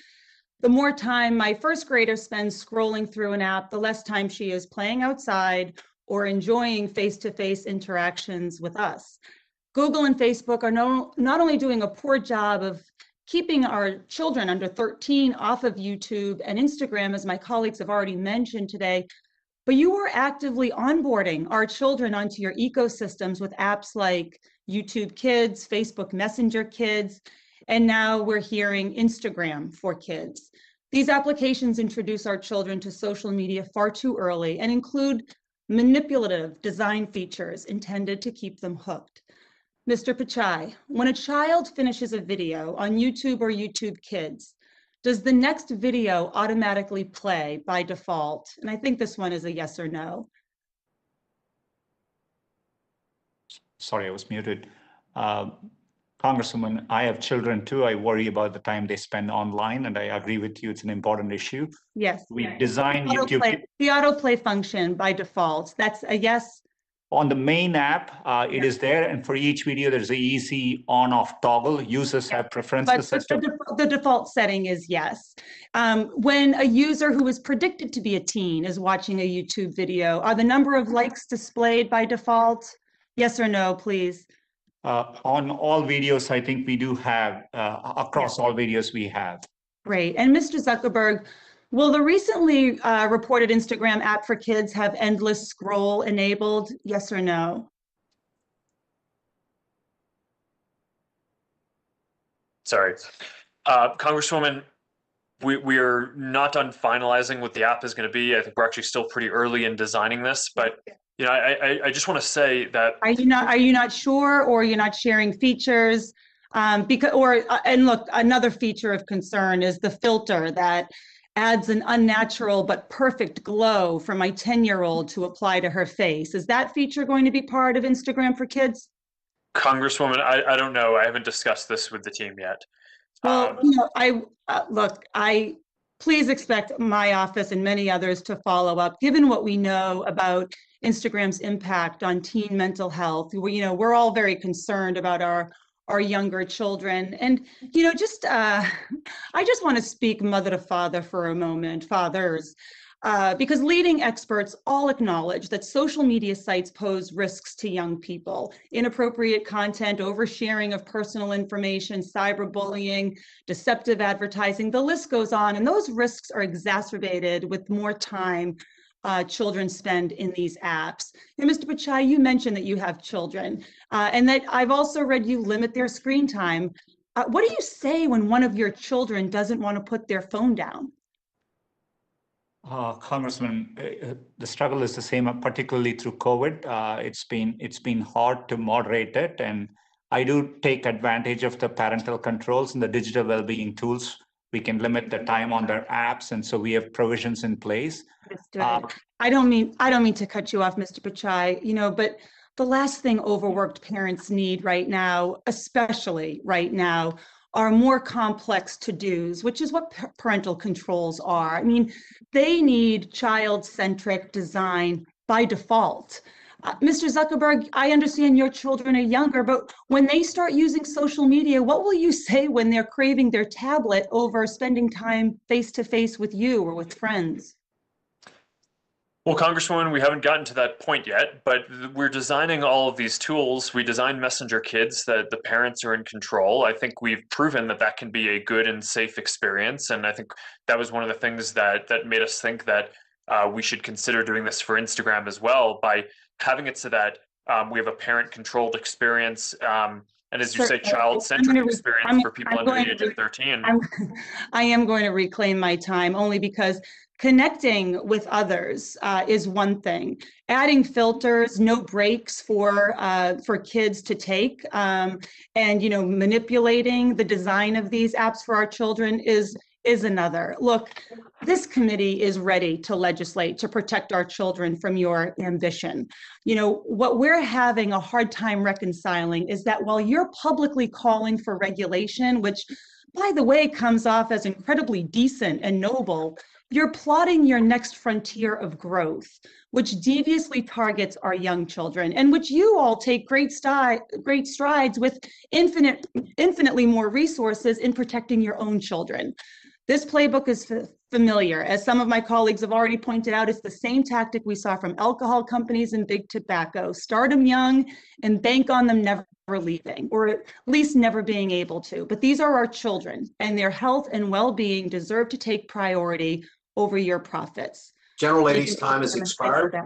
The more time my first grader spends scrolling through an app, the less time she is playing outside or enjoying face-to-face interactions with us. Google and Facebook are not only doing a poor job of keeping our children under 13 off of YouTube and Instagram, as my colleagues have already mentioned today, but you are actively onboarding our children onto your ecosystems with apps like YouTube Kids, Facebook Messenger Kids, and now we're hearing Instagram for Kids. These applications introduce our children to social media far too early and include manipulative design features intended to keep them hooked. Mr. Pichai, when a child finishes a video on YouTube or YouTube Kids, does the next video automatically play by default? And I think this one is a yes or no. Sorry, I was muted. Congresswoman, I have children too. I worry about the time they spend online, and I agree with you. It's an important issue. Yes. We designed YouTube. The autoplay function by default, that's a yes. On the main app, it is there, and for each video, there's an easy on-off toggle. Users have preferences. But the default setting is yes. When a user who is predicted to be a teen is watching a YouTube video, are the number of likes displayed by default? Yes or no, please? On all videos, I think we do have, across all videos we have. Great. And Mr. Zuckerberg, will the recently reported Instagram app for kids have endless scroll enabled? Yes or no? Sorry. Congresswoman, we are not done finalizing what the app is going to be. I think we're actually still pretty early in designing this, but you know, I just want to say that are you not sure, or you're not sharing features? And look, another feature of concern is the filter that adds an unnatural but perfect glow for my 10-year-old to apply to her face. Is that feature going to be part of Instagram for Kids? Congresswoman, I don't know. I haven't discussed this with the team yet. Well, you know, please expect my office and many others to follow up, given what we know about Instagram's impact on teen mental health. We're all very concerned about our younger children. And, you know, I just want to speak mother to father for a moment, fathers, because leading experts all acknowledge that social media sites pose risks to young people. Inappropriate content, oversharing of personal information, cyberbullying, deceptive advertising, the list goes on. And those risks are exacerbated with more time children spend in these apps. And Mr. Pichai, you mentioned that you have children and that I've also read you limit their screen time. What do you say when one of your children doesn't want to put their phone down? Congressman, the struggle is the same, particularly through COVID. It's been hard to moderate it, and I do take advantage of the parental controls and the digital well-being tools. We can limit the time on their apps, and so we have provisions in place. I don't mean to cut you off, Mr. Pichai, you know, but the last thing overworked parents need right now, especially right now, are more complex to-dos, which is what parental controls are. I mean, they need child-centric design by default. Mr. Zuckerberg, I understand your children are younger, but when they start using social media, what will you say when they're craving their tablet over spending time face-to-face with you or with friends? Well, Congresswoman, we haven't gotten to that point yet, but we're designing all of these tools. We designed Messenger Kids that the parents are in control. I think we've proven that that can be a good and safe experience. And I think that was one of the things that made us think that we should consider doing this for Instagram as well, by having it so that we have a parent-controlled experience. And as you say, child-centric experience for people under the age of 13. I am going to reclaim my time only because connecting with others is one thing. Adding filters, no breaks for kids to take, and manipulating the design of these apps for our children is another. Look, this committee is ready to legislate to protect our children from your ambition. What we're having a hard time reconciling is that while you're publicly calling for regulation, which, by the way, comes off as incredibly decent and noble, you're plotting your next frontier of growth, which deviously targets our young children, and which you all take great strides with infinitely more resources in protecting your own children. This playbook is familiar. As some of my colleagues have already pointed out, it's the same tactic we saw from alcohol companies and big tobacco. Start them young and bank on them never leaving, or at least never being able to. But these are our children, and their health and well-being deserve to take priority over your profits. Gentlelady's time has expired.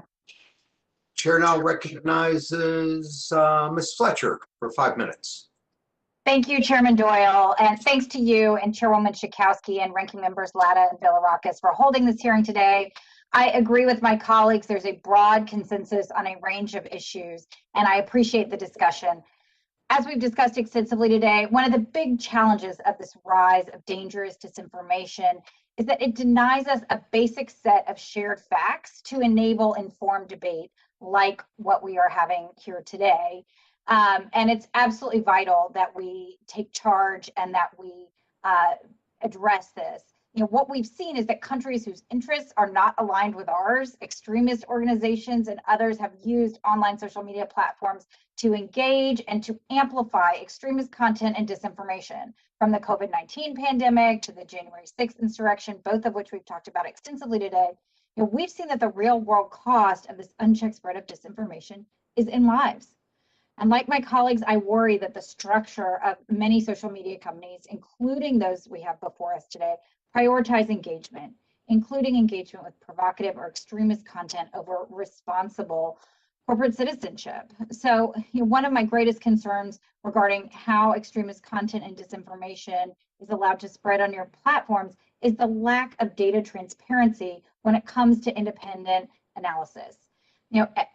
Chair now recognizes Ms. Fletcher for 5 minutes. Thank you, Chairman Doyle, and thanks to you and Chairwoman Schakowsky and Ranking Members Latta and Bilirakis for holding this hearing today. I agree with my colleagues. There's a broad consensus on a range of issues, and I appreciate the discussion. As we've discussed extensively today, one of the big challenges of this rise of dangerous disinformation is that it denies us a basic set of shared facts to enable informed debate like what we are having here today. And it's absolutely vital that we take charge and that we address this. What we've seen is that countries whose interests are not aligned with ours, extremist organizations and others, have used online social media platforms to engage and to amplify extremist content and disinformation, from the COVID-19 pandemic to the January 6th insurrection, both of which we've talked about extensively today. We've seen that the real world cost of this unchecked spread of disinformation is in lives. And like my colleagues, I worry that the structure of many social media companies, including those we have before us today, prioritize engagement, including engagement with provocative or extremist content over responsible corporate citizenship. So one of my greatest concerns regarding how extremist content and disinformation is allowed to spread on your platforms is the lack of data transparency when it comes to independent analysis.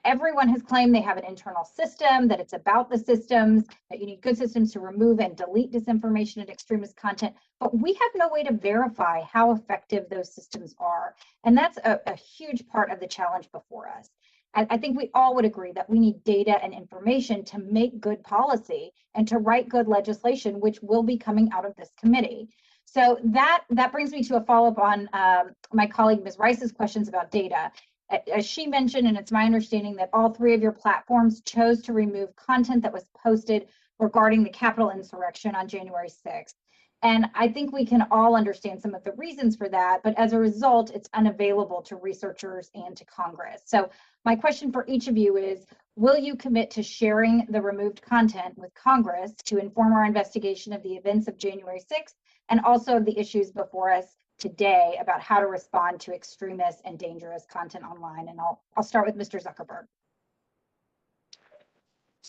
Everyone has claimed they have an internal system, that it's about the systems, that you need good systems to remove and delete disinformation and extremist content, but we have no way to verify how effective those systems are. And that's a huge part of the challenge before us. I think we all would agree that we need data and information to make good policy and to write good legislation, which will be coming out of this committee. So that brings me to a follow-up on my colleague Ms. Rice's questions about data. As she mentioned, and it's my understanding that all three of your platforms chose to remove content that was posted regarding the Capitol insurrection on January 6th. And I think we can all understand some of the reasons for that, but as a result, it's unavailable to researchers and to Congress. So my question for each of you is, will you commit to sharing the removed content with Congress to inform our investigation of the events of January 6th and also of the issues before us today about how to respond to extremist and dangerous content online? And I'll start with Mr. Zuckerberg.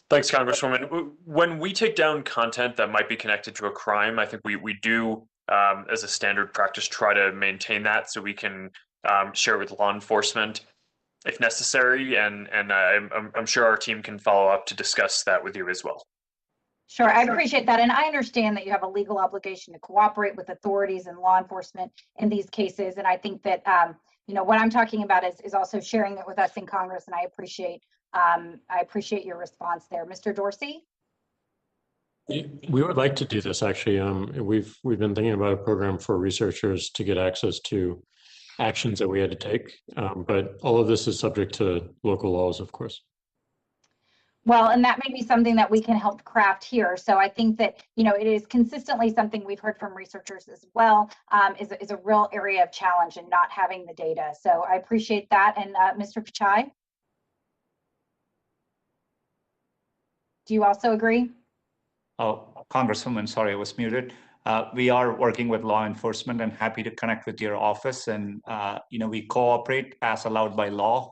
Thanks, Congresswoman. When we take down content that might be connected to a crime, I think we do, as a standard practice, try to maintain that so we can share with law enforcement if necessary. And I'm sure our team can follow up to discuss that with you as well. Sure, I appreciate that. And I understand that you have a legal obligation to cooperate with authorities and law enforcement in these cases. And I think that, what I'm talking about is also sharing it with us in Congress. And I appreciate your response there. Mr. Dorsey? We would like to do this, actually. We've been thinking about a program for researchers to get access to actions that we had to take. But all of this is subject to local laws, of course. Well, and that may be something that we can help craft here. So I think that, it is consistently something we've heard from researchers as well, is a real area of challenge in not having the data. So I appreciate that. And Mr. Pichai? Do you also agree? Oh, Congresswoman, sorry, I was muted. We are working with law enforcement and happy to connect with your office. And, we cooperate as allowed by law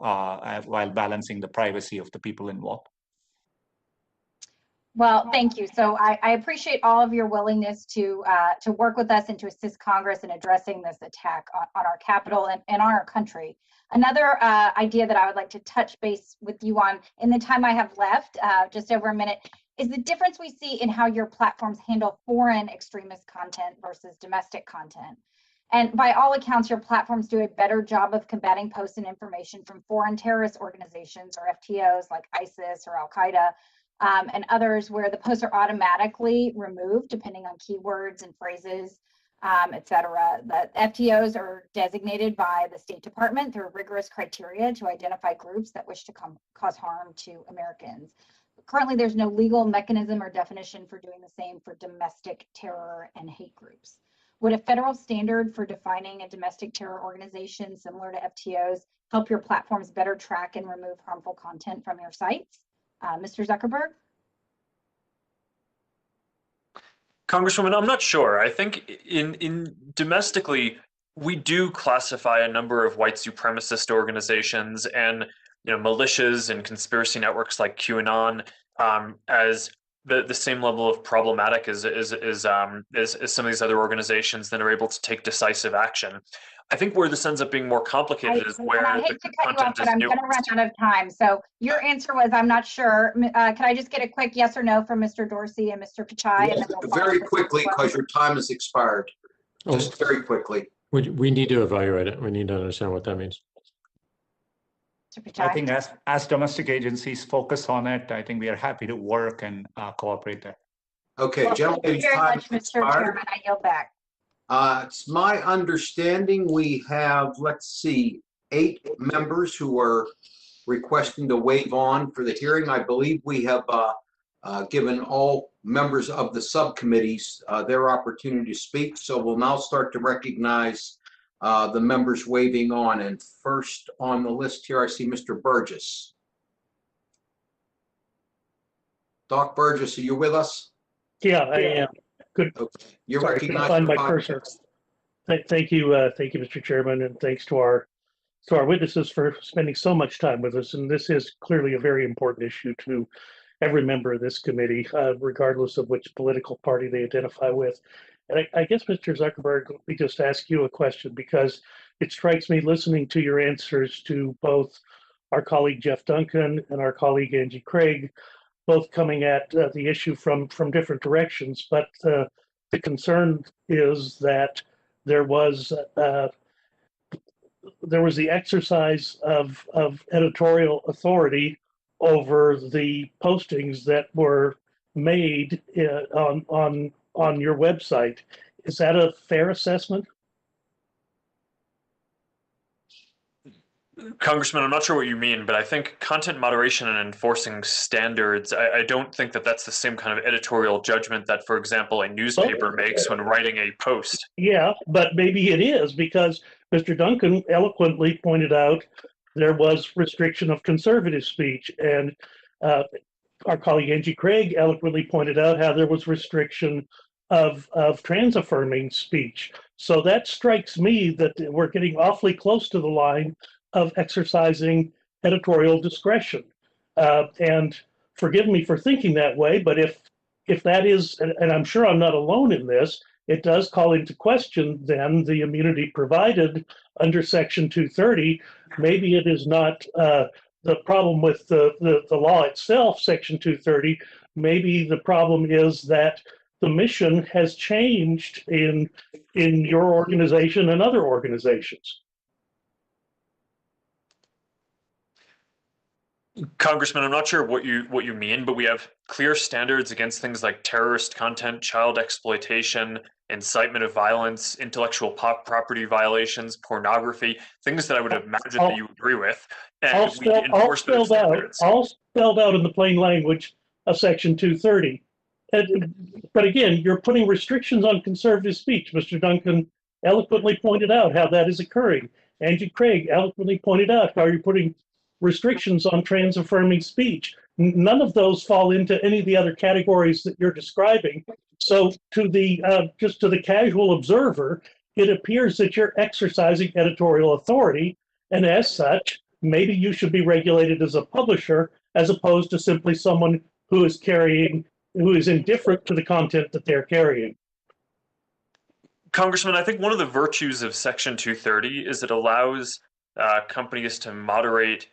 while balancing the privacy of the people involved. Well, thank you. So I appreciate all of your willingness to work with us and to assist Congress in addressing this attack on our Capitol and on our country. Another idea that I would like to touch base with you on in the time I have left, just over a minute, is the difference we see in how your platforms handle foreign extremist content versus domestic content. And by all accounts, your platforms do a better job of combating posts and information from foreign terrorist organizations or FTOs like ISIS or Al-Qaeda and others, where the posts are automatically removed depending on keywords and phrases, etc. The FTOs are designated by the State Department through rigorous criteria to identify groups that wish to cause harm to Americans. Currently, there's no legal mechanism or definition for doing the same for domestic terror and hate groups. Would a federal standard for defining a domestic terror organization similar to FTOs help your platforms better track and remove harmful content from your sites? Mr. Zuckerberg? Congresswoman, I'm not sure. I think in domestically, we do classify a number of white supremacist organizations and militias and conspiracy networks like QAnon as the same level of problematic as some of these other organizations that are able to take decisive action. I think where this ends up being more complicated is where I hate the to cut you off, content but is I'm going to run nuanced. out of time. So your answer was, I'm not sure. Can I just get a quick yes or no from Mr. Dorsey and Mr. Pichai? And then we'll Very quickly, because your time has expired. Just very quickly. We need to evaluate it. We need to understand what that means. I think as domestic agencies focus on it, I think we are happy to work and cooperate there. Okay, Well, gentlemen, thank you very time much, has Mr. expired. Chairman. I yield back. It's my understanding we have, let's see, 8 members who are requesting to waive on for the hearing. I believe we have given all members of the subcommittees their opportunity to speak. So we'll now start to recognize the members waiving on. And first on the list here, I see Mr. Burgess. Doc Burgess, are you with us? Yeah, I am. Good. Okay. You're Sorry, recognized find for my 5 cursor. minutes. Thank you, Mr. Chairman, and thanks to our witnesses for spending so much time with us. And this is clearly a very important issue to every member of this committee, regardless of which political party they identify with. And I guess, Mr. Zuckerberg, let me just ask you a question, because it strikes me, listening to your answers to both our colleague Jeff Duncan and our colleague Angie Craig, both coming at the issue from different directions. But the concern is that there was the exercise of editorial authority over the postings that were made on your website. Is that a fair assessment? Congressman, I'm not sure what you mean, but I think content moderation and enforcing standards, I don't think that that's the same kind of editorial judgment that, for example, a newspaper makes when writing a post. Yeah, but maybe it is, because Mr. Duncan eloquently pointed out there was restriction of conservative speech, and our colleague Angie Craig eloquently pointed out how there was restriction of trans-affirming speech. So that strikes me that we're getting awfully close to the line of exercising editorial discretion. And forgive me for thinking that way, but if that is, and I'm sure I'm not alone in this, it does call into question then the immunity provided under Section 230. Maybe it is not the problem with the law itself, Section 230. Maybe the problem is that the mission has changed in your organization and other organizations. Congressman, I'm not sure what you mean, but we have clear standards against things like terrorist content, child exploitation, incitement of violence, intellectual property violations, pornography, things that I would imagine that you agree with. And we enforce those standards. All spelled out in the plain language of Section 230. But again, you're putting restrictions on conservative speech. Mr. Duncan eloquently pointed out how that is occurring. Angie Craig eloquently pointed out how you're putting restrictions on trans-affirming speech. None of those fall into any of the other categories that you're describing. So to the just to the casual observer, it appears that you're exercising editorial authority, and as such, maybe you should be regulated as a publisher as opposed to simply someone who is carrying who is indifferent to the content that they're carrying. Congressman, I think one of the virtues of Section 230 is it allows companies to moderate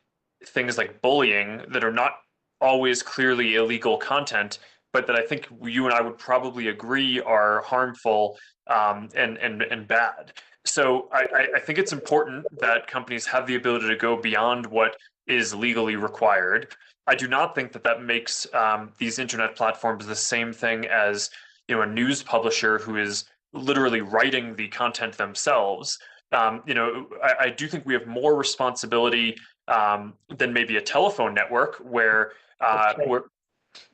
things like bullying that are not always clearly illegal content, but that I think you and I would probably agree are harmful and bad. So I think it's important that companies have the ability to go beyond what is legally required. I do not think that that makes these internet platforms the same thing as a news publisher who is literally writing the content themselves. I do think we have more responsibility than maybe a telephone network where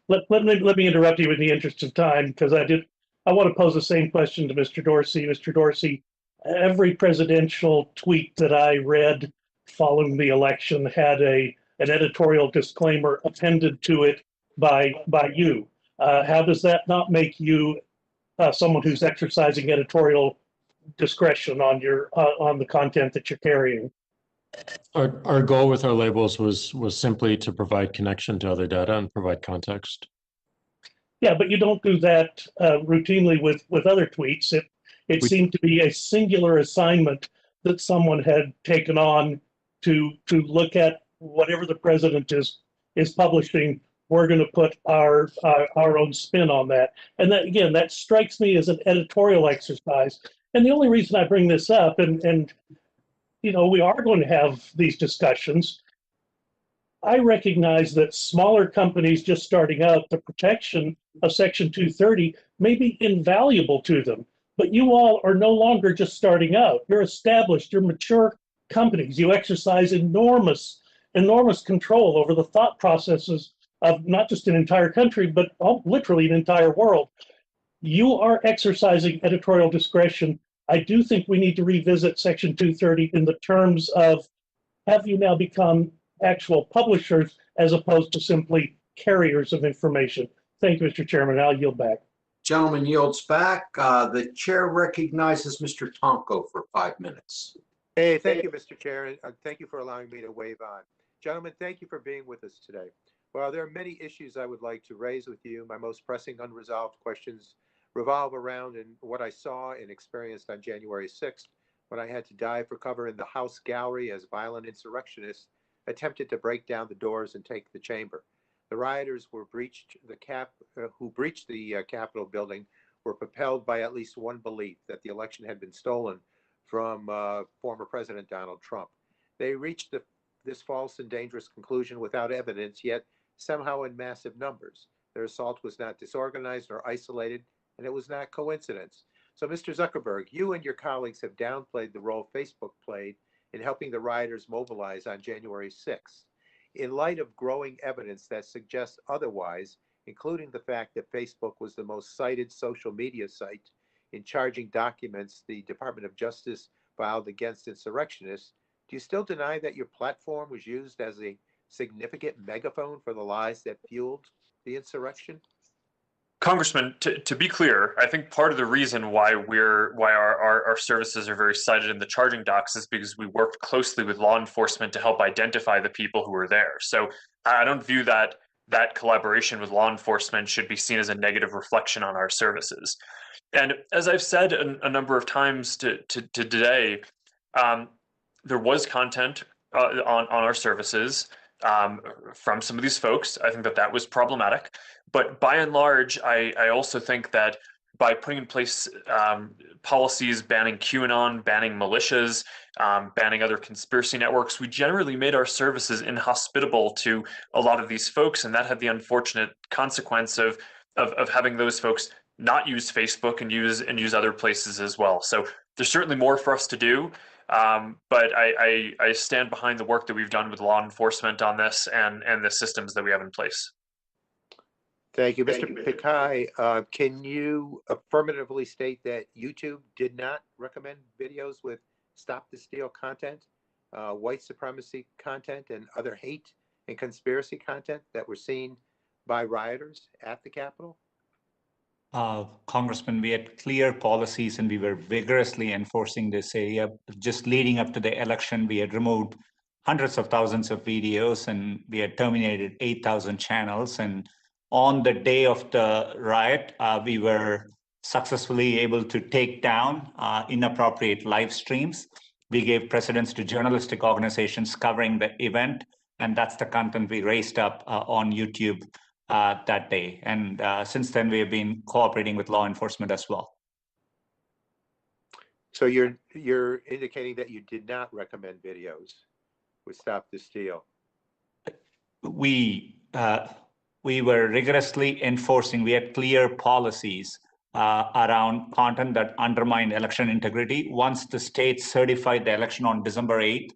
Let me interrupt you in the interest of time, because I want to pose the same question to Mr. Dorsey. Mr. Dorsey, every presidential tweet that I read following the election had an editorial disclaimer appended to it by you. How does that not make you someone who's exercising editorial discretion on the content that you're carrying? Our goal with our labels was simply to provide connection to other data and provide context. Yeah, but you don't do that routinely with other tweets. It seemed to be a singular assignment that someone had taken on to look at whatever the president is publishing. We're going to put our own spin on that. And that, again, that strikes me as an editorial exercise. And the only reason I bring this up, and we are going to have these discussions, I recognize that smaller companies just starting out, the protection of Section 230 may be invaluable to them. But you all are no longer just starting out. You're established, you're mature companies. You exercise enormous control over the thought processes of not just an entire country, but literally an entire world. You are exercising editorial discretion. I do think we need to revisit Section 230 in the terms of, have you now become actual publishers as opposed to simply carriers of information? Thank you, Mr. Chairman. I'll yield back. Gentleman yields back. The chair recognizes Mr. Tonko for 5 minutes. Hey, thank you, Mr. Chair, and thank you for allowing me to wave on. Gentlemen, thank you for being with us today. Well, there are many issues I would like to raise with you. My most pressing unresolved questions revolve around what I saw and experienced on January 6th, when I had to dive for cover in the House gallery as violent insurrectionists attempted to break down the doors and take the chamber. The rioters who breached the Capitol building were propelled by at least one belief, that the election had been stolen from former President Donald Trump. They reached this false and dangerous conclusion without evidence, yet somehow in massive numbers. Their assault was not disorganized or isolated, and it was not coincidence. So, Mr. Zuckerberg, you and your colleagues have downplayed the role Facebook played in helping the rioters mobilize on January 6th. In light of growing evidence that suggests otherwise, including the fact that Facebook was the most cited social media site in charging documents the Department of Justice filed against insurrectionists, do you still deny that your platform was used as a significant megaphone for the lies that fueled the insurrection? Congressman, to be clear, I think part of the reason why our services are very cited in the charging docs is because we worked closely with law enforcement to help identify the people who were there. So I don't view that collaboration with law enforcement should be seen as a negative reflection on our services. And as I've said a number of times to today, there was content on our services from some of these folks. I think that was problematic. But by and large, I also think that by putting in place policies banning QAnon, banning militias, banning other conspiracy networks, we generally made our services inhospitable to a lot of these folks, and that had the unfortunate consequence of having those folks not use Facebook and use other places as well. So there's certainly more for us to do, but I stand behind the work that we've done with law enforcement on this and the systems that we have in place. Thank you. Mr. Pikai, can you affirmatively state that YouTube did not recommend videos with Stop the Steal content, white supremacy content, and other hate and conspiracy content that were seen by rioters at the Capitol? Congressman, we had clear policies and we were vigorously enforcing this area. Just leading up to the election, we had removed hundreds of thousands of videos and we had terminated 8,000 channels. And On the day of the riot, we were successfully able to take down inappropriate live streams. We gave precedence to journalistic organizations covering the event, and that's the content we raised up on YouTube that day. And since then, we have been cooperating with law enforcement as well. So you're indicating that you did not recommend videos with Stop the Steal? We were rigorously enforcing. We had clear policies around content that undermined election integrity. Once the state certified the election on December 8th,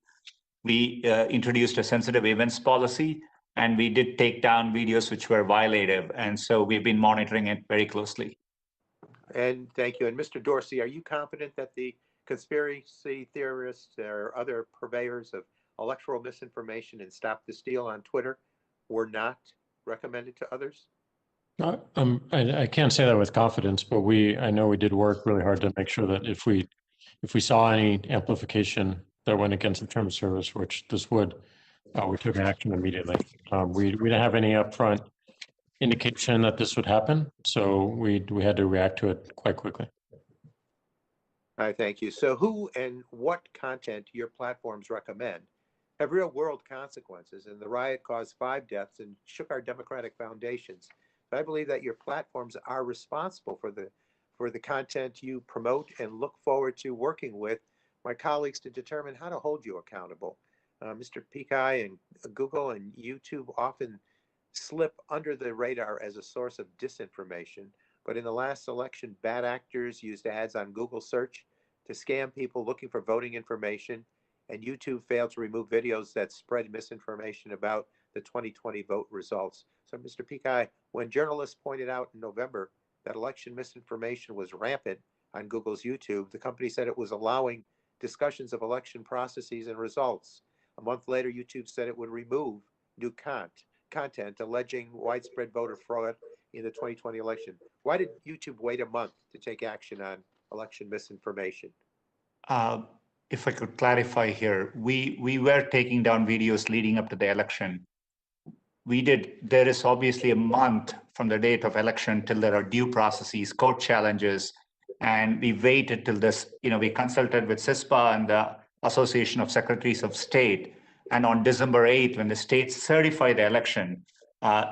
we introduced a sensitive events policy, and we did take down videos which were violative. And so we've been monitoring it very closely. And thank you. And Mr. Dorsey, are you confident that the conspiracy theorists or other purveyors of electoral misinformation and Stop the Steal on Twitter were not recommended to others? I can't say that with confidence, but I know we did work really hard to make sure that if we saw any amplification that went against the term of service, which this would, we took action immediately. We didn't have any upfront indication that this would happen, so we had to react to it quite quickly. All right, thank you. So who and what content your platforms recommend have real world consequences, and the riot caused 5 deaths and shook our democratic foundations. But I believe that your platforms are responsible for the content you promote, and look forward to working with my colleagues to determine how to hold you accountable. Mr. Pichai and Google and YouTube often slip under the radar as a source of disinformation, but in the last election, bad actors used ads on Google search to scam people looking for voting information, and YouTube failed to remove videos that spread misinformation about the 2020 vote results. So, Mr. Pichai, when journalists pointed out in November that election misinformation was rampant on Google's YouTube, the company said it was allowing discussions of election processes and results. A month later, YouTube said it would remove new content alleging widespread voter fraud in the 2020 election. Why did YouTube wait a month to take action on election misinformation? If I could clarify here, we were taking down videos leading up to the election. There is obviously a month from the date of election till there are due processes, court challenges, and we waited till this, we consulted with CISPA and the Association of Secretaries of State. And on December 8th, when the states certified the election,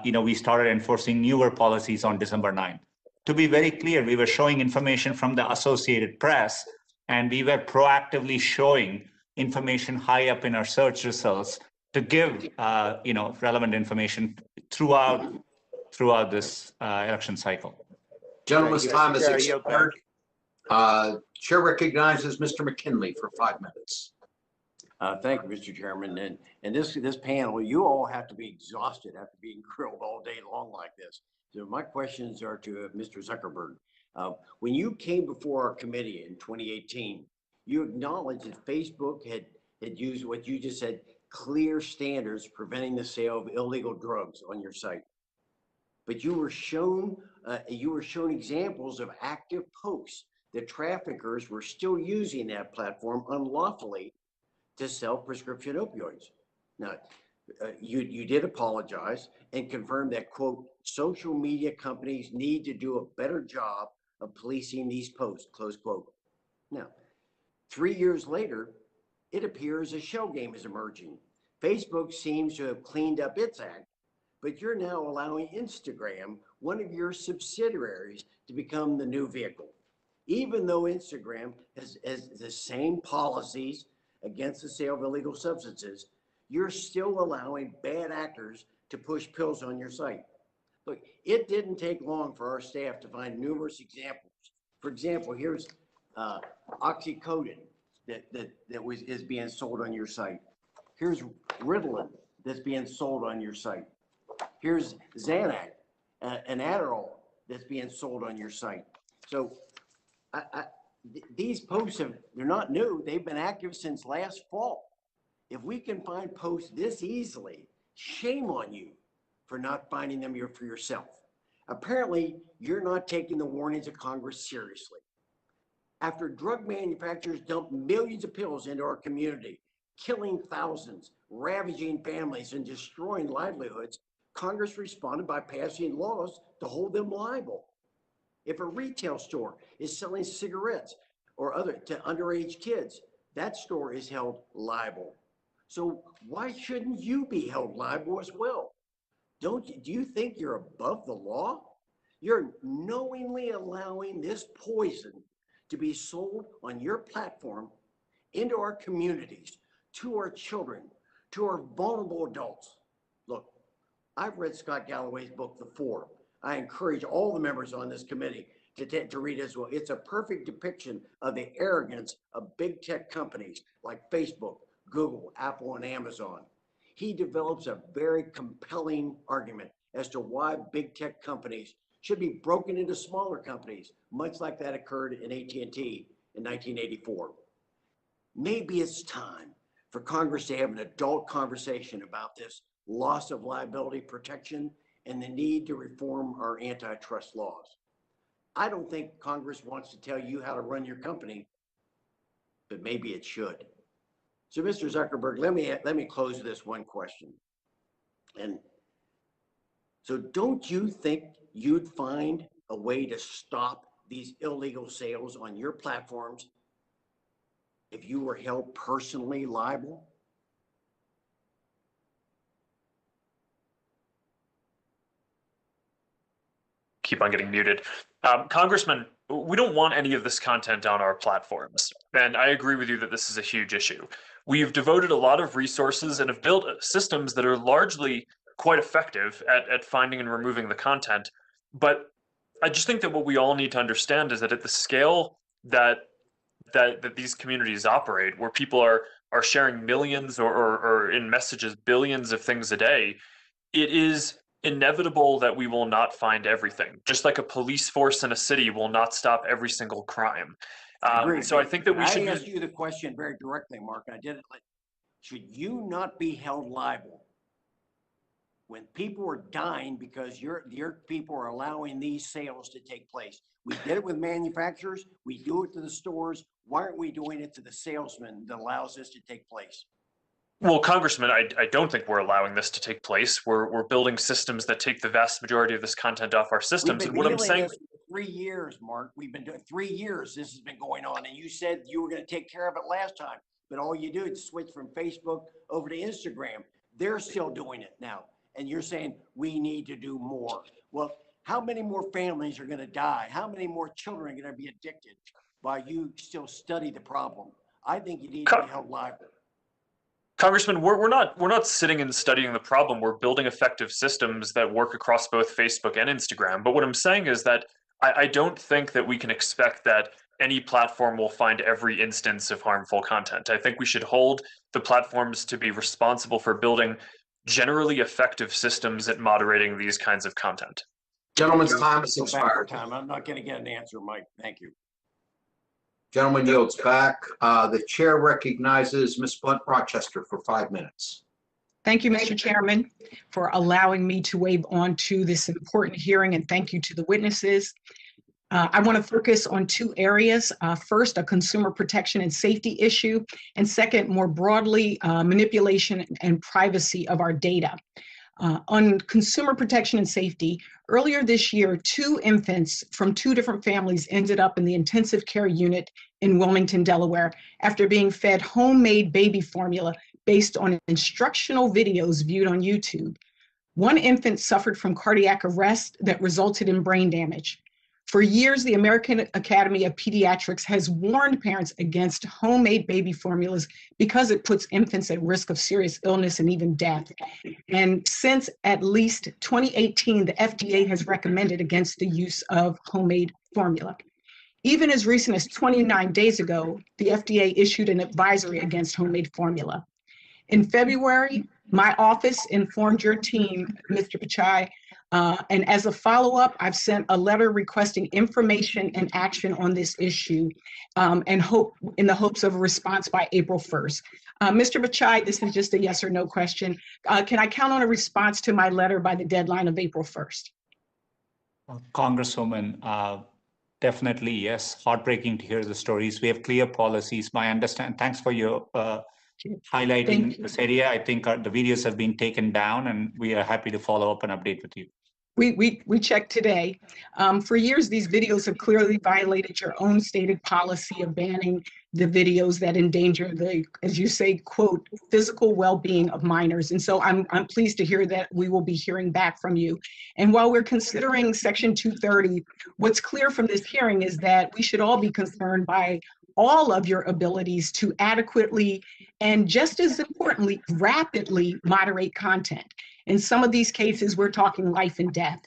we started enforcing newer policies on December 9th. To be very clear, we were showing information from the Associated Press, and we were proactively showing information high up in our search results to give, relevant information throughout this election cycle. Gentleman's time is expired. Chair recognizes Mr. McKinley for 5 minutes. Thank you, Mr. Chairman. And this panel, you all have to be exhausted after being grilled all day long like this. So my questions are to Mr. Zuckerberg. When you came before our committee in 2018, you acknowledged that Facebook had used what you just said, clear standards preventing the sale of illegal drugs on your site. But you were shown examples of active posts that traffickers were still using that platform unlawfully to sell prescription opioids. Now, you did apologize and confirm that, quote, social media companies need to do a better job of policing these posts, close quote. Now, 3 years later, it appears a shell game is emerging. Facebook seems to have cleaned up its act, but you're now allowing Instagram, one of your subsidiaries, to become the new vehicle. Even though Instagram has the same policies against the sale of illegal substances, you're still allowing bad actors to push pills on your site. Look, it didn't take long for our staff to find numerous examples. For example, here's oxycodone that is being sold on your site. Here's Ritalin that's being sold on your site. Here's Xanax, an Adderall that's being sold on your site. So these posts they're not new. They've been active since last fall. If we can find posts this easily, shame on you for not finding them for yourself. Apparently, you're not taking the warnings of Congress seriously. After drug manufacturers dump millions of pills into our community, killing thousands, ravaging families, and destroying livelihoods, Congress responded by passing laws to hold them liable. If a retail store is selling cigarettes or other to underage kids, that store is held liable. So why shouldn't you be held liable as well? Do you think you're above the law? You're knowingly allowing this poison to be sold on your platform into our communities, to our children, to our vulnerable adults. Look, I've read Scott Galloway's book, The Four. I encourage all the members on this committee to read it as well. It's a perfect depiction of the arrogance of big tech companies like Facebook, Google, Apple, and Amazon. He develops a very compelling argument as to why big tech companies should be broken into smaller companies, much like that occurred in AT&T in 1984. Maybe it's time for Congress to have an adult conversation about this loss of liability protection and the need to reform our antitrust laws. I don't think Congress wants to tell you how to run your company, but maybe it should. So, Mr. Zuckerberg, let me close with this one question. And so don't you think you'd find a way to stop these illegal sales on your platforms if you were held personally liable? Keep on getting muted. Congressman, we don't want any of this content on our platforms. And I agree with you that this is a huge issue. We've devoted a lot of resources and have built systems that are largely quite effective at finding and removing the content. But I just think that what we all need to understand is that at the scale that these communities operate, where people are sharing millions or in messages billions of things a day, it is inevitable that we will not find everything. Just like a police force in a city will not stop every single crime. So I think that we should. I asked you the question very directly, Mark. I did it. Should you not be held liable when people are dying because your people are allowing these sales to take place? We did it with manufacturers. We do it to the stores. Why aren't we doing it to the salesman that allows this to take place? Well, Congressman, I don't think we're allowing this to take place. We're building systems that take the vast majority of this content off our systems. And what I'm saying, this for 3 years, Mark. We've been doing 3 years. This has been going on, and you said you were going to take care of it last time. But all you do is switch from Facebook over to Instagram. They're still doing it now, and you're saying we need to do more. Well, how many more families are going to die? How many more children are going to be addicted while you still study the problem? I think you need to be held liable. Congressman, we're not sitting and studying the problem. We're building effective systems that work across both Facebook and Instagram. But what I'm saying is that I don't think that we can expect that any platform will find every instance of harmful content. I think we should hold the platforms to be responsible for building generally effective systems at moderating these kinds of content. Gentleman's time has expired. I'm not going to get an answer, Mike. Thank you. Gentleman yields back. The chair recognizes Ms. Blunt Rochester for 5 minutes. Thank you, Mr. Chairman, for allowing me to weigh on to this important hearing, and thank you to the witnesses. I want to focus on 2 areas. First, a consumer protection and safety issue, and second, more broadly, manipulation and privacy of our data. On consumer protection and safety, earlier this year, 2 infants from 2 different families ended up in the intensive care unit in Wilmington, Delaware, after being fed homemade baby formula based on instructional videos viewed on YouTube. 1 infant suffered from cardiac arrest that resulted in brain damage. For years, the American Academy of Pediatrics has warned parents against homemade baby formulas because it puts infants at risk of serious illness and even death. And since at least 2018, the FDA has recommended against the use of homemade formula. Even as recent as 29 days ago, the FDA issued an advisory against homemade formula. In February, my office informed your team, Mr. Pichai, and as a follow-up, I've sent a letter requesting information and action on this issue, and in the hopes of a response by April 1st. Mr. Pichai, this is just a yes or no question. Can I count on a response to my letter by the deadline of April 1st? Congresswoman, definitely yes. Heartbreaking to hear the stories. We have clear policies. Thanks for your highlighting this area. I think the videos have been taken down, and we are happy to follow up and update with you. We checked today. For years, these videos have clearly violated your own stated policy of banning the videos that endanger the, as you say, quote, physical well-being of minors. And so I'm pleased to hear that we will be hearing back from you. And while we're considering Section 230, what's clear from this hearing is that we should all be concerned by all of your abilities to adequately and, just as importantly, rapidly moderate content. In some of these cases, we're talking life and death.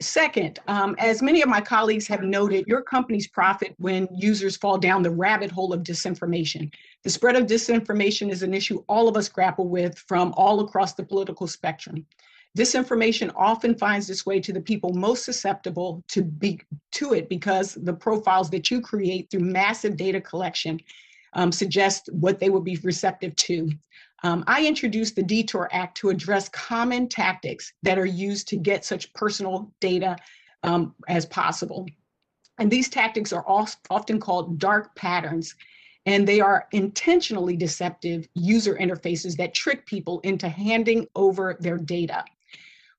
Second, as many of my colleagues have noted, your companies profit when users fall down the rabbit hole of disinformation. The spread of disinformation is an issue all of us grapple with from all across the political spectrum. Disinformation often finds its way to the people most susceptible to it because the profiles that you create through massive data collection suggest what they would be receptive to. I introduced the Detour Act to address common tactics that are used to get such personal data as possible. And these tactics are often called dark patterns, and they are intentionally deceptive user interfaces that trick people into handing over their data.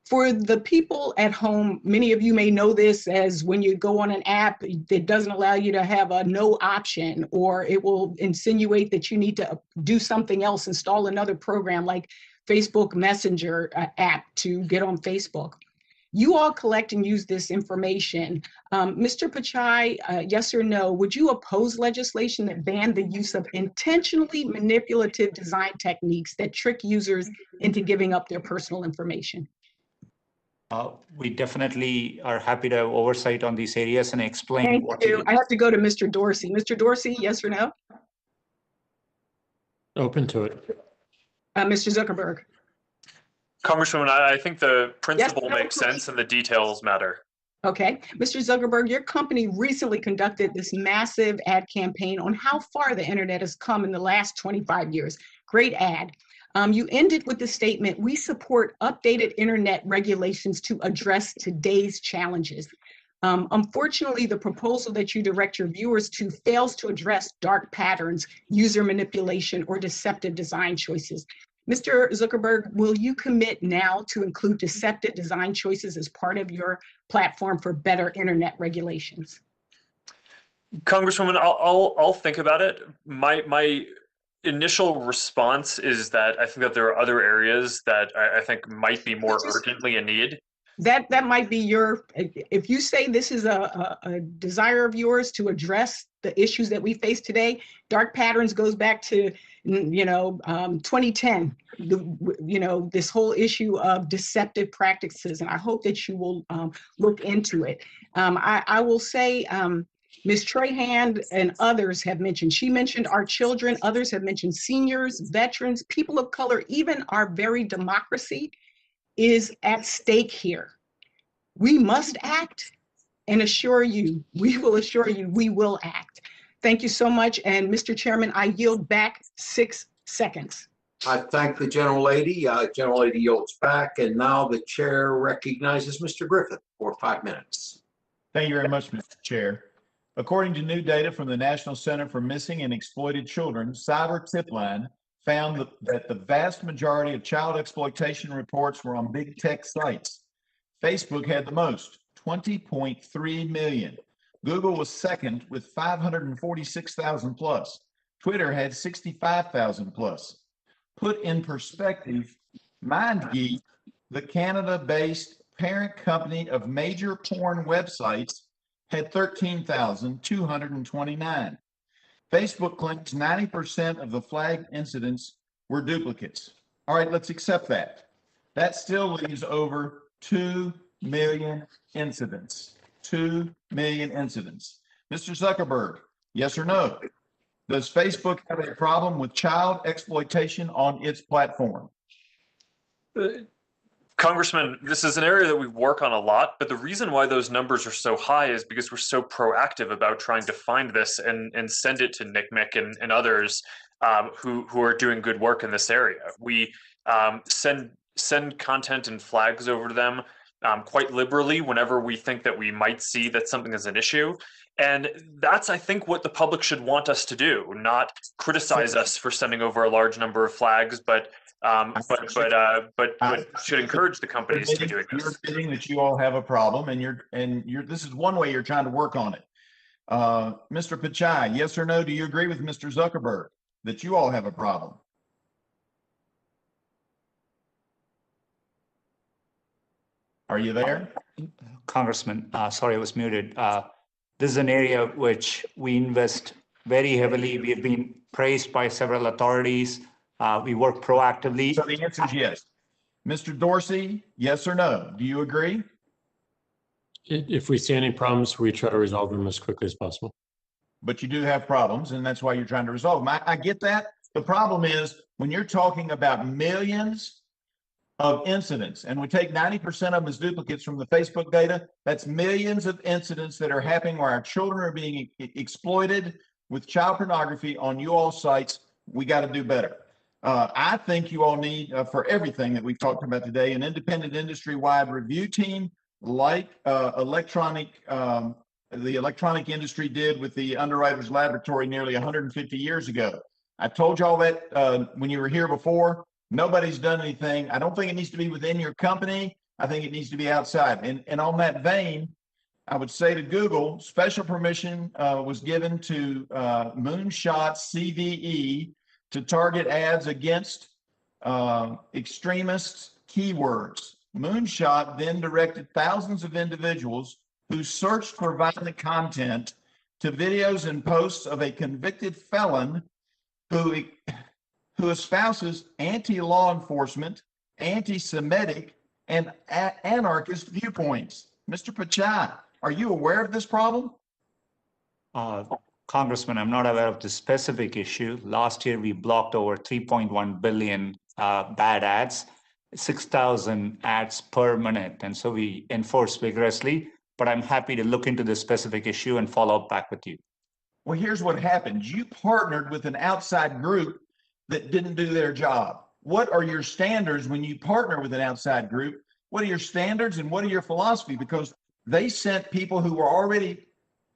For the people at home, many of you may know this as when you go on an app, it doesn't allow you to have a no option, or it will insinuate that you need to do something else, install another program like Facebook Messenger app to get on Facebook. You all collect and use this information. Mr. Pichai, yes or no, would you oppose legislation that banned the use of intentionally manipulative design techniques that trick users into giving up their personal information? We definitely are happy to have oversight on these areas and explain Thank what you. I have to go to Mr. Dorsey. Mr. Dorsey, yes or no? Open to it. Mr. Zuckerberg. Congresswoman, I think the principle makes sense and the details matter. Okay. Mr. Zuckerberg, your company recently conducted this massive ad campaign on how far the internet has come in the last 25 years. Great ad. You ended with the statement, "We support updated internet regulations to address today's challenges." Unfortunately, the proposal that you direct your viewers to fails to address dark patterns, user manipulation, or deceptive design choices. Mr. Zuckerberg, will you commit now to include deceptive design choices as part of your platform for better internet regulations? Congresswoman, I'll think about it. My initial response is that I think that there are other areas that I think might be more urgently in need. That might be your, if you say this is a desire of yours to address the issues that we face today, dark patterns goes back to 2010, this whole issue of deceptive practices, and I hope that you will look into it. I will say, Ms. Trahan and others have mentioned, she mentioned our children, others have mentioned seniors, veterans, people of color, even our very democracy is at stake here. We must act and we will assure you we will act. Thank you so much. And Mr. Chairman, I yield back 6 seconds. I thank the gentlelady. Gentlelady yields back, and now the chair recognizes Mr. Griffith for 5 minutes. Thank you very much, Mr. Chair. According to new data from the National Center for Missing and Exploited Children, Cyber Tipline found that the vast majority of child exploitation reports were on big tech sites. Facebook had the most, 20.3 million. Google was second with 546,000 plus. Twitter had 65,000 plus. Put in perspective, MindGeek, the Canada-based parent company of major porn websites, had 13,229. Facebook claims 90% of the flagged incidents were duplicates. All right, let's accept that. That still leaves over 2 million incidents. 2 million incidents. Mr. Zuckerberg, yes or no? Does Facebook have a problem with child exploitation on its platform? Congressman, this is an area that we work on a lot, but the reason why those numbers are so high is because we're so proactive about trying to find this and send it to NCMEC and others who are doing good work in this area. We send content and flags over to them. quite liberally whenever we think that we might see that something is an issue. And that's, I think, what the public should want us to do, not criticize us for sending over a large number of flags, but should encourage the companies to be doing You're this. admitting that you all have a problem, and this is one way you're trying to work on it. Mr. Pichai, yes or no? Do you agree with Mr. Zuckerberg that you all have a problem? Are you there? Congressman, sorry, I was muted. This is an area which we invest very heavily. We have been praised by several authorities. We work proactively. So the answer is yes. Mr. Dorsey, yes or no? Do you agree? If we see any problems, we try to resolve them as quickly as possible. But you do have problems, and that's why you're trying to resolve them. I get that. The problem is when you're talking about millions of incidents, and we take 90% of them as duplicates from the Facebook data, that's millions of incidents that are happening where our children are being exploited with child pornography on you all sites. We got to do better. I think you all need, for everything that we've talked about today, an independent industry-wide review team like the electronic industry did with the Underwriters Laboratory nearly 150 years ago. I told y'all that when you were here before. Nobody's done anything. I don't think it needs to be within your company. I think it needs to be outside. And on that vein, I would say to Google, special permission was given to Moonshot CVE to target ads against extremist keywords. Moonshot then directed thousands of individuals who searched for violent content to videos and posts of a convicted felon who espouses anti-law enforcement, anti-Semitic, and anarchist viewpoints. Mr. Pichai, are you aware of this problem? Congressman, I'm not aware of the specific issue. Last year, we blocked over 3.1 billion bad ads, 6,000 ads per minute. And so we enforce vigorously, but I'm happy to look into this specific issue and follow up back with you. Well, here's what happened. You partnered with an outside group that didn't do their job. What are your standards when you partner with an outside group? What are your standards and what are your philosophy? Because they sent people who were already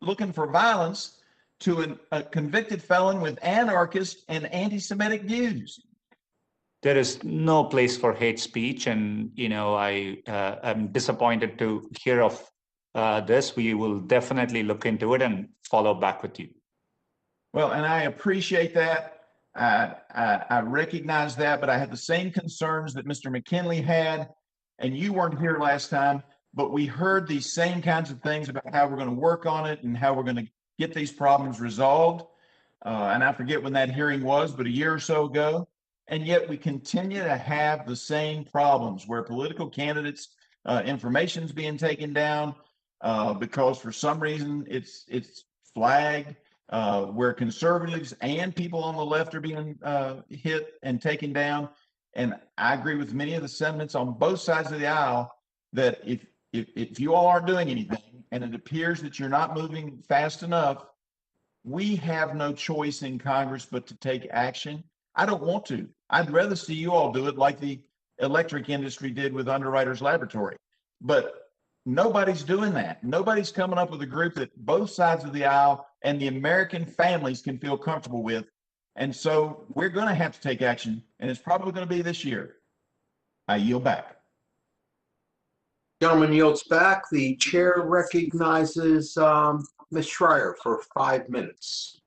looking for violence to a convicted felon with anarchist and anti-Semitic views. There is no place for hate speech, and I am disappointed to hear of this. We will definitely look into it and follow back with you. Well, and I appreciate that. I recognize that, but I had the same concerns that Mr. McKinley had, and you weren't here last time, but we heard these same kinds of things about how we're going to work on it and how we're going to get these problems resolved. And I forget when that hearing was, but a year or so ago. And yet we continue to have the same problems where political candidates' information is being taken down because for some reason it's flagged, where conservatives and people on the left are being hit and taken down. And I agree with many of the sentiments on both sides of the aisle that if you all aren't doing anything and it appears that you're not moving fast enough, we have no choice in Congress but to take action. I don't want to. I'd rather see you all do it like the electric industry did with Underwriters Laboratory. But nobody's doing that. Nobody's coming up with a group that both sides of the aisle and the American families can feel comfortable with. And so we're going to have to take action, and it's probably going to be this year. I yield back. Gentleman yields back. The chair recognizes Ms. Schreier for 5 minutes.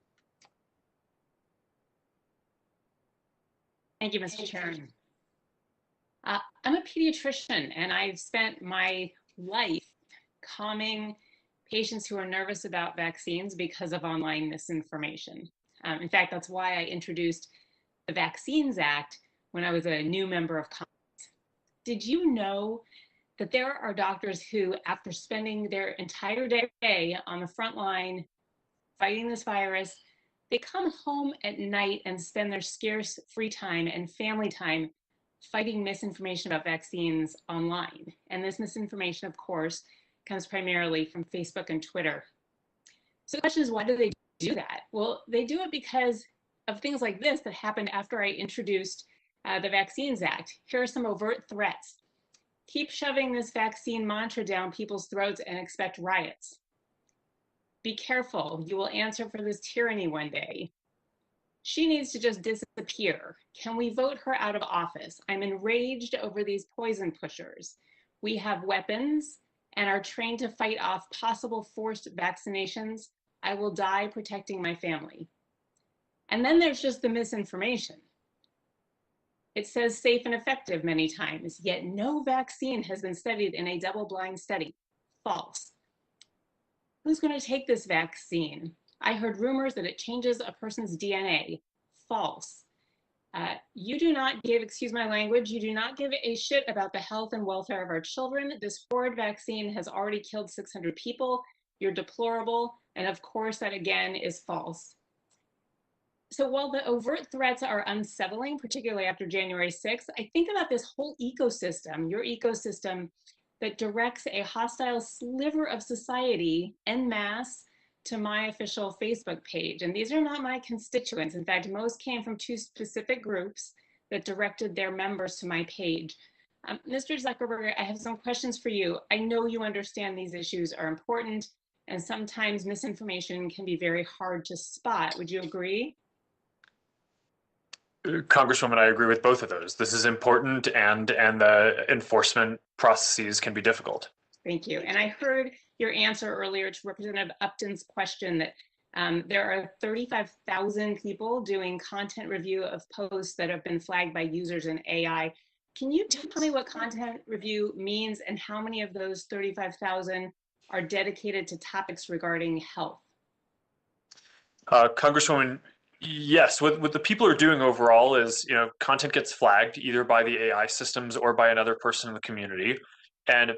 Thank you, Mr. Chairman. I'm a pediatrician, and I've spent my life calming patients who are nervous about vaccines because of online misinformation. In fact, that's why I introduced the Vaccines Act when I was a new member of Congress. Did you know that there are doctors who, after spending their entire day on the front line fighting this virus, they come home at night and spend their scarce free time and family time fighting misinformation about vaccines online? And this misinformation, of course, comes primarily from Facebook and Twitter. So the question is, why do they do that? Well, they do it because of things like this that happened after I introduced the Vaccines Act. Here are some overt threats. Keep shoving this vaccine mantra down people's throats and expect riots. Be careful, you will answer for this tyranny one day. She needs to just disappear. Can we vote her out of office? I'm enraged over these poison pushers. We have weapons and are trained to fight off possible forced vaccinations. I will die protecting my family. And then there's just the misinformation. It says safe and effective many times, yet no vaccine has been studied in a double-blind study. False. Who's going to take this vaccine? I heard rumors that it changes a person's DNA. False. You do not give, excuse my language, you do not give a shit about the health and welfare of our children. This horrid vaccine has already killed 600 people. You're deplorable. And of course, that again is false. So while the overt threats are unsettling, particularly after January 6th, I think about this whole ecosystem, your ecosystem, that directs a hostile sliver of society en masse to my official Facebook page. And these are not my constituents. In fact, most came from two specific groups that directed their members to my page. Mr. Zuckerberg, I have some questions for you. I know you understand these issues are important, and sometimes misinformation can be very hard to spot. Would you agree? Congresswoman, I agree with both of those. This is important, and the enforcement processes can be difficult. Thank you. And I heard your answer earlier to Representative Upton's question that there are 35,000 people doing content review of posts that have been flagged by users in AI. Can you tell me what content review means and how many of those 35,000 are dedicated to topics regarding health? Congresswoman, yes, what the people are doing overall is, content gets flagged either by the AI systems or by another person in the community. And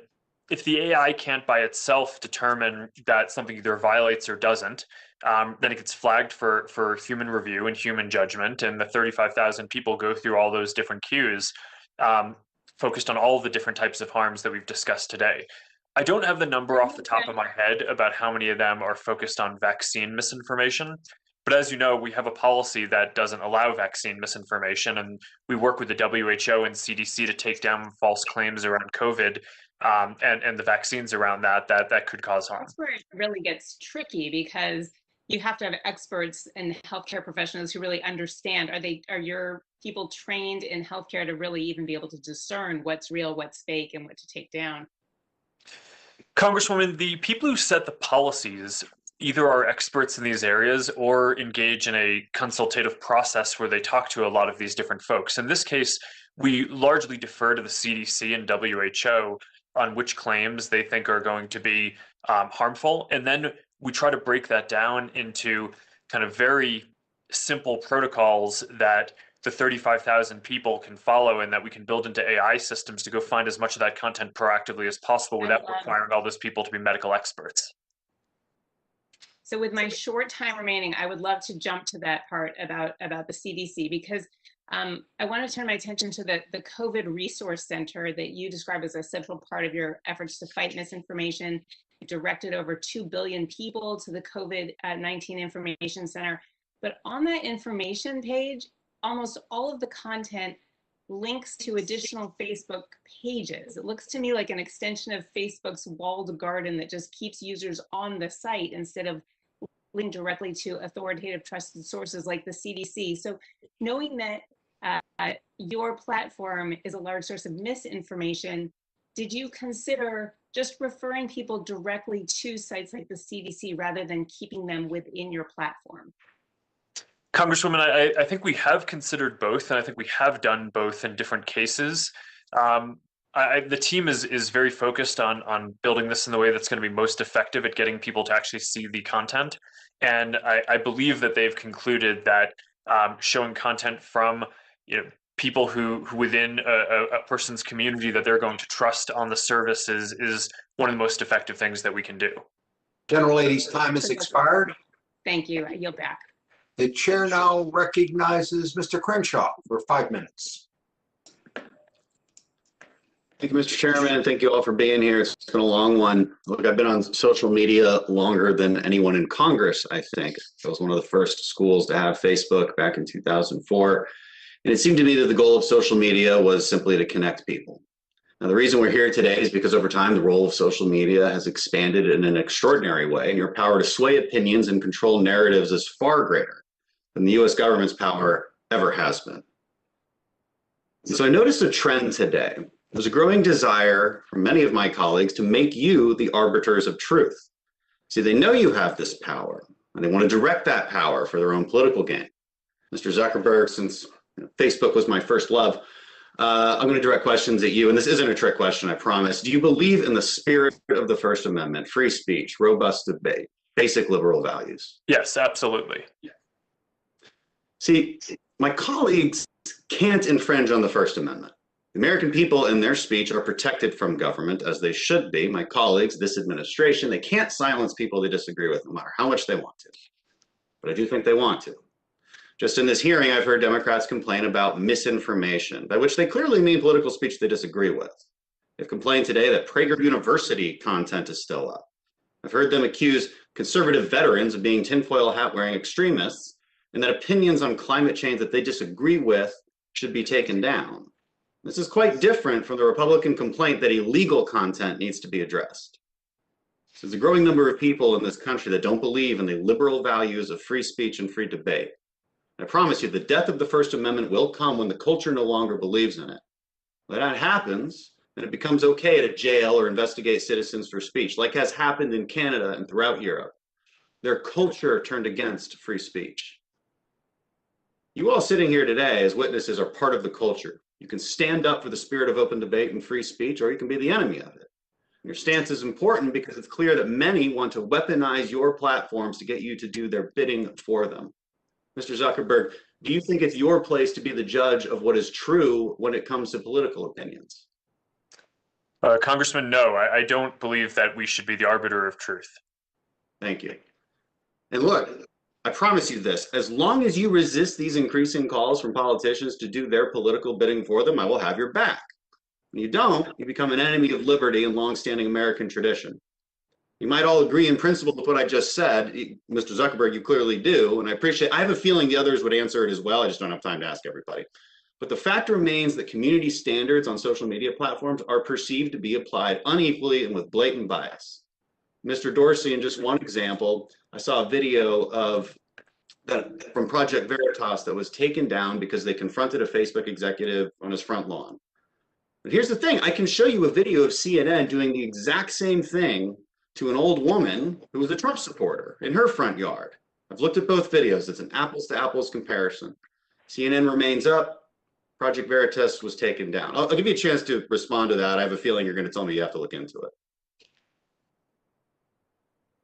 if the AI can't by itself determine that something either violates or doesn't, then it gets flagged for human review and human judgment. And the 35,000 people go through all those different cues, focused on all the different types of harms that we've discussed today. I don't have the number off the top of my head about how many of them are focused on vaccine misinformation. But as you know, we have a policy that doesn't allow vaccine misinformation, and we work with the WHO and CDC to take down false claims around COVID and the vaccines around that could cause harm. That's where it really gets tricky, because you have to have experts and healthcare professionals who really understand. Are your people trained in healthcare to really even be able to discern what's real, what's fake, and what to take down? Congresswoman, the people who set the policies either are experts in these areas or engage in a consultative process where they talk to a lot of these different folks. In this case, we largely defer to the CDC and WHO on which claims they think are going to be harmful. And then we try to break that down into kind of very simple protocols that the 35,000 people can follow and that we can build into AI systems to go find as much of that content proactively as possible without requiring all those people to be medical experts. So with my short time remaining, I would love to jump to that part about the CDC, because I want to turn my attention to the COVID Resource Center that you describe as a central part of your efforts to fight misinformation. You directed over 2 billion people to the COVID-19 Information Center. But on that information page, almost all of the content links to additional Facebook pages. It looks to me like an extension of Facebook's walled garden that just keeps users on the site instead of linking directly to authoritative trusted sources like the CDC. So knowing that your platform is a large source of misinformation, did you consider just referring people directly to sites like the CDC rather than keeping them within your platform? Congresswoman, I think we have considered both, and I think we have done both in different cases. The team is very focused on building this in the way that's going to be most effective at getting people to actually see the content. And I believe that they've concluded that showing content from people who within a person's community that they're going to trust on the service is one of the most effective things that we can do. General Lady's time has expired. Thank you. I yield back. The chair now recognizes Mr. Crenshaw for 5 minutes. Thank you, Mr. Chairman, and thank you all for being here. It's been a long one. Look, I've been on social media longer than anyone in Congress, I think. I was one of the first schools to have Facebook back in 2004. And it seemed to me that the goal of social media was simply to connect people. Now, the reason we're here today is because over time, the role of social media has expanded in an extraordinary way, and your power to sway opinions and control narratives is far greater than the US government's power ever has been. And so I noticed a trend today. There's a growing desire from many of my colleagues to make you the arbiters of truth. See, they know you have this power, and they want to direct that power for their own political gain. Mr. Zuckerberg, since Facebook was my first love, I'm going to direct questions at you, and this isn't a trick question, I promise. Do you believe in the spirit of the First Amendment, free speech, robust debate, basic liberal values? Yes, absolutely. See, my colleagues can't infringe on the First Amendment. The American people in their speech are protected from government, as they should be. My colleagues, this administration, they can't silence people they disagree with, no matter how much they want to. But I do think they want to. Just in this hearing, I've heard Democrats complain about misinformation, by which they clearly mean political speech they disagree with. They've complained today that Prager University content is still up. I've heard them accuse conservative veterans of being tinfoil hat-wearing extremists, and that opinions on climate change that they disagree with should be taken down. This is quite different from the Republican complaint that illegal content needs to be addressed. There's a growing number of people in this country that don't believe in the liberal values of free speech and free debate. I promise you, the death of the First Amendment will come when the culture no longer believes in it. When that happens, then it becomes okay to jail or investigate citizens for speech, like has happened in Canada and throughout Europe. Their culture turned against free speech. You all sitting here today as witnesses are part of the culture. You can stand up for the spirit of open debate and free speech, or you can be the enemy of it. Your stance is important because it's clear that many want to weaponize your platforms to get you to do their bidding for them. Mr. Zuckerberg, do you think it's your place to be the judge of what is true when it comes to political opinions? Congressman, no, I don't believe that we should be the arbiter of truth. Thank you. And look, I promise you this, as long as you resist these increasing calls from politicians to do their political bidding for them, I will have your back. When you don't, you become an enemy of liberty and longstanding American tradition. You might all agree in principle with what I just said. Mr. Zuckerberg, you clearly do, and I have a feeling the others would answer it as well. I just don't have time to ask everybody. But the fact remains that community standards on social media platforms are perceived to be applied unequally and with blatant bias. Mr. Dorsey, in just one example, I saw a video of that from Project Veritas that was taken down because they confronted a Facebook executive on his front lawn. But here's the thing, I can show you a video of CNN doing the exact same thing to an old woman who was a Trump supporter in her front yard. I've looked at both videos. It's an apples to apples comparison. CNN remains up. Project Veritas was taken down. I'll give you a chance to respond to that. I have a feeling you're going to tell me you have to look into it.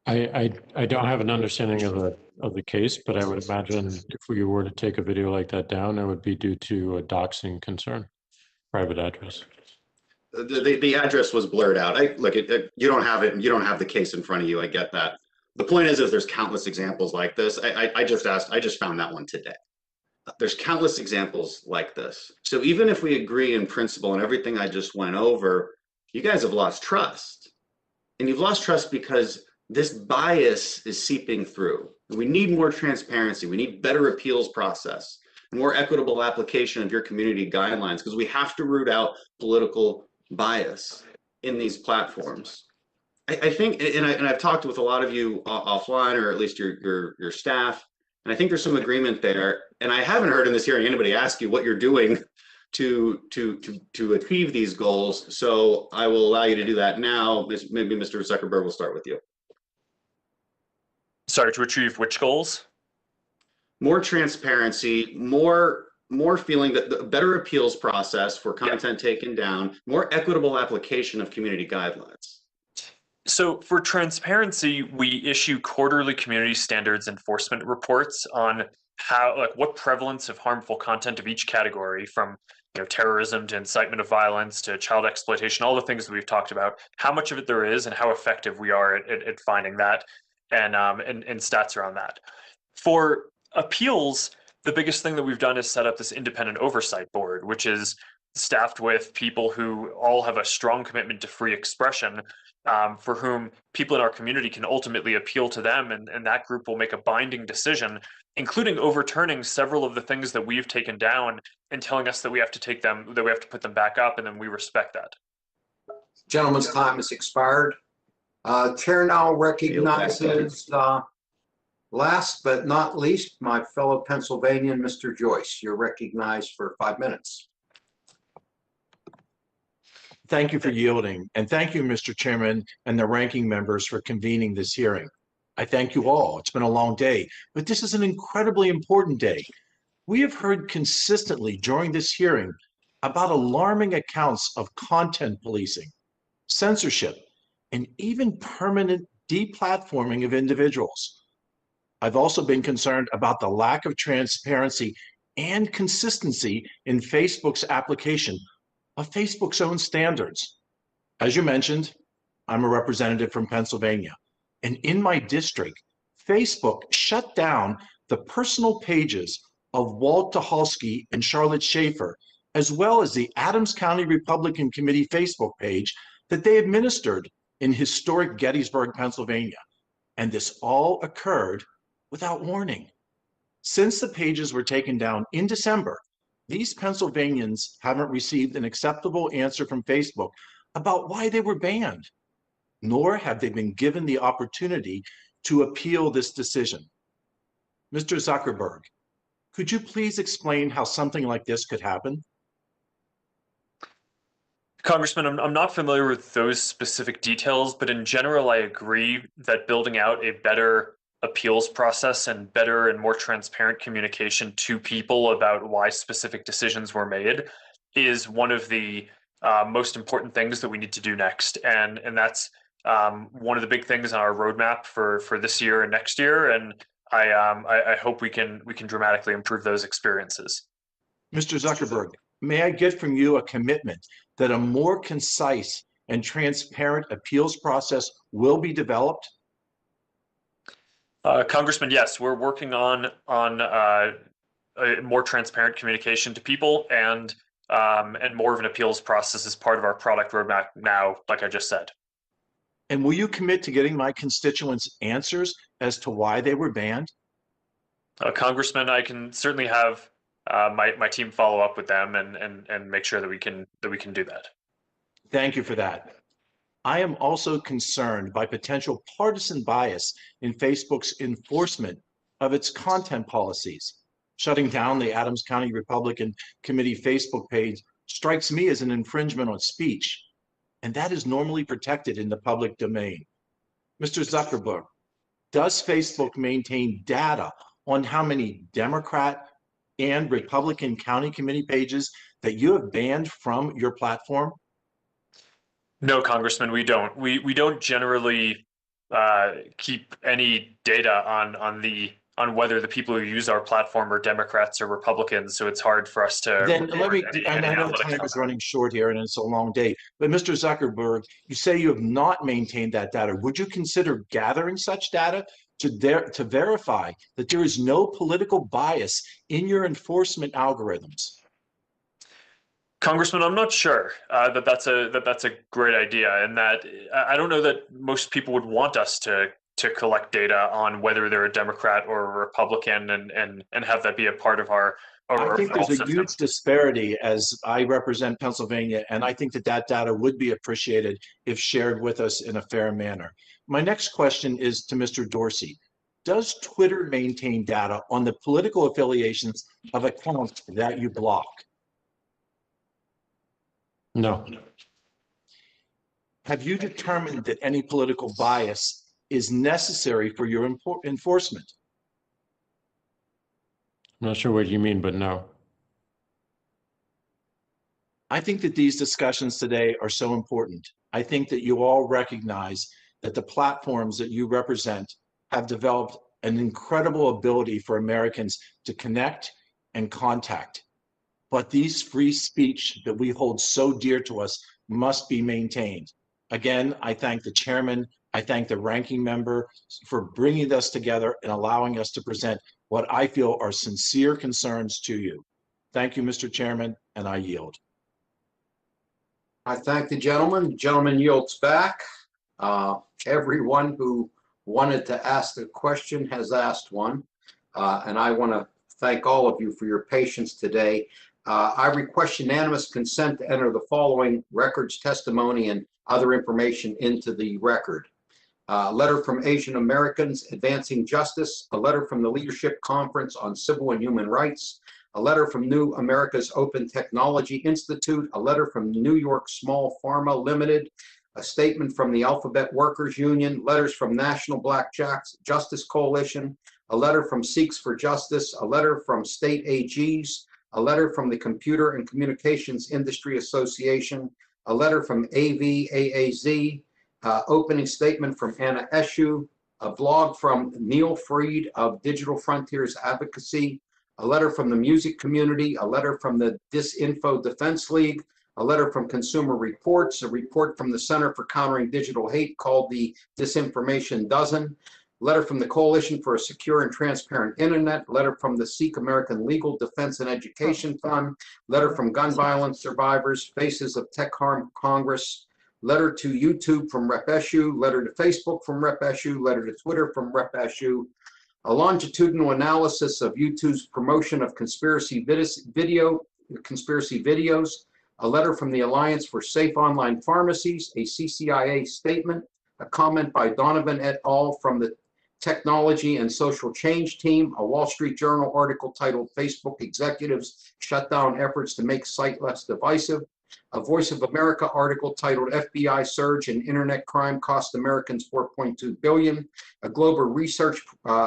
I don't have an understanding of the case, but I would imagine if we were to take a video like that down, it would be due to a doxing concern, private address. The address was blurred out. You don't have it. You don't have the case in front of you. I get that. The point is there's countless examples like this. I just found that one today. There's countless examples like this. So even if we agree in principle and everything I just went over, you guys have lost trust. And you've lost trust because this bias is seeping through. We need more transparency. We need better appeals process, more equitable application of your community guidelines, because we have to root out political bias in these platforms. I think, and I've talked with a lot of you offline, or at least your staff, and I think there's some agreement there. And I haven't heard in this hearing anybody ask you what you're doing to achieve these goals. So I will allow you to do that now. Maybe Mr. Zuckerberg will start with you. Sorry, to achieve which goals? More transparency, more feeling that the better appeals process for content taken down, more equitable application of community guidelines. So for transparency, we issue quarterly community standards enforcement reports on what prevalence of harmful content of each category, from terrorism to incitement of violence to child exploitation, all the things that we've talked about, how much of it there is and how effective we are at finding that, and stats around that. For appeals, the biggest thing that we've done is set up this independent oversight board, which is staffed with people who all have a strong commitment to free expression, for whom people in our community can ultimately appeal to them, and that group will make a binding decision, including overturning several of the things that we've taken down and telling us that we have to take them, that we have to put them back up, and then we respect that. Gentleman's time has expired. Chair now recognizes, last but not least, my fellow Pennsylvanian, Mr. Joyce. You're recognized for 5 minutes. Thank you for yielding, and thank you, Mr. Chairman, and the ranking members for convening this hearing. I thank you all. It's been a long day, but this is an incredibly important day. We have heard consistently during this hearing about alarming accounts of content policing, censorship, and even permanent deplatforming of individuals. I've also been concerned about the lack of transparency and consistency in Facebook's application of Facebook's own standards. As you mentioned, I'm a representative from Pennsylvania, and in my district, Facebook shut down the personal pages of Walt Tucholsky and Charlotte Schaefer, as well as the Adams County Republican Committee Facebook page that they administered in historic Gettysburg, Pennsylvania. And this all occurred without warning. Since the pages were taken down in December, these Pennsylvanians haven't received an acceptable answer from Facebook about why they were banned, nor have they been given the opportunity to appeal this decision. Mr. Zuckerberg, could you please explain how something like this could happen? Congressman, I'm not familiar with those specific details, but in general, I agree that building out a better appeals process and better and more transparent communication to people about why specific decisions were made is one of the most important things that we need to do next. And that's one of the big things on our roadmap for this year and next year. And I hope we can dramatically improve those experiences. Mr. Zuckerberg, may I get from you a commitment that a more concise and transparent appeals process will be developed? Congressman, yes, we're working on a more transparent communication to people and more of an appeals process as part of our product roadmap now, like I just said. And will you commit to getting my constituents answers as to why they were banned? Congressman, I can certainly have my team follow up with them and make sure that we can do that. Thank you for that. I am also concerned by potential partisan bias in Facebook's enforcement of its content policies. Shutting down the Adams County Republican Committee Facebook page strikes me as an infringement on speech, and that is normally protected in the public domain. Mr. Zuckerberg, does Facebook maintain data on how many Democrat and Republican county committee pages that you have banned from your platform? No, Congressman, we don't. We don't generally keep any data on whether the people who use our platform are Democrats or Republicans, so it's hard for us to. Then let me, and I know time is running short here and it's a long day, but Mr. Zuckerberg, you say you have not maintained that data. Would you consider gathering such data to verify that there is no political bias in your enforcement algorithms? Congressman, I'm not sure that that's a great idea, and that I don't know that most people would want us to collect data on whether they're a Democrat or a Republican and have that be a part of our. I think there's a huge disparity as I represent Pennsylvania, and I think that data would be appreciated if shared with us in a fair manner. My next question is to Mr. Dorsey. Does Twitter maintain data on the political affiliations of accounts that you block? No. Have you determined that any political bias is necessary for your enforcement? I'm not sure what you mean, but no. I think that these discussions today are so important. I think that you all recognize that the platforms that you represent have developed an incredible ability for Americans to connect and contact. But these free speech that we hold so dear to us must be maintained. Again, I thank the chairman, I thank the ranking member for bringing us together and allowing us to present what I feel are sincere concerns to you. Thank you, Mr. Chairman, and I yield. I thank the gentleman. The gentleman yields back. Everyone who wanted to ask a question has asked one. And I want to thank all of you for your patience today. I request unanimous consent to enter the following records, testimony, and other information into the record. A letter from Asian Americans Advancing Justice, a letter from the Leadership Conference on Civil and Human Rights, a letter from New America's Open Technology Institute, a letter from New York Small Pharma Limited, a statement from the Alphabet Workers Union, letters from National Black Justice Coalition, a letter from Sikhs for Justice, a letter from state AGs, a letter from the Computer and Communications Industry Association, a letter from AVAAZ, opening statement from Anna Eshu, a blog from Neil Freed of Digital Frontiers Advocacy, a letter from the music community, a letter from the Disinfo Defense League, a letter from Consumer Reports, a report from the Center for Countering Digital Hate called the Disinformation Dozen, letter from the Coalition for a Secure and Transparent Internet, letter from the Sikh American Legal Defense and Education Fund, letter from Gun Violence Survivors, Faces of Tech Harm Congress, letter to YouTube from Rep Eshu, letter to Facebook from Rep Eshu, letter to Twitter from Rep Eshu, a longitudinal analysis of YouTube's promotion of conspiracy videos, a letter from the Alliance for Safe Online Pharmacies, a CCIA statement, a comment by Donovan et al. From the Technology and Social Change Team, a Wall Street Journal article titled Facebook Executives Shut Down Efforts to Make Site Less Divisive, a Voice of America article titled FBI Surge in Internet Crime Cost Americans $4.2 billion, a Global Research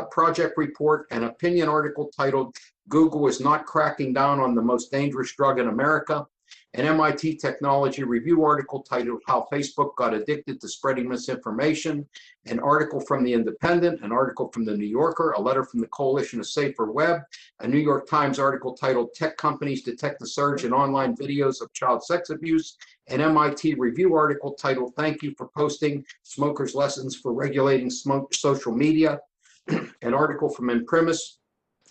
Project report, an opinion article titled Google is Not Cracking Down on the Most Dangerous Drug in America, an MIT Technology Review article titled How Facebook Got Addicted to Spreading Misinformation, an article from The Independent, an article from The New Yorker, a letter from the Coalition of Safer Web, a New York Times article titled Tech Companies Detect the Surge in Online Videos of Child Sex Abuse, an MIT Review article titled Thank You for Posting Smokers' Lessons for Regulating Social Media, an article from Imprimis,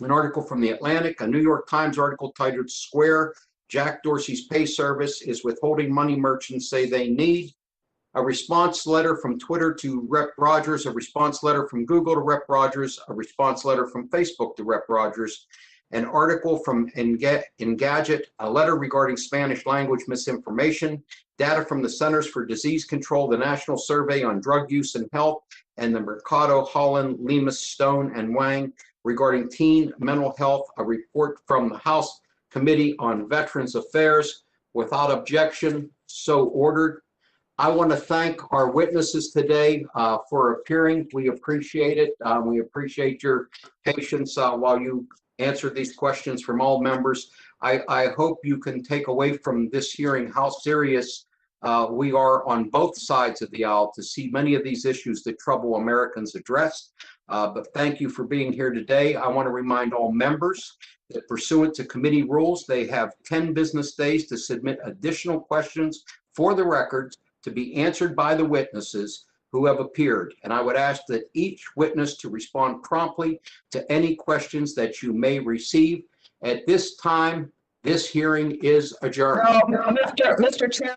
an article from The Atlantic, a New York Times article titled Square, Jack Dorsey's pay service is withholding money merchants say they need, a response letter from Twitter to Rep Rogers, a response letter from Google to Rep Rogers, a response letter from Facebook to Rep Rogers, an article from Engadget, a letter regarding Spanish language misinformation, data from the Centers for Disease Control, the National Survey on Drug Use and Health, and the Mercado, Holland, Lemus, Stone, and Wang regarding teen mental health, a report from the House Committee on Veterans Affairs. Without objection, so ordered. I want to thank our witnesses today for appearing. We appreciate it. We appreciate your patience while you answer these questions from all members. I hope you can take away from this hearing how serious we are on both sides of the aisle to see many of these issues that trouble Americans addressed. But thank you for being here today. I want to remind all members that pursuant to committee rules, they have 10 business days to submit additional questions for the records to be answered by the witnesses who have appeared. And I would ask that each witness to respond promptly to any questions that you may receive. At this time, this hearing is adjourned. No, Mr. Chair.